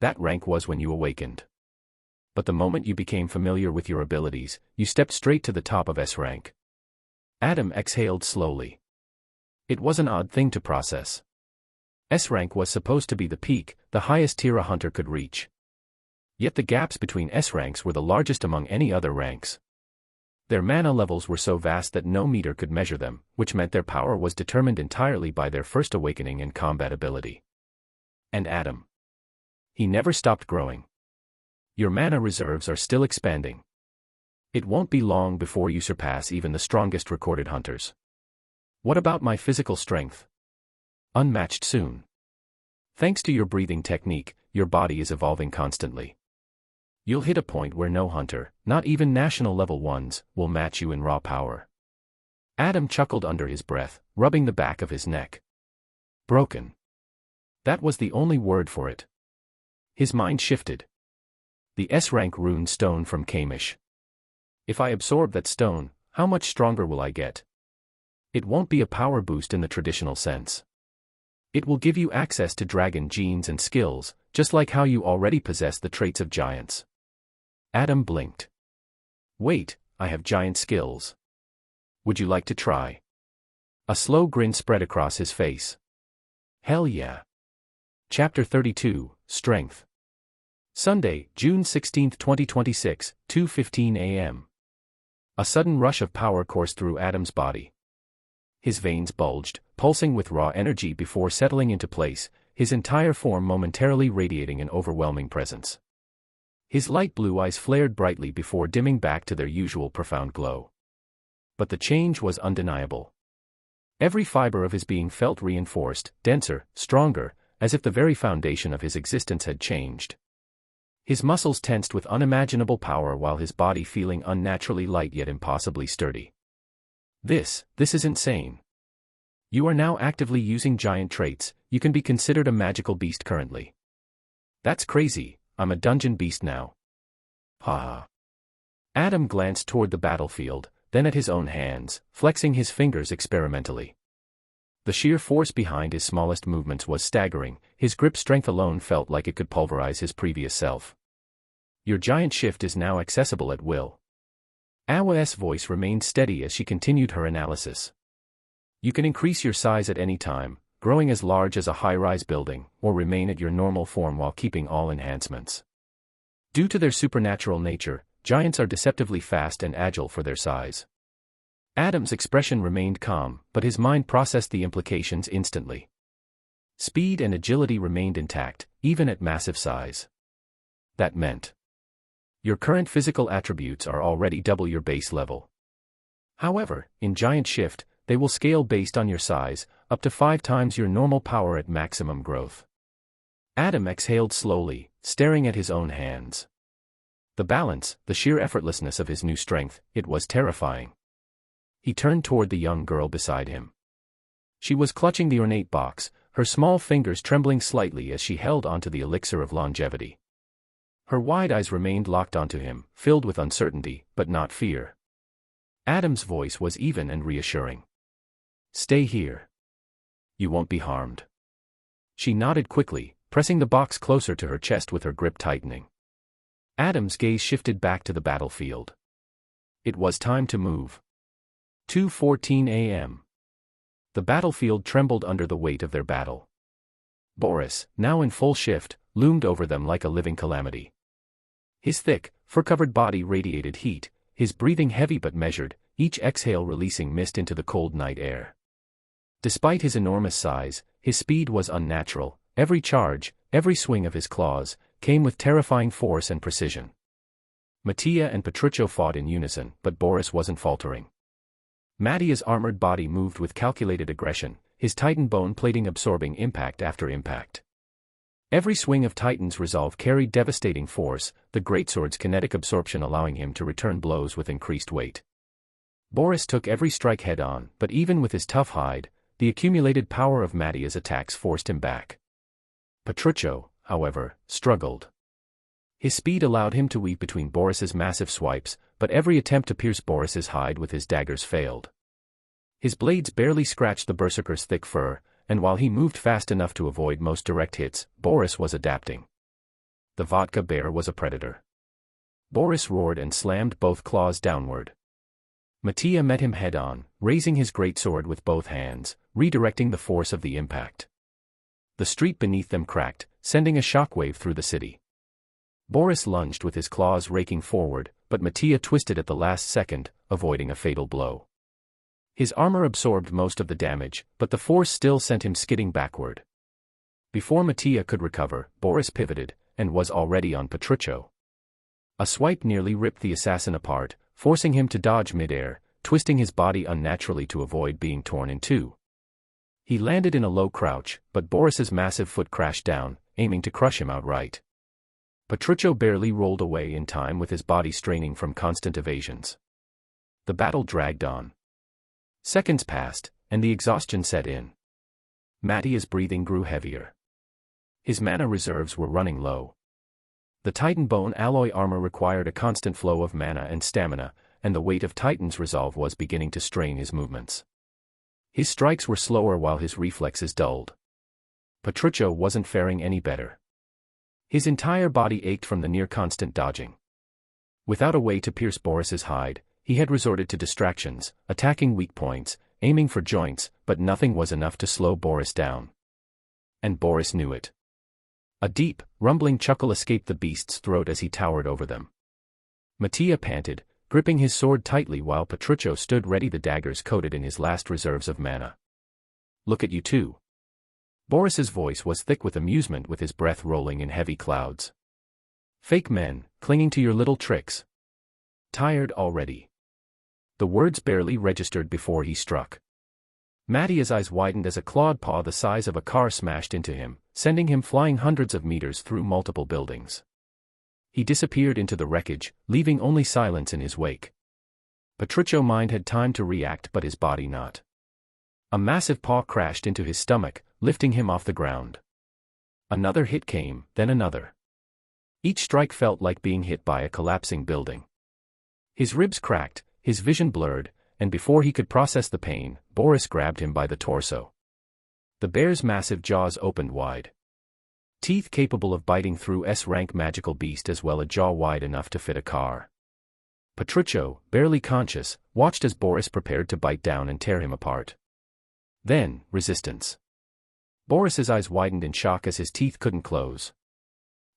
S1: That rank was when you awakened. But the moment you became familiar with your abilities, you stepped straight to the top of S rank. Adam exhaled slowly. It was an odd thing to process. S rank was supposed to be the peak, the highest tier a hunter could reach. Yet the gaps between S ranks were the largest among any other ranks. Their mana levels were so vast that no meter could measure them, which meant their power was determined entirely by their first awakening and combat ability. And Adam. He never stopped growing. Your mana reserves are still expanding. It won't be long before you surpass even the strongest recorded hunters. What about my physical strength? Unmatched soon. Thanks to your breathing technique, your body is evolving constantly. You'll hit a point where no hunter, not even national level ones, will match you in raw power. Adam chuckled under his breath, rubbing the back of his neck. Broken. That was the only word for it. His mind shifted. The S-rank rune stone from Kamish. If I absorb that stone, how much stronger will I get? It won't be a power boost in the traditional sense. It will give you access to dragon genes and skills, just like how you already possess the traits of giants. Adam blinked. Wait, I have giant skills. Would you like to try? A slow grin spread across his face. Hell yeah. Chapter 32, Strength. Sunday, June 16, 2026, 2:15 a.m. A sudden rush of power coursed through Adam's body. His veins bulged, pulsing with raw energy before settling into place, his entire form momentarily radiating an overwhelming presence. His light blue eyes flared brightly before dimming back to their usual profound glow. But the change was undeniable. Every fiber of his being felt reinforced, denser, stronger, as if the very foundation of his existence had changed. His muscles tensed with unimaginable power while his body feeling unnaturally light yet impossibly sturdy. This is insane. You are now actively using giant traits, you can be considered a magical beast currently. That's crazy, I'm a dungeon beast now. Ha. Adam glanced toward the battlefield, then at his own hands, flexing his fingers experimentally. The sheer force behind his smallest movements was staggering, his grip strength alone felt like it could pulverize his previous self. Your giant shift is now accessible at will. Awa's voice remained steady as she continued her analysis. You can increase your size at any time, growing as large as a high-rise building, or remain at your normal form while keeping all enhancements. Due to their supernatural nature, giants are deceptively fast and agile for their size. Adam's expression remained calm, but his mind processed the implications instantly. Speed and agility remained intact, even at massive size. That meant your current physical attributes are already double your base level. However, in Giant Shift, they will scale based on your size, up to 5 times your normal power at maximum growth. Adam exhaled slowly, staring at his own hands. The balance, the sheer effortlessness of his new strength, it was terrifying. He turned toward the young girl beside him. She was clutching the ornate box, her small fingers trembling slightly as she held onto the elixir of longevity. Her wide eyes remained locked onto him, filled with uncertainty, but not fear. Adam's voice was even and reassuring. Stay here. You won't be harmed. She nodded quickly, pressing the box closer to her chest with her grip tightening. Adam's gaze shifted back to the battlefield. It was time to move. 2:14 a.m. The battlefield trembled under the weight of their battle. Boris, now in full shift, loomed over them like a living calamity. His thick, fur-covered body radiated heat, his breathing heavy but measured, each exhale releasing mist into the cold night air. Despite his enormous size, his speed was unnatural, every charge, every swing of his claws, came with terrifying force and precision. Mattia and Petruccio fought in unison, but Boris wasn't faltering. Mattia's armored body moved with calculated aggression, his titan bone plating absorbing impact after impact. Every swing of Titan's resolve carried devastating force, the greatsword's kinetic absorption allowing him to return blows with increased weight. Boris took every strike head-on, but even with his tough hide, the accumulated power of Mattia's attacks forced him back. Petruccio, however, struggled. His speed allowed him to weave between Boris's massive swipes, but every attempt to pierce Boris's hide with his daggers failed. His blades barely scratched the berserker's thick fur, and while he moved fast enough to avoid most direct hits, Boris was adapting. The vodka bear was a predator. Boris roared and slammed both claws downward. Mattia met him head-on, raising his greatsword with both hands, redirecting the force of the impact. The street beneath them cracked, sending a shockwave through the city. Boris lunged with his claws raking forward, but Mattia twisted at the last second, avoiding a fatal blow. His armor absorbed most of the damage, but the force still sent him skidding backward. Before Mattia could recover, Boris pivoted, and was already on Petruccio. A swipe nearly ripped the assassin apart, forcing him to dodge midair, twisting his body unnaturally to avoid being torn in two. He landed in a low crouch, but Boris's massive foot crashed down, aiming to crush him outright. Petruccio barely rolled away in time with his body straining from constant evasions. The battle dragged on. Seconds passed, and the exhaustion set in. Matthias' breathing grew heavier. His mana reserves were running low. The Titan bone alloy armor required a constant flow of mana and stamina, and the weight of Titan's resolve was beginning to strain his movements. His strikes were slower while his reflexes dulled. Petruccio wasn't faring any better. His entire body ached from the near-constant dodging. Without a way to pierce Boris's hide, he had resorted to distractions, attacking weak points, aiming for joints, but nothing was enough to slow Boris down. And Boris knew it. A deep, rumbling chuckle escaped the beast's throat as he towered over them. Mattia panted, gripping his sword tightly while Petruccio stood ready, the daggers coated in his last reserves of mana. "Look at you two." Boris's voice was thick with amusement, with his breath rolling in heavy clouds. "Fake men, clinging to your little tricks. Tired already?" The words barely registered before he struck. Mattia's eyes widened as a clawed paw the size of a car smashed into him, sending him flying hundreds of meters through multiple buildings. He disappeared into the wreckage, leaving only silence in his wake. Petruccio's mind had time to react, but his body not. A massive paw crashed into his stomach, lifting him off the ground. Another hit came, then another. Each strike felt like being hit by a collapsing building. His ribs cracked, his vision blurred, and before he could process the pain, Boris grabbed him by the torso. The bear's massive jaws opened wide. Teeth capable of biting through S-rank magical beast, as well a jaw wide enough to fit a car. Petruccio, barely conscious, watched as Boris prepared to bite down and tear him apart. Then, resistance. Boris's eyes widened in shock as his teeth couldn't close.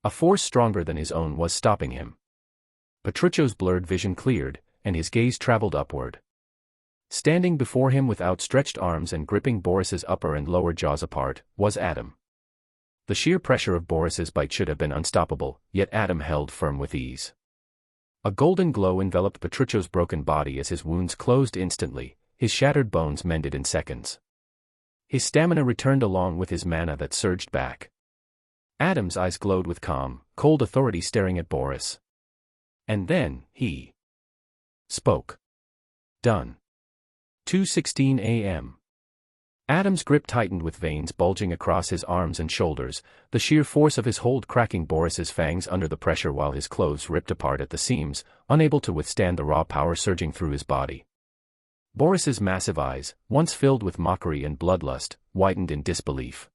S1: A force stronger than his own was stopping him. Petruccio's blurred vision cleared, and his gaze traveled upward. Standing before him with outstretched arms and gripping Boris's upper and lower jaws apart, was Adam. The sheer pressure of Boris's bite should have been unstoppable, yet Adam held firm with ease. A golden glow enveloped Petruccio's broken body as his wounds closed instantly, his shattered bones mended in seconds. His stamina returned along with his mana that surged back. Adam's eyes glowed with calm, cold authority, staring at Boris. And then, he spoke. "Done. 2:16 a.m. Adam's grip tightened with veins bulging across his arms and shoulders, the sheer force of his hold cracking Boris's fangs under the pressure while his clothes ripped apart at the seams, unable to withstand the raw power surging through his body. Boris's massive eyes, once filled with mockery and bloodlust, widened in disbelief.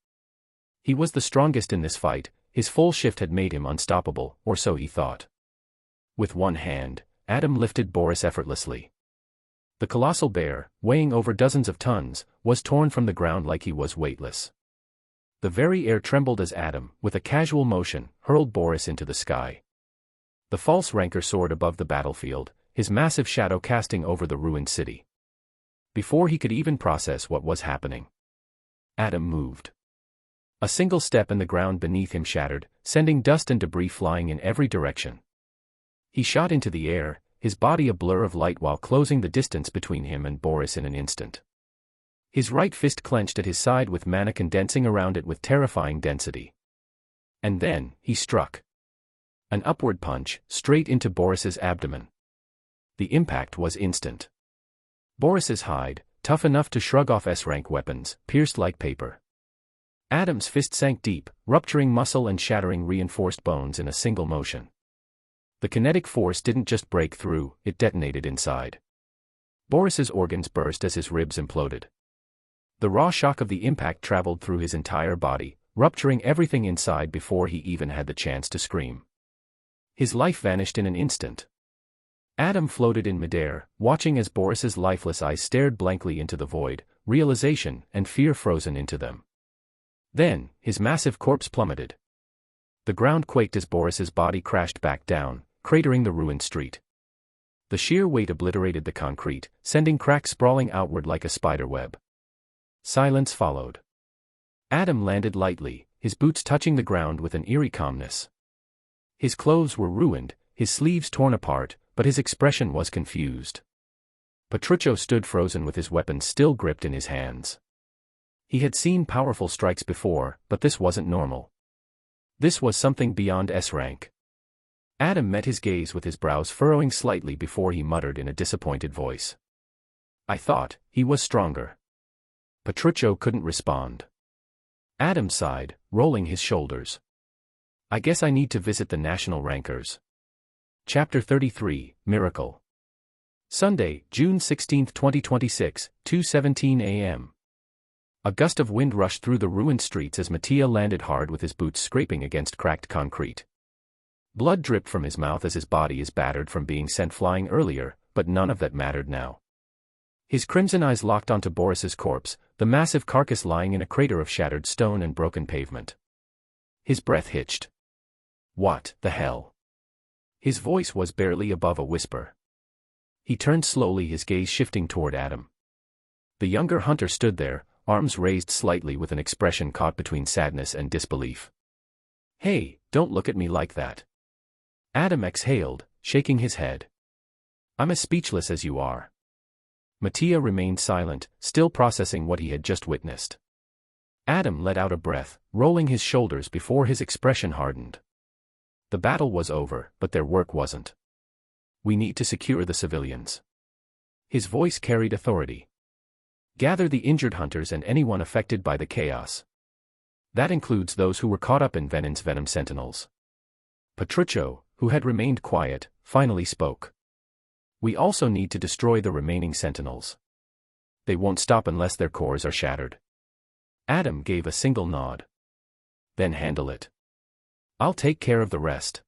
S1: He was the strongest in this fight, his full shift had made him unstoppable, or so he thought. With one hand, Adam lifted Boris effortlessly. The colossal bear, weighing over dozens of tons, was torn from the ground like he was weightless. The very air trembled as Adam, with a casual motion, hurled Boris into the sky. The false rancor soared above the battlefield, his massive shadow casting over the ruined city. Before he could even process what was happening, Adam moved. A single step and the ground beneath him shattered, sending dust and debris flying in every direction. He shot into the air, his body a blur of light while closing the distance between him and Boris in an instant. His right fist clenched at his side with mana condensing around it with terrifying density. And then, he struck. An upward punch, straight into Boris's abdomen. The impact was instant. Boris's hide, tough enough to shrug off S-rank weapons, pierced like paper. Adam's fist sank deep, rupturing muscle and shattering reinforced bones in a single motion. The kinetic force didn't just break through, it detonated inside. Boris's organs burst as his ribs imploded. The raw shock of the impact traveled through his entire body, rupturing everything inside before he even had the chance to scream. His life vanished in an instant. Adam floated in midair, watching as Boris's lifeless eyes stared blankly into the void, realization and fear frozen into them. Then, his massive corpse plummeted. The ground quaked as Boris's body crashed back down, cratering the ruined street. The sheer weight obliterated the concrete, sending cracks sprawling outward like a spider web. Silence followed. Adam landed lightly, his boots touching the ground with an eerie calmness. His clothes were ruined, his sleeves torn apart, but his expression was confused. Petruccio stood frozen with his weapon still gripped in his hands. He had seen powerful strikes before, but this wasn't normal. This was something beyond S-rank. Adam met his gaze with his brows furrowing slightly before he muttered in a disappointed voice. I thought he was stronger. Petruccio couldn't respond. Adam sighed, rolling his shoulders. I guess I need to visit the national rankers. Chapter 33, Miracle. Sunday, June 16, 2026, 2:17 a.m. A gust of wind rushed through the ruined streets as Mattia landed hard with his boots scraping against cracked concrete. Blood dripped from his mouth as his body is battered from being sent flying earlier, but none of that mattered now. His crimson eyes locked onto Boris's corpse, the massive carcass lying in a crater of shattered stone and broken pavement. His breath hitched. What the hell? His voice was barely above a whisper. He turned slowly, his gaze shifting toward Adam. The younger hunter stood there, arms raised slightly with an expression caught between sadness and disbelief. Hey, don't look at me like that. Adam exhaled, shaking his head. I'm as speechless as you are. Mattia remained silent, still processing what he had just witnessed. Adam let out a breath, rolling his shoulders before his expression hardened. The battle was over, but their work wasn't. We need to secure the civilians. His voice carried authority. Gather the injured hunters and anyone affected by the chaos. That includes those who were caught up in Venin's venom sentinels. Petruccio, who had remained quiet, finally spoke. We also need to destroy the remaining sentinels. They won't stop unless their cores are shattered. Adam gave a single nod. Then handle it. I'll take care of the rest.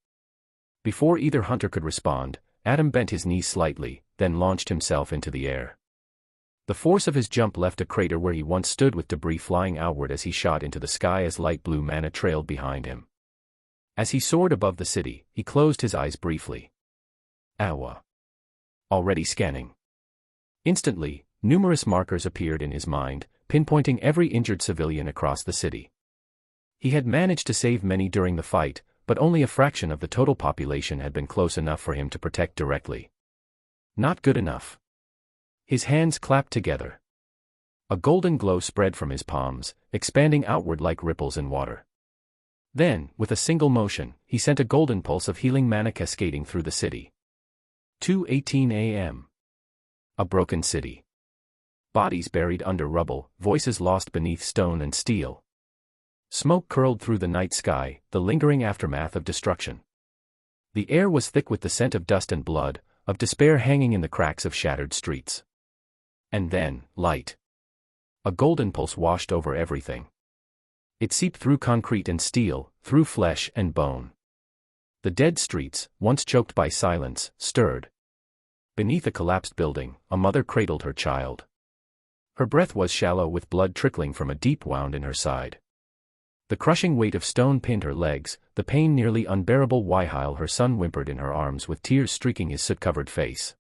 S1: Before either hunter could respond, Adam bent his knees slightly, then launched himself into the air. The force of his jump left a crater where he once stood with debris flying outward as he shot into the sky as light blue mana trailed behind him. As he soared above the city, he closed his eyes briefly. Awa. Already scanning. Instantly, numerous markers appeared in his mind, pinpointing every injured civilian across the city. He had managed to save many during the fight, but only a fraction of the total population had been close enough for him to protect directly. Not good enough. His hands clapped together. A golden glow spread from his palms, expanding outward like ripples in water. Then, with a single motion, he sent a golden pulse of healing mana cascading through the city. 2:18 a.m. A broken city. Bodies buried under rubble, voices lost beneath stone and steel. Smoke curled through the night sky, the lingering aftermath of destruction. The air was thick with the scent of dust and blood, of despair hanging in the cracks of shattered streets. And then, light. A golden pulse washed over everything. It seeped through concrete and steel, through flesh and bone. The dead streets, once choked by silence, stirred. Beneath a collapsed building, a mother cradled her child. Her breath was shallow with blood trickling from a deep wound in her side. The crushing weight of stone pinned her legs, the pain nearly unbearable while her son whimpered in her arms with tears streaking his soot-covered face.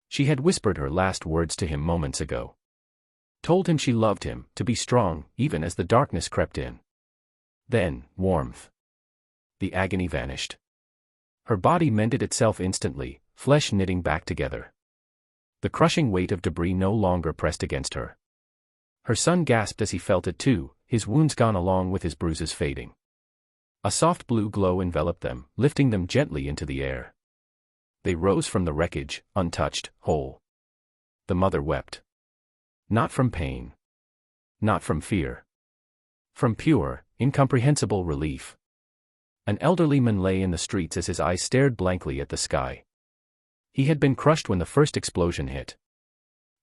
S1: She had whispered her last words to him moments ago. Told him she loved him, to be strong, even as the darkness crept in. Then, warmth. The agony vanished. Her body mended itself instantly, flesh knitting back together. The crushing weight of debris no longer pressed against her. Her son gasped as he felt it too, his wounds gone along with his bruises fading. A soft blue glow enveloped them, lifting them gently into the air. They rose from the wreckage, untouched, whole. The mother wept. Not from pain. Not from fear. From pure, incomprehensible relief. An elderly man lay in the streets as his eyes stared blankly at the sky. He had been crushed when the first explosion hit.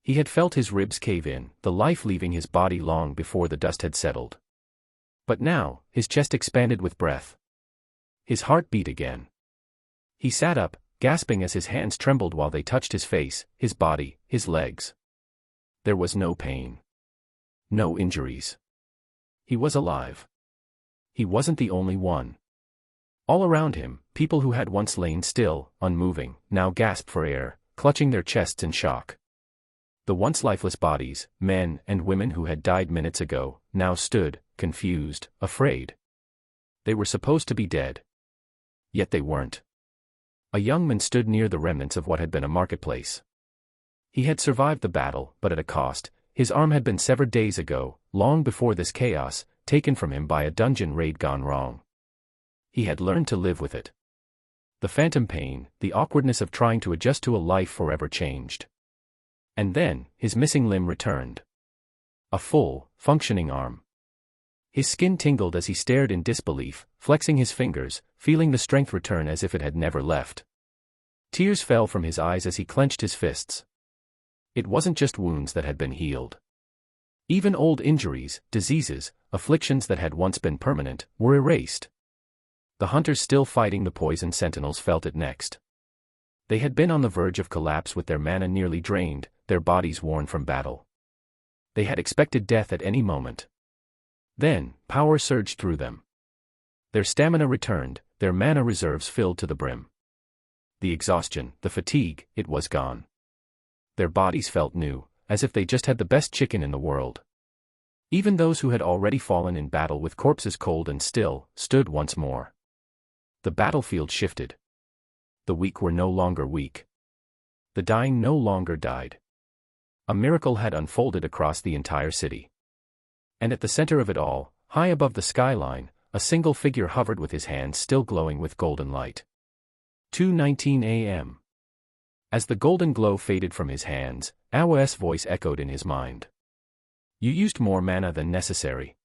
S1: He had felt his ribs cave in, the life leaving his body long before the dust had settled. But now, his chest expanded with breath. His heart beat again. He sat up, gasping as his hands trembled while they touched his face, his body, his legs. There was no pain. No injuries. He was alive. He wasn't the only one. All around him, people who had once lain still, unmoving, now gasped for air, clutching their chests in shock. The once lifeless bodies, men and women who had died minutes ago, now stood, confused, afraid. They were supposed to be dead. Yet they weren't. A young man stood near the remnants of what had been a marketplace. He had survived the battle, but at a cost. His arm had been severed days ago, long before this chaos, taken from him by a dungeon raid gone wrong. He had learned to live with it. The phantom pain, the awkwardness of trying to adjust to a life forever changed. And then, his missing limb returned. A full, functioning arm. His skin tingled as he stared in disbelief, flexing his fingers, feeling the strength return as if it had never left. Tears fell from his eyes as he clenched his fists. It wasn't just wounds that had been healed. Even old injuries, diseases, afflictions that had once been permanent, were erased. The hunters still fighting the poison sentinels felt it next. They had been on the verge of collapse with their mana nearly drained, their bodies worn from battle. They had expected death at any moment. Then, power surged through them. Their stamina returned, their mana reserves filled to the brim. The exhaustion, the fatigue, it was gone. Their bodies felt new, as if they just had the best chicken in the world. Even those who had already fallen in battle with corpses cold and still, stood once more. The battlefield shifted. The weak were no longer weak. The dying no longer died. A miracle had unfolded across the entire city. And at the center of it all, high above the skyline, a single figure hovered with his hands still glowing with golden light. 2:19 a.m. As the golden glow faded from his hands, Awa's voice echoed in his mind. You used more mana than necessary.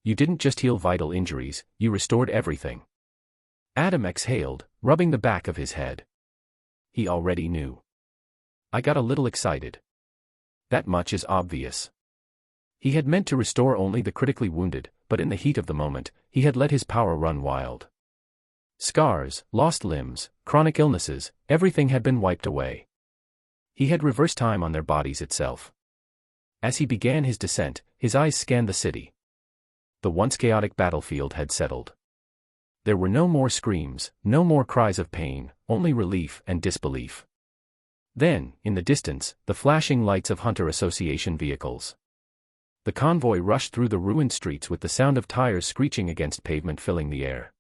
S1: You didn't just heal vital injuries, you restored everything. Adam exhaled, rubbing the back of his head. He already knew. I got a little excited. That much is obvious. He had meant to restore only the critically wounded, but in the heat of the moment, he had let his power run wild. Scars, lost limbs, chronic illnesses, everything had been wiped away. He had reversed time on their bodies itself. As he began his descent, his eyes scanned the city. The once chaotic battlefield had settled. There were no more screams, no more cries of pain, only relief and disbelief. Then, in the distance, the flashing lights of Hunter Association vehicles. The convoy rushed through the ruined streets with the sound of tires screeching against pavement filling the air.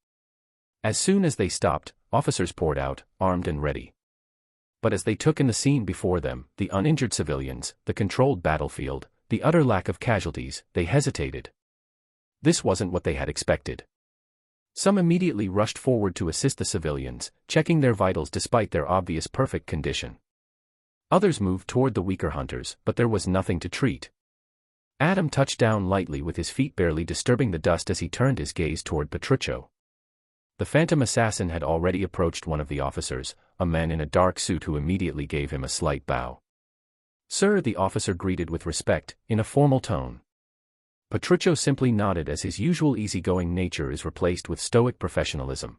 S1: As soon as they stopped, officers poured out, armed and ready. But as they took in the scene before them, the uninjured civilians, the controlled battlefield, the utter lack of casualties, they hesitated. This wasn't what they had expected. Some immediately rushed forward to assist the civilians, checking their vitals despite their obvious perfect condition. Others moved toward the weaker hunters, but there was nothing to treat. Adam touched down lightly with his feet barely disturbing the dust as he turned his gaze toward Petruccio. The phantom assassin had already approached one of the officers, a man in a dark suit who immediately gave him a slight bow. Sir, the officer greeted with respect, in a formal tone. Petruccio simply nodded as his usual easygoing nature is replaced with stoic professionalism.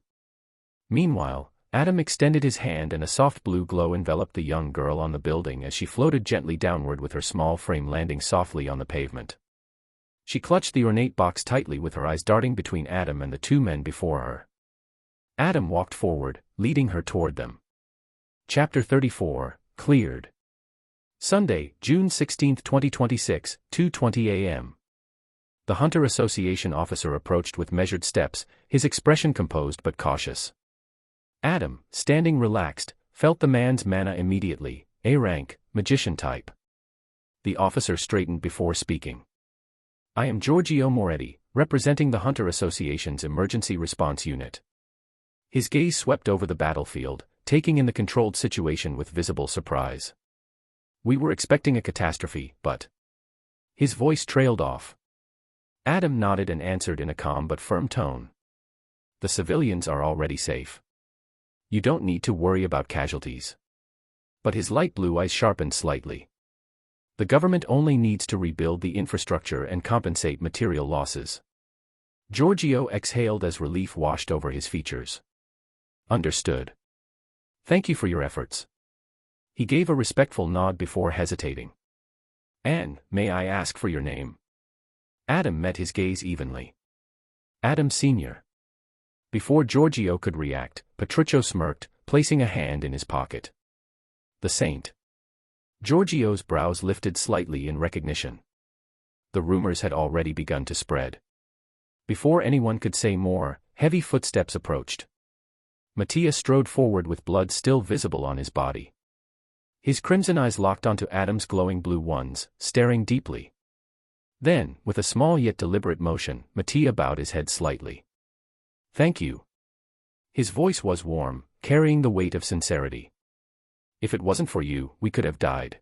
S1: Meanwhile, Adam extended his hand and a soft blue glow enveloped the young girl on the building as she floated gently downward with her small frame landing softly on the pavement. She clutched the ornate box tightly with her eyes darting between Adam and the two men before her. Adam walked forward, leading her toward them. Chapter 34, Cleared. Sunday, June 16, 2026, 2:20 a.m. The Hunter Association officer approached with measured steps, his expression composed but cautious. Adam, standing relaxed, felt the man's mana immediately, A rank, magician type. The officer straightened before speaking. I am Giorgio Moretti, representing the Hunter Association's Emergency Response Unit. His gaze swept over the battlefield, taking in the controlled situation with visible surprise. We were expecting a catastrophe, but... His voice trailed off. Adam nodded and answered in a calm but firm tone. The civilians are already safe. You don't need to worry about casualties. But his light blue eyes sharpened slightly. The government only needs to rebuild the infrastructure and compensate material losses. Giorgio exhaled as relief washed over his features. Understood. Thank you for your efforts. He gave a respectful nod before hesitating. And, may I ask for your name? Adam met his gaze evenly. Adam Sr. Before Giorgio could react, Petruccio smirked, placing a hand in his pocket. The Saint. Giorgio's brows lifted slightly in recognition. The rumors had already begun to spread. Before anyone could say more, heavy footsteps approached. Mattia strode forward with blood still visible on his body. His crimson eyes locked onto Adam's glowing blue ones, staring deeply. Then, with a small yet deliberate motion, Mattia bowed his head slightly. Thank you. His voice was warm, carrying the weight of sincerity. If it wasn't for you, we could have died.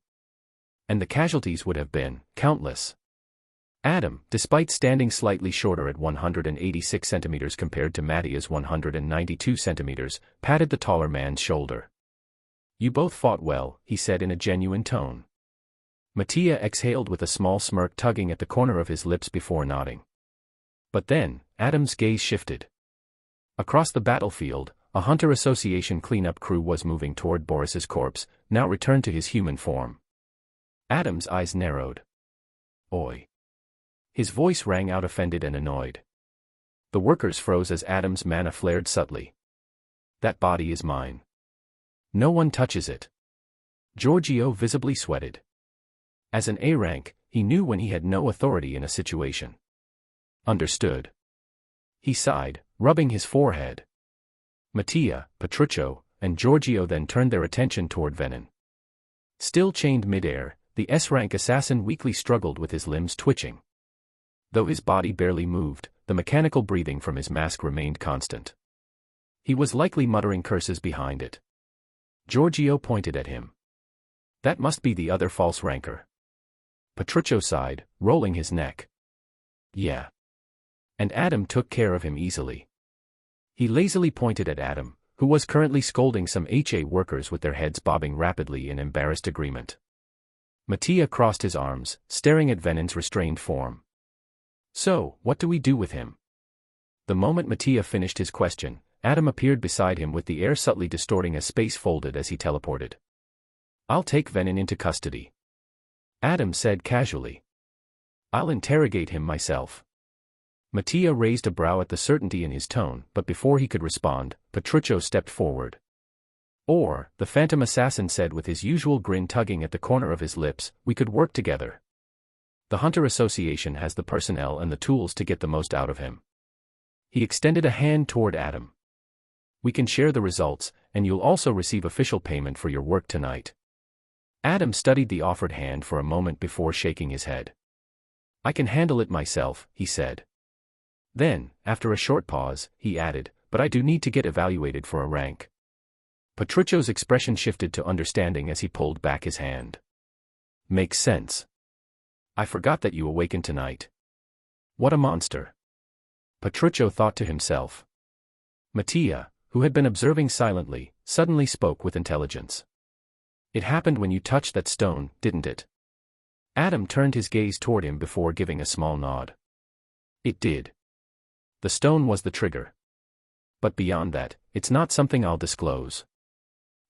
S1: And the casualties would have been countless. Adam, despite standing slightly shorter at 186 centimeters compared to Mattia's 192 centimeters, patted the taller man's shoulder. "You both fought well," he said in a genuine tone. Mattia exhaled with a small smirk tugging at the corner of his lips before nodding. But then, Adam's gaze shifted. Across the battlefield, a Hunter Association cleanup crew was moving toward Boris's corpse, now returned to his human form. Adam's eyes narrowed. "Oi." His voice rang out offended and annoyed. The workers froze as Adam's mana flared subtly. "That body is mine. No one touches it." Giorgio visibly sweated. As an A rank, he knew when he had no authority in a situation. "Understood." He sighed, rubbing his forehead. Mattia, Petruccio, and Giorgio then turned their attention toward Venin. Still chained midair, the S-rank assassin weakly struggled with his limbs twitching. Though his body barely moved, the mechanical breathing from his mask remained constant. He was likely muttering curses behind it. Giorgio pointed at him. "That must be the other false ranker." Petruccio sighed, rolling his neck. "Yeah." And Adam took care of him easily. He lazily pointed at Adam, who was currently scolding some HA workers with their heads bobbing rapidly in embarrassed agreement. Mattia crossed his arms, staring at Venin's restrained form. "So, what do we do with him?" The moment Mattia finished his question, Adam appeared beside him with the air subtly distorting as space folded as he teleported. "I'll take Venin into custody," Adam said casually. "I'll interrogate him myself." Mattia raised a brow at the certainty in his tone, but before he could respond, Petruccio stepped forward. "Or," the phantom assassin said with his usual grin tugging at the corner of his lips, "we could work together. The Hunter Association has the personnel and the tools to get the most out of him." He extended a hand toward Adam. "We can share the results, and you'll also receive official payment for your work tonight." Adam studied the offered hand for a moment before shaking his head. "I can handle it myself," he said. Then, after a short pause, he added, "But I do need to get evaluated for a rank." Petruccio's expression shifted to understanding as he pulled back his hand. "Makes sense. I forgot that you awakened tonight. What a monster." Petruccio thought to himself. Mattia, who had been observing silently, suddenly spoke with intelligence. "It happened when you touched that stone, didn't it?" Adam turned his gaze toward him before giving a small nod. "It did. The stone was the trigger. But beyond that, it's not something I'll disclose."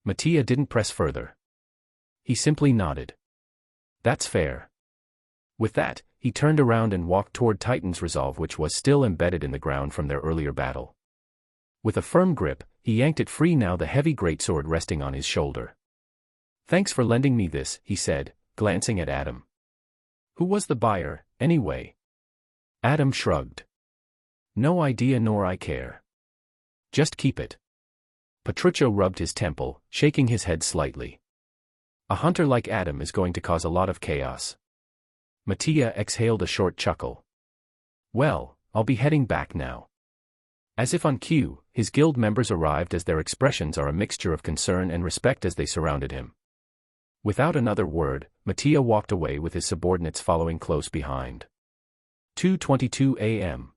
S1: Mattia didn't press further. He simply nodded. "That's fair." With that, he turned around and walked toward Titan's resolve, which was still embedded in the ground from their earlier battle. With a firm grip, he yanked it free, now the heavy greatsword resting on his shoulder. "Thanks for lending me this," he said, glancing at Adam. "Who was the buyer, anyway?" Adam shrugged. "No idea nor I care. Just keep it." Petruccio rubbed his temple, shaking his head slightly. "A hunter like Adam is going to cause a lot of chaos." Mattia exhaled a short chuckle. "Well, I'll be heading back now." As if on cue, his guild members arrived as their expressions are a mixture of concern and respect as they surrounded him. Without another word, Mattia walked away with his subordinates following close behind. 2:22 a.m.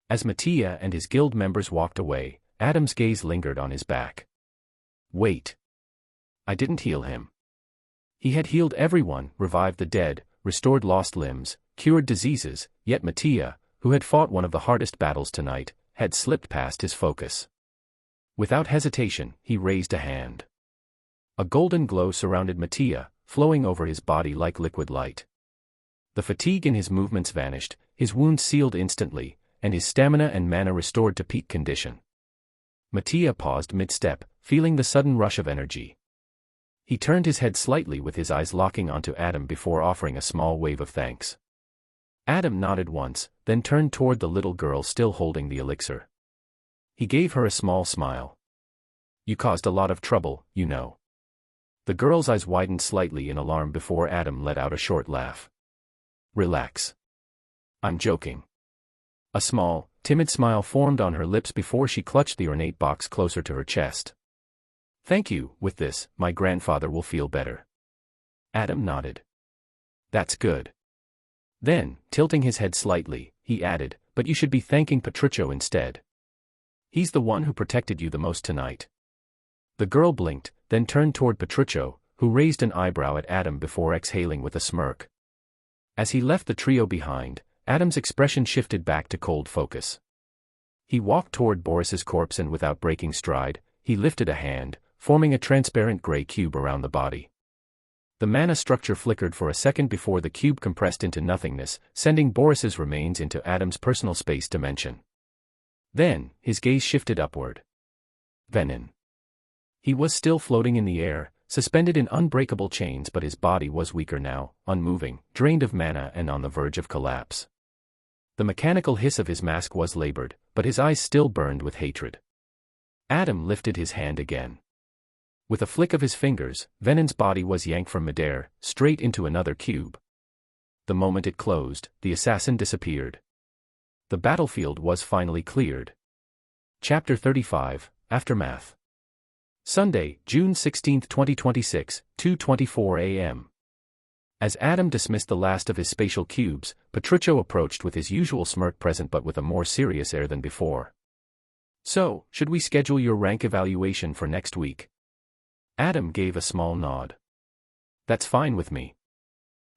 S1: As Mattia and his guild members walked away, Adam's gaze lingered on his back. "Wait. I didn't heal him." He had healed everyone, revived the dead, restored lost limbs, cured diseases, yet Mattia, who had fought one of the hardest battles tonight, had slipped past his focus. Without hesitation, he raised a hand. A golden glow surrounded Mattia, flowing over his body like liquid light. The fatigue in his movements vanished, his wounds sealed instantly, and his stamina and mana restored to peak condition. Mattia paused mid-step, feeling the sudden rush of energy. He turned his head slightly with his eyes locking onto Adam before offering a small wave of thanks. Adam nodded once, then turned toward the little girl still holding the elixir. He gave her a small smile. "You caused a lot of trouble, you know." The girl's eyes widened slightly in alarm before Adam let out a short laugh. "Relax. I'm joking." A small, timid smile formed on her lips before she clutched the ornate box closer to her chest. "Thank you, with this, my grandfather will feel better." Adam nodded. That's good. Then, tilting his head slightly, he added, but you should be thanking Patricio instead. He's the one who protected you the most tonight. The girl blinked, then turned toward Patricio, who raised an eyebrow at Adam before exhaling with a smirk. As he left the trio behind, Adam's expression shifted back to cold focus. He walked toward Boris's corpse and without breaking stride, he lifted a hand, forming a transparent gray cube around the body. The mana structure flickered for a second before the cube compressed into nothingness, sending Boris's remains into Adam's personal space dimension. Then, his gaze shifted upward. Venin. He was still floating in the air, suspended in unbreakable chains, but his body was weaker now, unmoving, drained of mana and on the verge of collapse. The mechanical hiss of his mask was labored, but his eyes still burned with hatred. Adam lifted his hand again. With a flick of his fingers, Venin's body was yanked from midair, straight into another cube. The moment it closed, the assassin disappeared. The battlefield was finally cleared. Chapter 35, Aftermath. Sunday, June 16, 2026, 2:24 a.m. As Adam dismissed the last of his spatial cubes, Patricio approached with his usual smirk present but with a more serious air than before. So, should we schedule your rank evaluation for next week? Adam gave a small nod. That's fine with me.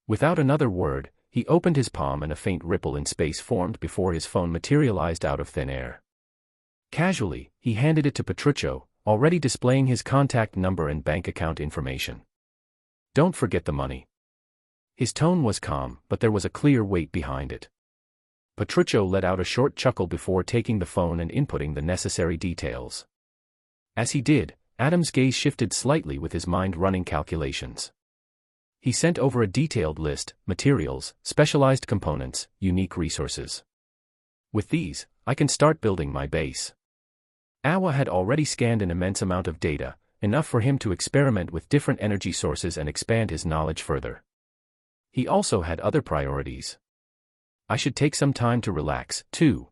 S1: Without another word, he opened his palm and a faint ripple in space formed before his phone materialized out of thin air. Casually, he handed it to Patricio, already displaying his contact number and bank account information. Don't forget the money. His tone was calm, but there was a clear weight behind it. Patricio let out a short chuckle before taking the phone and inputting the necessary details. As he did, Adam's gaze shifted slightly with his mind running calculations. He sent over a detailed list: materials, specialized components, unique resources. With these, I can start building my base. Awa had already scanned an immense amount of data, enough for him to experiment with different energy sources and expand his knowledge further. He also had other priorities. I should take some time to relax, too.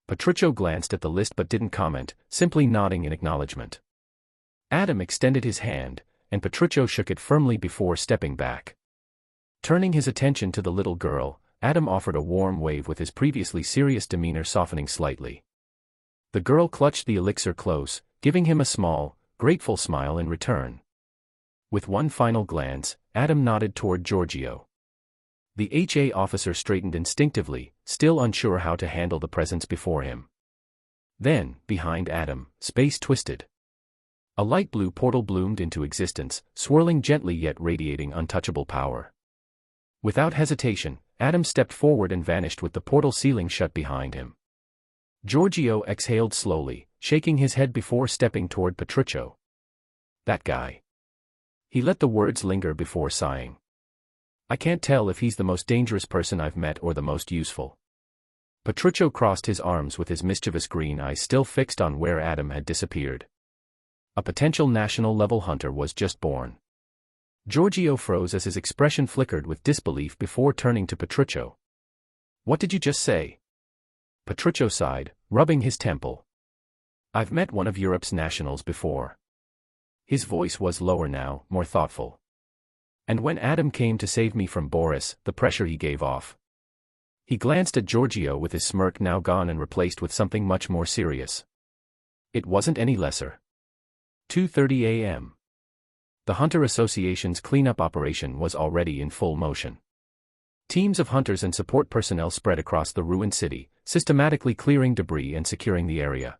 S1: Patricio glanced at the list but didn't comment, simply nodding in acknowledgement. Adam extended his hand, and Patricio shook it firmly before stepping back. Turning his attention to the little girl, Adam offered a warm wave with his previously serious demeanor softening slightly. The girl clutched the elixir close, giving him a small, grateful smile in return. With one final glance, Adam nodded toward Giorgio. The HA officer straightened instinctively, still unsure how to handle the presence before him. Then, behind Adam, space twisted. A light blue portal bloomed into existence, swirling gently yet radiating untouchable power. Without hesitation, Adam stepped forward and vanished with the portal ceiling shut behind him. Giorgio exhaled slowly, shaking his head before stepping toward Patricio. That guy. He let the words linger before sighing. I can't tell if he's the most dangerous person I've met or the most useful. Patricio crossed his arms with his mischievous green eyes still fixed on where Adam had disappeared. A potential national-level hunter was just born. Giorgio froze as his expression flickered with disbelief before turning to Patricio. What did you just say? Patricio sighed, rubbing his temple. I've met one of Europe's nationals before. His voice was lower now, more thoughtful. And when Adam came to save me from Boris, the pressure he gave off. He glanced at Giorgio with his smirk now gone and replaced with something much more serious. It wasn't any lesser. 2:30 a.m. The Hunter Association's cleanup operation was already in full motion. Teams of hunters and support personnel spread across the ruined city, systematically clearing debris and securing the area.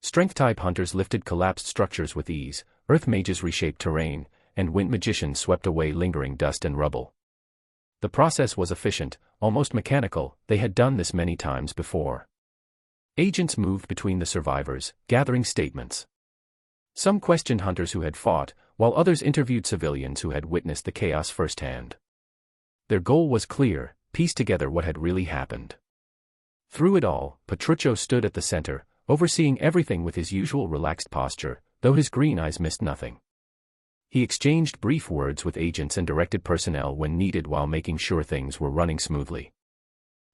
S1: Strength-type hunters lifted collapsed structures with ease, earth mages reshaped terrain, and wind magicians swept away lingering dust and rubble. The process was efficient, almost mechanical. They had done this many times before. Agents moved between the survivors, gathering statements. Some questioned hunters who had fought, while others interviewed civilians who had witnessed the chaos firsthand. Their goal was clear: piece together what had really happened. Through it all, Patricio stood at the center, overseeing everything with his usual relaxed posture, though his green eyes missed nothing. He exchanged brief words with agents and directed personnel when needed while making sure things were running smoothly.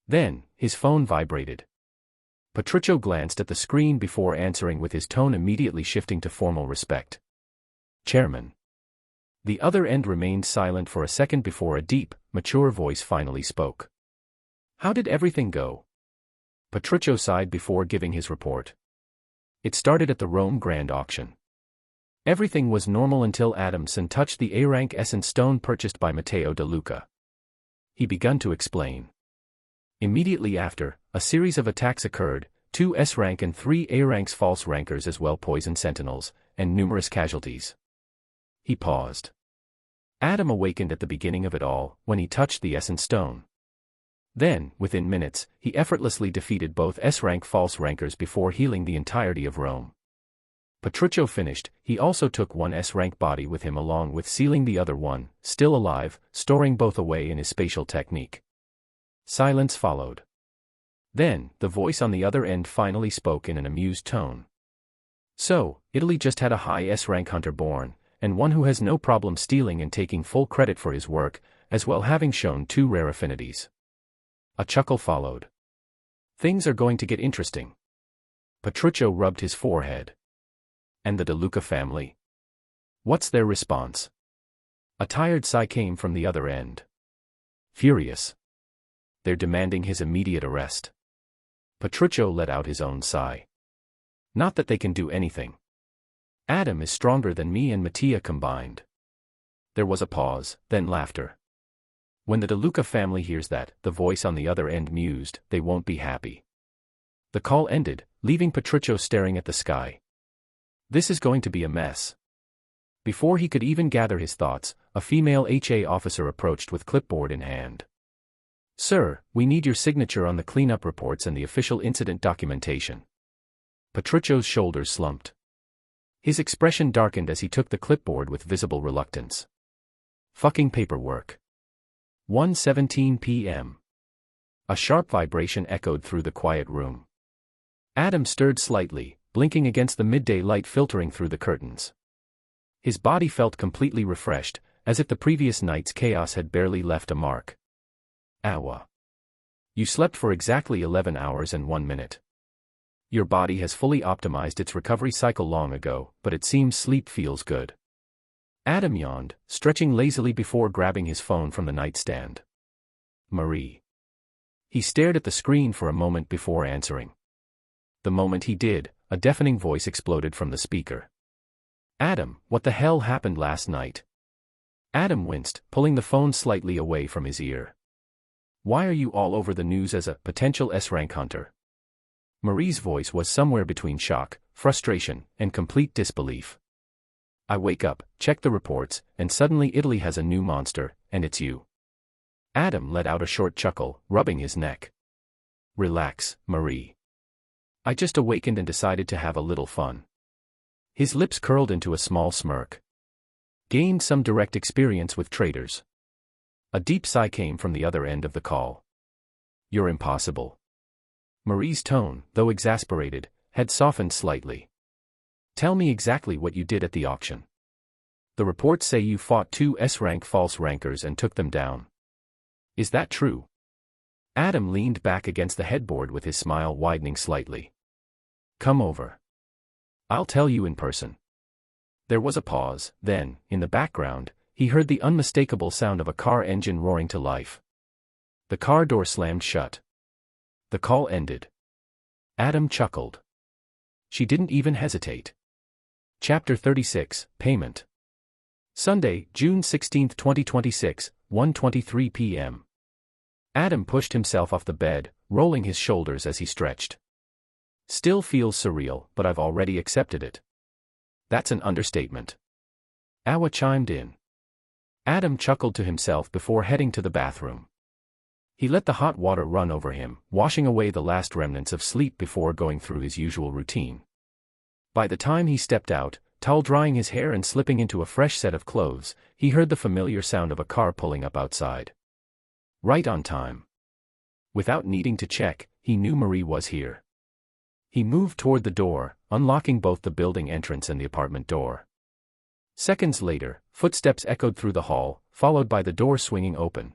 S1: Then, his phone vibrated. Patricio glanced at the screen before answering with his tone immediately shifting to formal respect. Chairman. The other end remained silent for a second before a deep, mature voice finally spoke. How did everything go? Petruccio sighed before giving his report. It started at the Rome Grand Auction. Everything was normal until Adamson touched the A-rank essence stone purchased by Matteo De Luca. He began to explain. Immediately after, a series of attacks occurred, 2 S-rank and 3 A-ranks false rankers as well poisoned sentinels, and numerous casualties. He paused. Adam awakened at the beginning of it all, when he touched the essence stone. Then, within minutes, he effortlessly defeated both S-rank false rankers before healing the entirety of Rome. Petruccio finished. He also took one S-rank body with him along with sealing the other one, still alive, storing both away in his spatial technique. Silence followed. Then, the voice on the other end finally spoke in an amused tone. So, Italy just had a high S-rank hunter born, and one who has no problem stealing and taking full credit for his work, as well having shown 2 rare affinities. A chuckle followed. Things are going to get interesting. Petruccio rubbed his forehead. And the De Luca family? What's their response? A tired sigh came from the other end. Furious. They're demanding his immediate arrest. Petruccio let out his own sigh. Not that they can do anything. Adam is stronger than me and Mattia combined. There was a pause, then laughter. When the De Luca family hears that, the voice on the other end mused, they won't be happy. The call ended, leaving Petruccio staring at the sky. This is going to be a mess. Before he could even gather his thoughts, a female HA officer approached with clipboard in hand. Sir, we need your signature on the cleanup reports and the official incident documentation. Petruccio's shoulders slumped. His expression darkened as he took the clipboard with visible reluctance. Fucking paperwork. 1:17 p.m. A sharp vibration echoed through the quiet room. Adam stirred slightly, blinking against the midday light filtering through the curtains. His body felt completely refreshed, as if the previous night's chaos had barely left a mark. Awa. You slept for exactly 11 hours and 1 minute. Your body has fully optimized its recovery cycle long ago, but it seems sleep feels good. Adam yawned, stretching lazily before grabbing his phone from the nightstand. Marie. He stared at the screen for a moment before answering. The moment he did, a deafening voice exploded from the speaker. Adam, what the hell happened last night? Adam winced, pulling the phone slightly away from his ear. Why are you all over the news as a potential S-rank hunter? Marie's voice was somewhere between shock, frustration, and complete disbelief. I wake up, check the reports, and suddenly Italy has a new monster, and it's you. Adam let out a short chuckle, rubbing his neck. Relax, Marie. I just awakened and decided to have a little fun. His lips curled into a small smirk. Gained some direct experience with traitors. A deep sigh came from the other end of the call. You're impossible. Marie's tone, though exasperated, had softened slightly. Tell me exactly what you did at the auction. The reports say you fought 2 S-rank false rankers and took them down. Is that true? Adam leaned back against the headboard with his smile widening slightly. Come over. I'll tell you in person. There was a pause, then, in the background, he heard the unmistakable sound of a car engine roaring to life. The car door slammed shut. The call ended. Adam chuckled. She didn't even hesitate. Chapter 36, Payment. Sunday, June 16, 2026, 1:23 p.m. Adam pushed himself off the bed, rolling his shoulders as he stretched. Still feels surreal, but I've already accepted it. That's an understatement. Awa chimed in. Adam chuckled to himself before heading to the bathroom. He let the hot water run over him, washing away the last remnants of sleep before going through his usual routine. By the time he stepped out, towel-drying his hair and slipping into a fresh set of clothes, he heard the familiar sound of a car pulling up outside. Right on time. Without needing to check, he knew Marie was here. He moved toward the door, unlocking both the building entrance and the apartment door. Seconds later, footsteps echoed through the hall, followed by the door swinging open.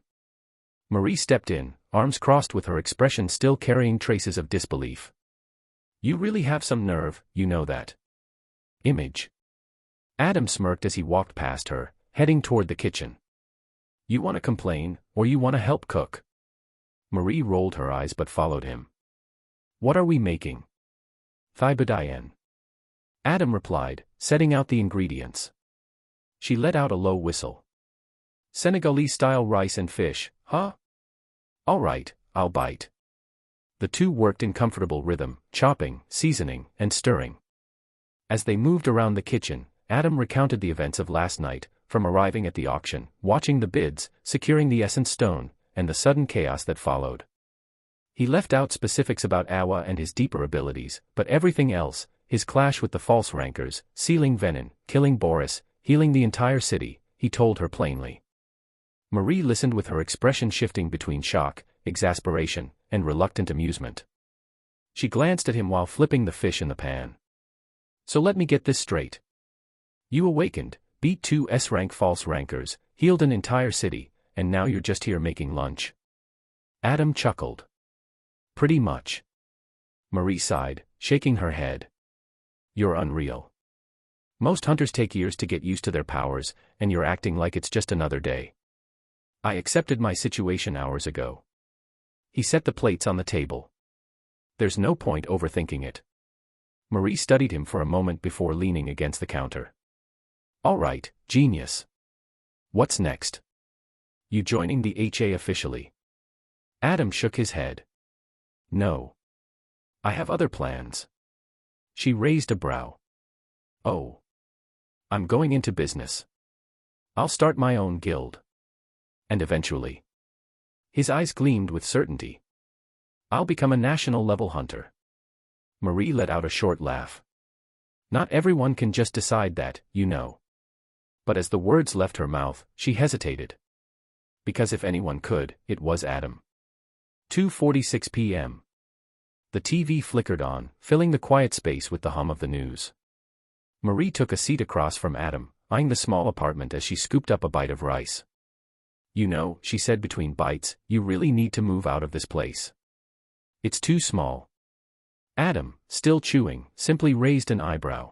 S1: Marie stepped in, arms crossed with her expression still carrying traces of disbelief. You really have some nerve, you know that. Image. Adam smirked as he walked past her, heading toward the kitchen. You want to complain, or you want to help cook? Marie rolled her eyes but followed him. What are we making? Thibadian. Adam replied, setting out the ingredients. She let out a low whistle. Senegalese-style rice and fish, huh? All right, I'll bite. The two worked in comfortable rhythm, chopping, seasoning, and stirring. As they moved around the kitchen, Adam recounted the events of last night, from arriving at the auction, watching the bids, securing the essence stone, and the sudden chaos that followed. He left out specifics about Awa and his deeper abilities, but everything else, his clash with the false rankers, sealing Venin, killing Boris, healing the entire city, he told her plainly. Marie listened with her expression shifting between shock, exasperation, and reluctant amusement. She glanced at him while flipping the fish in the pan. So let me get this straight. You awakened, beat two S-rank false rankers, healed an entire city, and now you're just here making lunch. Adam chuckled. Pretty much. Marie sighed, shaking her head. You're unreal. Most hunters take years to get used to their powers, and you're acting like it's just another day. I accepted my situation hours ago. He set the plates on the table. There's no point overthinking it. Marie studied him for a moment before leaning against the counter. All right, genius. What's next? You joining the HA officially? Adam shook his head. No. I have other plans. She raised a brow. Oh. I'm going into business. I'll start my own guild. And eventually. His eyes gleamed with certainty. I'll become a national-level hunter. Marie let out a short laugh. Not everyone can just decide that, you know. But as the words left her mouth, she hesitated. Because if anyone could, it was Adam. 2:46 p.m. The TV flickered on, filling the quiet space with the hum of the news. Marie took a seat across from Adam, eyeing the small apartment as she scooped up a bite of rice. You know, she said between bites, you really need to move out of this place. It's too small. Adam, still chewing, simply raised an eyebrow.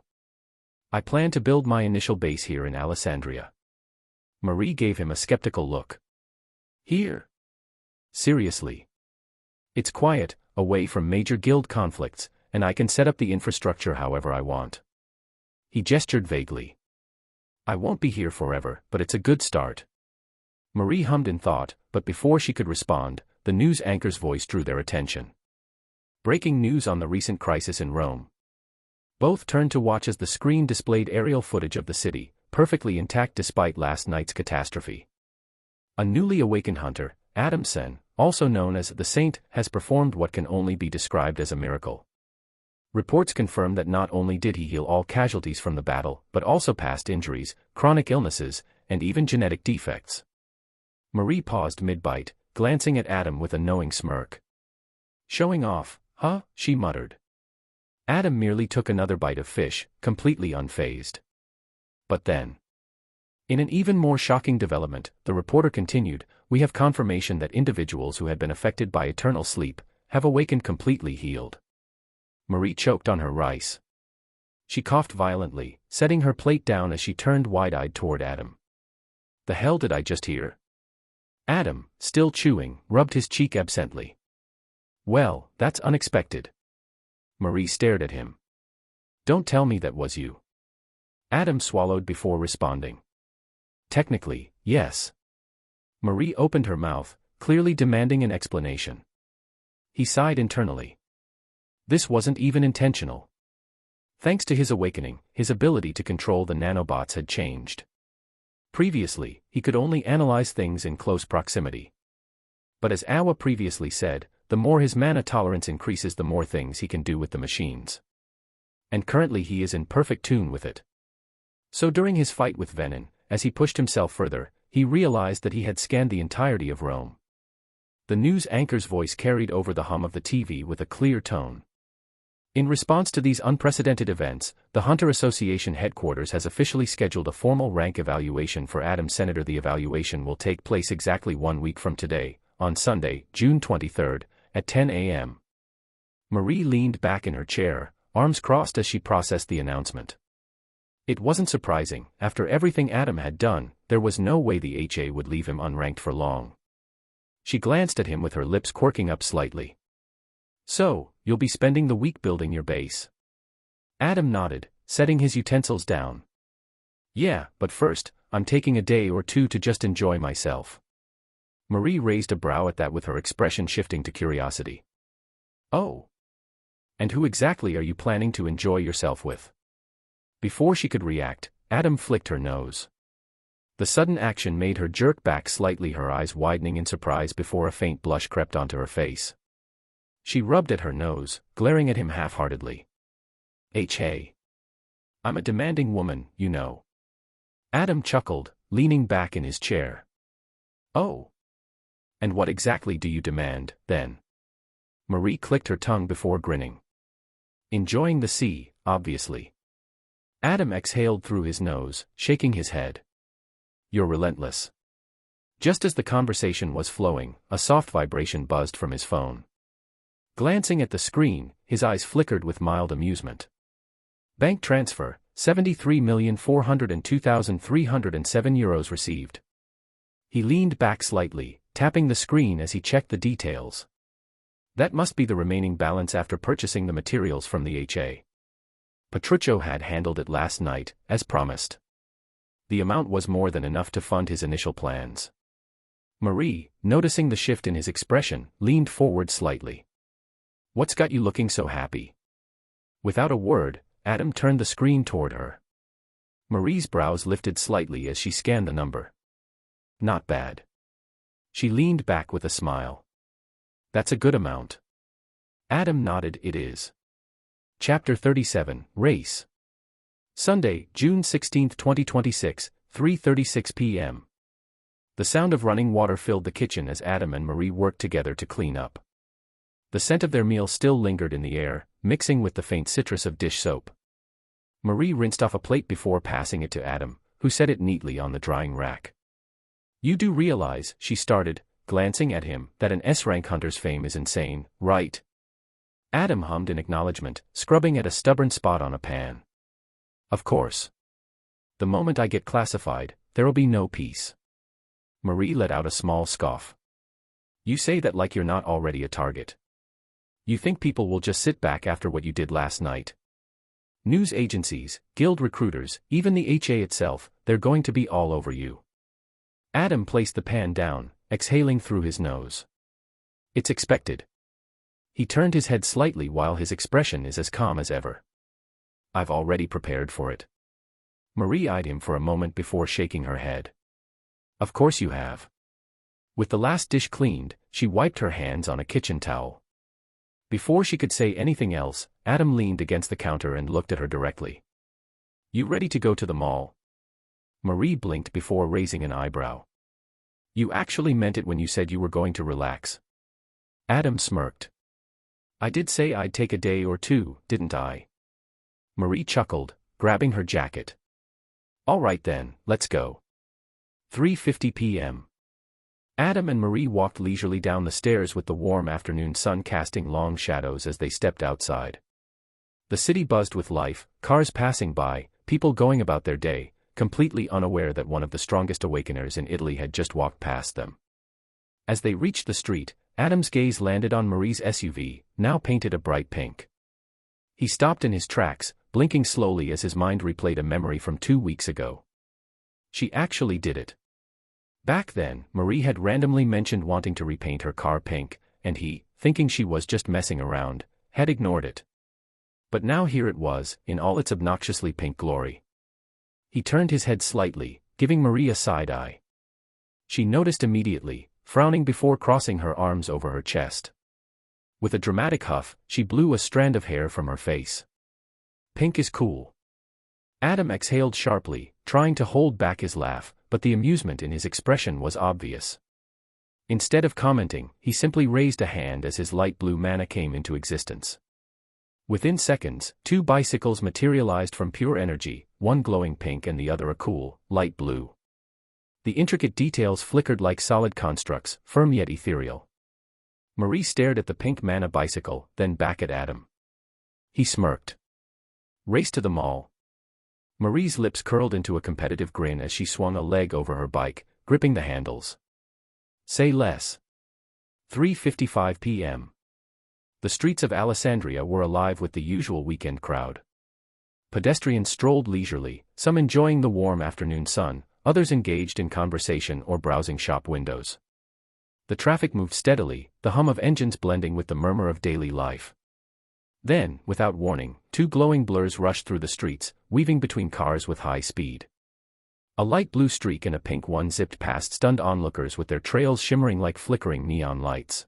S1: I plan to build my initial base here in Alessandria. Marie gave him a skeptical look. Here? Seriously? It's quiet, away from major guild conflicts, and I can set up the infrastructure however I want. He gestured vaguely. I won't be here forever, but it's a good start. Marie hummed in thought, but before she could respond, the news anchor's voice drew their attention. Breaking news on the recent crisis in Rome. Both turned to watch as the screen displayed aerial footage of the city, perfectly intact despite last night's catastrophe. A newly awakened hunter, Adam Sen, also known as the Saint, has performed what can only be described as a miracle. Reports confirm that not only did he heal all casualties from the battle, but also past injuries, chronic illnesses, and even genetic defects. Marie paused mid-bite, glancing at Adam with a knowing smirk. Showing off, huh? She muttered. Adam merely took another bite of fish, completely unfazed. But then, in an even more shocking development, the reporter continued, we have confirmation that individuals who had been affected by eternal sleep have awakened completely healed. Marie choked on her rice. She coughed violently, setting her plate down as she turned wide-eyed toward Adam. The hell did I just hear? Adam, still chewing, rubbed his cheek absently. Well, that's unexpected. Marie stared at him. Don't tell me that was you. Adam swallowed before responding. Technically, yes. Marie opened her mouth, clearly demanding an explanation. He sighed internally. This wasn't even intentional. Thanks to his awakening, his ability to control the nanobots had changed. Previously, he could only analyze things in close proximity. But as Awa previously said, the more his mana tolerance increases, the more things he can do with the machines. And currently he is in perfect tune with it. So during his fight with Venin, as he pushed himself further, he realized that he had scanned the entirety of Rome. The news anchor's voice carried over the hum of the TV with a clear tone. In response to these unprecedented events, the Hunter Association headquarters has officially scheduled a formal rank evaluation for Adam Senator. The evaluation will take place exactly 1 week from today, on Sunday, June 23rd, at 10 a.m. Marie leaned back in her chair, arms crossed as she processed the announcement. It wasn't surprising. After everything Adam had done, there was no way the HA would leave him unranked for long. She glanced at him with her lips quirking up slightly. So, you'll be spending the week building your base? Adam nodded, setting his utensils down. Yeah, but first, I'm taking a day or two to just enjoy myself. Marie raised a brow at that with her expression shifting to curiosity. Oh. And who exactly are you planning to enjoy yourself with? Before she could react, Adam flicked her nose. The sudden action made her jerk back slightly, her eyes widening in surprise before a faint blush crept onto her face. She rubbed at her nose, glaring at him half-heartedly. Hey. I'm a demanding woman, you know. Adam chuckled, leaning back in his chair. Oh. And what exactly do you demand, then? Marie clicked her tongue before grinning. Enjoying the sea, obviously. Adam exhaled through his nose, shaking his head. You're relentless. Just as the conversation was flowing, a soft vibration buzzed from his phone. Glancing at the screen, his eyes flickered with mild amusement. Bank transfer, 73,402,307 euros received. He leaned back slightly, tapping the screen as he checked the details. That must be the remaining balance after purchasing the materials from the HA. Petruccio had handled it last night, as promised. The amount was more than enough to fund his initial plans. Marie, noticing the shift in his expression, leaned forward slightly. What's got you looking so happy? Without a word, Adam turned the screen toward her. Marie's brows lifted slightly as she scanned the number. Not bad. She leaned back with a smile. That's a good amount. Adam nodded. It is. Chapter 37, Race. Sunday, June 16, 2026, 3:36 p.m. The sound of running water filled the kitchen as Adam and Marie worked together to clean up. The scent of their meal still lingered in the air, mixing with the faint citrus of dish soap. Marie rinsed off a plate before passing it to Adam, who set it neatly on the drying rack. You do realize, she started, glancing at him, that an S-rank hunter's fame is insane, right? Adam hummed in acknowledgement, scrubbing at a stubborn spot on a pan. Of course. The moment I get classified, there'll be no peace. Marie let out a small scoff. You say that like you're not already a target. You think people will just sit back after what you did last night? News agencies, guild recruiters, even the HA itself, they're going to be all over you. Adam placed the pan down, exhaling through his nose. It's expected. He turned his head slightly while his expression is as calm as ever. I've already prepared for it. Marie eyed him for a moment before shaking her head. Of course you have. With the last dish cleaned, she wiped her hands on a kitchen towel. Before she could say anything else, Adam leaned against the counter and looked at her directly. You ready to go to the mall? Marie blinked before raising an eyebrow. You actually meant it when you said you were going to relax. Adam smirked. I did say I'd take a day or two, didn't I? Marie chuckled, grabbing her jacket. All right then, let's go. 3:50 p.m. Adam and Marie walked leisurely down the stairs with the warm afternoon sun casting long shadows as they stepped outside. The city buzzed with life, cars passing by, people going about their day, completely unaware that one of the strongest awakeners in Italy had just walked past them. As they reached the street, Adam's gaze landed on Marie's SUV, now painted a bright pink. He stopped in his tracks, blinking slowly as his mind replayed a memory from 2 weeks ago. She actually did it. Back then, Marie had randomly mentioned wanting to repaint her car pink, and he, thinking she was just messing around, had ignored it. But now here it was, in all its obnoxiously pink glory. He turned his head slightly, giving Marie a side eye. She noticed immediately, frowning before crossing her arms over her chest. With a dramatic huff, she blew a strand of hair from her face. Pink is cool. Adam exhaled sharply, trying to hold back his laugh, but the amusement in his expression was obvious. Instead of commenting, he simply raised a hand as his light blue mana came into existence. Within seconds, 2 bicycles materialized from pure energy, one glowing pink and the other a cool, light blue. The intricate details flickered like solid constructs, firm yet ethereal. Marie stared at the pink mana bicycle, then back at Adam. He smirked. Race to the mall. Marie's lips curled into a competitive grin as she swung a leg over her bike, gripping the handles. Say less. 3:55 p.m. The streets of Alessandria were alive with the usual weekend crowd. Pedestrians strolled leisurely, some enjoying the warm afternoon sun, others engaged in conversation or browsing shop windows. The traffic moved steadily, the hum of engines blending with the murmur of daily life. Then, without warning, two glowing blurs rushed through the streets, weaving between cars with high speed. A light blue streak and a pink one zipped past stunned onlookers with their trails shimmering like flickering neon lights.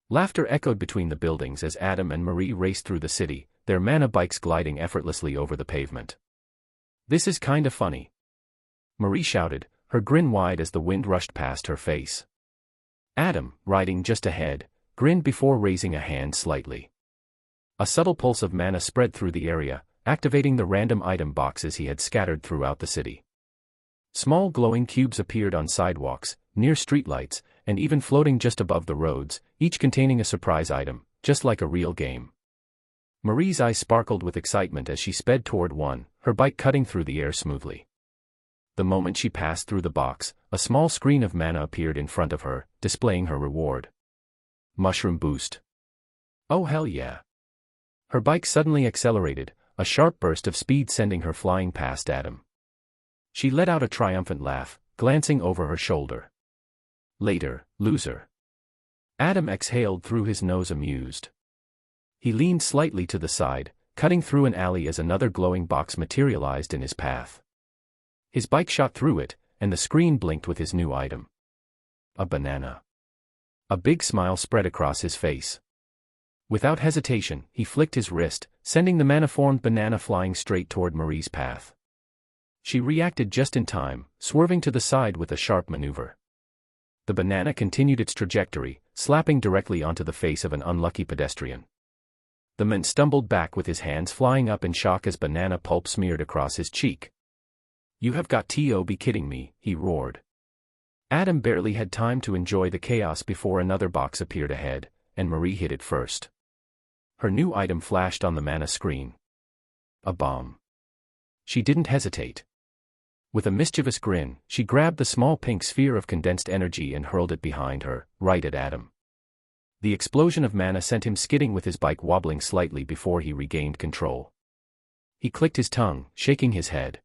S1: Laughter echoed between the buildings as Adam and Marie raced through the city, their mana bikes gliding effortlessly over the pavement. "This is kinda funny," Marie shouted, her grin wide as the wind rushed past her face. Adam, riding just ahead, grinned before raising a hand slightly. A subtle pulse of mana spread through the area, activating the random item boxes he had scattered throughout the city. Small glowing cubes appeared on sidewalks, near streetlights, and even floating just above the roads, each containing a surprise item, just like a real game. Marie's eyes sparkled with excitement as she sped toward one, her bike cutting through the air smoothly. The moment she passed through the box, a small screen of mana appeared in front of her, displaying her reward. Mushroom boost. Oh hell yeah. Her bike suddenly accelerated, a sharp burst of speed sending her flying past Adam. She let out a triumphant laugh, glancing over her shoulder. Later, loser. Adam exhaled through his nose amused. He leaned slightly to the side, cutting through an alley as another glowing box materialized in his path. His bike shot through it, and the screen blinked with his new item. A banana. A big smile spread across his face. Without hesitation, he flicked his wrist, sending the mana-formed banana flying straight toward Marie's path. She reacted just in time, swerving to the side with a sharp maneuver. The banana continued its trajectory, slapping directly onto the face of an unlucky pedestrian. The man stumbled back with his hands flying up in shock as banana pulp smeared across his cheek. "You have got to be kidding me," he roared. Adam barely had time to enjoy the chaos before another box appeared ahead, and Marie hit it first. Her new item flashed on the mana screen. A bomb. She didn't hesitate. With a mischievous grin, she grabbed the small pink sphere of condensed energy and hurled it behind her, right at Adam. The explosion of mana sent him skidding with his bike wobbling slightly before he regained control. He clicked his tongue, shaking his head.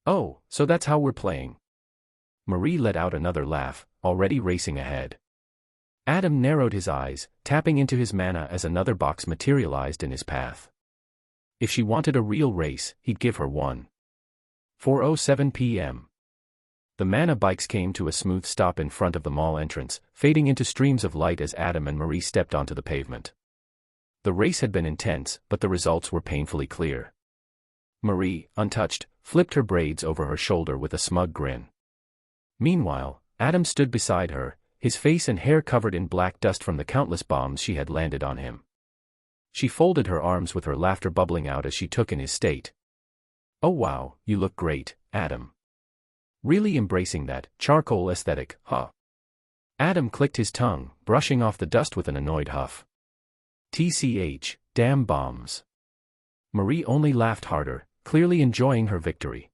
S1: "Oh, so that's how we're playing." Marie let out another laugh, already racing ahead. Adam narrowed his eyes, tapping into his mana as another box materialized in his path. If she wanted a real race, he'd give her one. 4:07 p.m. The mana bikes came to a smooth stop in front of the mall entrance, fading into streams of light as Adam and Marie stepped onto the pavement. The race had been intense, but the results were painfully clear. Marie, untouched, flipped her braids over her shoulder with a smug grin. Meanwhile, Adam stood beside her, his face and hair covered in black dust from the countless bombs she had landed on him. She folded her arms with her laughter bubbling out as she took in his state. "Oh wow, you look great, Adam. Really embracing that charcoal aesthetic, huh?" Adam clicked his tongue, brushing off the dust with an annoyed huff. "TCH, damn bombs." Marie only laughed harder, clearly enjoying her victory.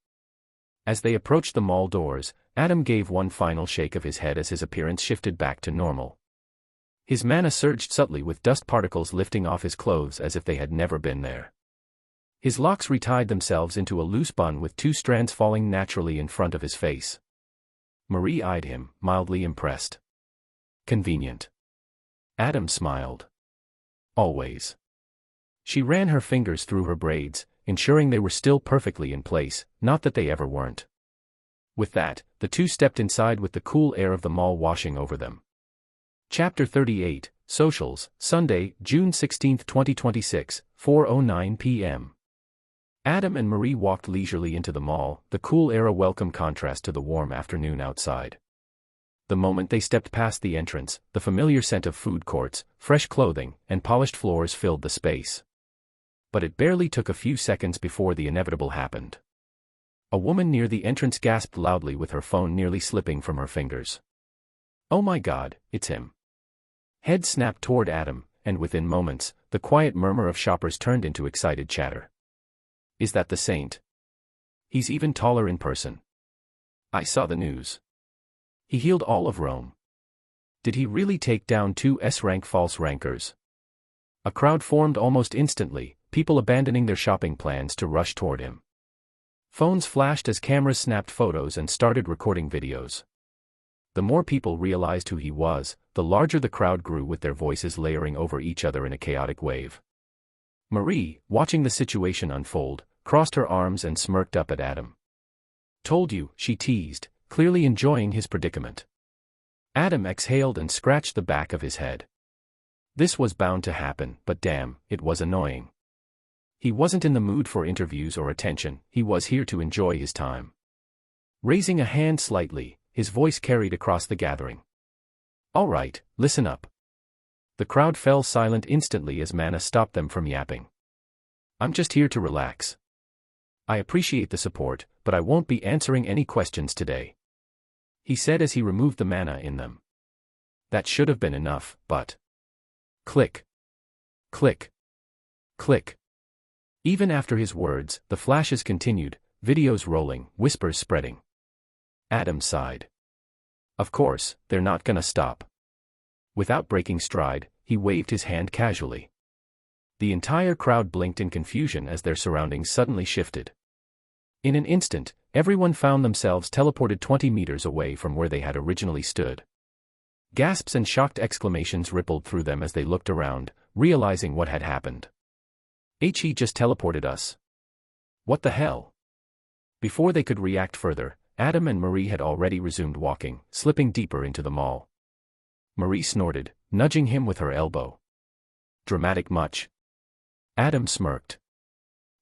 S1: As they approached the mall doors, Adam gave one final shake of his head as his appearance shifted back to normal. His mana surged subtly with dust particles lifting off his clothes as if they had never been there. His locks retied themselves into a loose bun with two strands falling naturally in front of his face. Marie eyed him, mildly impressed. "Convenient." Adam smiled. "Always." She ran her fingers through her braids, ensuring they were still perfectly in place, not that they ever weren't. With that, the two stepped inside with the cool air of the mall washing over them. Chapter 38, Socials, Sunday, June 16, 2026, 4:09 p.m. Adam and Marie walked leisurely into the mall, the cool air a welcome contrast to the warm afternoon outside. The moment they stepped past the entrance, the familiar scent of food courts, fresh clothing, and polished floors filled the space. But it barely took a few seconds before the inevitable happened. A woman near the entrance gasped loudly with her phone nearly slipping from her fingers. "Oh my God, it's him." Heads snapped toward Adam, and within moments, the quiet murmur of shoppers turned into excited chatter. "Is that the saint?" He's even taller in person. I saw the news. He healed all of Rome. Did he really take down 2 S-rank false rankers? A crowd formed almost instantly, people abandoning their shopping plans to rush toward him. Phones flashed as cameras snapped photos and started recording videos. The more people realized who he was, the larger the crowd grew, with their voices layering over each other in a chaotic wave. Marie, watching the situation unfold, crossed her arms and smirked up at Adam. "Told you," she teased, clearly enjoying his predicament. Adam exhaled and scratched the back of his head. This was bound to happen, but damn, it was annoying. He wasn't in the mood for interviews or attention, he was here to enjoy his time. Raising a hand slightly, his voice carried across the gathering. "All right, listen up." The crowd fell silent instantly as Mana stopped them from yapping. "I'm just here to relax. I appreciate the support, but I won't be answering any questions today," he said as he removed the mana in them. That should have been enough, but... Click. Click. Click. Even after his words, the flashes continued, videos rolling, whispers spreading. Adam sighed. Of course, they're not gonna stop. Without breaking stride, he waved his hand casually. The entire crowd blinked in confusion as their surroundings suddenly shifted. In an instant, everyone found themselves teleported 20 meters away from where they had originally stood. Gasps and shocked exclamations rippled through them as they looked around, realizing what had happened. He just teleported us. What the hell? Before they could react further, Adam and Marie had already resumed walking, slipping deeper into the mall. Marie snorted, nudging him with her elbow. Dramatic much? Adam smirked.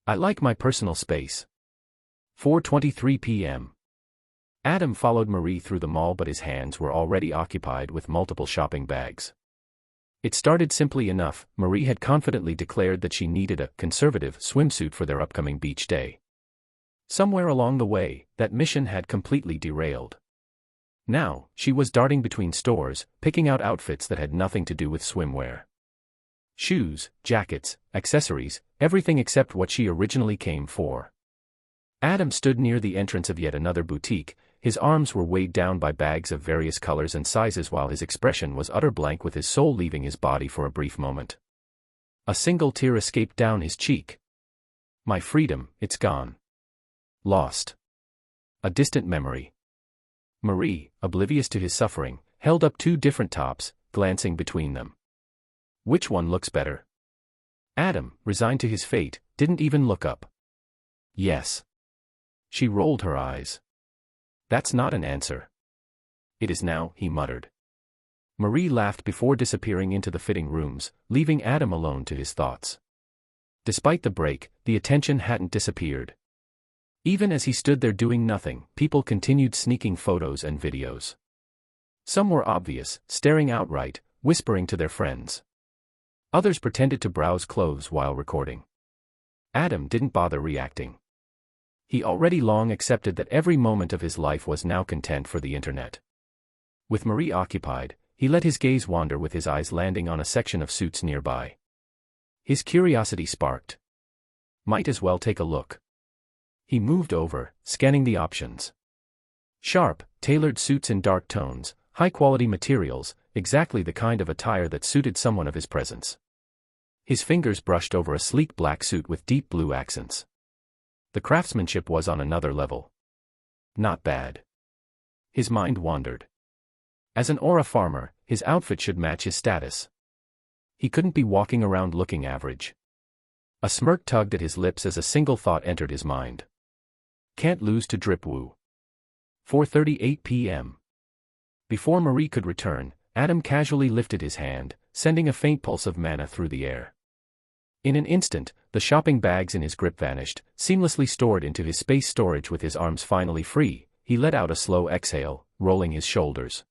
S1: I like my personal space. 4:23 p.m. Adam followed Marie through the mall, but his hands were already occupied with multiple shopping bags. It started simply enough. Marie had confidently declared that she needed a conservative swimsuit for their upcoming beach day. Somewhere along the way, that mission had completely derailed. Now, she was darting between stores, picking out outfits that had nothing to do with swimwear. Shoes, jackets, accessories, everything except what she originally came for. Adam stood near the entrance of yet another boutique. His arms were weighed down by bags of various colors and sizes while his expression was utter blank, with his soul leaving his body for a brief moment. A single tear escaped down his cheek. My freedom, it's gone. Lost. A distant memory. Marie, oblivious to his suffering, held up 2 different tops, glancing between them. Which one looks better? Adam, resigned to his fate, didn't even look up. Yes. She rolled her eyes. That's not an answer. It is now, he muttered. Marie laughed before disappearing into the fitting rooms, leaving Adam alone to his thoughts. Despite the break, the attention hadn't disappeared. Even as he stood there doing nothing, people continued sneaking photos and videos. Some were obvious, staring outright, whispering to their friends. Others pretended to browse clothes while recording. Adam didn't bother reacting. He already long accepted that every moment of his life was now content for the internet. With Marie occupied, he let his gaze wander, with his eyes landing on a section of suits nearby. His curiosity sparked. Might as well take a look. He moved over, scanning the options. Sharp, tailored suits in dark tones, high-quality materials, exactly the kind of attire that suited someone of his presence. His fingers brushed over a sleek black suit with deep blue accents. The craftsmanship was on another level. Not bad. His mind wandered. As an aura farmer, his outfit should match his status. He couldn't be walking around looking average. A smirk tugged at his lips as a single thought entered his mind. Can't lose to Drip Woo. 4:38 p.m. Before Marie could return, Adam casually lifted his hand, sending a faint pulse of mana through the air. In an instant, the shopping bags in his grip vanished, seamlessly stored into his space storage. With his arms finally free, he let out a slow exhale, rolling his shoulders.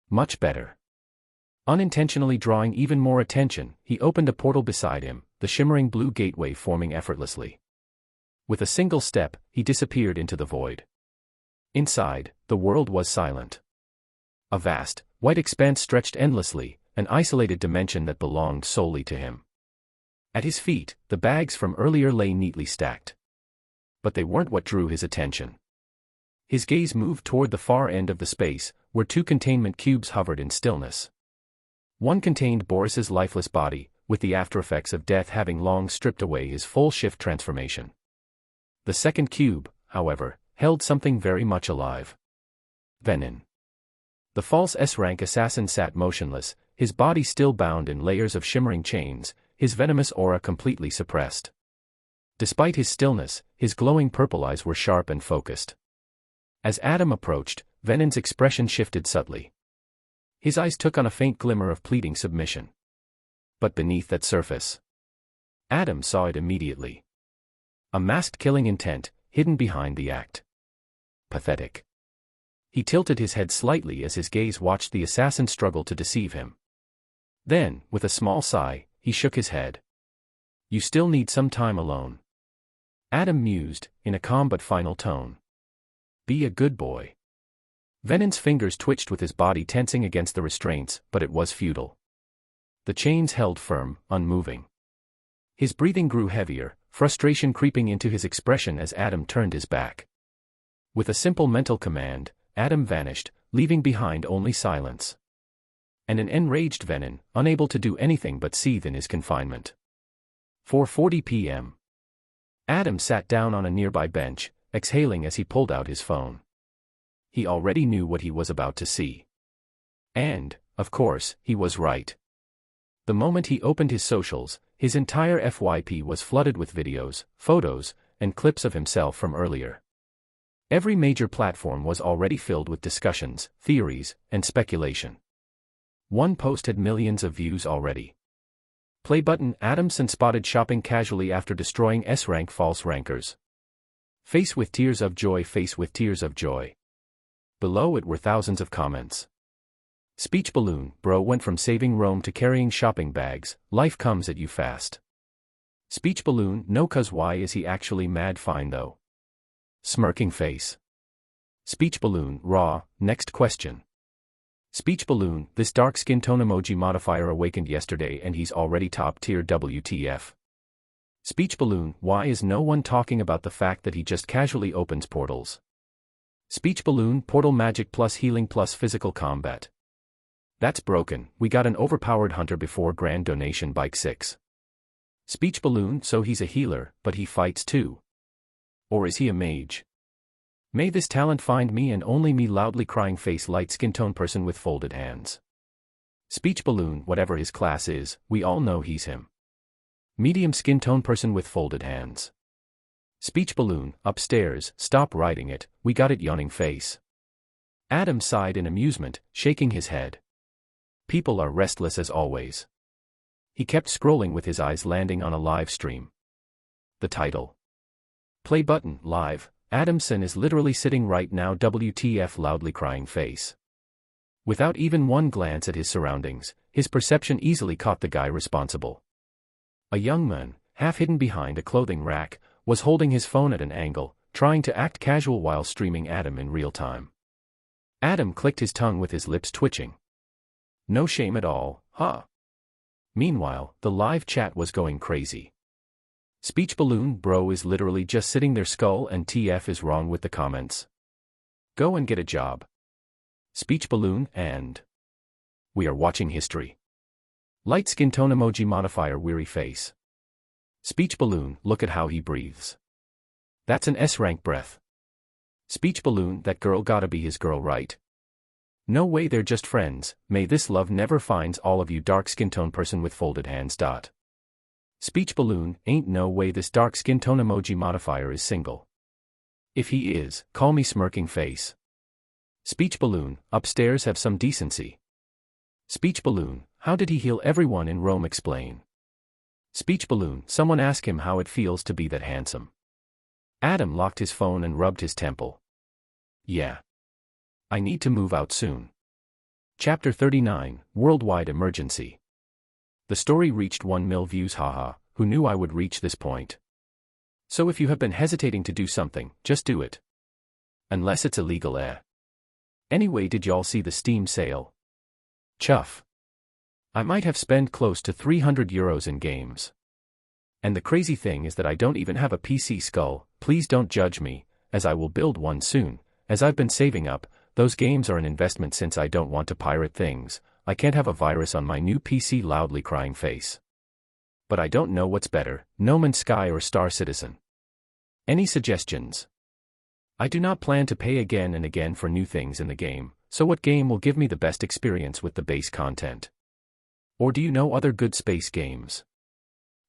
S1: Much better. Unintentionally drawing even more attention, he opened a portal beside him, the shimmering blue gateway forming effortlessly. With a single step, he disappeared into the void. Inside, the world was silent. A vast, white expanse stretched endlessly, an isolated dimension that belonged solely to him. At his feet, the bags from earlier lay neatly stacked. but they weren't what drew his attention. His gaze moved toward the far end of the space, where two containment cubes hovered in stillness. One contained Boris's lifeless body, with the aftereffects of death having long stripped away his full shift transformation. The second cube, however, held something very much alive. Venin. The false S-rank assassin sat motionless, his body still bound in layers of shimmering chains, his venomous aura completely suppressed. Despite his stillness, his glowing purple eyes were sharp and focused. As Adam approached, Venin's expression shifted subtly. His eyes took on a faint glimmer of pleading submission. But beneath that surface, Adam saw it immediately. A masked killing intent, hidden behind the act. Pathetic. He tilted his head slightly as his gaze watched the assassin struggle to deceive him. Then, with a small sigh, he shook his head. You still need some time alone. Adam mused, in a calm but final tone. Be a good boy. Venin's fingers twitched with his body tensing against the restraints, but it was futile. The chains held firm, unmoving. His breathing grew heavier, frustration creeping into his expression as Adam turned his back. With a simple mental command, Adam vanished, leaving behind only silence. And an enraged Venin, unable to do anything but seethe in his confinement. 4:40 p.m. Adam sat down on a nearby bench, exhaling as he pulled out his phone. He already knew what he was about to see. And, of course, he was right. The moment he opened his socials, his entire FYP was flooded with videos, photos, and clips of himself from earlier. Every major platform was already filled with discussions, theories, and speculation. One post had millions of views already. Play button. Adamson spotted shopping casually after destroying S-rank false rankers. Face with tears of joy. Face with tears of joy. Below it were thousands of comments. Speech balloon. Bro went from saving Rome to carrying shopping bags. Life comes at you fast. Speech balloon. No, cuz why is he actually mad? Fine though. Smirking face. Speech balloon. Raw. Next question. Speech balloon. This dark skin tone emoji modifier awakened yesterday and he's already top tier. WTF. Speech balloon. Why is no one talking about the fact that he just casually opens portals? Speech balloon. Portal magic plus healing plus physical combat. That's broken. We got an overpowered hunter before grand donation. Bike 6. Speech balloon. So he's a healer, but he fights too. Or is he a mage? May this talent find me and only me. Loudly crying face. Light skin tone person with folded hands. Speech balloon. Whatever his class is, we all know he's him. Medium skin tone person with folded hands. Speech balloon. Upstairs. Stop writing it, we got it. Yawning face. Adam sighed in amusement, shaking his head. People are restless as always. He kept scrolling with his eyes landing on a live stream. The title. Play button. Live. Adamson is literally sitting right now. WTF. Loudly crying face. Without even one glance at his surroundings, his perception easily caught the guy responsible. A young man, half hidden behind a clothing rack, was holding his phone at an angle, trying to act casual while streaming Adam in real time. Adam clicked his tongue with his lips twitching. No shame at all, huh? Meanwhile, the live chat was going crazy. Speech balloon. Bro is literally just sitting there. Skull and TF is wrong with the comments. Go and get a job. Speech balloon. And we are watching history. Light skin tone emoji modifier. Weary face. Speech balloon. Look at how he breathes. That's an S-rank breath. Speech balloon. That girl gotta be his girl, right? No way, they're just friends. May this love never finds all of you. Dark skin tone person with folded hands. Speech balloon. Ain't no way this dark skin tone emoji modifier is single. If he is, call me. Smirking face. Speech balloon. Upstairs, have some decency. Speech balloon. How did he heal everyone in Rome? Explain. Speech balloon. Someone ask him how it feels to be that handsome. Adam locked his phone and rubbed his temple. Yeah. I need to move out soon. Chapter 39, Worldwide Emergency. The story reached 1 mil views. Haha, who knew I would reach this point? So if you have been hesitating to do something, just do it. Unless it's illegal, Anyway, did y'all see the Steam sale? Chuff. I might have spent close to €300 in games. And the crazy thing is that I don't even have a PC skull. Please don't judge me, as I will build one soon, as I've been saving up. Those games are an investment since I don't want to pirate things. I can't have a virus on my new PC. Loudly crying face. But I don't know what's better, No Man's Sky or Star Citizen. Any suggestions? I do not plan to pay again and again for new things in the game, so what game will give me the best experience with the base content? Or do you know other good space games?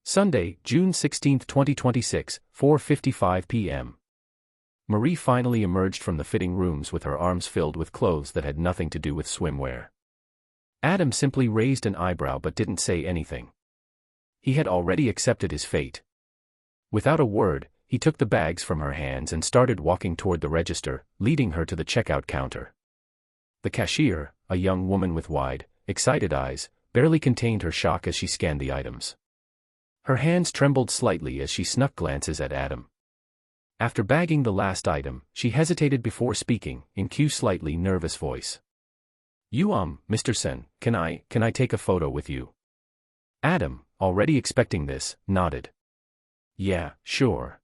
S1: Sunday, June 16, 2026, 4:55 p.m. Marie finally emerged from the fitting rooms with her arms filled with clothes that had nothing to do with swimwear. Adam simply raised an eyebrow but didn't say anything. He had already accepted his fate. Without a word, he took the bags from her hands and started walking toward the register, leading her to the checkout counter. The cashier, a young woman with wide, excited eyes, barely contained her shock as she scanned the items. Her hands trembled slightly as she snuck glances at Adam. After bagging the last item, she hesitated before speaking, in cue slightly nervous voice. Mr. Sen, can I take a photo with you? Adam, already expecting this, nodded. Yeah, sure.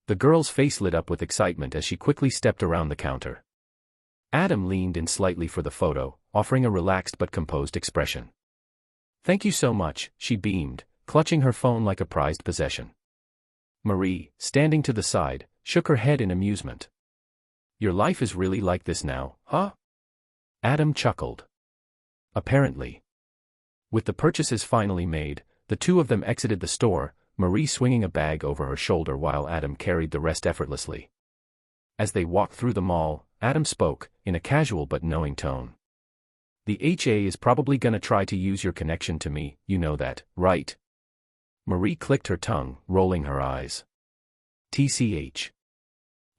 S1: The girl's face lit up with excitement as she quickly stepped around the counter. Adam leaned in slightly for the photo, offering a relaxed but composed expression. Thank you so much, she beamed, clutching her phone like a prized possession. Marie, standing to the side, shook her head in amusement. Your life is really like this now, huh? Adam chuckled. Apparently. With the purchases finally made, the two of them exited the store, Marie swinging a bag over her shoulder while Adam carried the rest effortlessly. As they walked through the mall, Adam spoke, in a casual but knowing tone. The HA is probably gonna try to use your connection to me, you know that, right? Marie clicked her tongue, rolling her eyes. TCH.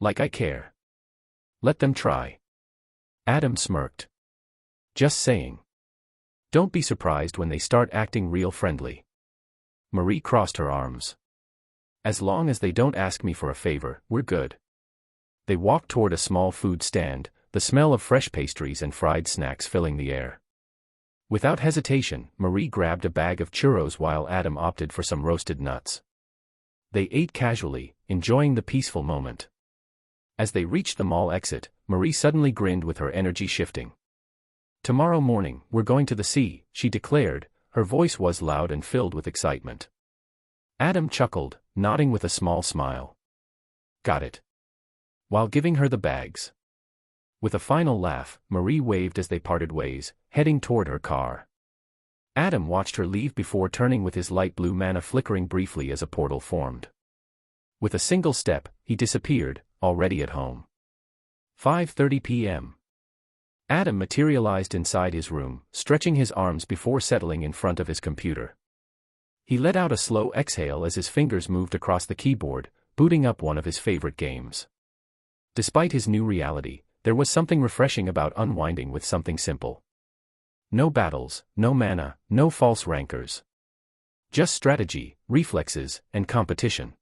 S1: Like I care. Let them try. Adam smirked. Just saying. Don't be surprised when they start acting real friendly. Marie crossed her arms. As long as they don't ask me for a favor, we're good. They walked toward a small food stand, the smell of fresh pastries and fried snacks filling the air. Without hesitation, Marie grabbed a bag of churros while Adam opted for some roasted nuts. They ate casually, enjoying the peaceful moment. As they reached the mall exit, Marie suddenly grinned with her energy shifting. Tomorrow morning, we're going to the sea, she declared, her voice was loud and filled with excitement. Adam chuckled, nodding with a small smile. Got it. While giving her the bags. With a final laugh, Marie waved as they parted ways, heading toward her car. Adam watched her leave before turning with his light blue mana flickering briefly as a portal formed. With a single step, he disappeared, already at home. 5:30 p.m. Adam materialized inside his room, stretching his arms before settling in front of his computer. He let out a slow exhale as his fingers moved across the keyboard, booting up one of his favorite games. Despite his new reality, there was something refreshing about unwinding with something simple. No battles, no mana, no false rancors. Just strategy, reflexes, and competition.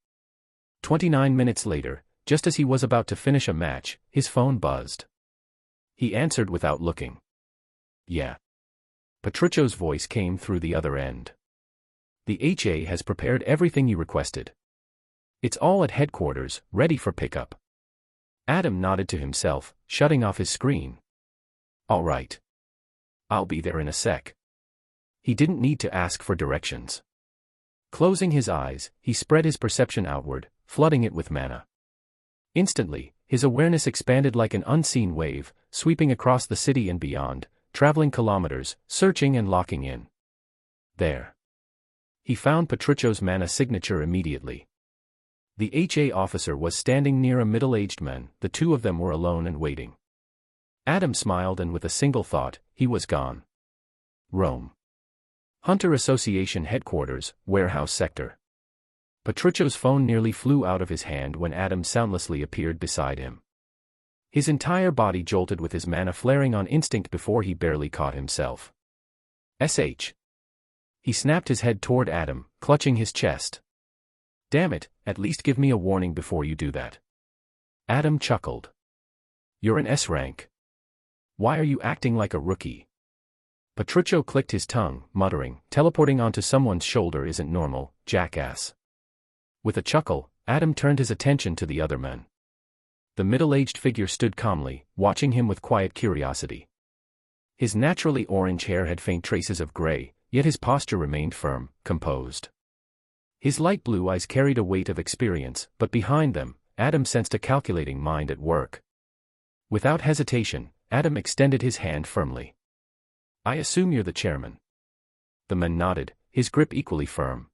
S1: 29 minutes later, just as he was about to finish a match, his phone buzzed. He answered without looking. Yeah. Petrucci's voice came through the other end. The HA has prepared everything you requested. It's all at headquarters, ready for pickup. Adam nodded to himself, shutting off his screen. All right. I'll be there in a sec. He didn't need to ask for directions. Closing his eyes, he spread his perception outward, flooding it with mana. Instantly, his awareness expanded like an unseen wave, sweeping across the city and beyond, traveling kilometers, searching and locking in. There. He found Petrucci's mana signature immediately. The HA officer was standing near a middle-aged man, the two of them were alone and waiting. Adam smiled and with a single thought, he was gone. Rome. Hunter Association Headquarters, Warehouse Sector. Petrucci's phone nearly flew out of his hand when Adam soundlessly appeared beside him. His entire body jolted with his mana flaring on instinct before he barely caught himself. SH. He snapped his head toward Adam, clutching his chest. Damn it, at least give me a warning before you do that. Adam chuckled. You're an S rank. Why are you acting like a rookie? Petruccio clicked his tongue, muttering, "Teleporting onto someone's shoulder isn't normal, jackass." With a chuckle, Adam turned his attention to the other men. The middle-aged figure stood calmly, watching him with quiet curiosity. His naturally orange hair had faint traces of gray, yet his posture remained firm, composed. His light blue eyes carried a weight of experience, but behind them, Adam sensed a calculating mind at work. Without hesitation, Adam extended his hand firmly. "I assume you're the chairman." The man nodded, his grip equally firm.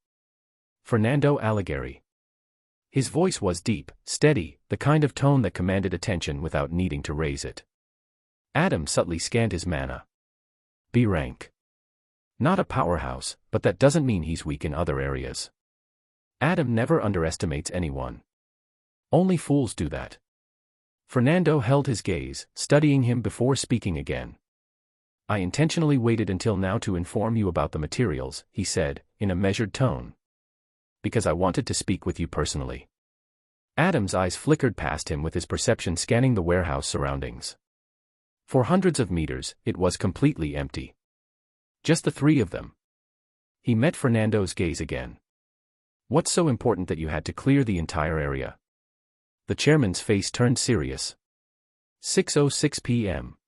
S1: "Fernando Alighieri." His voice was deep, steady, the kind of tone that commanded attention without needing to raise it. Adam subtly scanned his mana. B rank. Not a powerhouse, but that doesn't mean he's weak in other areas. Adam never underestimates anyone. Only fools do that. Fernando held his gaze, studying him before speaking again. "I intentionally waited until now to inform you about the materials," he said, in a measured tone. "Because I wanted to speak with you personally." Adam's eyes flickered past him with his perception scanning the warehouse surroundings. For hundreds of meters, it was completely empty. Just the three of them. He met Fernando's gaze again. "What's so important that you had to clear the entire area?" The chairman's face turned serious. 6:06 p.m.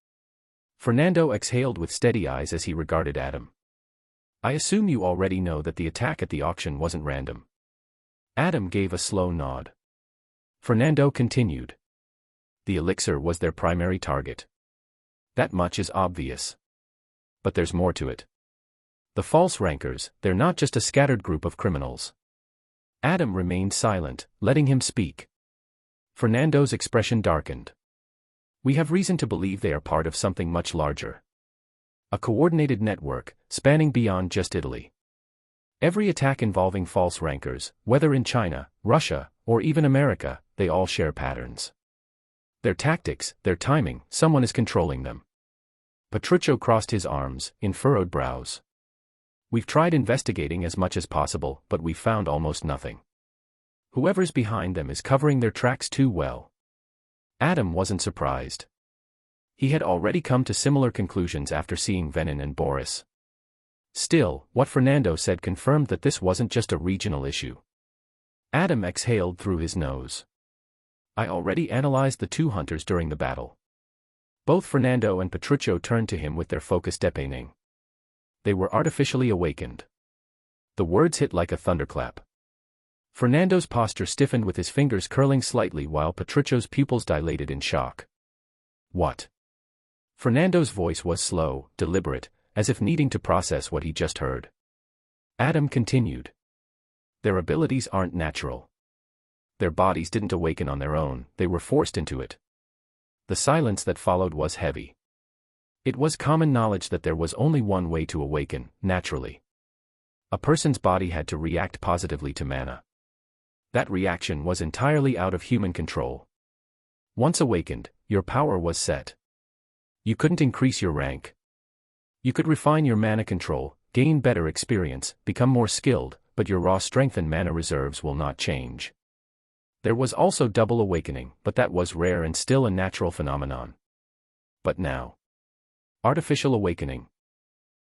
S1: Fernando exhaled with steady eyes as he regarded Adam. "I assume you already know that the attack at the auction wasn't random." Adam gave a slow nod. Fernando continued. "The elixir was their primary target. That much is obvious. But there's more to it. The false rankers, they're not just a scattered group of criminals." Adam remained silent, letting him speak. Fernando's expression darkened. "We have reason to believe they are part of something much larger. A coordinated network, spanning beyond just Italy. Every attack involving false rankers, whether in China, Russia, or even America, they all share patterns. Their tactics, their timing, someone is controlling them." Petruccio crossed his arms, in furrowed brows. "We've tried investigating as much as possible, but we've found almost nothing. Whoever's behind them is covering their tracks too well." Adam wasn't surprised. He had already come to similar conclusions after seeing Venin and Boris. Still, what Fernando said confirmed that this wasn't just a regional issue. Adam exhaled through his nose. "I already analyzed the two hunters during the battle." Both Fernando and Petruccio turned to him with their focused depening. They were artificially awakened. The words hit like a thunderclap. Fernando's posture stiffened with his fingers curling slightly while Petruccio's pupils dilated in shock. "What?" Fernando's voice was slow, deliberate, as if needing to process what he just heard. Adam continued. "Their abilities aren't natural. Their bodies didn't awaken on their own, they were forced into it." The silence that followed was heavy. It was common knowledge that there was only one way to awaken, naturally. A person's body had to react positively to mana. That reaction was entirely out of human control. Once awakened, your power was set. You couldn't increase your rank. You could refine your mana control, gain better experience, become more skilled, but your raw strength and mana reserves will not change. There was also double awakening, but that was rare and still a natural phenomenon. But now, artificial awakening.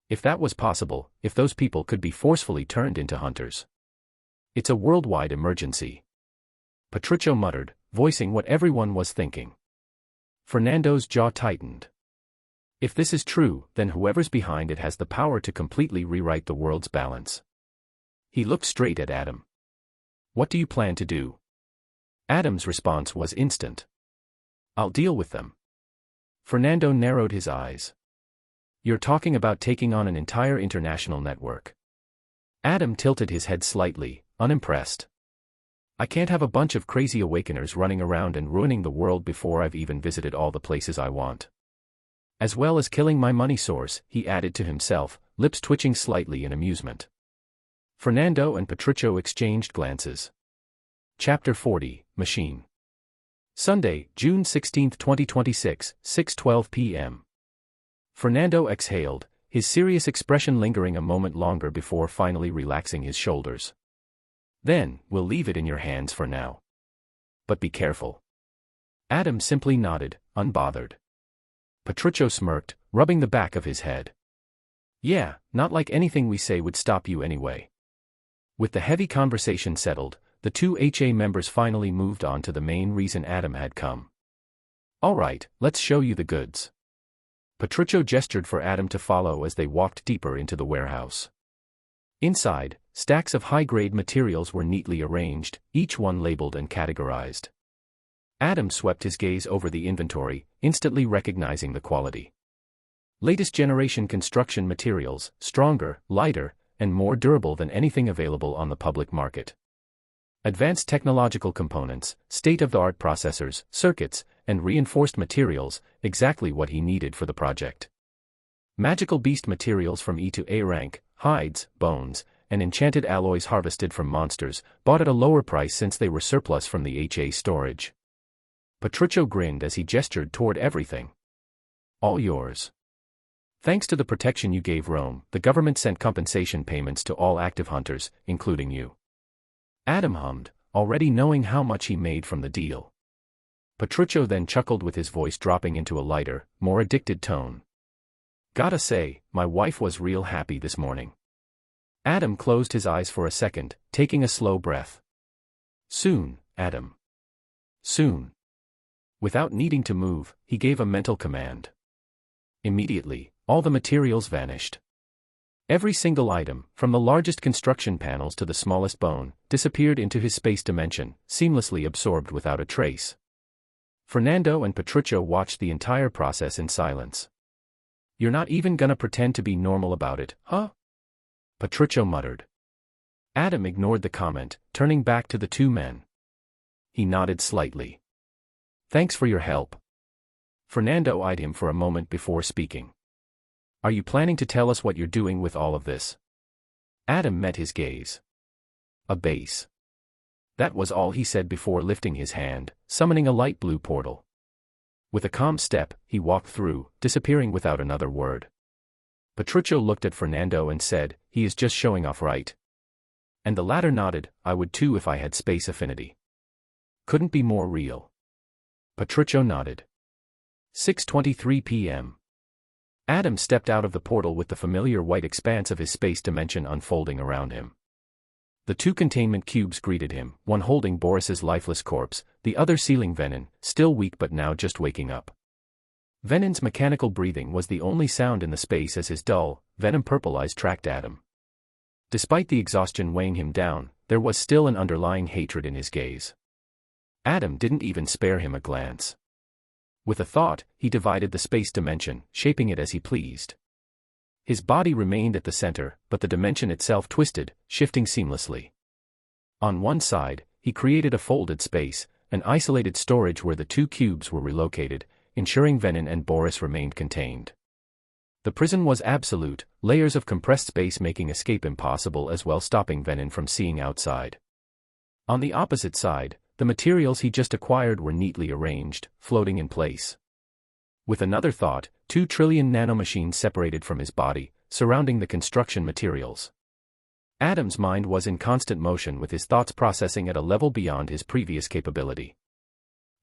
S1: If that was possible, if those people could be forcefully turned into hunters. It's a worldwide emergency. Petruccio muttered, voicing what everyone was thinking. Fernando's jaw tightened. If this is true, then whoever's behind it has the power to completely rewrite the world's balance. He looked straight at Adam. "What do you plan to do?" Adam's response was instant. "I'll deal with them." Fernando narrowed his eyes. "You're talking about taking on an entire international network." Adam tilted his head slightly, unimpressed. "I can't have a bunch of crazy awakeners running around and ruining the world before I've even visited all the places I want. As well as killing my money source," he added to himself, lips twitching slightly in amusement. Fernando and Petruccio exchanged glances. Chapter 40, Machine. Sunday, June 16, 2026, 6:12 p.m. Fernando exhaled, his serious expression lingering a moment longer before finally relaxing his shoulders. "Then, we'll leave it in your hands for now. But be careful." Adam simply nodded, unbothered. Petruccio smirked, rubbing the back of his head. Yeah, not like anything we say would stop you anyway. With the heavy conversation settled, the two HA members finally moved on to the main reason Adam had come. Alright, let's show you the goods. Patricio gestured for Adam to follow as they walked deeper into the warehouse. Inside, stacks of high-grade materials were neatly arranged, each one labeled and categorized. Adam swept his gaze over the inventory, instantly recognizing the quality. Latest generation construction materials, stronger, lighter, and more durable than anything available on the public market. Advanced technological components, state-of-the-art processors, circuits, and reinforced materials, exactly what he needed for the project. Magical beast materials from E to A rank, hides, bones, and enchanted alloys harvested from monsters, bought at a lower price since they were surplus from the HA storage. Patricio grinned as he gestured toward everything. All yours. Thanks to the protection you gave Rome, the government sent compensation payments to all active hunters, including you. Adam hummed, already knowing how much he made from the deal. Patricio then chuckled with his voice dropping into a lighter, more addicted tone. Gotta say, my wife was real happy this morning. Adam closed his eyes for a second, taking a slow breath. Soon, Adam. Soon. Without needing to move, he gave a mental command. Immediately, all the materials vanished. Every single item, from the largest construction panels to the smallest bone, disappeared into his space dimension, seamlessly absorbed without a trace. Fernando and Patricio watched the entire process in silence. You're not even gonna pretend to be normal about it, huh? Patricio muttered. Adam ignored the comment, turning back to the two men. He nodded slightly. Thanks for your help. Fernando eyed him for a moment before speaking. Are you planning to tell us what you're doing with all of this? Adam met his gaze. A base. That was all he said before lifting his hand, summoning a light blue portal. With a calm step, he walked through, disappearing without another word. Patricio looked at Fernando and said, he is just showing off, right? And the latter nodded, I would too if I had space affinity. Couldn't be more real. Patricio nodded. 6:23 p.m. Adam stepped out of the portal with the familiar white expanse of his space dimension unfolding around him. The two containment cubes greeted him, one holding Boris's lifeless corpse, the other sealing Venin, still weak but now just waking up. Venin's mechanical breathing was the only sound in the space as his dull, venom-purple eyes tracked Adam. Despite the exhaustion weighing him down, there was still an underlying hatred in his gaze. Adam didn't even spare him a glance. With a thought, he divided the space dimension, shaping it as he pleased. His body remained at the center, but the dimension itself twisted, shifting seamlessly. On one side, he created a folded space, an isolated storage where the two cubes were relocated, ensuring Venin and Boris remained contained. The prison was absolute, layers of compressed space making escape impossible as well stopping Venin from seeing outside. On the opposite side, the materials he just acquired were neatly arranged, floating in place. With another thought, 2 trillion Nano Machines separated from his body, surrounding the construction materials. Adam's mind was in constant motion with his thoughts processing at a level beyond his previous capability.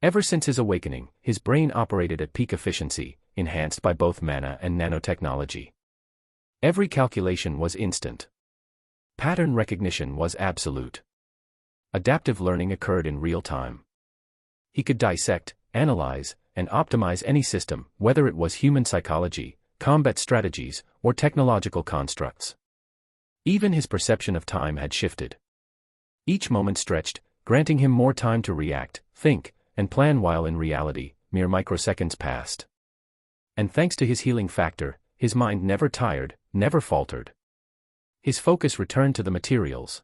S1: Ever since his awakening, his brain operated at peak efficiency, enhanced by both mana and nanotechnology. Every calculation was instant. Pattern recognition was absolute. Adaptive learning occurred in real time. He could dissect, analyze, and optimize any system, whether it was human psychology, combat strategies, or technological constructs. Even his perception of time had shifted. Each moment stretched, granting him more time to react, think, and plan while in reality, mere microseconds passed. And thanks to his healing factor, his mind never tired, never faltered. His focus returned to the materials.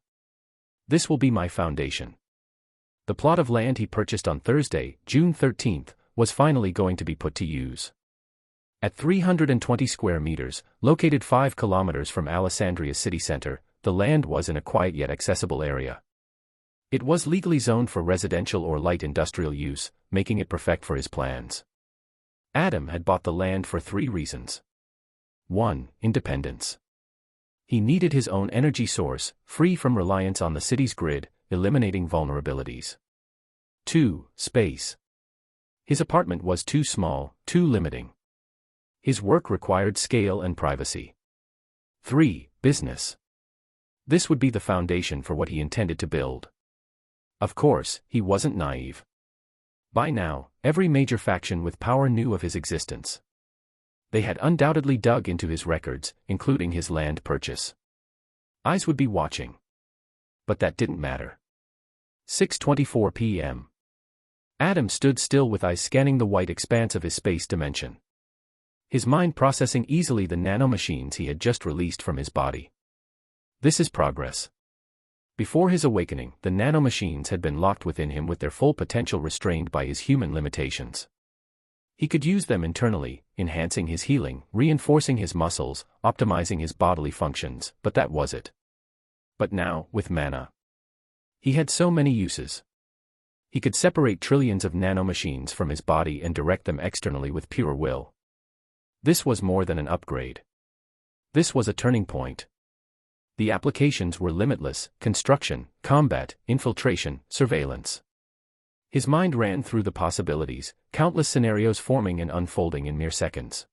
S1: This will be my foundation. The plot of land he purchased on Thursday, June 13th, was finally going to be put to use. At 320 square meters, located 5 kilometers from Alessandria's city center, the land was in a quiet yet accessible area. It was legally zoned for residential or light industrial use, making it perfect for his plans. Adam had bought the land for 3 reasons. 1. Independence. He needed his own energy source, free from reliance on the city's grid, eliminating vulnerabilities. 2. Space. His apartment was too small, too limiting. His work required scale and privacy. 3. Business. This would be the foundation for what he intended to build. Of course, he wasn't naive. By now, every major faction with power knew of his existence. They had undoubtedly dug into his records, including his land purchase. Eyes would be watching. But that didn't matter. 6:24 p.m. Adam stood still with eyes scanning the white expanse of his space dimension. His mind processing easily the nano machines he had just released from his body. This is progress. Before his awakening, the nano machines had been locked within him with their full potential restrained by his human limitations. He could use them internally, enhancing his healing, reinforcing his muscles, optimizing his bodily functions, but that was it. But now, with mana, he had so many uses. He could separate trillions of nanomachines from his body and direct them externally with pure will. This was more than an upgrade. This was a turning point. The applications were limitless: construction, combat, infiltration, surveillance. His mind ran through the possibilities, countless scenarios forming and unfolding in mere seconds.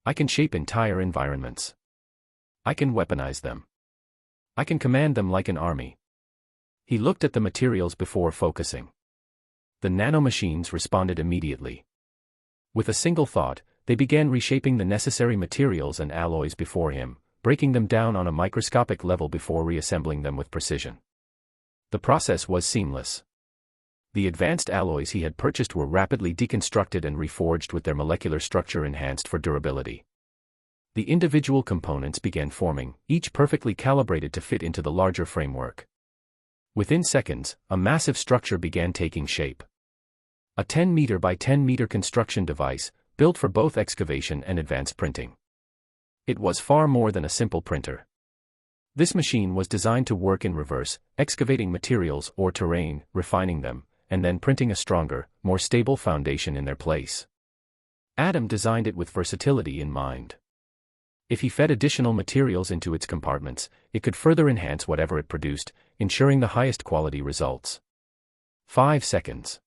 S1: I can shape entire environments. I can weaponize them. I can command them like an army. He looked at the materials before focusing. The nanomachines responded immediately. With a single thought, they began reshaping the necessary materials and alloys before him, breaking them down on a microscopic level before reassembling them with precision. The process was seamless. The advanced alloys he had purchased were rapidly deconstructed and reforged with their molecular structure enhanced for durability. The individual components began forming, each perfectly calibrated to fit into the larger framework. Within seconds, a massive structure began taking shape. A 10-meter by 10-meter construction device, built for both excavation and advanced printing. It was far more than a simple printer. This machine was designed to work in reverse, excavating materials or terrain, refining them, and then printing a stronger, more stable foundation in their place. Adam designed it with versatility in mind. If he fed additional materials into its compartments, it could further enhance whatever it produced, ensuring the highest quality results. 5 seconds.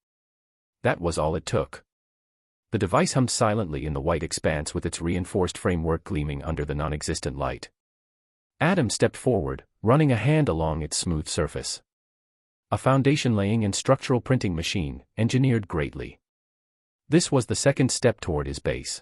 S1: That was all it took. The device hummed silently in the white expanse with its reinforced framework gleaming under the non-existent light. Adam stepped forward, running a hand along its smooth surface. A foundation-laying and structural printing machine, engineered greatly. This was the second step toward his base.